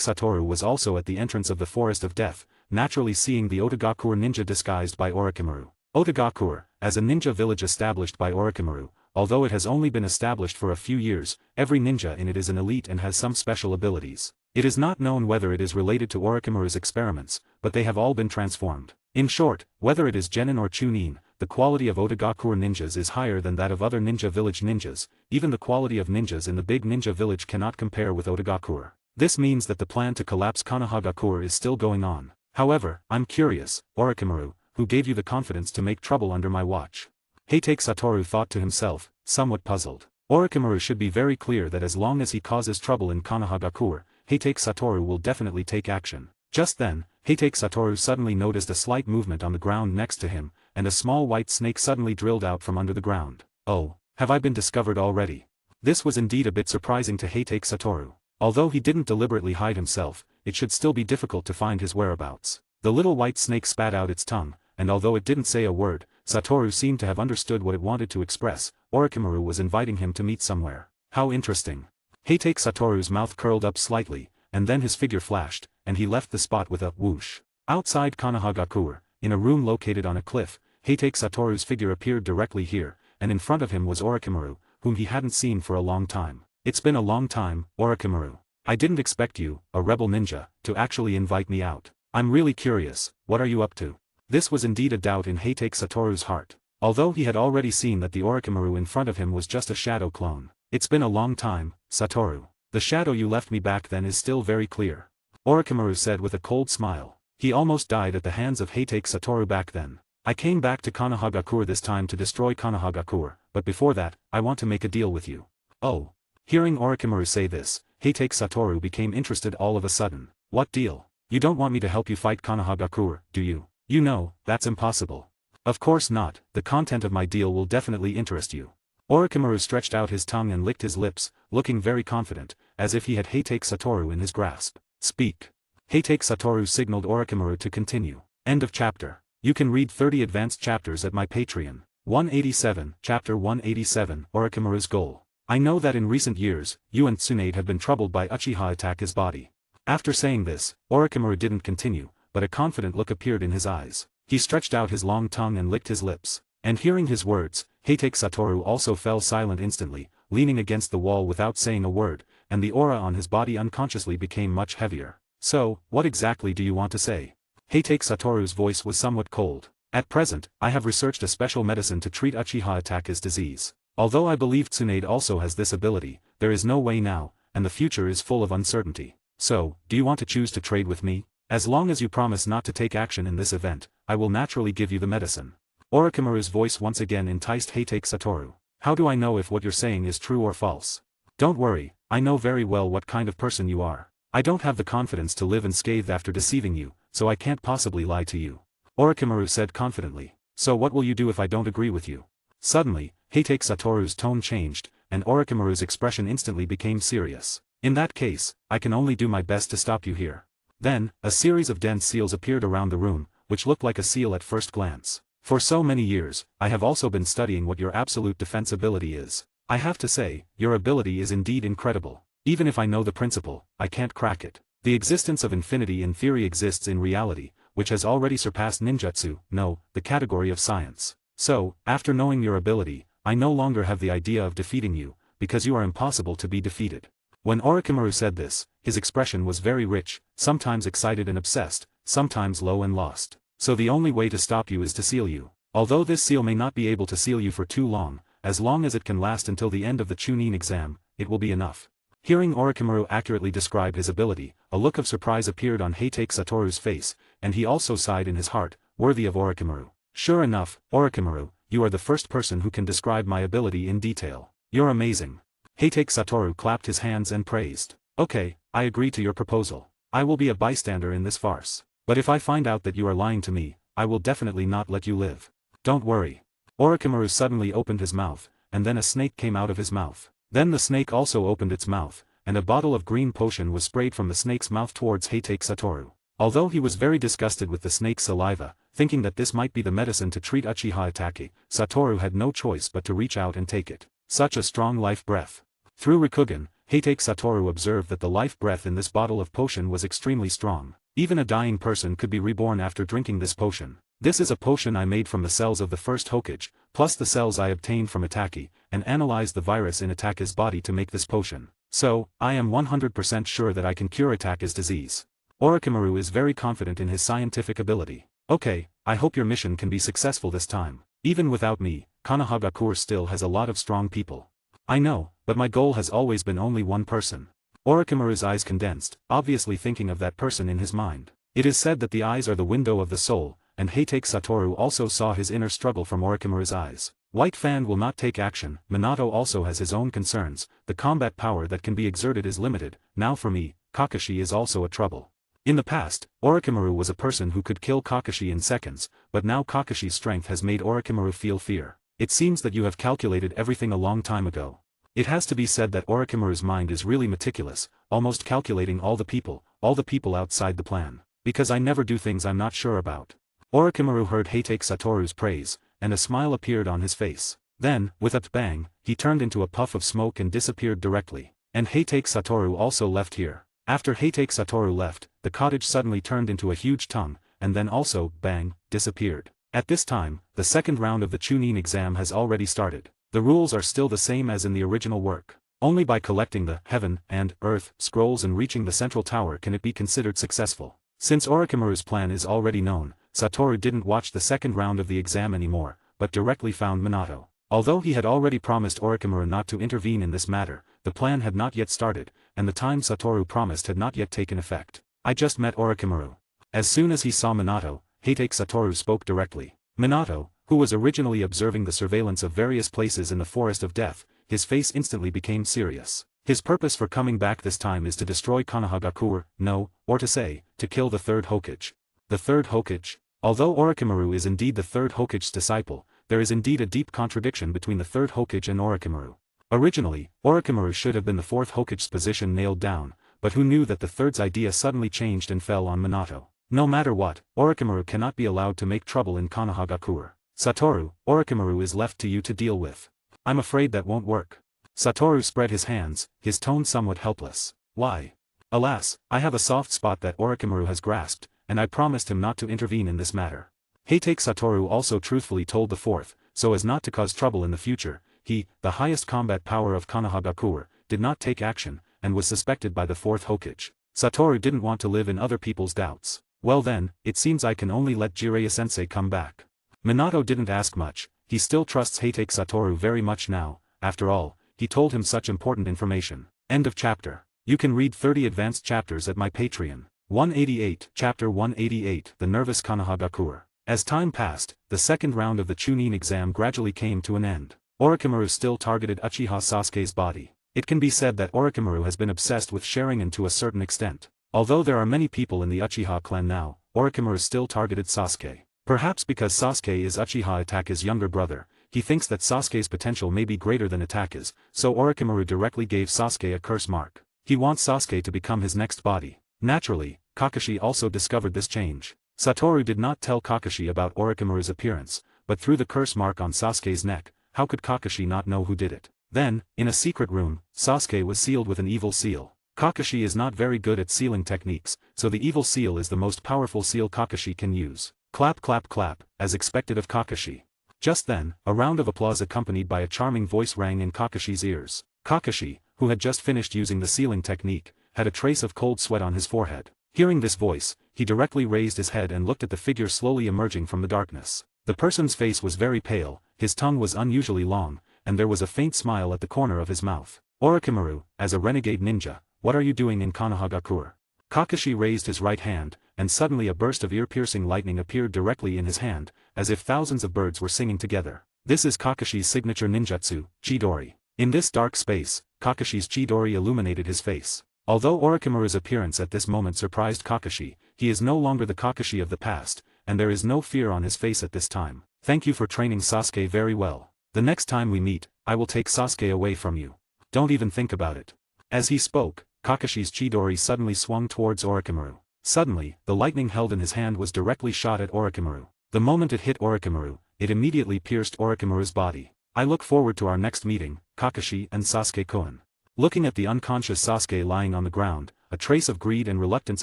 Satoru was also at the entrance of the Forest of Death, naturally seeing the Otagakure ninja disguised by Orochimaru. Otagakure, as a ninja village established by Orochimaru, although it has only been established for a few years, every ninja in it is an elite and has some special abilities. It is not known whether it is related to Orochimaru's experiments, but they have all been transformed. In short, whether it is genin or chunin, the quality of Otagakure ninjas is higher than that of other ninja village ninjas. Even the quality of ninjas in the big ninja village cannot compare with Otagakure. This means that the plan to collapse Konohagakure is still going on. However, I'm curious, Orochimaru, who gave you the confidence to make trouble under my watch? Heitake Satoru thought to himself, somewhat puzzled. Orochimaru should be very clear that as long as he causes trouble in Konohagakure, Heitake Satoru will definitely take action. Just then, Heitake Satoru suddenly noticed a slight movement on the ground next to him, and a small white snake suddenly drilled out from under the ground. Oh, have I been discovered already? This was indeed a bit surprising to Heitake Satoru. Although he didn't deliberately hide himself, it should still be difficult to find his whereabouts. The little white snake spat out its tongue, and although it didn't say a word, Satoru seemed to have understood what it wanted to express. Orochimaru was inviting him to meet somewhere. How interesting. Heitake Satoru's mouth curled up slightly, and then his figure flashed, and he left the spot with a whoosh. Outside Konohagakure, in a room located on a cliff, Heitake Satoru's figure appeared directly here, and in front of him was Orochimaru, whom he hadn't seen for a long time. It's been a long time, Orochimaru. I didn't expect you, a rebel ninja, to actually invite me out. I'm really curious, what are you up to? This was indeed a doubt in Heitake Satoru's heart. Although he had already seen that the Orochimaru in front of him was just a shadow clone. It's been a long time, Satoru. The shadow you left me back then is still very clear. Orochimaru said with a cold smile. He almost died at the hands of Heitake Satoru back then. I came back to Konohagakure this time to destroy Konohagakure, but before that, I want to make a deal with you. Oh. Hearing Orochimaru say this, Heitake Satoru became interested all of a sudden. What deal? You don't want me to help you fight Konohagakure, do you? You know, that's impossible. Of course not, the content of my deal will definitely interest you. Orochimaru stretched out his tongue and licked his lips, looking very confident, as if he had Heitake Satoru in his grasp. Speak. Heitake Satoru signaled Orochimaru to continue. End of chapter. You can read 30 advanced chapters at my Patreon. 187, Chapter 187, Orochimaru's Goal. I know that in recent years, you and Tsunade have been troubled by Uchiha attack his body. After saying this, Orochimaru didn't continue, but a confident look appeared in his eyes. He stretched out his long tongue and licked his lips. And hearing his words, Heitake Satoru also fell silent instantly, leaning against the wall without saying a word, and the aura on his body unconsciously became much heavier. So, what exactly do you want to say? Heitake Satoru's voice was somewhat cold. At present, I have researched a special medicine to treat Uchiha Ataka's disease. Although I believe Tsunade also has this ability, there is no way now, and the future is full of uncertainty. So, do you want to choose to trade with me? As long as you promise not to take action in this event, I will naturally give you the medicine. Orochimaru's voice once again enticed Heitake Satoru. How do I know if what you're saying is true or false? Don't worry, I know very well what kind of person you are. I don't have the confidence to live unscathed after deceiving you, so I can't possibly lie to you. Orochimaru said confidently. So what will you do if I don't agree with you? Suddenly, Heitake Satoru's tone changed, and Orochimaru's expression instantly became serious. In that case, I can only do my best to stop you here. Then, a series of dense seals appeared around the room, which looked like a seal at first glance. For so many years, I have also been studying what your absolute defense ability is. I have to say, your ability is indeed incredible. Even if I know the principle, I can't crack it. The existence of infinity in theory exists in reality, which has already surpassed ninjutsu, no, the category of science. So, after knowing your ability, I no longer have the idea of defeating you, because you are impossible to be defeated. When Orochimaru said this, his expression was very rich, sometimes excited and obsessed, sometimes low and lost. So the only way to stop you is to seal you. Although this seal may not be able to seal you for too long as it can last until the end of the Chunin exam, it will be enough. Hearing Orochimaru accurately describe his ability, a look of surprise appeared on Heitake Satoru's face, and he also sighed in his heart, worthy of Orochimaru. Sure enough, Orochimaru, you are the first person who can describe my ability in detail. You're amazing. Heitake Satoru clapped his hands and praised. Okay, I agree to your proposal. I will be a bystander in this farce. But if I find out that you are lying to me, I will definitely not let you live. Don't worry. Orochimaru suddenly opened his mouth, and then a snake came out of his mouth. Then the snake also opened its mouth, and a bottle of green potion was sprayed from the snake's mouth towards Heitake Satoru. Although he was very disgusted with the snake's saliva, thinking that this might be the medicine to treat Uchiha Atake, Satoru had no choice but to reach out and take it. Such a strong life breath. Through Rikugen, Heitake Satoru observed that the life breath in this bottle of potion was extremely strong. Even a dying person could be reborn after drinking this potion. This is a potion I made from the cells of the first Hokage, plus the cells I obtained from Atake, and analyzed the virus in Atake's body to make this potion. So, I am 100% sure that I can cure Atake's disease. Orochimaru is very confident in his scientific ability. Okay, I hope your mission can be successful this time. Even without me, Konohagakure still has a lot of strong people. I know, but my goal has always been only one person. Orochimaru's eyes condensed, obviously thinking of that person in his mind. It is said that the eyes are the window of the soul, and Heitake Satoru also saw his inner struggle from Orochimaru's eyes. White Fan will not take action. Minato also has his own concerns. The combat power that can be exerted is limited. Now for me, Kakashi is also a trouble. In the past, Orochimaru was a person who could kill Kakashi in seconds, but now Kakashi's strength has made Orochimaru feel fear. It seems that you have calculated everything a long time ago. It has to be said that Orochimaru's mind is really meticulous, almost calculating all the people outside the plan. Because I never do things I'm not sure about. Orochimaru heard Heitake Satoru's praise, and a smile appeared on his face. Then, with a bang, he turned into a puff of smoke and disappeared directly. And Heitake Satoru also left here. After Heitake Satoru left, the cottage suddenly turned into a huge tongue, and then also, bang, disappeared. At this time, the second round of the Chunin exam has already started. The rules are still the same as in the original work. Only by collecting the Heaven and Earth scrolls and reaching the central tower can it be considered successful. Since Orochimaru's plan is already known, Satoru didn't watch the second round of the exam anymore, but directly found Minato. Although he had already promised Orochimaru not to intervene in this matter, the plan had not yet started, and the time Satoru promised had not yet taken effect. I just met Orochimaru. As soon as he saw Minato, Heitake Satoru spoke directly. Minato, who was originally observing the surveillance of various places in the Forest of Death, his face instantly became serious. His purpose for coming back this time is to destroy Konohagakure, no, or to say, to kill the third Hokage. The third Hokage? Although Orochimaru is indeed the third Hokage's disciple, there is indeed a deep contradiction between the third Hokage and Orochimaru. Originally, Orochimaru should have been the fourth Hokage's position nailed down, but who knew that the third's idea suddenly changed and fell on Minato. No matter what, Orochimaru cannot be allowed to make trouble in Konohagakure. Satoru, Orochimaru is left to you to deal with. I'm afraid that won't work. Satoru spread his hands, his tone somewhat helpless. Why? Alas, I have a soft spot that Orochimaru has grasped, and I promised him not to intervene in this matter. Heitake Satoru also truthfully told the fourth, so as not to cause trouble in the future, he, the highest combat power of Konohagakure, did not take action, and was suspected by the fourth Hokage. Satoru didn't want to live in other people's doubts. Well then, it seems I can only let Jiraiya-sensei come back. Minato didn't ask much, he still trusts Heitake Satoru very much now, after all, he told him such important information. End of chapter. You can read 30 advanced chapters at my Patreon. 188, Chapter 188, The Nervous Konohagakure. As time passed, the second round of the Chunin exam gradually came to an end. Orochimaru still targeted Uchiha Sasuke's body. It can be said that Orochimaru has been obsessed with Sharingan to a certain extent. Although there are many people in the Uchiha clan now, Orochimaru still targeted Sasuke. Perhaps because Sasuke is Uchiha Itake's younger brother, he thinks that Sasuke's potential may be greater than Itake's, so Orochimaru directly gave Sasuke a curse mark. He wants Sasuke to become his next body. Naturally, Kakashi also discovered this change. Satoru did not tell Kakashi about Orochimaru's appearance, but through the curse mark on Sasuke's neck, how could Kakashi not know who did it? Then, in a secret room, Sasuke was sealed with an evil seal. Kakashi is not very good at sealing techniques, so the evil seal is the most powerful seal Kakashi can use. Clap clap clap, as expected of Kakashi. Just then, a round of applause accompanied by a charming voice rang in Kakashi's ears. Kakashi, who had just finished using the sealing technique, had a trace of cold sweat on his forehead. Hearing this voice, he directly raised his head and looked at the figure slowly emerging from the darkness. The person's face was very pale, his tongue was unusually long, and there was a faint smile at the corner of his mouth. Orochimaru, as a renegade ninja, what are you doing in Konohagakure? Kakashi raised his right hand, and suddenly a burst of ear-piercing lightning appeared directly in his hand, as if thousands of birds were singing together. This is Kakashi's signature ninjutsu, Chidori. In this dark space, Kakashi's Chidori illuminated his face. Although Orochimaru's appearance at this moment surprised Kakashi, he is no longer the Kakashi of the past, and there is no fear on his face at this time. Thank you for training Sasuke very well. The next time we meet, I will take Sasuke away from you. Don't even think about it. As he spoke, Kakashi's Chidori suddenly swung towards Orochimaru. Suddenly, the lightning held in his hand was directly shot at Orochimaru. The moment it hit Orochimaru, it immediately pierced Orochimaru's body. I look forward to our next meeting, Kakashi and Sasuke-kun. Looking at the unconscious Sasuke lying on the ground, a trace of greed and reluctance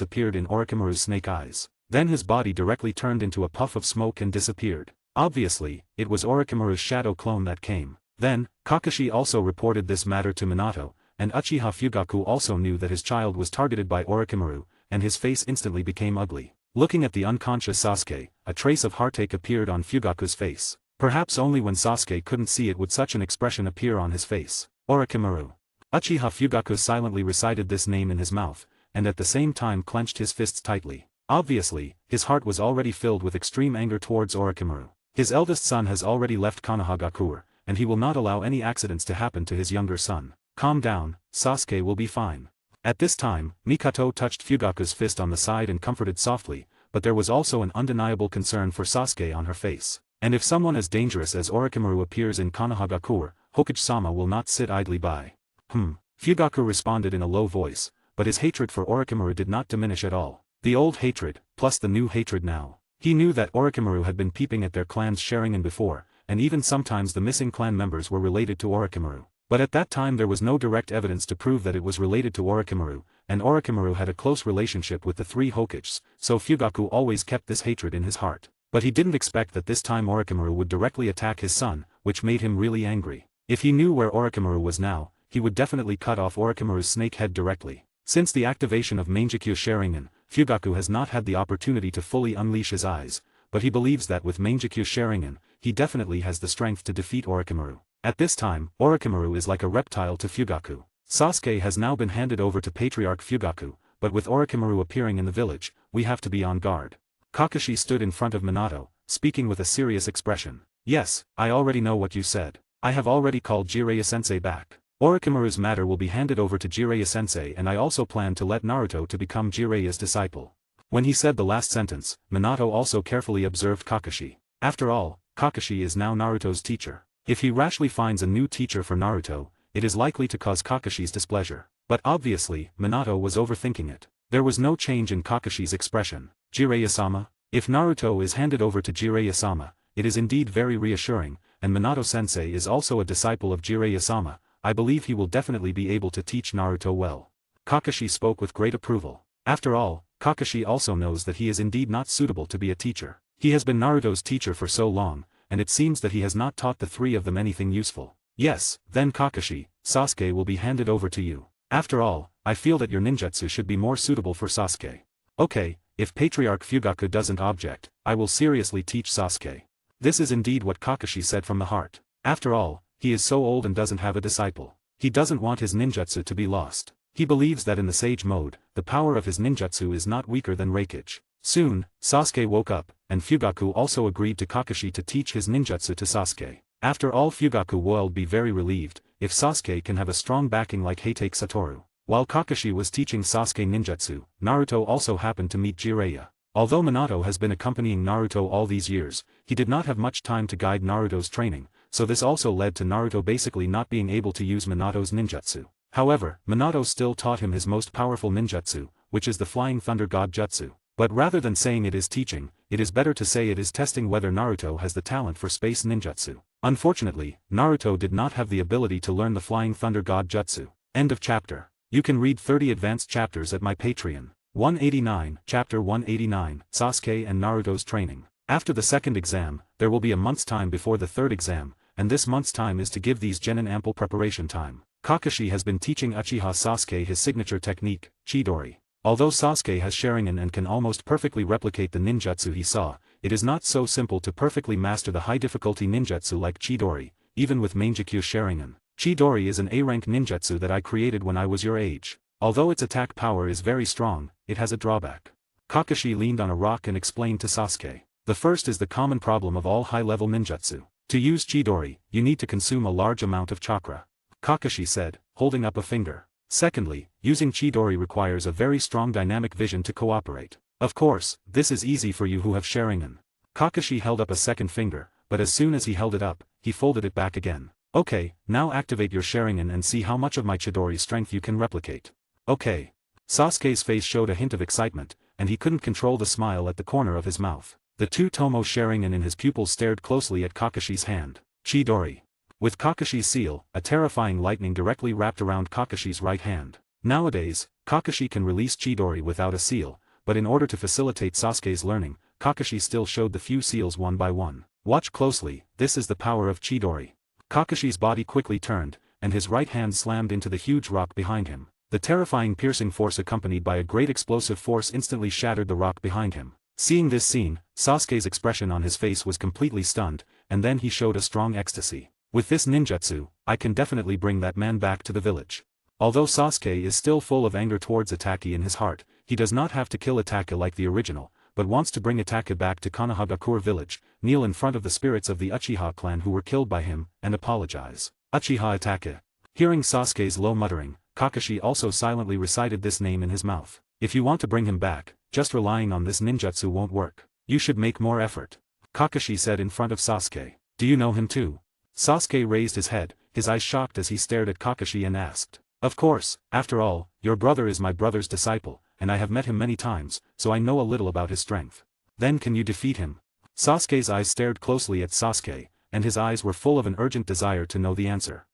appeared in Orochimaru's snake eyes. Then his body directly turned into a puff of smoke and disappeared. Obviously, it was Orochimaru's shadow clone that came. Then, Kakashi also reported this matter to Minato, and Uchiha Fugaku also knew that his child was targeted by Orochimaru, and his face instantly became ugly. Looking at the unconscious Sasuke, a trace of heartache appeared on Fugaku's face. Perhaps only when Sasuke couldn't see it would such an expression appear on his face. Orochimaru. Uchiha Fugaku silently recited this name in his mouth, and at the same time clenched his fists tightly. Obviously, his heart was already filled with extreme anger towards Orochimaru. His eldest son has already left Konohagakure, and he will not allow any accidents to happen to his younger son. Calm down, Sasuke will be fine. At this time, Mikoto touched Fugaku's fist on the side and comforted softly, but there was also an undeniable concern for Sasuke on her face. And if someone as dangerous as Orochimaru appears in Konohagakure, Hokage-sama will not sit idly by. Fugaku responded in a low voice, but his hatred for Orochimaru did not diminish at all. The old hatred, plus the new hatred now. He knew that Orochimaru had been peeping at their clan's Sharingan before, and even sometimes the missing clan members were related to Orochimaru. But at that time there was no direct evidence to prove that it was related to Orochimaru, and Orochimaru had a close relationship with the three Hokages, so Fugaku always kept this hatred in his heart. But he didn't expect that this time Orochimaru would directly attack his son, which made him really angry. If he knew where Orochimaru was now, he would definitely cut off Orochimaru's snake head directly. Since the activation of Mangekyo Sharingan, Fugaku has not had the opportunity to fully unleash his eyes, but he believes that with Mangekyo Sharingan, he definitely has the strength to defeat Orochimaru. At this time, Orochimaru is like a reptile to Fugaku. Sasuke has now been handed over to Patriarch Fugaku, but with Orochimaru appearing in the village, we have to be on guard. Kakashi stood in front of Minato, speaking with a serious expression. Yes, I already know what you said. I have already called Jiraiya-sensei back. Orochimaru's matter will be handed over to Jiraiya-sensei, and I also plan to let Naruto to become Jiraiya's disciple. When he said the last sentence, Minato also carefully observed Kakashi. After all, Kakashi is now Naruto's teacher. If he rashly finds a new teacher for Naruto, it is likely to cause Kakashi's displeasure. But obviously, Minato was overthinking it. There was no change in Kakashi's expression. Jiraiya-sama? If Naruto is handed over to Jiraiya-sama, it is indeed very reassuring, and Minato-sensei is also a disciple of Jiraiya-sama. I believe he will definitely be able to teach Naruto well. Kakashi spoke with great approval. After all, Kakashi also knows that he is indeed not suitable to be a teacher. He has been Naruto's teacher for so long, and it seems that he has not taught the three of them anything useful. Yes, then Kakashi, Sasuke will be handed over to you. After all, I feel that your ninjutsu should be more suitable for Sasuke. Okay, if Patriarch Fugaku doesn't object, I will seriously teach Sasuke. This is indeed what Kakashi said from the heart. After all, he is so old and doesn't have a disciple. He doesn't want his ninjutsu to be lost. He believes that in the Sage mode, the power of his ninjutsu is not weaker than Reikage. Soon, Sasuke woke up, and Fugaku also agreed to Kakashi to teach his ninjutsu to Sasuke. After all, Fugaku will be very relieved if Sasuke can have a strong backing like Hatake Satoru. While Kakashi was teaching Sasuke ninjutsu, Naruto also happened to meet Jiraiya. Although Minato has been accompanying Naruto all these years, he did not have much time to guide Naruto's training, so this also led to Naruto basically not being able to use Minato's ninjutsu. However, Minato still taught him his most powerful ninjutsu, which is the Flying Thunder God Jutsu. But rather than saying it is teaching, it is better to say it is testing whether Naruto has the talent for space ninjutsu. Unfortunately, Naruto did not have the ability to learn the Flying Thunder God Jutsu. End of chapter. You can read 30 advanced chapters at my Patreon. 189, Chapter 189, Sasuke and Naruto's Training. After the second exam, there will be a month's time before the third exam, and this month's time is to give these genin ample preparation time. Kakashi has been teaching Uchiha Sasuke his signature technique, Chidori. Although Sasuke has Sharingan and can almost perfectly replicate the ninjutsu he saw, it is not so simple to perfectly master the high-difficulty ninjutsu like Chidori, even with Mangekyo Sharingan. Chidori is an A-rank ninjutsu that I created when I was your age. Although its attack power is very strong, it has a drawback. Kakashi leaned on a rock and explained to Sasuke. The first is the common problem of all high-level ninjutsu. To use Chidori, you need to consume a large amount of chakra. Kakashi said, holding up a finger. Secondly, using Chidori requires a very strong dynamic vision to cooperate. Of course, this is easy for you who have Sharingan. Kakashi held up a second finger, but as soon as he held it up, he folded it back again. Okay, now activate your Sharingan and see how much of my Chidori strength you can replicate. Okay. Sasuke's face showed a hint of excitement, and he couldn't control the smile at the corner of his mouth. The two Tomo Sharingan in his pupils stared closely at Kakashi's hand. Chidori. With Kakashi's seal, a terrifying lightning directly wrapped around Kakashi's right hand. Nowadays, Kakashi can release Chidori without a seal, but in order to facilitate Sasuke's learning, Kakashi still showed the few seals one by one. Watch closely, this is the power of Chidori. Kakashi's body quickly turned, and his right hand slammed into the huge rock behind him. The terrifying piercing force accompanied by a great explosive force instantly shattered the rock behind him. Seeing this scene, Sasuke's expression on his face was completely stunned, and then he showed a strong ecstasy. With this ninjutsu, I can definitely bring that man back to the village. Although Sasuke is still full of anger towards Itachi in his heart, he does not have to kill Itachi like the original, but wants to bring Itachi back to Konohagakure village, kneel in front of the spirits of the Uchiha clan who were killed by him, and apologize. Uchiha Itachi. Hearing Sasuke's low muttering, Kakashi also silently recited this name in his mouth. If you want to bring him back, just relying on this ninjutsu won't work. You should make more effort. Kakashi said in front of Sasuke. Do you know him too? Sasuke raised his head, his eyes shocked as he stared at Kakashi and asked. Of course, after all, your brother is my brother's disciple, and I have met him many times, so I know a little about his strength. Then can you defeat him? Sasuke's eyes stared closely at Sasuke, and his eyes were full of an urgent desire to know the answer.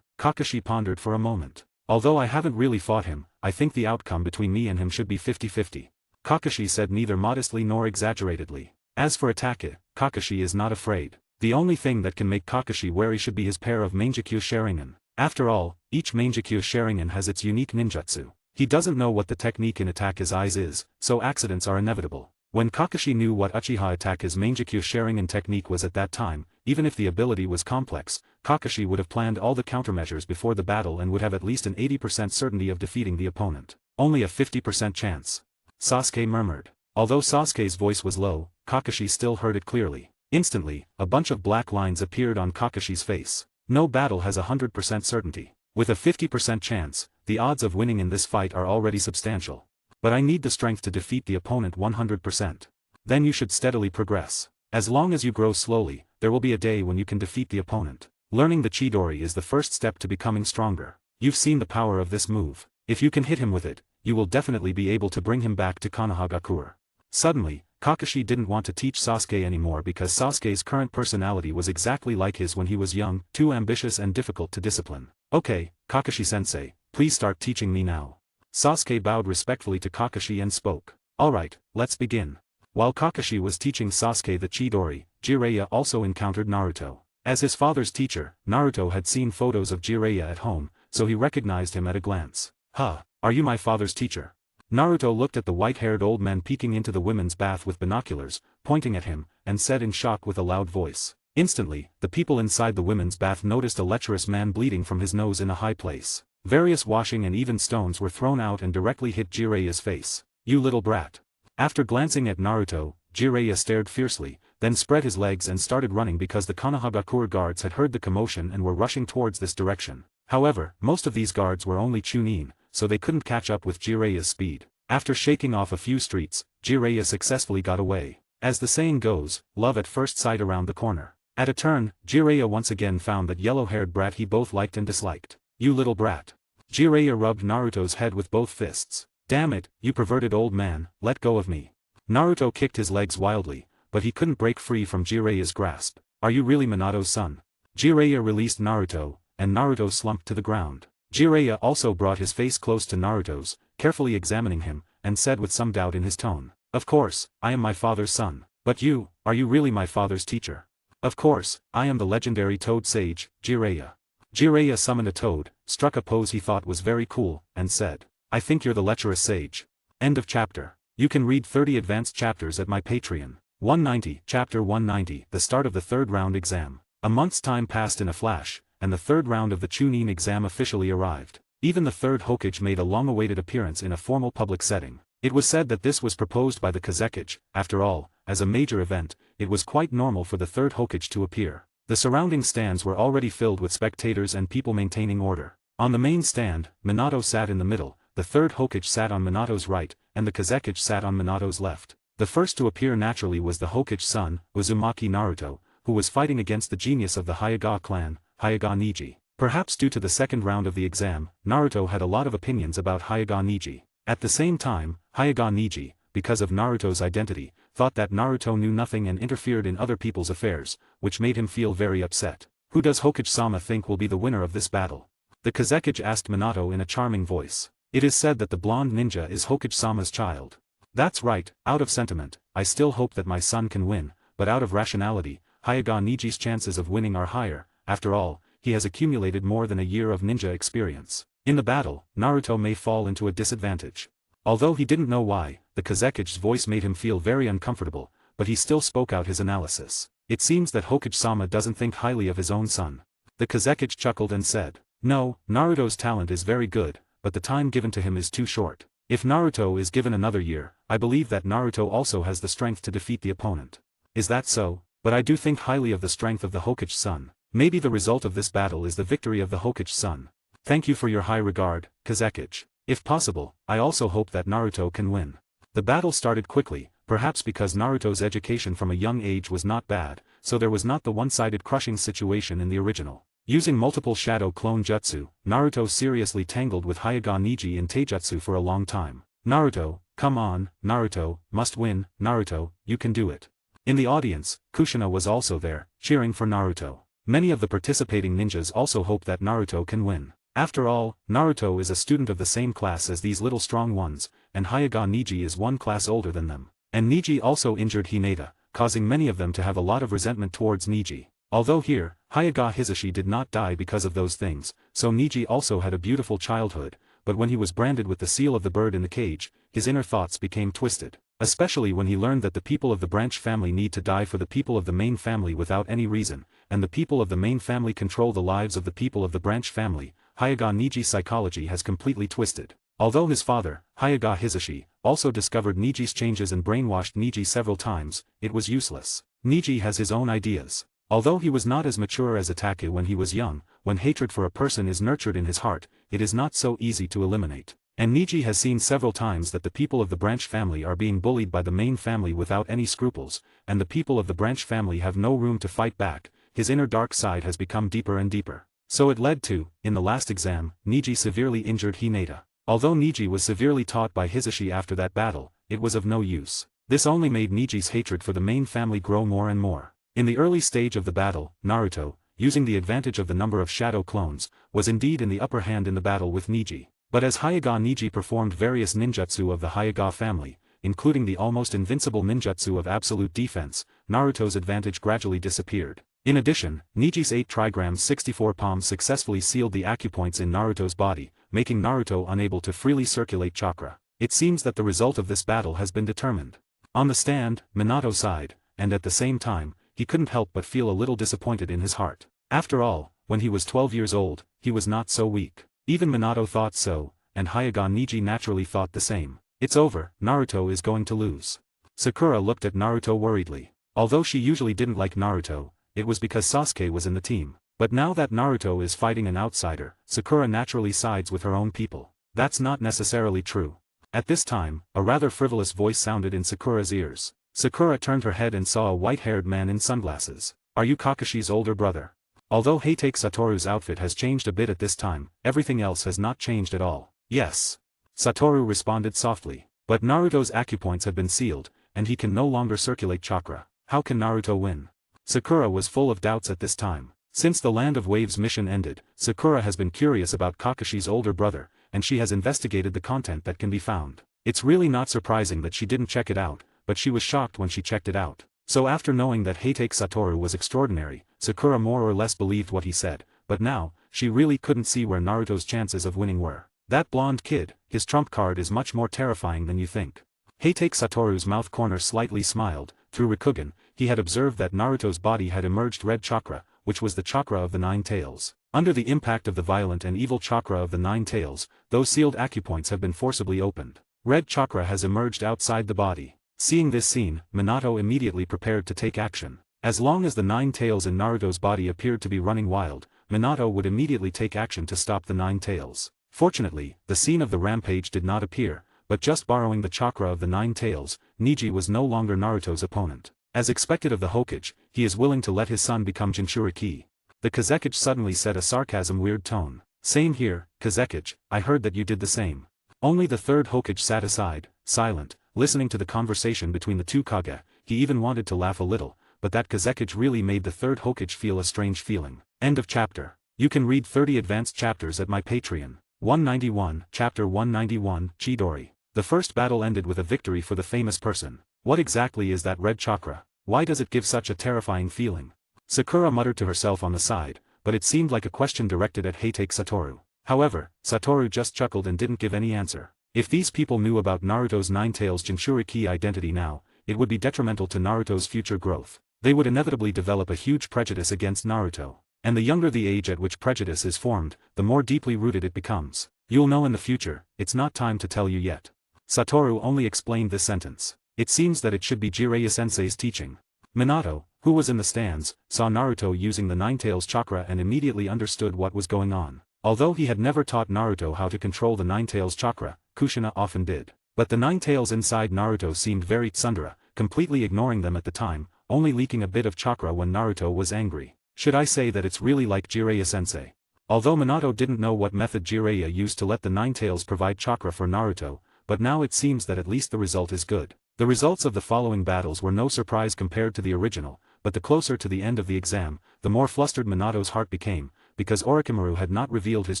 Kakashi pondered for a moment. Although I haven't really fought him, I think the outcome between me and him should be 50-50. Kakashi said neither modestly nor exaggeratedly. As for Itachi, Kakashi is not afraid. The only thing that can make Kakashi wary should be his pair of Mangekyo Sharingan. After all, each Mangekyo Sharingan has its unique ninjutsu. He doesn't know what the technique in Itachi's eyes is, so accidents are inevitable. When Kakashi knew what Uchiha Itachi's Mangekyo Sharingan technique was at that time, even if the ability was complex, Kakashi would have planned all the countermeasures before the battle and would have at least an 80% certainty of defeating the opponent. Only a 50% chance. Sasuke murmured. Although Sasuke's voice was low, Kakashi still heard it clearly. Instantly, a bunch of black lines appeared on Kakashi's face. No battle has a 100% certainty. With a 50% chance, the odds of winning in this fight are already substantial. But I need the strength to defeat the opponent 100%. Then you should steadily progress. As long as you grow slowly, there will be a day when you can defeat the opponent. Learning the Chidori is the first step to becoming stronger. You've seen the power of this move. If you can hit him with it, you will definitely be able to bring him back to Konohagakure. Suddenly, Kakashi didn't want to teach Sasuke anymore because Sasuke's current personality was exactly like his when he was young, too ambitious and difficult to discipline. Okay, Kakashi-sensei, please start teaching me now. Sasuke bowed respectfully to Kakashi and spoke. Alright, let's begin. While Kakashi was teaching Sasuke the Chidori, Jiraiya also encountered Naruto. As his father's teacher, Naruto had seen photos of Jiraiya at home, so he recognized him at a glance. Huh, are you my father's teacher? Naruto looked at the white-haired old man peeking into the women's bath with binoculars, pointing at him, and said in shock with a loud voice. Instantly, the people inside the women's bath noticed a lecherous man bleeding from his nose in a high place. Various washing and even stones were thrown out and directly hit Jiraiya's face. You little brat. After glancing at Naruto, Jiraiya stared fiercely, then spread his legs and started running because the Konohagakure guards had heard the commotion and were rushing towards this direction. However, most of these guards were only Chunin, so they couldn't catch up with Jiraiya's speed. After shaking off a few streets, Jiraiya successfully got away. As the saying goes, love at first sight around the corner. At a turn, Jiraiya once again found that yellow-haired brat he both liked and disliked. You little brat. Jiraiya rubbed Naruto's head with both fists. Damn it, you perverted old man, let go of me. Naruto kicked his legs wildly, but he couldn't break free from Jiraiya's grasp. Are you really Minato's son? Jiraiya released Naruto, and Naruto slumped to the ground. Jiraiya also brought his face close to Naruto's, carefully examining him, and said with some doubt in his tone. Of course, I am my father's son. But you, are you really my father's teacher? Of course, I am the legendary Toad Sage, Jiraiya. Jiraiya summoned a toad, struck a pose he thought was very cool, and said, I think you're the lecherous sage. End of chapter. You can read 30 advanced chapters at my Patreon. 190, Chapter 190, the start of the third round exam. A month's time passed in a flash, and the third round of the Chunin exam officially arrived. Even the third Hokage made a long-awaited appearance in a formal public setting. It was said that this was proposed by the Kazekage. After all, as a major event, it was quite normal for the third Hokage to appear. The surrounding stands were already filled with spectators and people maintaining order. On the main stand, Minato sat in the middle, the third Hokage sat on Minato's right, and the Kazekage sat on Minato's left. The first to appear naturally was the Hokage's son, Uzumaki Naruto, who was fighting against the genius of the Hyuga clan, Hyuga Neji. Perhaps due to the second round of the exam, Naruto had a lot of opinions about Hyuga Neji. At the same time, Hyuga Neji, because of Naruto's identity, thought that Naruto knew nothing and interfered in other people's affairs, which made him feel very upset. Who does Hokage-sama think will be the winner of this battle? The Kazekage asked Minato in a charming voice. It is said that the blonde ninja is Hokage-sama's child. That's right, out of sentiment, I still hope that my son can win, but out of rationality, Hyuga Neji's chances of winning are higher. After all, he has accumulated more than a year of ninja experience. In the battle, Naruto may fall into a disadvantage. Although he didn't know why, the Kazekage's voice made him feel very uncomfortable, but he still spoke out his analysis. It seems that Hokage-sama doesn't think highly of his own son. The Kazekage chuckled and said, No, Naruto's talent is very good, but the time given to him is too short. If Naruto is given another year, I believe that Naruto also has the strength to defeat the opponent. Is that so? But I do think highly of the strength of the Hokage's son. Maybe the result of this battle is the victory of the Hokage's son. Thank you for your high regard, Kazekage. If possible, I also hope that Naruto can win. The battle started quickly, perhaps because Naruto's education from a young age was not bad, so there was not the one-sided crushing situation in the original. Using multiple shadow clone jutsu, Naruto seriously tangled with Hyuga Neji in taijutsu for a long time. Naruto, come on, Naruto, must win, Naruto, you can do it. In the audience, Kushina was also there, cheering for Naruto. Many of the participating ninjas also hope that Naruto can win. After all, Naruto is a student of the same class as these little strong ones, and Hyuga Neji is one class older than them. And Neji also injured Hinata, causing many of them to have a lot of resentment towards Neji. Although here, Hyuga Hisashi did not die because of those things, so Neji also had a beautiful childhood, but when he was branded with the seal of the bird in the cage, his inner thoughts became twisted. Especially when he learned that the people of the branch family need to die for the people of the main family without any reason, and the people of the main family control the lives of the people of the branch family. Hyuga Neji's psychology has completely twisted. Although his father, Hyuga Hisashi, also discovered Neji's changes and brainwashed Neji several times, it was useless. Neji has his own ideas. Although he was not as mature as Itaku when he was young, when hatred for a person is nurtured in his heart, it is not so easy to eliminate. And Neji has seen several times that the people of the branch family are being bullied by the main family without any scruples, and the people of the branch family have no room to fight back. His inner dark side has become deeper and deeper. So it led to, in the last exam, Neji severely injured Hinata. Although Neji was severely taught by Hisashi after that battle, it was of no use. This only made Neji's hatred for the main family grow more and more. In the early stage of the battle, Naruto, using the advantage of the number of shadow clones, was indeed in the upper hand in the battle with Niji. But as Hyuga Niji performed various ninjutsu of the Hyuga family, including the almost invincible ninjutsu of absolute defense, Naruto's advantage gradually disappeared. In addition, Niji's 8 trigrams 64 palms successfully sealed the acupoints in Naruto's body, making Naruto unable to freely circulate chakra. It seems that the result of this battle has been determined. On the stand, Minato sighed, and at the same time, he couldn't help but feel a little disappointed in his heart. After all, when he was 12 years old, he was not so weak. Even Minato thought so, and Hyuga Niji naturally thought the same. It's over, Naruto is going to lose. Sakura looked at Naruto worriedly. Although she usually didn't like Naruto, it was because Sasuke was in the team. But now that Naruto is fighting an outsider, Sakura naturally sides with her own people. That's not necessarily true. At this time, a rather frivolous voice sounded in Sakura's ears. Sakura turned her head and saw a white-haired man in sunglasses. Are you Kakashi's older brother? Although Heitake Satoru's outfit has changed a bit at this time, everything else has not changed at all. Yes. Satoru responded softly. But Naruto's acupoints have been sealed, and he can no longer circulate chakra. How can Naruto win? Sakura was full of doubts at this time. Since the Land of Waves mission ended, Sakura has been curious about Kakashi's older brother, and she has investigated the content that can be found. It's really not surprising that she didn't check it out, but she was shocked when she checked it out. So after knowing that Heitake Satoru was extraordinary, Sakura more or less believed what he said, but now, she really couldn't see where Naruto's chances of winning were. That blonde kid, his trump card is much more terrifying than you think. Heitake Satoru's mouth corner slightly smiled. Through Rikugen, he had observed that Naruto's body had emerged red chakra, which was the chakra of the 9 tails. Under the impact of the violent and evil chakra of the 9 tails, those sealed acupoints have been forcibly opened. Red chakra has emerged outside the body. Seeing this scene, Minato immediately prepared to take action. As long as the 9 tails in Naruto's body appeared to be running wild, Minato would immediately take action to stop the 9 tails. Fortunately, the scene of the rampage did not appear, but just borrowing the chakra of the 9 tails, Niji was no longer Naruto's opponent. As expected of the Hokage, he is willing to let his son become Jinchuriki. The Kazekage suddenly said a sarcasm weird tone. Same here, Kazekage, I heard that you did the same. Only the third Hokage sat aside, silent, listening to the conversation between the two Kage. He even wanted to laugh a little, but that Kazekage really made the third Hokage feel a strange feeling. End of chapter. You can read 30 advanced chapters at my Patreon. 191, Chapter 191, Chidori. The first battle ended with a victory for the famous person. What exactly is that red chakra? Why does it give such a terrifying feeling? Sakura muttered to herself on the side, but it seemed like a question directed at Heitake Satoru. However, Satoru just chuckled and didn't give any answer. If these people knew about Naruto's 9 tails Jinchuriki identity now, it would be detrimental to Naruto's future growth. They would inevitably develop a huge prejudice against Naruto. And the younger the age at which prejudice is formed, the more deeply rooted it becomes. You'll know in the future, it's not time to tell you yet. Satoru only explained this sentence. It seems that it should be Jiraiya-sensei's teaching. Minato, who was in the stands, saw Naruto using the 9 tails chakra and immediately understood what was going on. Although he had never taught Naruto how to control the 9 tails chakra, Kushina often did. But the 9 tails inside Naruto seemed very tsundere, completely ignoring them at the time, only leaking a bit of chakra when Naruto was angry. Should I say that it's really like Jiraiya-sensei? Although Minato didn't know what method Jiraiya used to let the 9 tails provide chakra for Naruto, but now it seems that at least the result is good. The results of the following battles were no surprise compared to the original, but the closer to the end of the exam, the more flustered Minato's heart became, because Orochimaru had not revealed his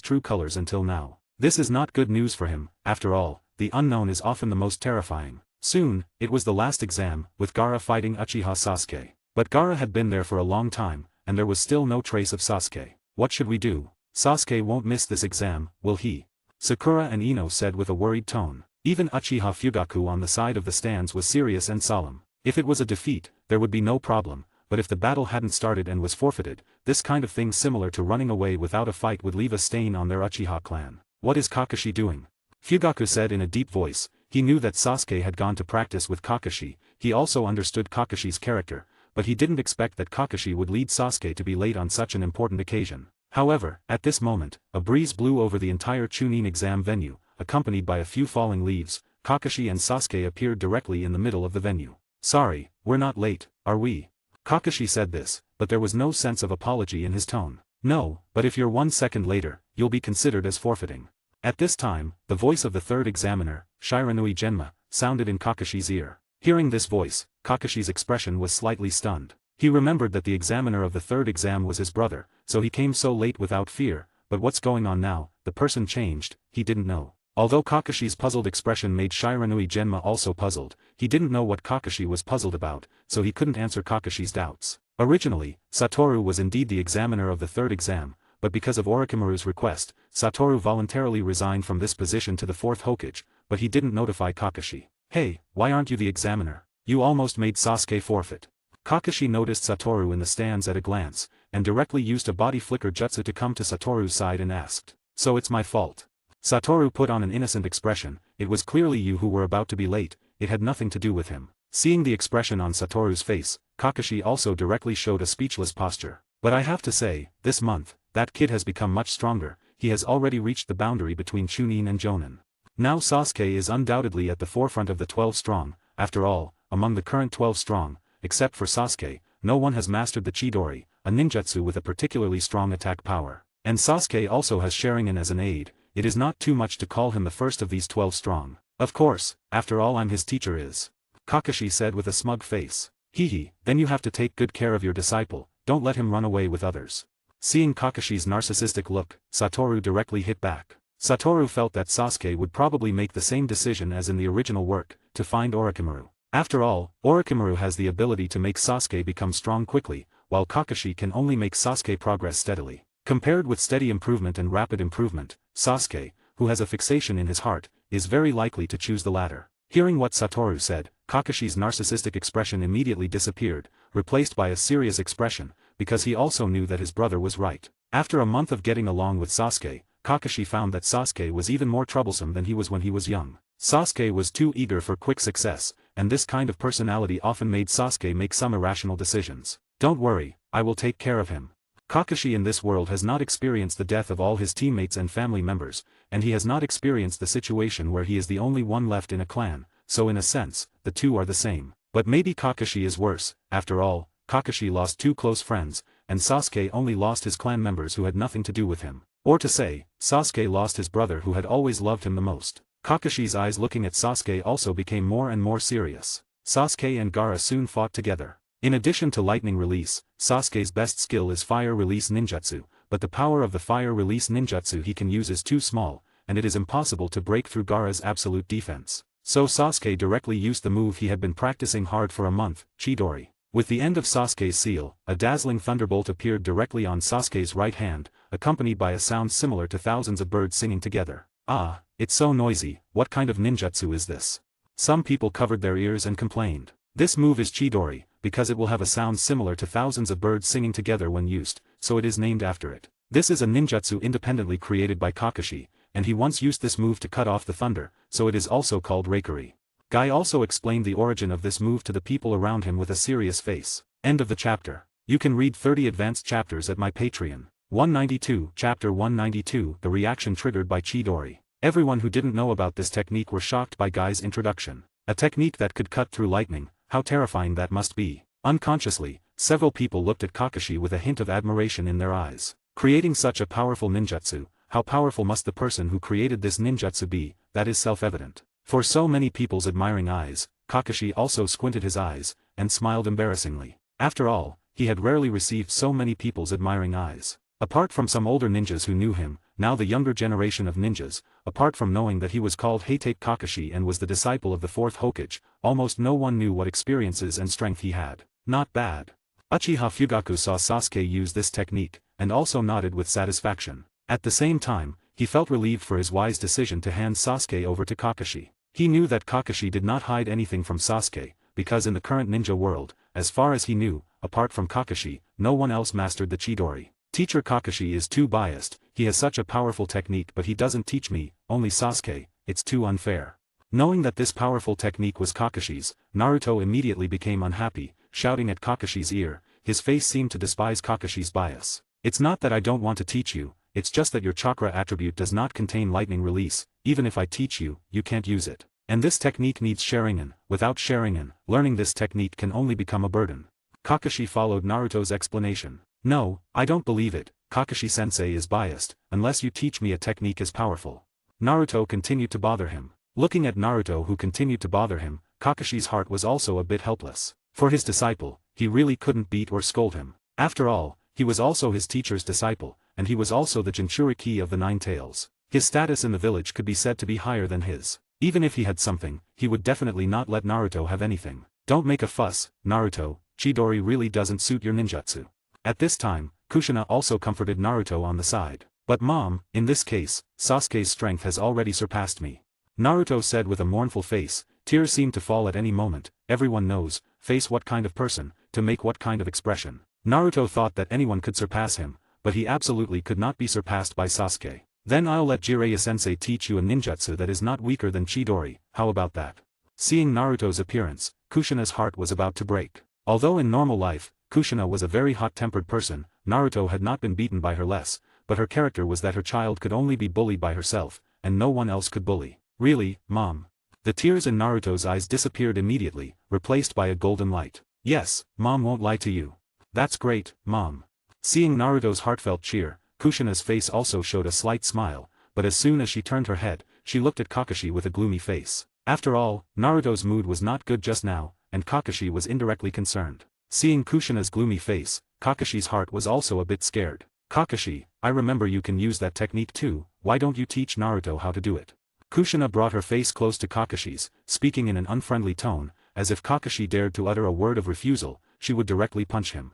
true colors until now. This is not good news for him. After all, the unknown is often the most terrifying. Soon, it was the last exam, with Gaara fighting Uchiha Sasuke. But Gaara had been there for a long time, and there was still no trace of Sasuke. What should we do? Sasuke won't miss this exam, will he? Sakura and Ino said with a worried tone. Even Uchiha Fugaku on the side of the stands was serious and solemn. If it was a defeat, there would be no problem, but if the battle hadn't started and was forfeited, this kind of thing similar to running away without a fight would leave a stain on their Uchiha clan. What is Kakashi doing? Fugaku said in a deep voice. He knew that Sasuke had gone to practice with Kakashi. He also understood Kakashi's character, but he didn't expect that Kakashi would lead Sasuke to be late on such an important occasion. However, at this moment, a breeze blew over the entire Chunin exam venue, accompanied by a few falling leaves. Kakashi and Sasuke appeared directly in the middle of the venue. Sorry, we're not late, are we? Kakashi said this, but there was no sense of apology in his tone. No, but if you're 1 second later, you'll be considered as forfeiting. At this time, the voice of the third examiner, Shiranui Genma, sounded in Kakashi's ear. Hearing this voice, Kakashi's expression was slightly stunned. He remembered that the examiner of the third exam was his brother, so he came so late without fear, but what's going on now? The person changed, he didn't know. Although Kakashi's puzzled expression made Shiranui Genma also puzzled, he didn't know what Kakashi was puzzled about, so he couldn't answer Kakashi's doubts. Originally, Satoru was indeed the examiner of the third exam, but because of Orochimaru's request, Satoru voluntarily resigned from this position to the fourth Hokage, but he didn't notify Kakashi. Hey, why aren't you the examiner? You almost made Sasuke forfeit. Kakashi noticed Satoru in the stands at a glance, and directly used a body flicker jutsu to come to Satoru's side and asked, "So it's my fault?" Satoru put on an innocent expression, "It was clearly you who were about to be late, it had nothing to do with him." Seeing the expression on Satoru's face, Kakashi also directly showed a speechless posture. "But I have to say, this month, that kid has become much stronger, he has already reached the boundary between Chunin and Jonin. Now Sasuke is undoubtedly at the forefront of the 12 strong, after all, among the current 12 strong, except for Sasuke, no one has mastered the Chidori, a ninjutsu with a particularly strong attack power. And Sasuke also has Sharingan as an aid, it is not too much to call him the first of these 12 strong. Of course, after all I'm his teacher is." Kakashi said with a smug face. "Hehe, then you have to take good care of your disciple, don't let him run away with others." Seeing Kakashi's narcissistic look, Satoru directly hit back. Satoru felt that Sasuke would probably make the same decision as in the original work, to find Orochimaru. After all, Orochimaru has the ability to make Sasuke become strong quickly, while Kakashi can only make Sasuke progress steadily. Compared with steady improvement and rapid improvement, Sasuke, who has a fixation in his heart, is very likely to choose the latter. Hearing what Satoru said, Kakashi's narcissistic expression immediately disappeared, replaced by a serious expression, because he also knew that his brother was right. After a month of getting along with Sasuke, Kakashi found that Sasuke was even more troublesome than he was when he was young. Sasuke was too eager for quick success, and this kind of personality often made Sasuke make some irrational decisions. "Don't worry, I will take care of him." Kakashi in this world has not experienced the death of all his teammates and family members, and he has not experienced the situation where he is the only one left in a clan, so in a sense, the two are the same. But maybe Kakashi is worse. After all, Kakashi lost 2 close friends, and Sasuke only lost his clan members who had nothing to do with him. Or to say, Sasuke lost his brother who had always loved him the most. Kakashi's eyes looking at Sasuke also became more and more serious. Sasuke and Gaara soon fought together. In addition to lightning release, Sasuke's best skill is fire release ninjutsu, but the power of the fire release ninjutsu he can use is too small, and it is impossible to break through Gaara's absolute defense. So Sasuke directly used the move he had been practicing hard for a month, Chidori. With the end of Sasuke's seal, a dazzling thunderbolt appeared directly on Sasuke's right hand, accompanied by a sound similar to thousands of birds singing together. "Ah, it's so noisy, what kind of ninjutsu is this?" Some people covered their ears and complained. This move is Chidori, because it will have a sound similar to thousands of birds singing together when used, so it is named after it. This is a ninjutsu independently created by Kakashi, and he once used this move to cut off the thunder, so it is also called Reikari. Guy also explained the origin of this move to the people around him with a serious face. End of the chapter. You can read 30 advanced chapters at my Patreon. 192, Chapter 192, The reaction triggered by Chidori. Everyone who didn't know about this technique were shocked by Guy's introduction. A technique that could cut through lightning, how terrifying that must be. Unconsciously, several people looked at Kakashi with a hint of admiration in their eyes. Creating such a powerful ninjutsu, how powerful must the person who created this ninjutsu be, that is self-evident. For so many people's admiring eyes, Kakashi also squinted his eyes, and smiled embarrassingly. After all, he had rarely received so many people's admiring eyes. Apart from some older ninjas who knew him, now the younger generation of ninjas, apart from knowing that he was called Heitape Kakashi and was the disciple of the 4th Hokage, almost no one knew what experiences and strength he had. Not bad. Uchiha Fugaku saw Sasuke use this technique, and also nodded with satisfaction. At the same time, he felt relieved for his wise decision to hand Sasuke over to Kakashi. He knew that Kakashi did not hide anything from Sasuke, because in the current ninja world, as far as he knew, apart from Kakashi, no one else mastered the Chidori. Teacher Kakashi is too biased, he has such a powerful technique but he doesn't teach me, only Sasuke, it's too unfair. Knowing that this powerful technique was Kakashi's, Naruto immediately became unhappy, shouting at Kakashi's ear, his face seemed to despise Kakashi's bias. "It's not that I don't want to teach you, it's just that your chakra attribute does not contain lightning release, even if I teach you, you can't use it. And this technique needs Sharingan, without Sharingan, learning this technique can only become a burden." Kakashi followed Naruto's explanation. "No, I don't believe it, Kakashi-sensei is biased, unless you teach me a technique as powerful." Naruto continued to bother him. Looking at Naruto who continued to bother him, Kakashi's heart was also a bit helpless. For his disciple, he really couldn't beat or scold him. After all, he was also his teacher's disciple, and he was also the Jinchuriki of the Nine Tails. His status in the village could be said to be higher than his. Even if he had something, he would definitely not let Naruto have anything. Don't make a fuss, Naruto, Chidori really doesn't suit your ninjutsu. At this time, Kushina also comforted Naruto on the side. But mom, in this case, Sasuke's strength has already surpassed me. Naruto said with a mournful face, tears seem to fall at any moment, everyone knows, face what kind of person, to make what kind of expression. Naruto thought that anyone could surpass him, but he absolutely could not be surpassed by Sasuke. Then I'll let Jiraiya-sensei teach you a ninjutsu that is not weaker than Chidori, how about that? Seeing Naruto's appearance, Kushina's heart was about to break. Although in normal life, Kushina was a very hot-tempered person, Naruto had not been beaten by her less, but her character was that her child could only be bullied by herself, and no one else could bully. Really, mom? The tears in Naruto's eyes disappeared immediately, replaced by a golden light. Yes, mom won't lie to you. That's great, mom. Seeing Naruto's heartfelt cheer, Kushina's face also showed a slight smile, but as soon as she turned her head, she looked at Kakashi with a gloomy face. After all, Naruto's mood was not good just now, and Kakashi was indirectly concerned. Seeing Kushina's gloomy face, Kakashi's heart was also a bit scared. Kakashi, I remember you can use that technique too, why don't you teach Naruto how to do it? Kushina brought her face close to Kakashi's, speaking in an unfriendly tone, as if Kakashi dared to utter a word of refusal, she would directly punch him.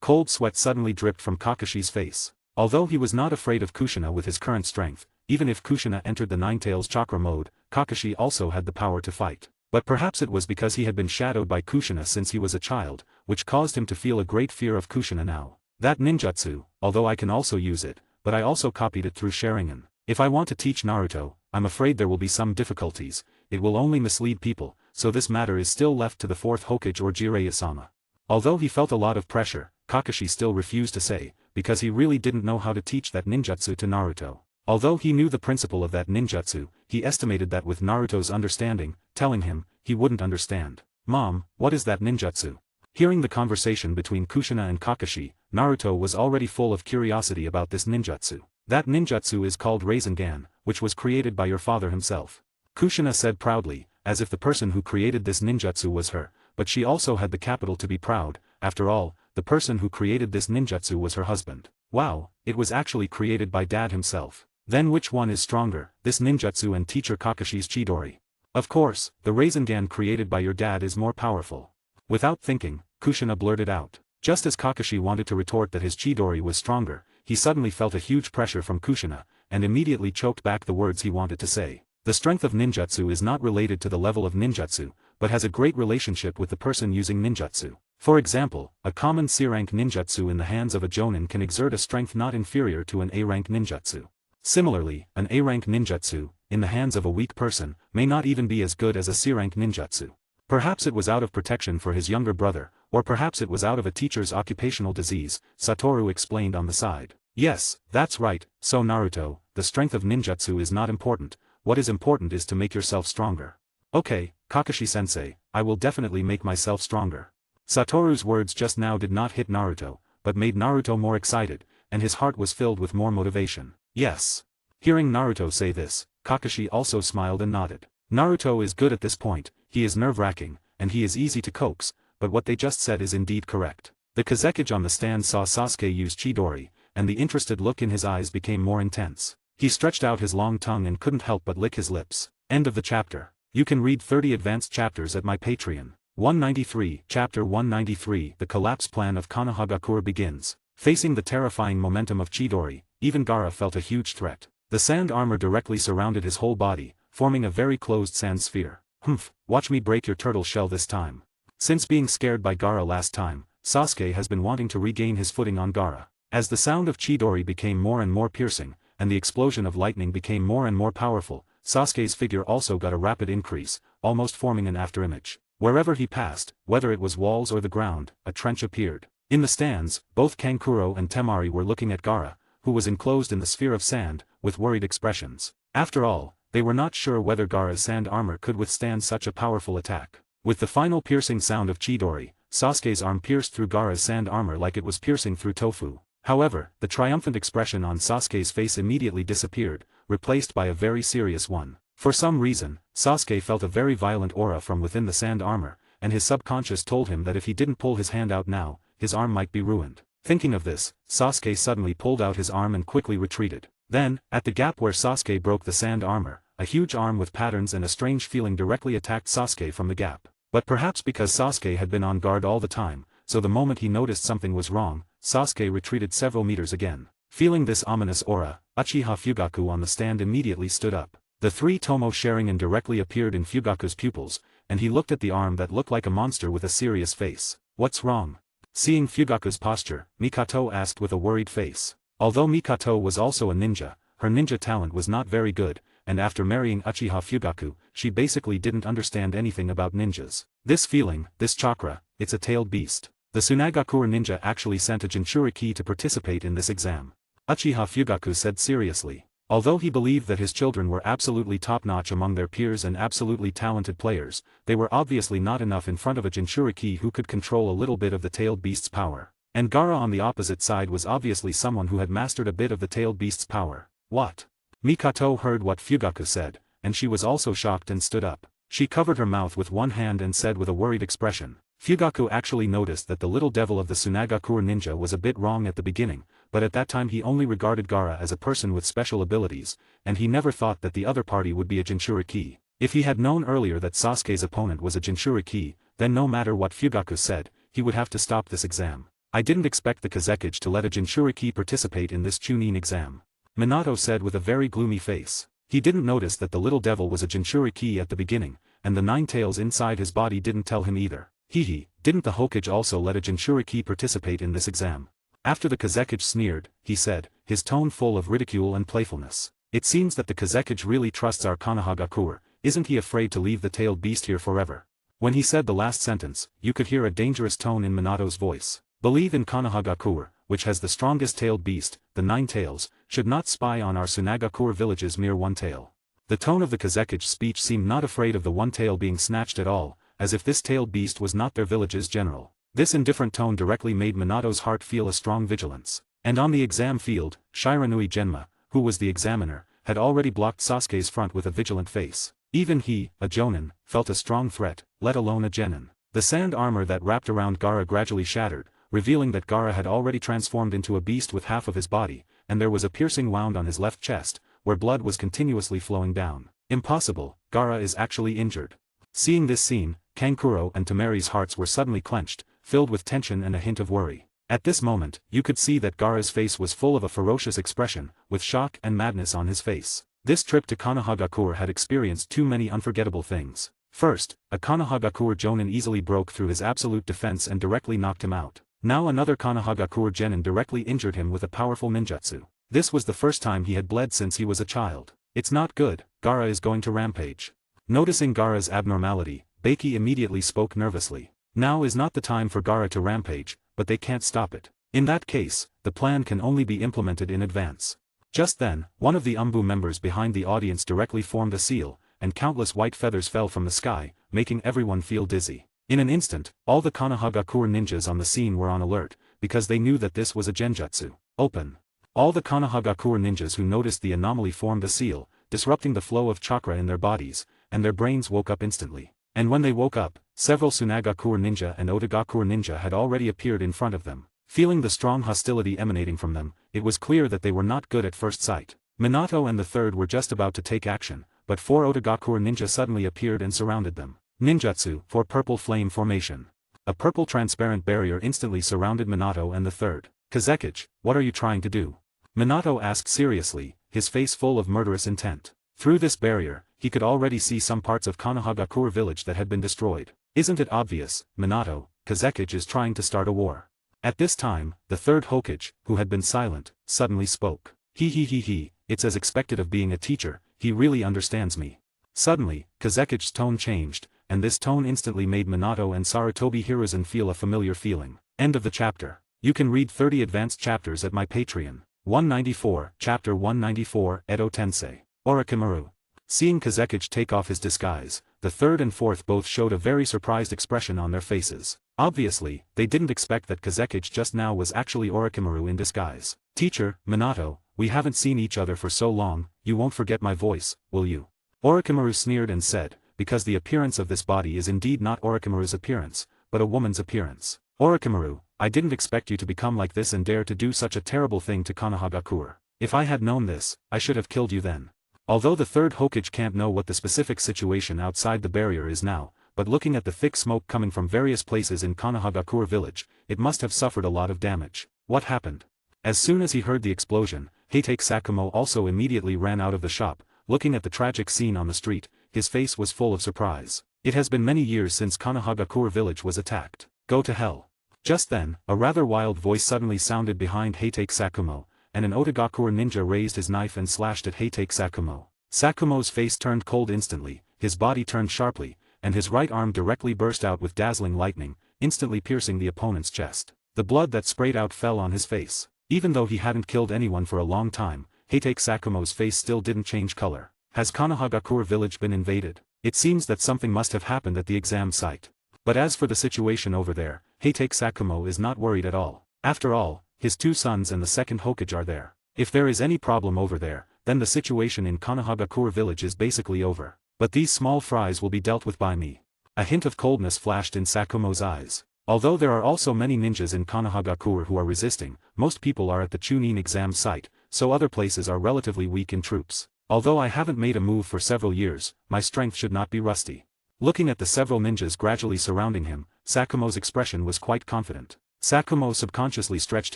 Cold sweat suddenly dripped from Kakashi's face. Although he was not afraid of Kushina with his current strength, even if Kushina entered the Nine-Tails chakra mode, Kakashi also had the power to fight. But perhaps it was because he had been shadowed by Kushina since he was a child, which caused him to feel a great fear of Kushina now. That ninjutsu, although I can also use it, but I also copied it through Sharingan. If I want to teach Naruto, I'm afraid there will be some difficulties, it will only mislead people, so this matter is still left to the fourth Hokage or Jiraiya-sama. Although he felt a lot of pressure, Kakashi still refused to say, because he really didn't know how to teach that ninjutsu to Naruto. Although he knew the principle of that ninjutsu, he estimated that with Naruto's understanding, telling him, he wouldn't understand. Mom, what is that ninjutsu? Hearing the conversation between Kushina and Kakashi, Naruto was already full of curiosity about this ninjutsu. That ninjutsu is called Rasengan, which was created by your father himself. Kushina said proudly, as if the person who created this ninjutsu was her, but she also had the capital to be proud, after all, the person who created this ninjutsu was her husband. Wow, it was actually created by dad himself. Then which one is stronger, this ninjutsu and teacher Kakashi's Chidori? Of course, the Rasengan created by your dad is more powerful. Without thinking, Kushina blurted out. Just as Kakashi wanted to retort that his Chidori was stronger, he suddenly felt a huge pressure from Kushina, and immediately choked back the words he wanted to say. The strength of ninjutsu is not related to the level of ninjutsu, but has a great relationship with the person using ninjutsu. For example, a common C-rank ninjutsu in the hands of a jonin can exert a strength not inferior to an A-rank ninjutsu. Similarly, an A-rank ninjutsu, in the hands of a weak person, may not even be as good as a C-rank ninjutsu. Perhaps it was out of protection for his younger brother, or perhaps it was out of a teacher's occupational disease, Satoru explained on the side. Yes, that's right, so Naruto, the strength of ninjutsu is not important, what is important is to make yourself stronger. Okay, Kakashi-sensei, I will definitely make myself stronger. Satoru's words just now did not hit Naruto, but made Naruto more excited, and his heart was filled with more motivation. Yes. Hearing Naruto say this, Kakashi also smiled and nodded. Naruto is good at this point, he is nerve-wracking, and he is easy to coax, but what they just said is indeed correct. The Kazekage on the stand saw Sasuke use Chidori, and the interested look in his eyes became more intense. He stretched out his long tongue and couldn't help but lick his lips. End of the chapter. You can read 30 advanced chapters at my Patreon. 193, Chapter 193, The Collapse Plan of Konohagakure begins. Facing the terrifying momentum of Chidori, even Gaara felt a huge threat. The sand armor directly surrounded his whole body, forming a very closed sand sphere. Humph, watch me break your turtle shell this time. Since being scared by Gaara last time, Sasuke has been wanting to regain his footing on Gaara. As the sound of Chidori became more and more piercing, and the explosion of lightning became more and more powerful, Sasuke's figure also got a rapid increase, almost forming an afterimage. Wherever he passed, whether it was walls or the ground, a trench appeared. In the stands, both Kankuro and Temari were looking at Gaara, who was enclosed in the sphere of sand, with worried expressions. After all, they were not sure whether Gaara's sand armor could withstand such a powerful attack. With the final piercing sound of Chidori, Sasuke's arm pierced through Gaara's sand armor like it was piercing through tofu. However, the triumphant expression on Sasuke's face immediately disappeared, replaced by a very serious one. For some reason, Sasuke felt a very violent aura from within the sand armor, and his subconscious told him that if he didn't pull his hand out now, his arm might be ruined. Thinking of this, Sasuke suddenly pulled out his arm and quickly retreated. Then, at the gap where Sasuke broke the sand armor, a huge arm with patterns and a strange feeling directly attacked Sasuke from the gap. But perhaps because Sasuke had been on guard all the time, so the moment he noticed something was wrong, Sasuke retreated several meters again. Feeling this ominous aura, Uchiha Fugaku on the stand immediately stood up. The three Tomo Sharingan directly appeared in Fugaku's pupils, and he looked at the arm that looked like a monster with a serious face. "What's wrong?" Seeing Fugaku's posture, Mikato asked with a worried face. Although Mikato was also a ninja, her ninja talent was not very good, and after marrying Uchiha Fugaku, she basically didn't understand anything about ninjas. This feeling, this chakra, it's a tailed beast. The Tsunagakure ninja actually sent a Jinchuriki to participate in this exam. Uchiha Fugaku said seriously. Although he believed that his children were absolutely top-notch among their peers and absolutely talented players, they were obviously not enough in front of a Jinchuriki who could control a little bit of the tailed beast's power. And Gaara on the opposite side was obviously someone who had mastered a bit of the tailed beast's power. What? Mikato heard what Fugaku said, and she was also shocked and stood up. She covered her mouth with one hand and said with a worried expression. Fugaku actually noticed that the little devil of the Tsunagakure ninja was a bit wrong at the beginning, but at that time he only regarded Gaara as a person with special abilities, and he never thought that the other party would be a Jinchuriki. If he had known earlier that Sasuke's opponent was a Jinchuriki, then no matter what Fugaku said, he would have to stop this exam. I didn't expect the Kazekage to let a Jinchuriki participate in this Chunin exam. Minato said with a very gloomy face. He didn't notice that the little devil was a Jinchuriki at the beginning, and the 9 tails inside his body didn't tell him either. Hehe, didn't the Hokage also let a Jinchuriki participate in this exam? After the Kazekage sneered, he said, his tone full of ridicule and playfulness. It seems that the Kazekage really trusts our Konohagakure, isn't he afraid to leave the tailed beast here forever? When he said the last sentence, you could hear a dangerous tone in Minato's voice. Believe in Konohagakure, which has the strongest tailed beast, the 9 tails, should not spy on our Tsunagakure village's mere 1 tail. The tone of the Kazekage's speech seemed not afraid of the 1 tail being snatched at all, as if this tailed beast was not their village's general. This indifferent tone directly made Minato's heart feel a strong vigilance. And on the exam field, Shiranui Genma, who was the examiner, had already blocked Sasuke's front with a vigilant face. Even he, a Jonin, felt a strong threat, let alone a genin. The sand armor that wrapped around Gaara gradually shattered, revealing that Gaara had already transformed into a beast with half of his body, and there was a piercing wound on his left chest, where blood was continuously flowing down. Impossible, Gaara is actually injured. Seeing this scene, Kankuro and Tamari's hearts were suddenly clenched, filled with tension and a hint of worry. At this moment, you could see that Gaara's face was full of a ferocious expression, with shock and madness on his face. This trip to Konohagakure had experienced too many unforgettable things. First, a Konohagakure Jonin easily broke through his absolute defense and directly knocked him out. Now another Konohagakure Genin directly injured him with a powerful ninjutsu. This was the first time he had bled since he was a child. It's not good, Gaara is going to rampage. Noticing Gaara's abnormality, Beiki immediately spoke nervously. Now is not the time for Gaara to rampage, but they can't stop it. In that case, the plan can only be implemented in advance. Just then, one of the Umbu members behind the audience directly formed a seal, and countless white feathers fell from the sky, making everyone feel dizzy. In an instant, all the Konohagakure ninjas on the scene were on alert, because they knew that this was a genjutsu. Open. All the Konohagakure ninjas who noticed the anomaly formed a seal, disrupting the flow of chakra in their bodies, and their brains woke up instantly. And when they woke up, several Tsunagakure ninja and Otagakure ninja had already appeared in front of them. Feeling the strong hostility emanating from them, it was clear that they were not good at first sight. Minato and the third were just about to take action, but 4 Otagakure ninja suddenly appeared and surrounded them. Ninjutsu, for purple flame formation. A purple transparent barrier instantly surrounded Minato and the third. Kazekage, what are you trying to do? Minato asked seriously, his face full of murderous intent. Through this barrier, he could already see some parts of Konohagakure village that had been destroyed. Isn't it obvious, Minato, Kazekage is trying to start a war. At this time, the third Hokage, who had been silent, suddenly spoke. He, it's as expected of being a teacher, he really understands me. Suddenly, Kazekage's tone changed, and this tone instantly made Minato and Sarutobi Hiruzen feel a familiar feeling. End of the chapter. You can read 30 advanced chapters at my Patreon. 194, Chapter 194, Edo Tensei. Orochimaru. Seeing Kazekage take off his disguise, the third and fourth both showed a very surprised expression on their faces. Obviously, they didn't expect that Kazekage just now was actually Orochimaru in disguise. Teacher, Minato, we haven't seen each other for so long, you won't forget my voice, will you? Orochimaru sneered and said, because the appearance of this body is indeed not Orochimaru's appearance, but a woman's appearance. Orochimaru, I didn't expect you to become like this and dare to do such a terrible thing to Konohagakure. If I had known this, I should have killed you then. Although the third Hokage can't know what the specific situation outside the barrier is now, but looking at the thick smoke coming from various places in Konohagakure village, it must have suffered a lot of damage. What happened? As soon as he heard the explosion, Heitake Sakumo also immediately ran out of the shop, looking at the tragic scene on the street. His face was full of surprise. It has been many years since Konohagakure village was attacked. Go to hell. Just then, a rather wild voice suddenly sounded behind Heitake Sakumo, and an Otagakure ninja raised his knife and slashed at Heitake Sakumo. Sakumo's face turned cold instantly, his body turned sharply, and his right arm directly burst out with dazzling lightning, instantly piercing the opponent's chest. The blood that sprayed out fell on his face. Even though he hadn't killed anyone for a long time, Heitake Sakumo's face still didn't change color. Has Konohagakure village been invaded? It seems that something must have happened at the exam site. But as for the situation over there, Heitake Sakumo is not worried at all. After all, his two sons and the second Hokage are there. If there is any problem over there, then the situation in Konohagakure village is basically over. But these small fries will be dealt with by me. A hint of coldness flashed in Sakumo's eyes. Although there are also many ninjas in Konohagakure who are resisting, most people are at the Chunin exam site, so other places are relatively weak in troops. Although I haven't made a move for several years, my strength should not be rusty. Looking at the several ninjas gradually surrounding him, Sakumo's expression was quite confident. Sakumo subconsciously stretched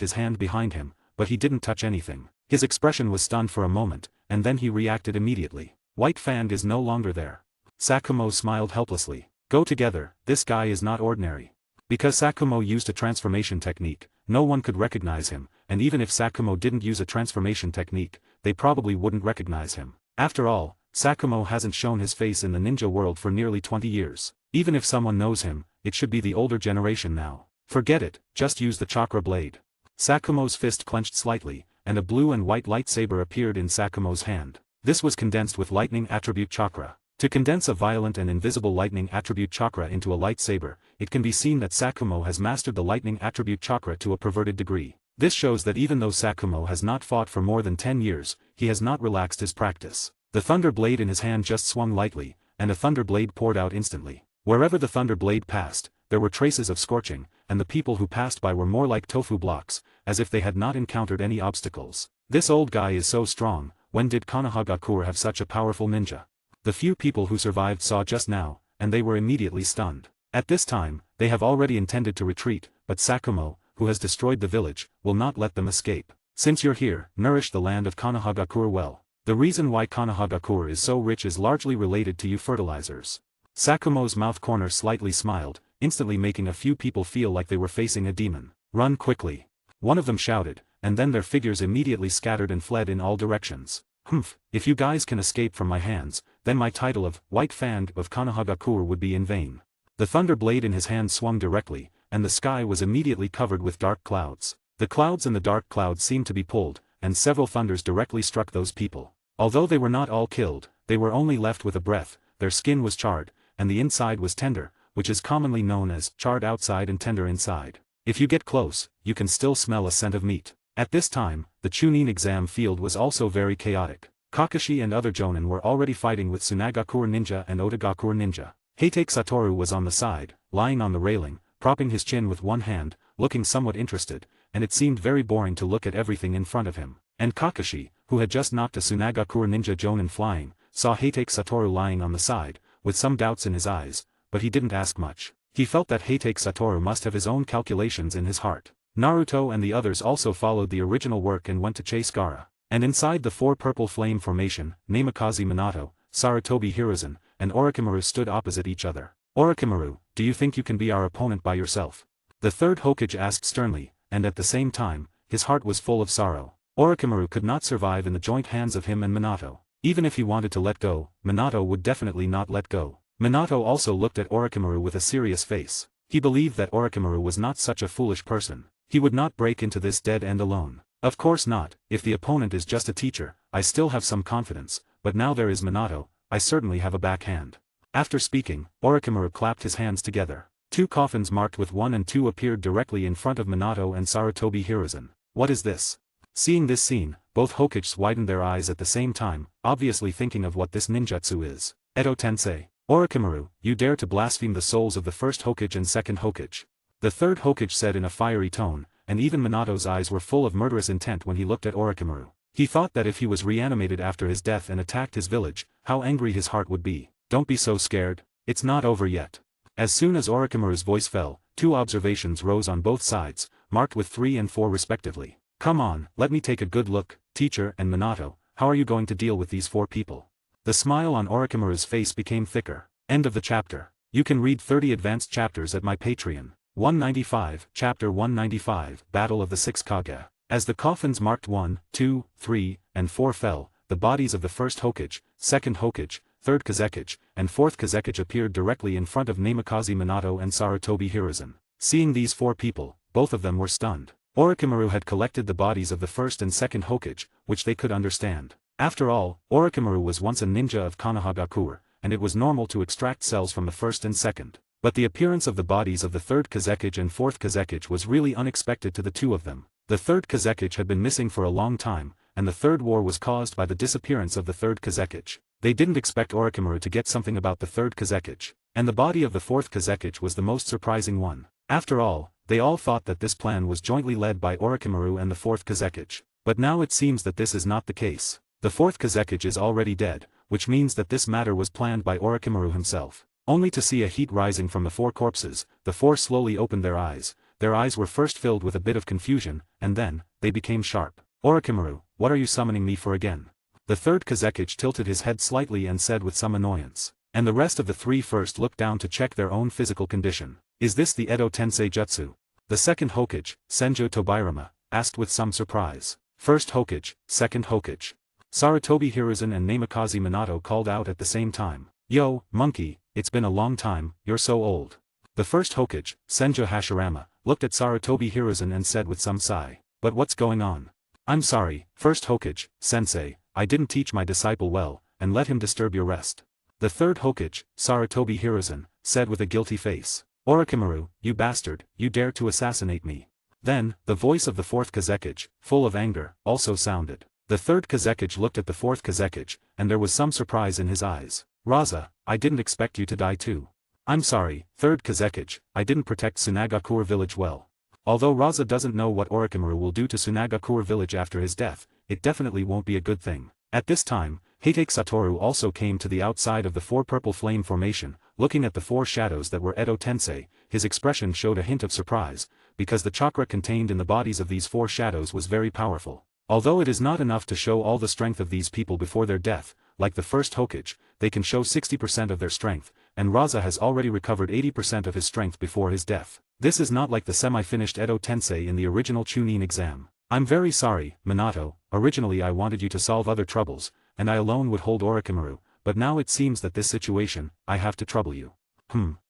his hand behind him, but he didn't touch anything. His expression was stunned for a moment, and then he reacted immediately. White Fang is no longer there. Sakumo smiled helplessly. Go together, this guy is not ordinary. Because Sakumo used a transformation technique, no one could recognize him, and even if Sakumo didn't use a transformation technique, they probably wouldn't recognize him. After all, Sakumo hasn't shown his face in the ninja world for nearly 20 years. Even if someone knows him, it should be the older generation now. Forget it, just use the chakra blade. Sakumo's fist clenched slightly, and a blue and white lightsaber appeared in Sakumo's hand. This was condensed with lightning attribute chakra. To condense a violent and invisible lightning attribute chakra into a lightsaber, it can be seen that Sakumo has mastered the lightning attribute chakra to a perverted degree. This shows that even though Sakumo has not fought for more than 10 years, he has not relaxed his practice. The thunder blade in his hand just swung lightly, and a thunder blade poured out instantly. Wherever the thunder blade passed, there were traces of scorching, and the people who passed by were more like tofu blocks, as if they had not encountered any obstacles. This old guy is so strong. When did Konohagakure have such a powerful ninja? The few people who survived saw just now, and they were immediately stunned. At this time, they have already intended to retreat, but Sakumo, who has destroyed the village, will not let them escape. Since you're here, nourish the land of Konohagakure well. The reason why Konohagakure is so rich is largely related to you fertilizers. Sakumo's mouth corner slightly smiled, instantly making a few people feel like they were facing a demon. Run quickly. One of them shouted, and then their figures immediately scattered and fled in all directions. Humph, if you guys can escape from my hands, then my title of White Fang of Konohagakure would be in vain. The thunder blade in his hand swung directly, and the sky was immediately covered with dark clouds. The clouds and the dark clouds seemed to be pulled, and several thunders directly struck those people. Although they were not all killed, they were only left with a breath, their skin was charred, and the inside was tender, which is commonly known as charred outside and tender inside. If you get close, you can still smell a scent of meat. At this time, the Chunin exam field was also very chaotic. Kakashi and other Jonin were already fighting with Tsunagakure ninja and Otagakure ninja. Heitake Satoru was on the side, lying on the railing, propping his chin with one hand, looking somewhat interested, and it seemed very boring to look at everything in front of him. And Kakashi, who had just knocked a Tsunagakure ninja Jonin flying, saw Heitake Satoru lying on the side, with some doubts in his eyes, but he didn't ask much. He felt that Heitake Satoru must have his own calculations in his heart. Naruto and the others also followed the original work and went to chase Gaara. And inside the four purple flame formation, Namikaze Minato, Sarutobi Hiruzen, and Orochimaru stood opposite each other. Orochimaru, do you think you can be our opponent by yourself? The third Hokage asked sternly, and at the same time, his heart was full of sorrow. Orochimaru could not survive in the joint hands of him and Minato. Even if he wanted to let go, Minato would definitely not let go. Minato also looked at Orochimaru with a serious face. He believed that Orochimaru was not such a foolish person. He would not break into this dead end alone. Of course not. If the opponent is just a teacher, I still have some confidence, but now there is Minato, I certainly have a backhand. After speaking, Orochimaru clapped his hands together. Two coffins marked with 1 and 2 appeared directly in front of Minato and Sarutobi Hiruzen. What is this? Seeing this scene, both Hokages widened their eyes at the same time, obviously thinking of what this ninjutsu is. Edo Tensei. Orochimaru, you dare to blaspheme the souls of the first Hokage and second Hokage. The third Hokage said in a fiery tone, and even Minato's eyes were full of murderous intent when he looked at Orochimaru. He thought that if he was reanimated after his death and attacked his village, how angry his heart would be. Don't be so scared, it's not over yet. As soon as Orochimaru's voice fell, 2 observations rose on both sides, marked with 3 and 4 respectively. Come on, let me take a good look, teacher and Minato, how are you going to deal with these 4 people? The smile on Orochimaru's face became thicker. End of the chapter. You can read 30 advanced chapters at my Patreon. 195, Chapter 195, Battle of the 6 Kage. As the coffins marked 1, 2, 3, and 4 fell, the bodies of the first Hokage, second Hokage, third Kazekage, and fourth Kazekage appeared directly in front of Namikaze Minato and Sarutobi Hiruzen. Seeing these 4 people, both of them were stunned. Orochimaru had collected the bodies of the first and second Hokage, which they could understand. After all, Orochimaru was once a ninja of Konohagakure, and it was normal to extract cells from the first and second. But the appearance of the bodies of the third Kazekage and fourth Kazekage was really unexpected to the 2 of them. The third Kazekage had been missing for a long time, and the third war was caused by the disappearance of the third Kazekage. They didn't expect Orochimaru to get something about the third Kazekage, and the body of the fourth Kazekage was the most surprising one. After all, they all thought that this plan was jointly led by Orochimaru and the fourth Kazekage. But now it seems that this is not the case. The fourth Kazekage is already dead, which means that this matter was planned by Orochimaru himself. Only to see a heat rising from the 4 corpses, the 4 slowly opened their eyes. Their eyes were first filled with a bit of confusion, and then, they became sharp. Orochimaru, what are you summoning me for again? The third Kazekage tilted his head slightly and said with some annoyance. And the rest of the 3 first looked down to check their own physical condition. Is this the Edo Tensei Jutsu? The second Hokage, Senjo Tobirama, asked with some surprise. First Hokage, second Hokage. Sarutobi Hiruzen and Namikaze Minato called out at the same time. Yo, monkey, it's been a long time, you're so old. The first Hokage, Senjo Hashirama, looked at Sarutobi Hiruzen and said with some sigh. But what's going on? I'm sorry, first Hokage, sensei, I didn't teach my disciple well, and let him disturb your rest. The third Hokage, Sarutobi Hiruzen, said with a guilty face. Orochimaru, you bastard, you dare to assassinate me. Then, the voice of the fourth Kazekage, full of anger, also sounded. The third Kazekage looked at the fourth Kazekage, and there was some surprise in his eyes. Raza, I didn't expect you to die too. I'm sorry, third Kazekage, I didn't protect Tsunagakure village well. Although Raza doesn't know what Orochimaru will do to Tsunagakure village after his death, it definitely won't be a good thing. At this time, Heitake Satoru also came to the outside of the 4 purple flame formation, looking at the 4 shadows that were Edo Tensei. His expression showed a hint of surprise, because the chakra contained in the bodies of these 4 shadows was very powerful. Although it is not enough to show all the strength of these people before their death, like the first Hokage, they can show 60% of their strength, and Raza has already recovered 80% of his strength before his death. This is not like the semi-finished Edo Tensei in the original Chunin exam. I'm very sorry, Minato, originally I wanted you to solve other troubles, and I alone would hold Orochimaru, but now it seems that this situation, I have to trouble you.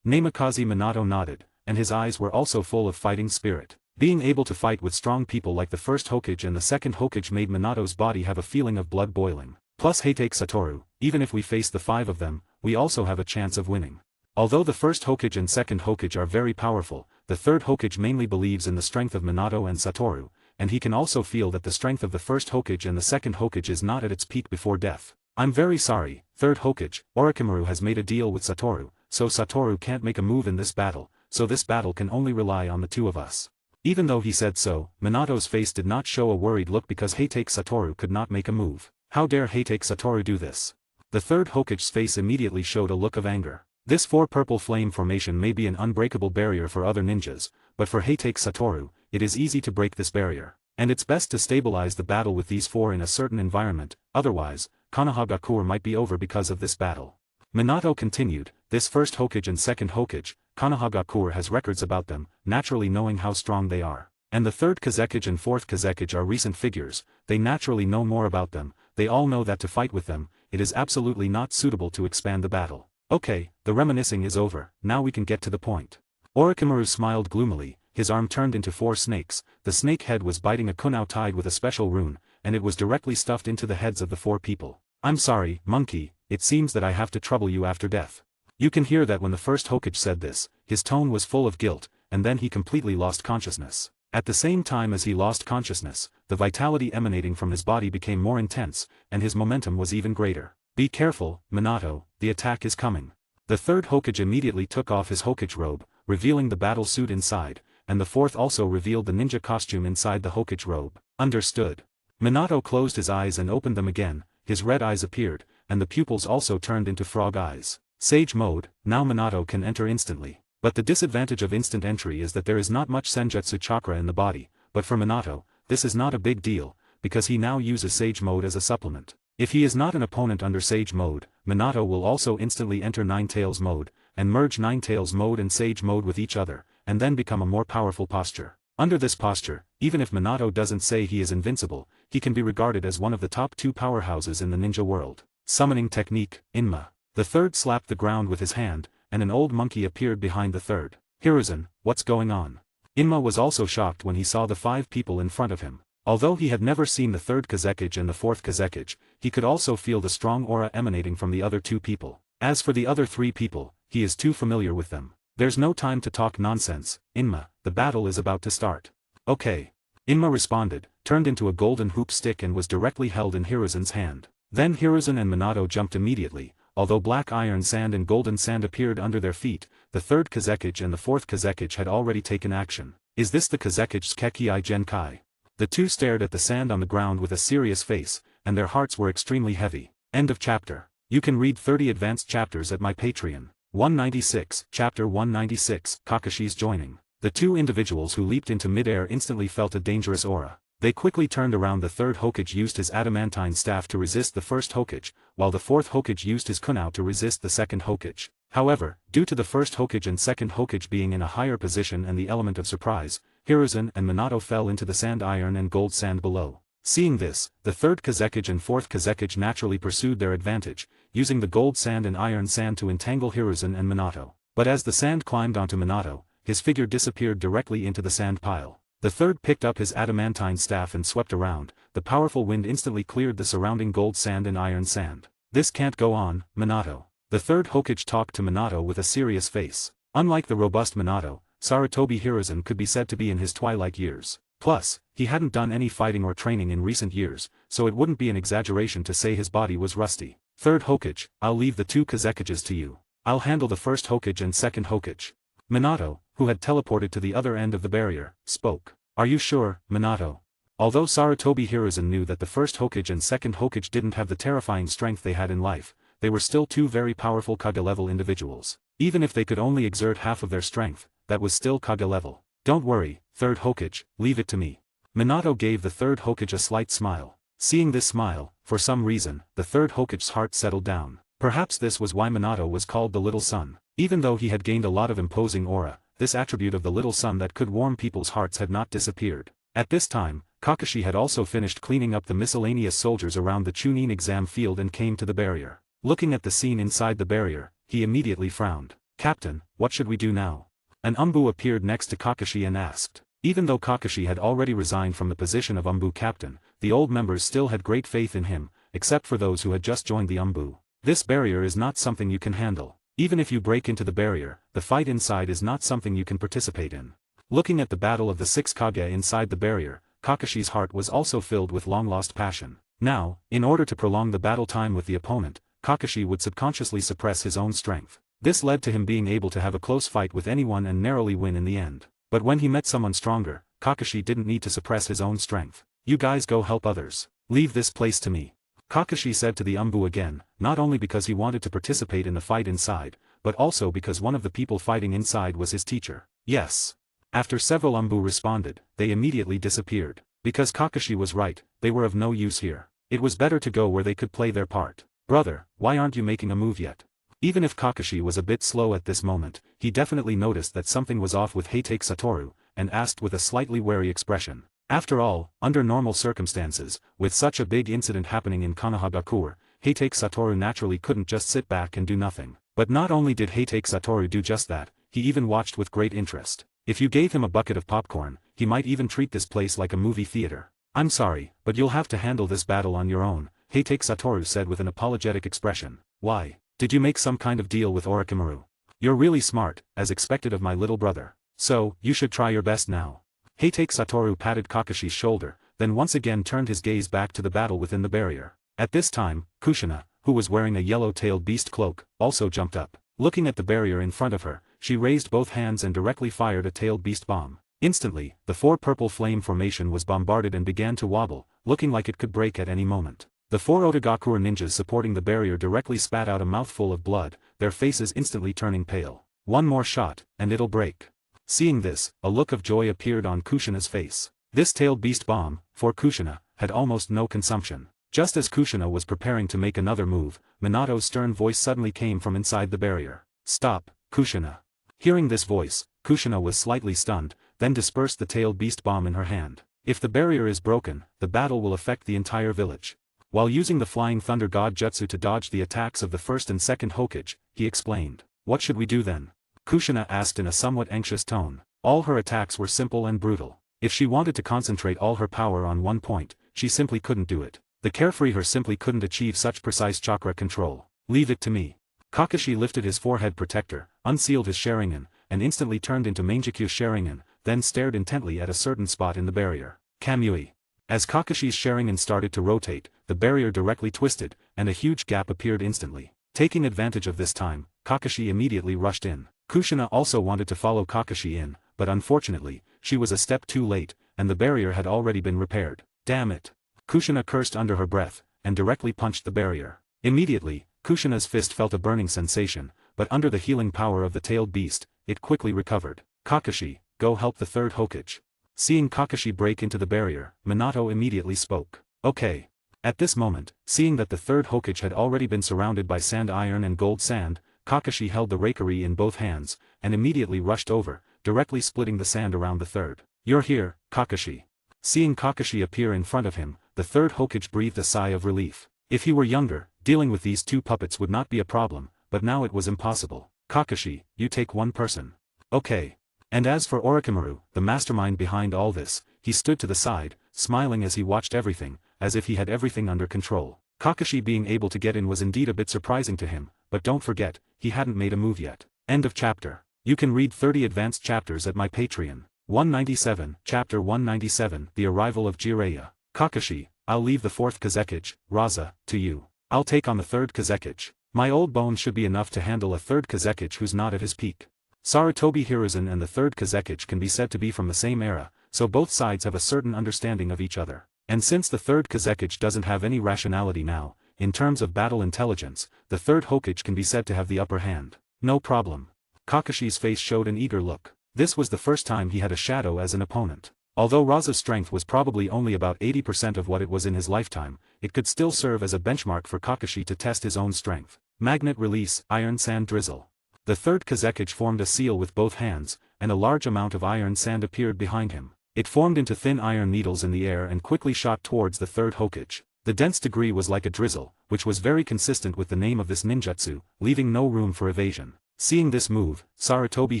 Namikaze Minato nodded, and his eyes were also full of fighting spirit. Being able to fight with strong people like the first Hokage and the second Hokage made Minato's body have a feeling of blood boiling. Plus Heitake Satoru, even if we face the 5 of them, we also have a chance of winning. Although the first Hokage and second Hokage are very powerful, the third Hokage mainly believes in the strength of Minato and Satoru, and he can also feel that the strength of the first Hokage and the second Hokage is not at its peak before death. I'm very sorry, third Hokage, Orochimaru has made a deal with Satoru, so Satoru can't make a move in this battle, so this battle can only rely on the 2 of us. Even though he said so, Minato's face did not show a worried look because Heitake Satoru could not make a move. How dare Heitake Satoru do this? The third Hokage's face immediately showed a look of anger. This 4 purple flame formation may be an unbreakable barrier for other ninjas, but for Heitake Satoru, it is easy to break this barrier. And it's best to stabilize the battle with these 4 in a certain environment, otherwise, Konohagakure might be over because of this battle. Minato continued, this first Hokage and second Hokage, Konohagakure has records about them, naturally knowing how strong they are. And the third Kazekage and fourth Kazekage are recent figures, they naturally know more about them, they all know that to fight with them, it is absolutely not suitable to expand the battle. Okay, the reminiscing is over, now we can get to the point. Orochimaru smiled gloomily, his arm turned into 4 snakes, the snake head was biting a kunao tied with a special rune, and it was directly stuffed into the heads of the 4 people. I'm sorry, monkey, it seems that I have to trouble you after death. You can hear that when the first Hokage said this, his tone was full of guilt, and then he completely lost consciousness. At the same time as he lost consciousness, the vitality emanating from his body became more intense, and his momentum was even greater. Be careful, Minato, the attack is coming. The third Hokage immediately took off his Hokage robe, revealing the battle suit inside, and the fourth also revealed the ninja costume inside the Hokage robe. Understood. Minato closed his eyes and opened them again, his red eyes appeared, and the pupils also turned into frog eyes. Sage mode, now Minato can enter instantly. But the disadvantage of instant entry is that there is not much Senjutsu chakra in the body, but for Minato, this is not a big deal, because he now uses Sage mode as a supplement. If he is not an opponent under Sage mode, Minato will also instantly enter Ninetales mode, and merge Ninetales mode and Sage mode with each other, and then become a more powerful posture. Under this posture, even if Minato doesn't say he is invincible, he can be regarded as one of the top 2 powerhouses in the ninja world. Summoning technique, Inma. The third slapped the ground with his hand, and an old monkey appeared behind the third. Hiruzen, what's going on? Inma was also shocked when he saw the 5 people in front of him. Although he had never seen the third Kazekage and the fourth Kazekage, he could also feel the strong aura emanating from the other 2 people. As for the other 3 people, he is too familiar with them. There's no time to talk nonsense, Inma, the battle is about to start. Okay. Inma responded, turned into a golden hoop stick and was directly held in Hiruzen's hand. Then Hiruzen and Minato jumped immediately. Although black iron sand and golden sand appeared under their feet, the third Kazekage and the fourth Kazekage had already taken action. Is this the Kazekage's Kekii Genkai? The 2 stared at the sand on the ground with a serious face, and their hearts were extremely heavy. End of chapter. You can read 30 advanced chapters at my Patreon. 196, Chapter 196, Kakashi's joining. The 2 individuals who leaped into midair instantly felt a dangerous aura. They quickly turned around. The third Hokage used his adamantine staff to resist the first Hokage, while the fourth Hokage used his kunao to resist the second Hokage. However, due to the first Hokage and second Hokage being in a higher position and the element of surprise, Hiruzen and Minato fell into the sand iron and gold sand below. Seeing this, the third Kazekage and fourth Kazekage naturally pursued their advantage, using the gold sand and iron sand to entangle Hiruzen and Minato. But as the sand climbed onto Minato, his figure disappeared directly into the sand pile. The third picked up his adamantine staff and swept around. The powerful wind instantly cleared the surrounding gold sand and iron sand. This can't go on, Minato. The third Hokage talked to Minato with a serious face. Unlike the robust Minato, Sarutobi Hiruzen could be said to be in his twilight years. Plus, he hadn't done any fighting or training in recent years, so it wouldn't be an exaggeration to say his body was rusty. Third Hokage, I'll leave the 2 Kazekages to you. I'll handle the first Hokage and second Hokage. Minato, who had teleported to the other end of the barrier, spoke. Are you sure, Minato? Although Sarutobi Hiruzen knew that the first Hokage and second Hokage didn't have the terrifying strength they had in life, they were still 2 very powerful Kage-level individuals. Even if they could only exert half of their strength, that was still Kage-level. Don't worry, third Hokage, leave it to me. Minato gave the third Hokage a slight smile. Seeing this smile, for some reason, the third Hokage's heart settled down. Perhaps this was why Minato was called the Little Sun. Even though he had gained a lot of imposing aura, this attribute of the Little Sun that could warm people's hearts had not disappeared. At this time, Kakashi had also finished cleaning up the miscellaneous soldiers around the Chunin exam field and came to the barrier. Looking at the scene inside the barrier, he immediately frowned. Captain, what should we do now? An Umbu appeared next to Kakashi and asked. Even though Kakashi had already resigned from the position of Umbu captain, the old members still had great faith in him, except for those who had just joined the Umbu. This barrier is not something you can handle. Even if you break into the barrier, the fight inside is not something you can participate in. Looking at the battle of the 6 Kage inside the barrier, Kakashi's heart was also filled with long-lost passion. Now, in order to prolong the battle time with the opponent, Kakashi would subconsciously suppress his own strength. This led to him being able to have a close fight with anyone and narrowly win in the end. But when he met someone stronger, Kakashi didn't need to suppress his own strength. You guys go help others. Leave this place to me. Kakashi said to the Umbu again, not only because he wanted to participate in the fight inside, but also because one of the people fighting inside was his teacher. Yes. After several Umbu responded, they immediately disappeared. Because Kakashi was right, they were of no use here. It was better to go where they could play their part. Brother, why aren't you making a move yet? Even if Kakashi was a bit slow at this moment, he definitely noticed that something was off with Heitake Satoru, and asked with a slightly wary expression. After all, under normal circumstances, with such a big incident happening in Konohagakure, Heitake Satoru naturally couldn't just sit back and do nothing. But not only did Heitake Satoru do just that, he even watched with great interest. If you gave him a bucket of popcorn, he might even treat this place like a movie theater. I'm sorry, but you'll have to handle this battle on your own, Heitake Satoru said with an apologetic expression. Why? Did you make some kind of deal with Orochimaru? You're really smart, as expected of my little brother. So, you should try your best now. Heitake Satoru patted Kakashi's shoulder, then once again turned his gaze back to the battle within the barrier. At this time, Kushina, who was wearing a yellow-tailed beast cloak, also jumped up. Looking at the barrier in front of her, she raised both hands and directly fired a tailed beast bomb. Instantly, the 4 purple flame formation was bombarded and began to wobble, looking like it could break at any moment. The 4 Otogakure ninjas supporting the barrier directly spat out a mouthful of blood, their faces instantly turning pale. One more shot, and it'll break. Seeing this, a look of joy appeared on Kushina's face. This tailed beast bomb, for Kushina, had almost no consumption. Just as Kushina was preparing to make another move, Minato's stern voice suddenly came from inside the barrier. "Stop, Kushina." Hearing this voice, Kushina was slightly stunned, then dispersed the tailed beast bomb in her hand. If the barrier is broken, the battle will affect the entire village. While using the Flying Thunder God Jutsu to dodge the attacks of the first and second Hokage, he explained. "What should we do then?" Kushina asked in a somewhat anxious tone. All her attacks were simple and brutal. If she wanted to concentrate all her power on one point, she simply couldn't do it. The carefree her simply couldn't achieve such precise chakra control. "Leave it to me." Kakashi lifted his forehead protector, unsealed his Sharingan, and instantly turned into Mangekyo Sharingan, then stared intently at a certain spot in the barrier. Kamui. As Kakashi's Sharingan started to rotate, the barrier directly twisted, and a huge gap appeared instantly. Taking advantage of this time, Kakashi immediately rushed in. Kushina also wanted to follow Kakashi in, but unfortunately, she was a step too late, and the barrier had already been repaired. "Damn it." Kushina cursed under her breath, and directly punched the barrier. Immediately, Kushina's fist felt a burning sensation, but under the healing power of the tailed beast, it quickly recovered. "Kakashi, go help the 3rd Hokage." Seeing Kakashi break into the barrier, Minato immediately spoke. "Okay." At this moment, seeing that the 3rd Hokage had already been surrounded by sand iron and gold sand, Kakashi held the Reikari in both hands, and immediately rushed over, directly splitting the sand around the 3rd. "You're here, Kakashi." Seeing Kakashi appear in front of him, the 3rd Hokage breathed a sigh of relief. If he were younger, dealing with these 2 puppets would not be a problem, but now it was impossible. "Kakashi, you take 1 person." "Okay." And as for Orochimaru, the mastermind behind all this, he stood to the side, smiling as he watched everything, as if he had everything under control. Kakashi being able to get in was indeed a bit surprising to him, but don't forget, he hadn't made a move yet. End of chapter. You can read 30 advanced chapters at my Patreon. 197, Chapter 197, The Arrival of Jiraiya. "Kakashi, I'll leave the 4th Kazekage, Raza, to you. I'll take on the 3rd Kazekage. My old bones should be enough to handle a 3rd Kazekage who's not at his peak." Sarutobi Hiruzen and the 3rd Kazekage can be said to be from the same era, so both sides have a certain understanding of each other. And since the 3rd Kazekage doesn't have any rationality now, in terms of battle intelligence, the 3rd Hokage can be said to have the upper hand. "No problem." Kakashi's face showed an eager look. This was the first time he had a shadow as an opponent. Although Raza's strength was probably only about 80% of what it was in his lifetime, it could still serve as a benchmark for Kakashi to test his own strength. Magnet release, iron sand drizzle. The 3rd Kazekage formed a seal with both hands, and a large amount of iron sand appeared behind him. It formed into thin iron needles in the air and quickly shot towards the 3rd Hokage. The dense degree was like a drizzle, which was very consistent with the name of this ninjutsu, leaving no room for evasion. Seeing this move, Sarutobi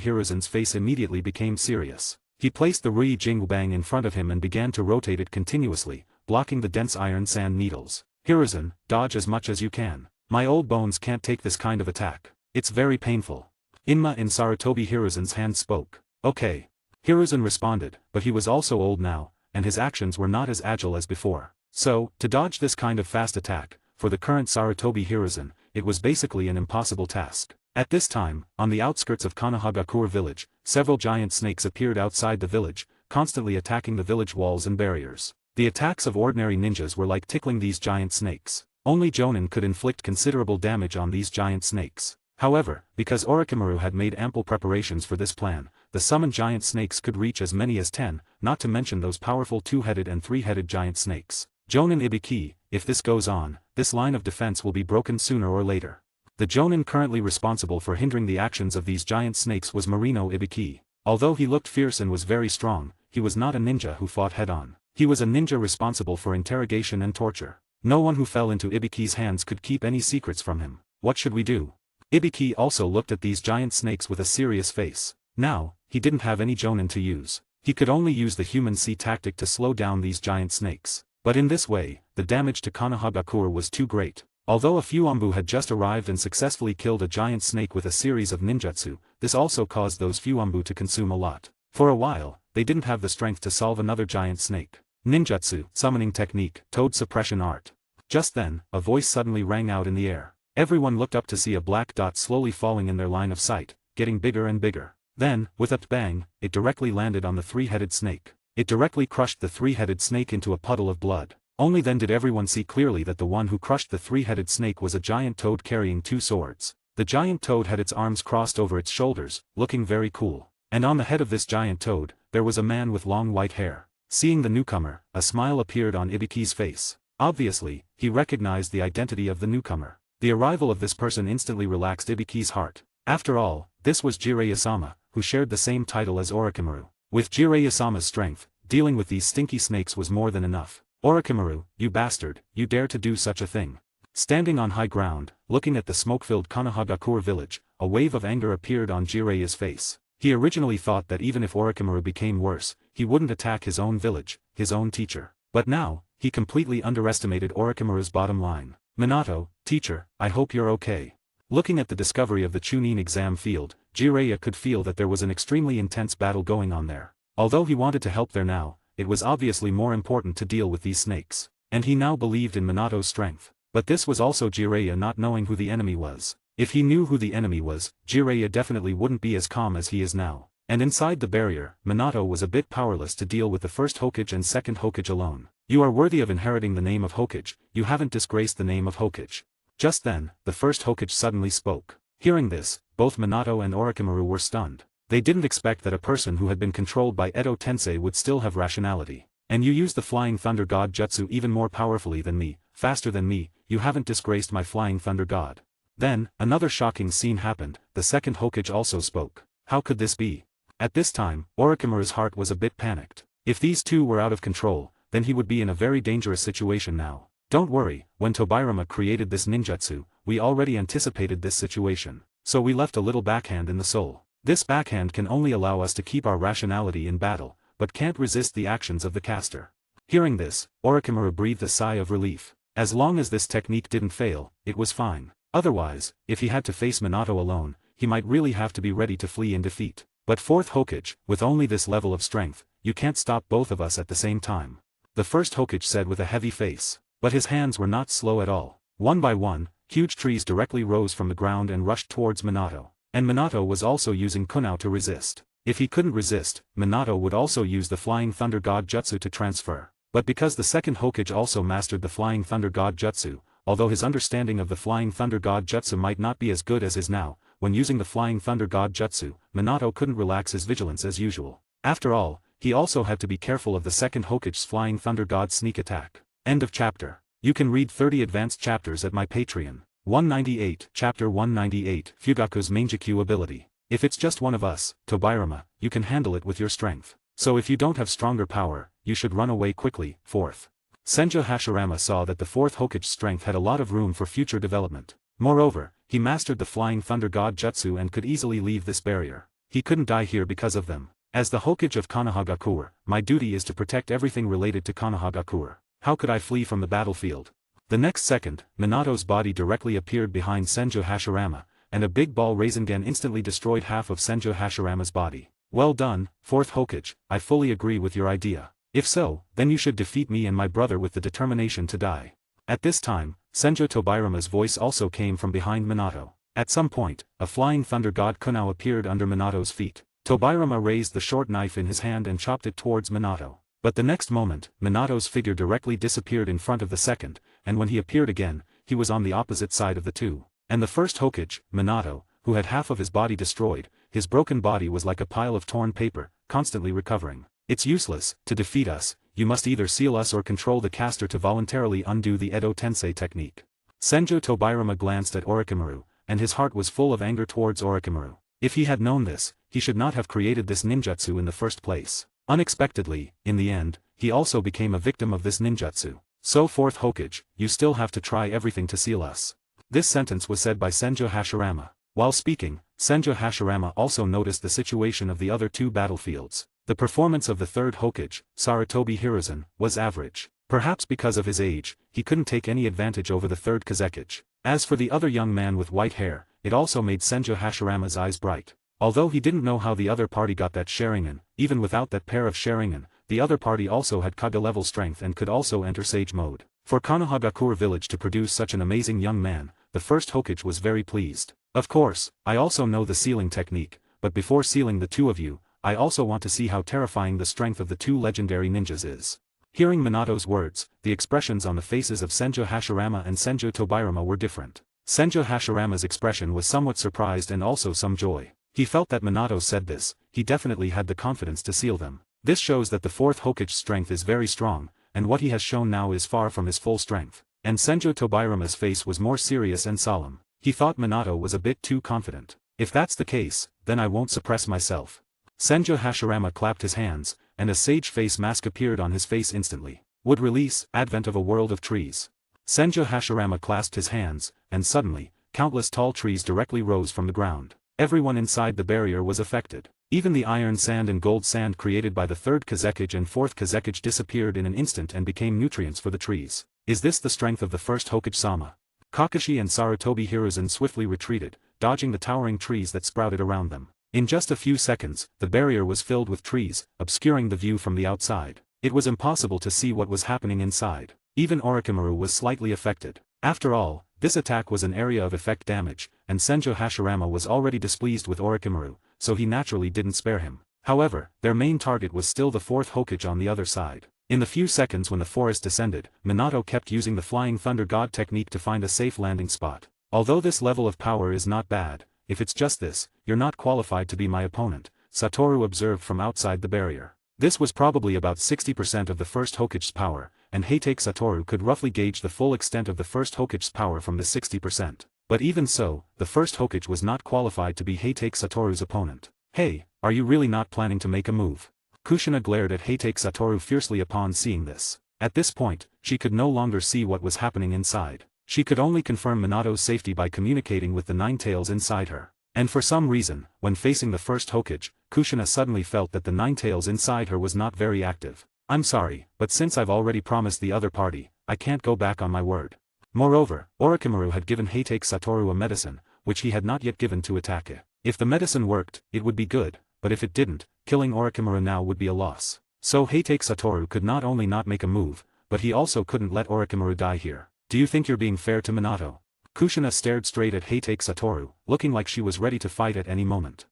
Hiruzen's face immediately became serious. He placed the Rui Jingbang in front of him and began to rotate it continuously, blocking the dense iron sand needles. "Hiruzen, dodge as much as you can. My old bones can't take this kind of attack. It's very painful." Inma in Sarutobi Hiruzen's hand spoke. "Okay." Hiruzen responded, but he was also old now, and his actions were not as agile as before. So, to dodge this kind of fast attack, for the current Sarutobi Hiruzen, it was basically an impossible task. At this time, on the outskirts of Konohagakure village, several giant snakes appeared outside the village, constantly attacking the village walls and barriers. The attacks of ordinary ninjas were like tickling these giant snakes. Only Jonin could inflict considerable damage on these giant snakes. However, because Orochimaru had made ample preparations for this plan, the summoned giant snakes could reach as many as 10, not to mention those powerful 2-headed and 3-headed giant snakes. Jonin Ibiki, if this goes on, this line of defense will be broken sooner or later. The Jonin currently responsible for hindering the actions of these giant snakes was Marino Ibiki. Although he looked fierce and was very strong, he was not a ninja who fought head-on. He was a ninja responsible for interrogation and torture. No one who fell into Ibiki's hands could keep any secrets from him. What should we do? Ibiki also looked at these giant snakes with a serious face. Now, he didn't have any Jonin to use. He could only use the human sea tactic to slow down these giant snakes. But in this way, the damage to Konohagakure was too great. Although a few Ambu had just arrived and successfully killed a giant snake with a series of ninjutsu, this also caused those few Ambu to consume a lot. For a while, they didn't have the strength to solve another giant snake. Ninjutsu, summoning technique, toad suppression art. Just then, a voice suddenly rang out in the air. Everyone looked up to see a black dot slowly falling in their line of sight, getting bigger and bigger. Then, with a bang, it directly landed on the three-headed snake. It directly crushed the three-headed snake into a puddle of blood. Only then did everyone see clearly that the one who crushed the three-headed snake was a giant toad carrying two swords. The giant toad had its arms crossed over its shoulders, looking very cool. And on the head of this giant toad, there was a man with long white hair. Seeing the newcomer, a smile appeared on Ibiki's face. Obviously, he recognized the identity of the newcomer. The arrival of this person instantly relaxed Ibiki's heart. After all, this was Jiraiya-sama, who shared the same title as Orochimaru. With Jiraiya-sama's strength, dealing with these stinky snakes was more than enough. Orochimaru, you bastard, you dare to do such a thing. Standing on high ground, looking at the smoke-filled Konohagakure village, a wave of anger appeared on Jiraiya's face. He originally thought that even if Orochimaru became worse, he wouldn't attack his own village, his own teacher. But now, he completely underestimated Orochimaru's bottom line. Minato, teacher, I hope you're okay. Looking at the discovery of the Chunin exam field, Jiraiya could feel that there was an extremely intense battle going on there. Although he wanted to help there now, it was obviously more important to deal with these snakes. And he now believed in Minato's strength. But this was also Jiraiya not knowing who the enemy was. If he knew who the enemy was, Jiraiya definitely wouldn't be as calm as he is now. And inside the barrier, Minato was a bit powerless to deal with the first Hokage and second Hokage alone. You are worthy of inheriting the name of Hokage, you haven't disgraced the name of Hokage. Just then, the first Hokage suddenly spoke. Hearing this, both Minato and Orochimaru were stunned. They didn't expect that a person who had been controlled by Edo Tensei would still have rationality. And you use the Flying Thunder God Jutsu even more powerfully than me, faster than me, you haven't disgraced my Flying Thunder God. Then, another shocking scene happened, the second Hokage also spoke. How could this be? At this time, Orochimaru's heart was a bit panicked. If these two were out of control, then he would be in a very dangerous situation now. Don't worry, when Tobirama created this ninjutsu, we already anticipated this situation. So we left a little backhand in the soul. This backhand can only allow us to keep our rationality in battle, but can't resist the actions of the caster. Hearing this, Orochimaru breathed a sigh of relief. As long as this technique didn't fail, it was fine. Otherwise, if he had to face Minato alone, he might really have to be ready to flee in defeat. But fourth Hokage, with only this level of strength, you can't stop both of us at the same time. The first Hokage said with a heavy face. But his hands were not slow at all. One by one, huge trees directly rose from the ground and rushed towards Minato. And Minato was also using Kunao to resist. If he couldn't resist, Minato would also use the Flying Thunder God Jutsu to transfer. But because the second Hokage also mastered the Flying Thunder God Jutsu, although his understanding of the Flying Thunder God Jutsu might not be as good as his now, when using the Flying Thunder God Jutsu, Minato couldn't relax his vigilance as usual. After all, he also had to be careful of the second Hokage's Flying Thunder God sneak attack. End of chapter. You can read 30 advanced chapters at my Patreon. 198, Chapter 198, Fugaku's Manjikyu ability. If it's just one of us, Tobirama, you can handle it with your strength. So if you don't have stronger power, you should run away quickly. Fourth. Senju Hashirama saw that the fourth Hokage's strength had a lot of room for future development. Moreover, he mastered the Flying Thunder God Jutsu and could easily leave this barrier. He couldn't die here because of them. As the Hokage of Konohagakure, my duty is to protect everything related to Konohagakure. How could I flee from the battlefield? The next second, Minato's body directly appeared behind Senju Hashirama, and a big ball Rasengan instantly destroyed half of Senju Hashirama's body. Well done, fourth Hokage, I fully agree with your idea. If so, then you should defeat me and my brother with the determination to die. At this time, Senju Tobirama's voice also came from behind Minato. At some point, a Flying Thunder God Kunao appeared under Minato's feet. Tobirama raised the short knife in his hand and chopped it towards Minato. But the next moment, Minato's figure directly disappeared in front of the second, and when he appeared again, he was on the opposite side of the two. And the first Hokage, Minato, who had half of his body destroyed, his broken body was like a pile of torn paper, constantly recovering. It's useless, to defeat us, you must either seal us or control the caster to voluntarily undo the Edo Tensei technique. Senju Tobirama glanced at Orochimaru, and his heart was full of anger towards Orochimaru. If he had known this, he should not have created this ninjutsu in the first place. Unexpectedly, in the end, he also became a victim of this ninjutsu. So fourth Hokage, you still have to try everything to seal us. This sentence was said by Senju Hashirama. While speaking, Senju Hashirama also noticed the situation of the other two battlefields. The performance of the third Hokage, Sarutobi Hiruzen, was average. Perhaps because of his age, he couldn't take any advantage over the third Kazekage. As for the other young man with white hair, it also made Senju Hashirama's eyes bright. Although he didn't know how the other party got that Sharingan, even without that pair of Sharingan, the other party also had Kage-level strength and could also enter Sage mode. For Konohagakure village to produce such an amazing young man, the first Hokage was very pleased. Of course, I also know the sealing technique, but before sealing the two of you, I also want to see how terrifying the strength of the two legendary ninjas is. Hearing Minato's words, the expressions on the faces of Senju Hashirama and Senju Tobirama were different. Senju Hashirama's expression was somewhat surprised and also some joy. He felt that Minato said this, he definitely had the confidence to seal them. This shows that the fourth Hokage's strength is very strong, and what he has shown now is far from his full strength. And Senju Tobirama's face was more serious and solemn. He thought Minato was a bit too confident. If that's the case, then I won't suppress myself. Senju Hashirama clapped his hands, and a sage face mask appeared on his face instantly. Would release, advent of a world of trees. Senju Hashirama clasped his hands, and suddenly, countless tall trees directly rose from the ground. Everyone inside the barrier was affected. Even the iron sand and gold sand created by the third Kazekage and fourth Kazekage disappeared in an instant and became nutrients for the trees. Is this the strength of the first Hokage-sama? Kakashi and Sarutobi Hiruzen swiftly retreated, dodging the towering trees that sprouted around them. In just a few seconds, the barrier was filled with trees, obscuring the view from the outside. It was impossible to see what was happening inside. Even Orochimaru was slightly affected. After all, this attack was an area of effect damage, and Senju Hashirama was already displeased with Orochimaru, so he naturally didn't spare him. However, their main target was still the fourth Hokage on the other side. In the few seconds when the forest descended, Minato kept using the Flying Thunder God technique to find a safe landing spot. Although this level of power is not bad, if it's just this, you're not qualified to be my opponent, Satoru observed from outside the barrier. This was probably about 60% of the first Hokage's power, and Heitake Satoru could roughly gauge the full extent of the first Hokage's power from the 60%. But even so, the first Hokage was not qualified to be Heitake Satoru's opponent. Hey, are you really not planning to make a move? Kushina glared at Heitake Satoru fiercely upon seeing this. At this point, she could no longer see what was happening inside. She could only confirm Minato's safety by communicating with the Nine Tails inside her. And for some reason, when facing the first Hokage, Kushina suddenly felt that the Nine Tails inside her was not very active. I'm sorry, but since I've already promised the other party, I can't go back on my word. Moreover, Orochimaru had given Heitake Satoru a medicine, which he had not yet given to Atake. If the medicine worked, it would be good, but if it didn't, killing Orochimaru now would be a loss. So Heitake Satoru could not only not make a move, but he also couldn't let Orochimaru die here. Do you think you're being fair to Minato? Kushina stared straight at Heitake Satoru, looking like she was ready to fight at any moment.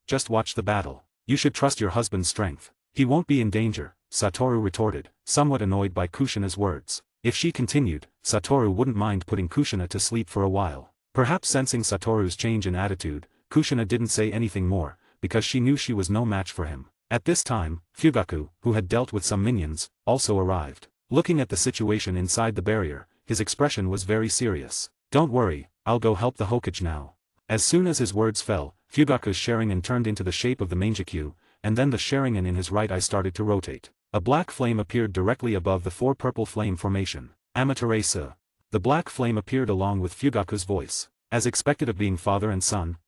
Just watch the battle. You should trust your husband's strength. He won't be in danger, Satoru retorted, somewhat annoyed by Kushina's words. If she continued, Satoru wouldn't mind putting Kushina to sleep for a while. Perhaps sensing Satoru's change in attitude, Kushina didn't say anything more, because she knew she was no match for him. At this time, Fugaku, who had dealt with some minions, also arrived. Looking at the situation inside the barrier, his expression was very serious. Don't worry, I'll go help the Hokage now. As soon as his words fell, Fugaku's Sharingan turned into the shape of the Mangekyu, and then the Sharingan in his right eye started to rotate. A black flame appeared directly above the four purple flame formation. Amaterasu. The black flame appeared along with Fugaku's voice. As expected of being father and son,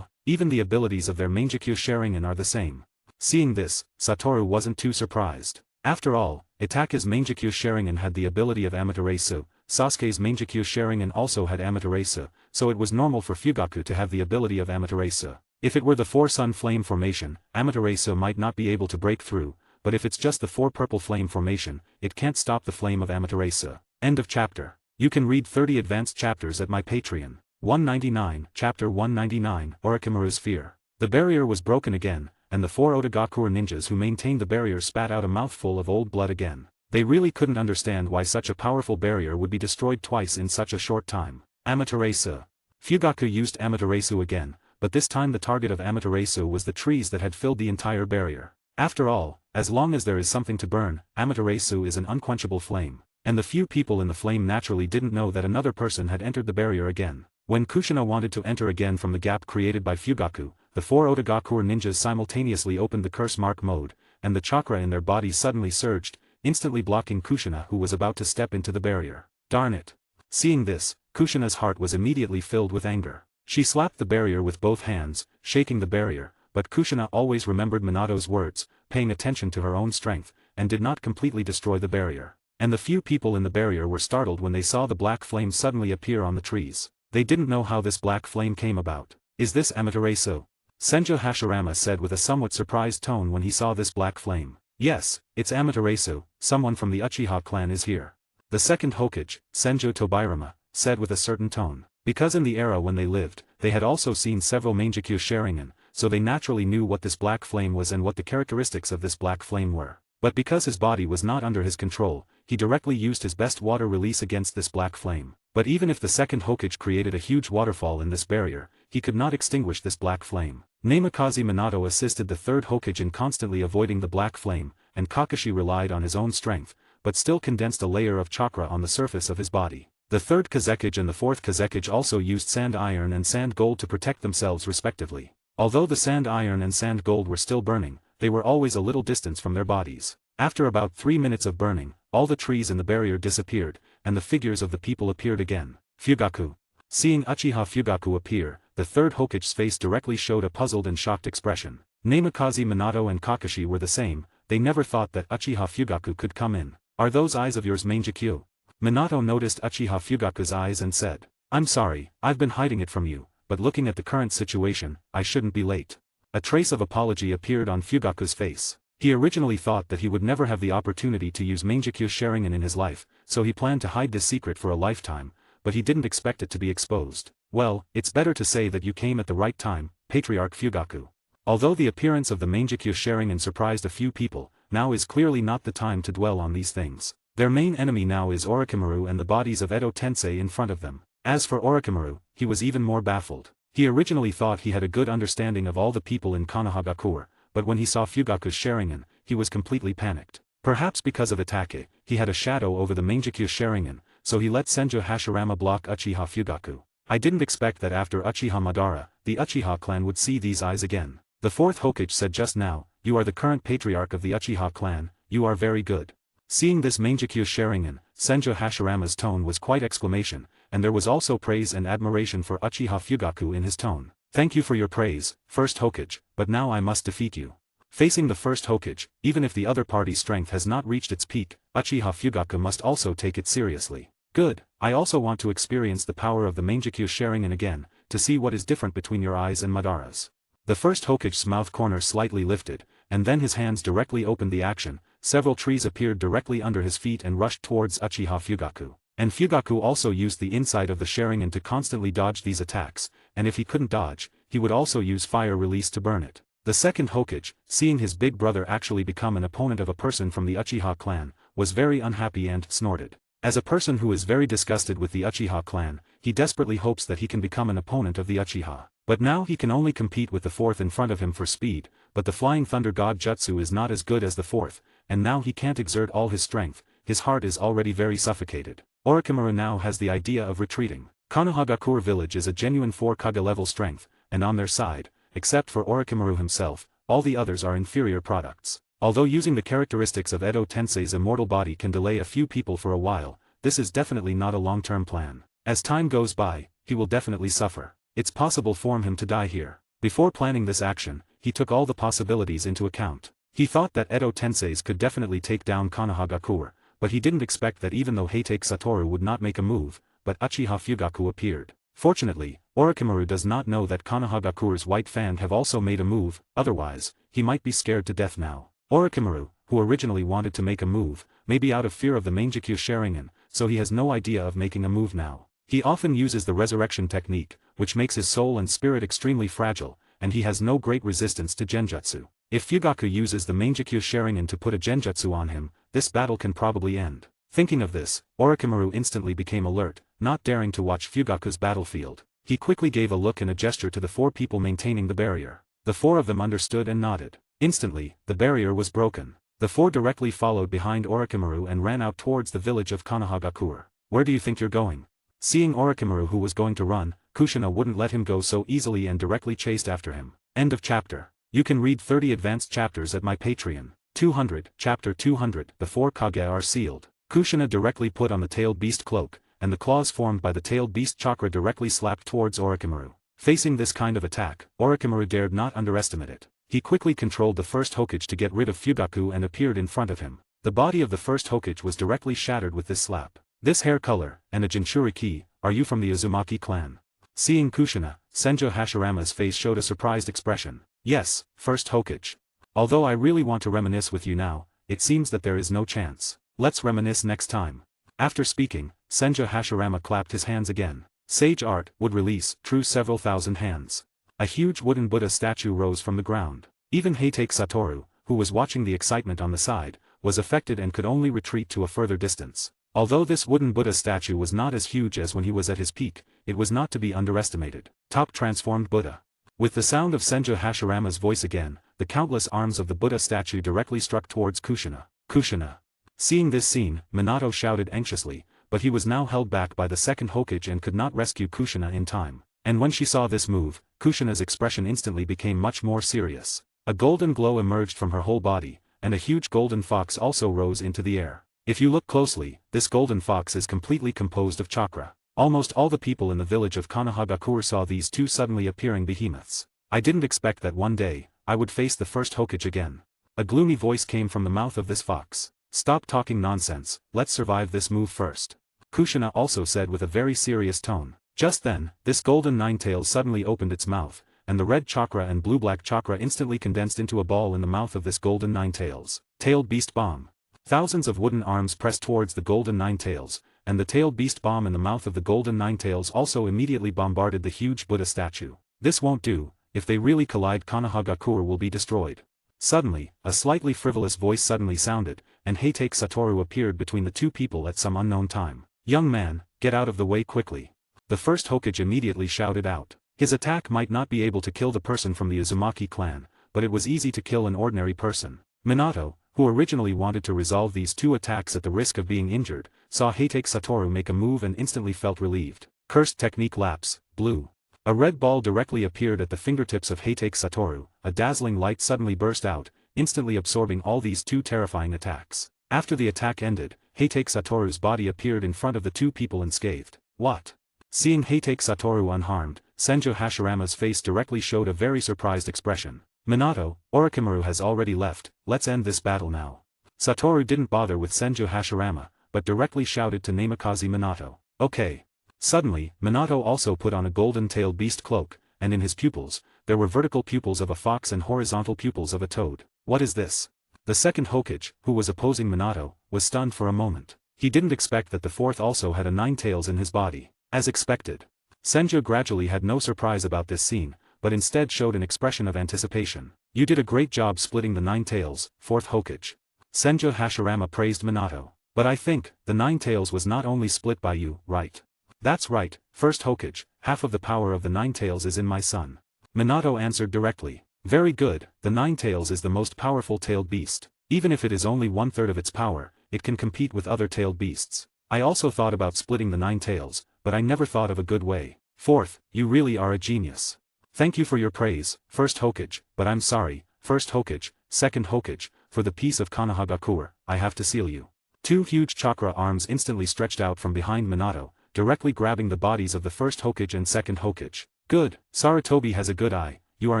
even the abilities of their Mangekyu Sharingan are the same. Seeing this, Satoru wasn't too surprised. After all, Itake's Mangekyu Sharingan had the ability of Amaterasu, Sasuke's Mangekyu Sharingan also had Amaterasu, so it was normal for Fugaku to have the ability of Amaterasu. If it were the four sun flame formation, Amaterasu might not be able to break through, but if it's just the four purple flame formation, it can't stop the flame of Amaterasu. End of chapter. You can read 30 advanced chapters at my Patreon. 199, Chapter 199, Orochimaru's Fear. The barrier was broken again, and the four Otogakure ninjas who maintained the barrier spat out a mouthful of old blood again. They really couldn't understand why such a powerful barrier would be destroyed twice in such a short time. Amaterasu. Fugaku used Amaterasu again, but this time the target of Amaterasu was the trees that had filled the entire barrier. After all, as long as there is something to burn, Amaterasu is an unquenchable flame. And the few people in the flame naturally didn't know that another person had entered the barrier again. When Kushina wanted to enter again from the gap created by Fugaku, the four Otogakure ninjas simultaneously opened the curse mark mode, and the chakra in their bodies suddenly surged, instantly blocking Kushina who was about to step into the barrier. Darn it. Seeing this, Kushina's heart was immediately filled with anger. She slapped the barrier with both hands, shaking the barrier, but Kushina always remembered Minato's words, paying attention to her own strength, and did not completely destroy the barrier. And the few people in the barrier were startled when they saw the black flame suddenly appear on the trees. They didn't know how this black flame came about. Is this Amaterasu? Senju Hashirama said with a somewhat surprised tone when he saw this black flame. Yes, it's Amaterasu, someone from the Uchiha clan is here. The second Hokage, Senju Tobirama, said with a certain tone. Because in the era when they lived, they had also seen several Mangekyo Sharingan, so they naturally knew what this black flame was and what the characteristics of this black flame were. But because his body was not under his control, he directly used his best water release against this black flame. But even if the second Hokage created a huge waterfall in this barrier, he could not extinguish this black flame. Namikaze Minato assisted the third Hokage in constantly avoiding the black flame, and Kakashi relied on his own strength, but still condensed a layer of chakra on the surface of his body. The third Kazekage and the fourth Kazekage also used sand iron and sand gold to protect themselves respectively. Although the sand iron and sand gold were still burning, they were always a little distance from their bodies. After about 3 minutes of burning, all the trees in the barrier disappeared, and the figures of the people appeared again. Fugaku. Seeing Uchiha Fugaku appear, the third Hokage's face directly showed a puzzled and shocked expression. Namikaze Minato and Kakashi were the same, they never thought that Uchiha Fugaku could come in. Are those eyes of yours Mangekyo? Minato noticed Uchiha Fugaku's eyes and said, I'm sorry, I've been hiding it from you, but looking at the current situation, I shouldn't be late. A trace of apology appeared on Fugaku's face. He originally thought that he would never have the opportunity to use Mangekyo Sharingan in his life, so he planned to hide this secret for a lifetime, but he didn't expect it to be exposed. Well, it's better to say that you came at the right time, Patriarch Fugaku. Although the appearance of the Mangekyo Sharingan surprised a few people, now is clearly not the time to dwell on these things. Their main enemy now is Orochimaru and the bodies of Edo Tensei in front of them. As for Orochimaru, he was even more baffled. He originally thought he had a good understanding of all the people in Konohagakure, but when he saw Fugaku's Sharingan, he was completely panicked. Perhaps because of Itake, he had a shadow over the Mangekyo Sharingan, so he let Senju Hashirama block Uchiha Fugaku. I didn't expect that after Uchiha Madara, the Uchiha clan would see these eyes again. The fourth Hokage said just now, you are the current patriarch of the Uchiha clan, you are very good. Seeing this Mangekyo Sharingan, Senju Hashirama's tone was quite exclamation, and there was also praise and admiration for Uchiha Fugaku in his tone. Thank you for your praise, first Hokage, but now I must defeat you. Facing the first Hokage, even if the other party's strength has not reached its peak, Uchiha Fugaku must also take it seriously. Good, I also want to experience the power of the Mangekyo Sharingan again, to see what is different between your eyes and Madara's. The first Hokage's mouth corner slightly lifted, and then his hands directly opened the action, several trees appeared directly under his feet and rushed towards Uchiha Fugaku. And Fugaku also used the inside of the Sharingan to constantly dodge these attacks, and if he couldn't dodge, he would also use fire release to burn it. The second Hokage, seeing his big brother actually become an opponent of a person from the Uchiha clan, was very unhappy and snorted. As a person who is very disgusted with the Uchiha clan, he desperately hopes that he can become an opponent of the Uchiha. But now he can only compete with the fourth in front of him for speed, but the Flying Thunder God Jutsu is not as good as the fourth, and now he can't exert all his strength, his heart is already very suffocated. Orochimaru now has the idea of retreating. Konohagakure village is a genuine 4 Kage level strength, and on their side, except for Orochimaru himself, all the others are inferior products. Although using the characteristics of Edo Tensei's immortal body can delay a few people for a while, this is definitely not a long-term plan. As time goes by, he will definitely suffer. It's possible for him to die here. Before planning this action, he took all the possibilities into account. He thought that Edo Tensei's could definitely take down Konohagakure, but he didn't expect that even though Heitake Satoru would not make a move, but Uchiha Fugaku appeared. Fortunately, Orochimaru does not know that Konohagakure's white fan have also made a move, otherwise, he might be scared to death now. Orochimaru, who originally wanted to make a move, may be out of fear of the Mangekyo Sharingan, so he has no idea of making a move now. He often uses the resurrection technique, which makes his soul and spirit extremely fragile, and he has no great resistance to genjutsu. If Fugaku uses the Mangekyo Sharingan to put a genjutsu on him, this battle can probably end. Thinking of this, Orochimaru instantly became alert, not daring to watch Fugaku's battlefield. He quickly gave a look and a gesture to the 4 people maintaining the barrier. The 4 of them understood and nodded. Instantly, the barrier was broken. The 4 directly followed behind Orochimaru and ran out towards the village of Konohagakure. Where do you think you're going? Seeing Orochimaru who was going to run, Kushina wouldn't let him go so easily and directly chased after him. End of chapter. You can read 30 advanced chapters at my Patreon. 200, Chapter 200, the 4 Kage are sealed. Kushina directly put on the tailed beast cloak, and the claws formed by the tailed beast chakra directly slapped towards Orochimaru. Facing this kind of attack, Orochimaru dared not underestimate it. He quickly controlled the first Hokage to get rid of Fugaku and appeared in front of him. The body of the first Hokage was directly shattered with this slap. This hair color, and a Jinchuriki, are you from the Uzumaki clan? Seeing Kushina, Senju Hashirama's face showed a surprised expression. Yes, first Hokage. Although I really want to reminisce with you now, it seems that there is no chance. Let's reminisce next time. After speaking, Senju Hashirama clapped his hands again. Sage art would release true several thousand hands. A huge wooden Buddha statue rose from the ground. Even Heitake Satoru, who was watching the excitement on the side, was affected and could only retreat to a further distance. Although this wooden Buddha statue was not as huge as when he was at his peak, it was not to be underestimated. Top transformed Buddha. With the sound of Senju Hashirama's voice again, the countless arms of the Buddha statue directly struck towards Kushina. Kushina. Seeing this scene, Minato shouted anxiously, but he was now held back by the second Hokage and could not rescue Kushina in time. And when she saw this move, Kushina's expression instantly became much more serious. A golden glow emerged from her whole body, and a huge golden fox also rose into the air. If you look closely, this golden fox is completely composed of chakra. Almost all the people in the village of Konohagakure saw these two suddenly appearing behemoths. I didn't expect that one day, I would face the first Hokage again. A gloomy voice came from the mouth of this fox. Stop talking nonsense, let's survive this move first. Kushina also said with a very serious tone. Just then, this golden nine-tails suddenly opened its mouth, and the red chakra and blue-black chakra instantly condensed into a ball in the mouth of this golden nine-tails. Tailed Beast Bomb. Thousands of wooden arms pressed towards the golden nine-tails, and the tailed beast bomb in the mouth of the golden nine-tails also immediately bombarded the huge Buddha statue. This won't do, if they really collide Konohagakure will be destroyed. Suddenly, a slightly frivolous voice suddenly sounded, and Heitake Satoru appeared between the two people at some unknown time. Young man, get out of the way quickly. The first Hokage immediately shouted out. His attack might not be able to kill the person from the Uzumaki clan, but it was easy to kill an ordinary person. Minato, who originally wanted to resolve these two attacks at the risk of being injured, saw Heitake Satoru make a move and instantly felt relieved. Cursed technique lapse, blue. A red ball directly appeared at the fingertips of Heitake Satoru, a dazzling light suddenly burst out, instantly absorbing all these two terrifying attacks. After the attack ended, Heitake Satoru's body appeared in front of the two people unscathed. What? Seeing Heitake Satoru unharmed, Senju Hashirama's face directly showed a very surprised expression. Minato, Orochimaru has already left, let's end this battle now. Satoru didn't bother with Senju Hashirama, but directly shouted to Namikaze Minato. Okay. Suddenly, Minato also put on a golden-tailed beast cloak, and in his pupils, there were vertical pupils of a fox and horizontal pupils of a toad. What is this? The second Hokage, who was opposing Minato, was stunned for a moment. He didn't expect that the fourth also had a nine tails in his body. As expected. Senju gradually had no surprise about this scene, but instead showed an expression of anticipation. You did a great job splitting the nine tails, fourth Hokage. Senju Hashirama praised Minato. But I think, the nine tails was not only split by you, right? That's right, first Hokage, half of the power of the nine tails is in my son. Minato answered directly. Very good, the nine tails is the most powerful tailed beast. Even if it is only one-third of its power, it can compete with other tailed beasts. I also thought about splitting the nine tails, but I never thought of a good way. Fourth, you really are a genius. Thank you for your praise, first Hokage, but I'm sorry, first Hokage, second Hokage, for the peace of Konohagakure, I have to seal you. Two huge chakra arms instantly stretched out from behind Minato, directly grabbing the bodies of the first Hokage and second Hokage. Good, Sarutobi has a good eye, you are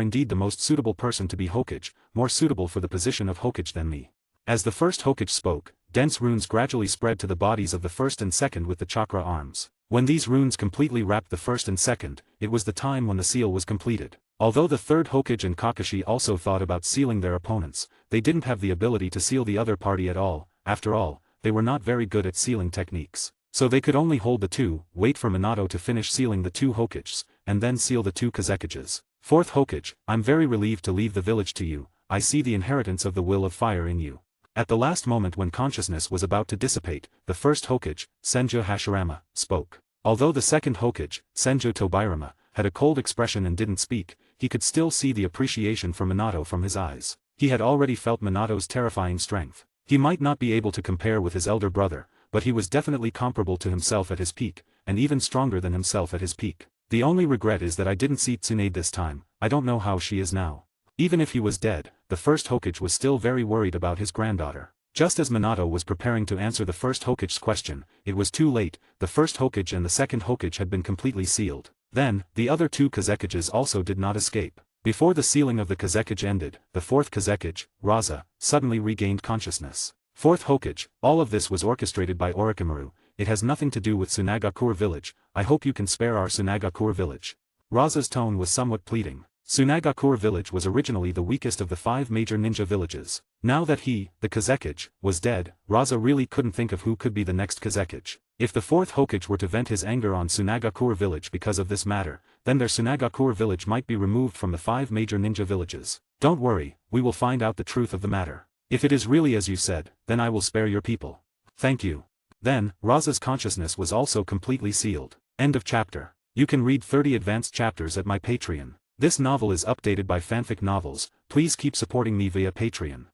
indeed the most suitable person to be Hokage, more suitable for the position of Hokage than me. As the first Hokage spoke, dense runes gradually spread to the bodies of the first and second with the chakra arms. When these runes completely wrapped the first and second, it was the time when the seal was completed. Although the third Hokage and Kakashi also thought about sealing their opponents, they didn't have the ability to seal the other party at all. After all, they were not very good at sealing techniques. So they could only hold the two, wait for Minato to finish sealing the two Hokages, and then seal the two Kazekages. Fourth Hokage, I'm very relieved to leave the village to you, I see the inheritance of the will of fire in you. At the last moment when consciousness was about to dissipate, the first Hokage, Senju Hashirama, spoke. Although the second Hokage, Senju Tobirama, had a cold expression and didn't speak, he could still see the appreciation for Minato from his eyes. He had already felt Minato's terrifying strength. He might not be able to compare with his elder brother, but he was definitely comparable to himself at his peak, and even stronger than himself at his peak. The only regret is that I didn't see Tsunade this time, I don't know how she is now. Even if he was dead, the first Hokage was still very worried about his granddaughter. Just as Minato was preparing to answer the first Hokage's question, it was too late, the first Hokage and the second Hokage had been completely sealed. Then, the other two Kazekages also did not escape. Before the sealing of the Kazekage ended, the fourth Kazekage, Raza, suddenly regained consciousness. Fourth Hokage, all of this was orchestrated by Orochimaru, it has nothing to do with Tsunagakure village, I hope you can spare our Tsunagakure village. Raza's tone was somewhat pleading. Tsunagakure village was originally the weakest of the 5 major ninja villages. Now that he, the Kazekage, was dead, Raza really couldn't think of who could be the next Kazekage. If the fourth Hokage were to vent his anger on Tsunagakure village because of this matter, then their Tsunagakure village might be removed from the 5 major ninja villages. Don't worry, we will find out the truth of the matter. If it is really as you said, then I will spare your people. Thank you. Then, Raza's consciousness was also completely sealed. End of chapter. You can read 30 advanced chapters at my Patreon. This novel is updated by Fanfic Novels. Please keep supporting me via Patreon.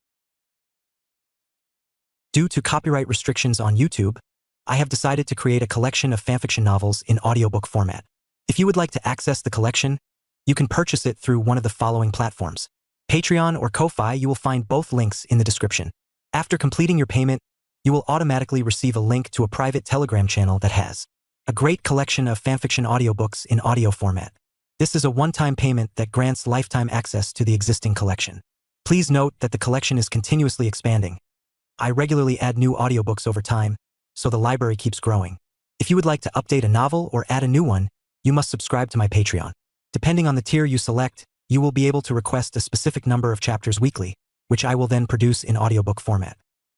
Due to copyright restrictions on YouTube, I have decided to create a collection of fanfiction novels in audiobook format. If you would like to access the collection, you can purchase it through one of the following platforms. Patreon or Ko-Fi. You will find both links in the description. After completing your payment, you will automatically receive a link to a private Telegram channel that has a great collection of fanfiction audiobooks in audio format. This is a one-time payment that grants lifetime access to the existing collection. Please note that the collection is continuously expanding. I regularly add new audiobooks over time, so the library keeps growing. If you would like to update a novel or add a new one, you must subscribe to my Patreon. Depending on the tier you select, you will be able to request a specific number of chapters weekly, which I will then produce in audiobook format.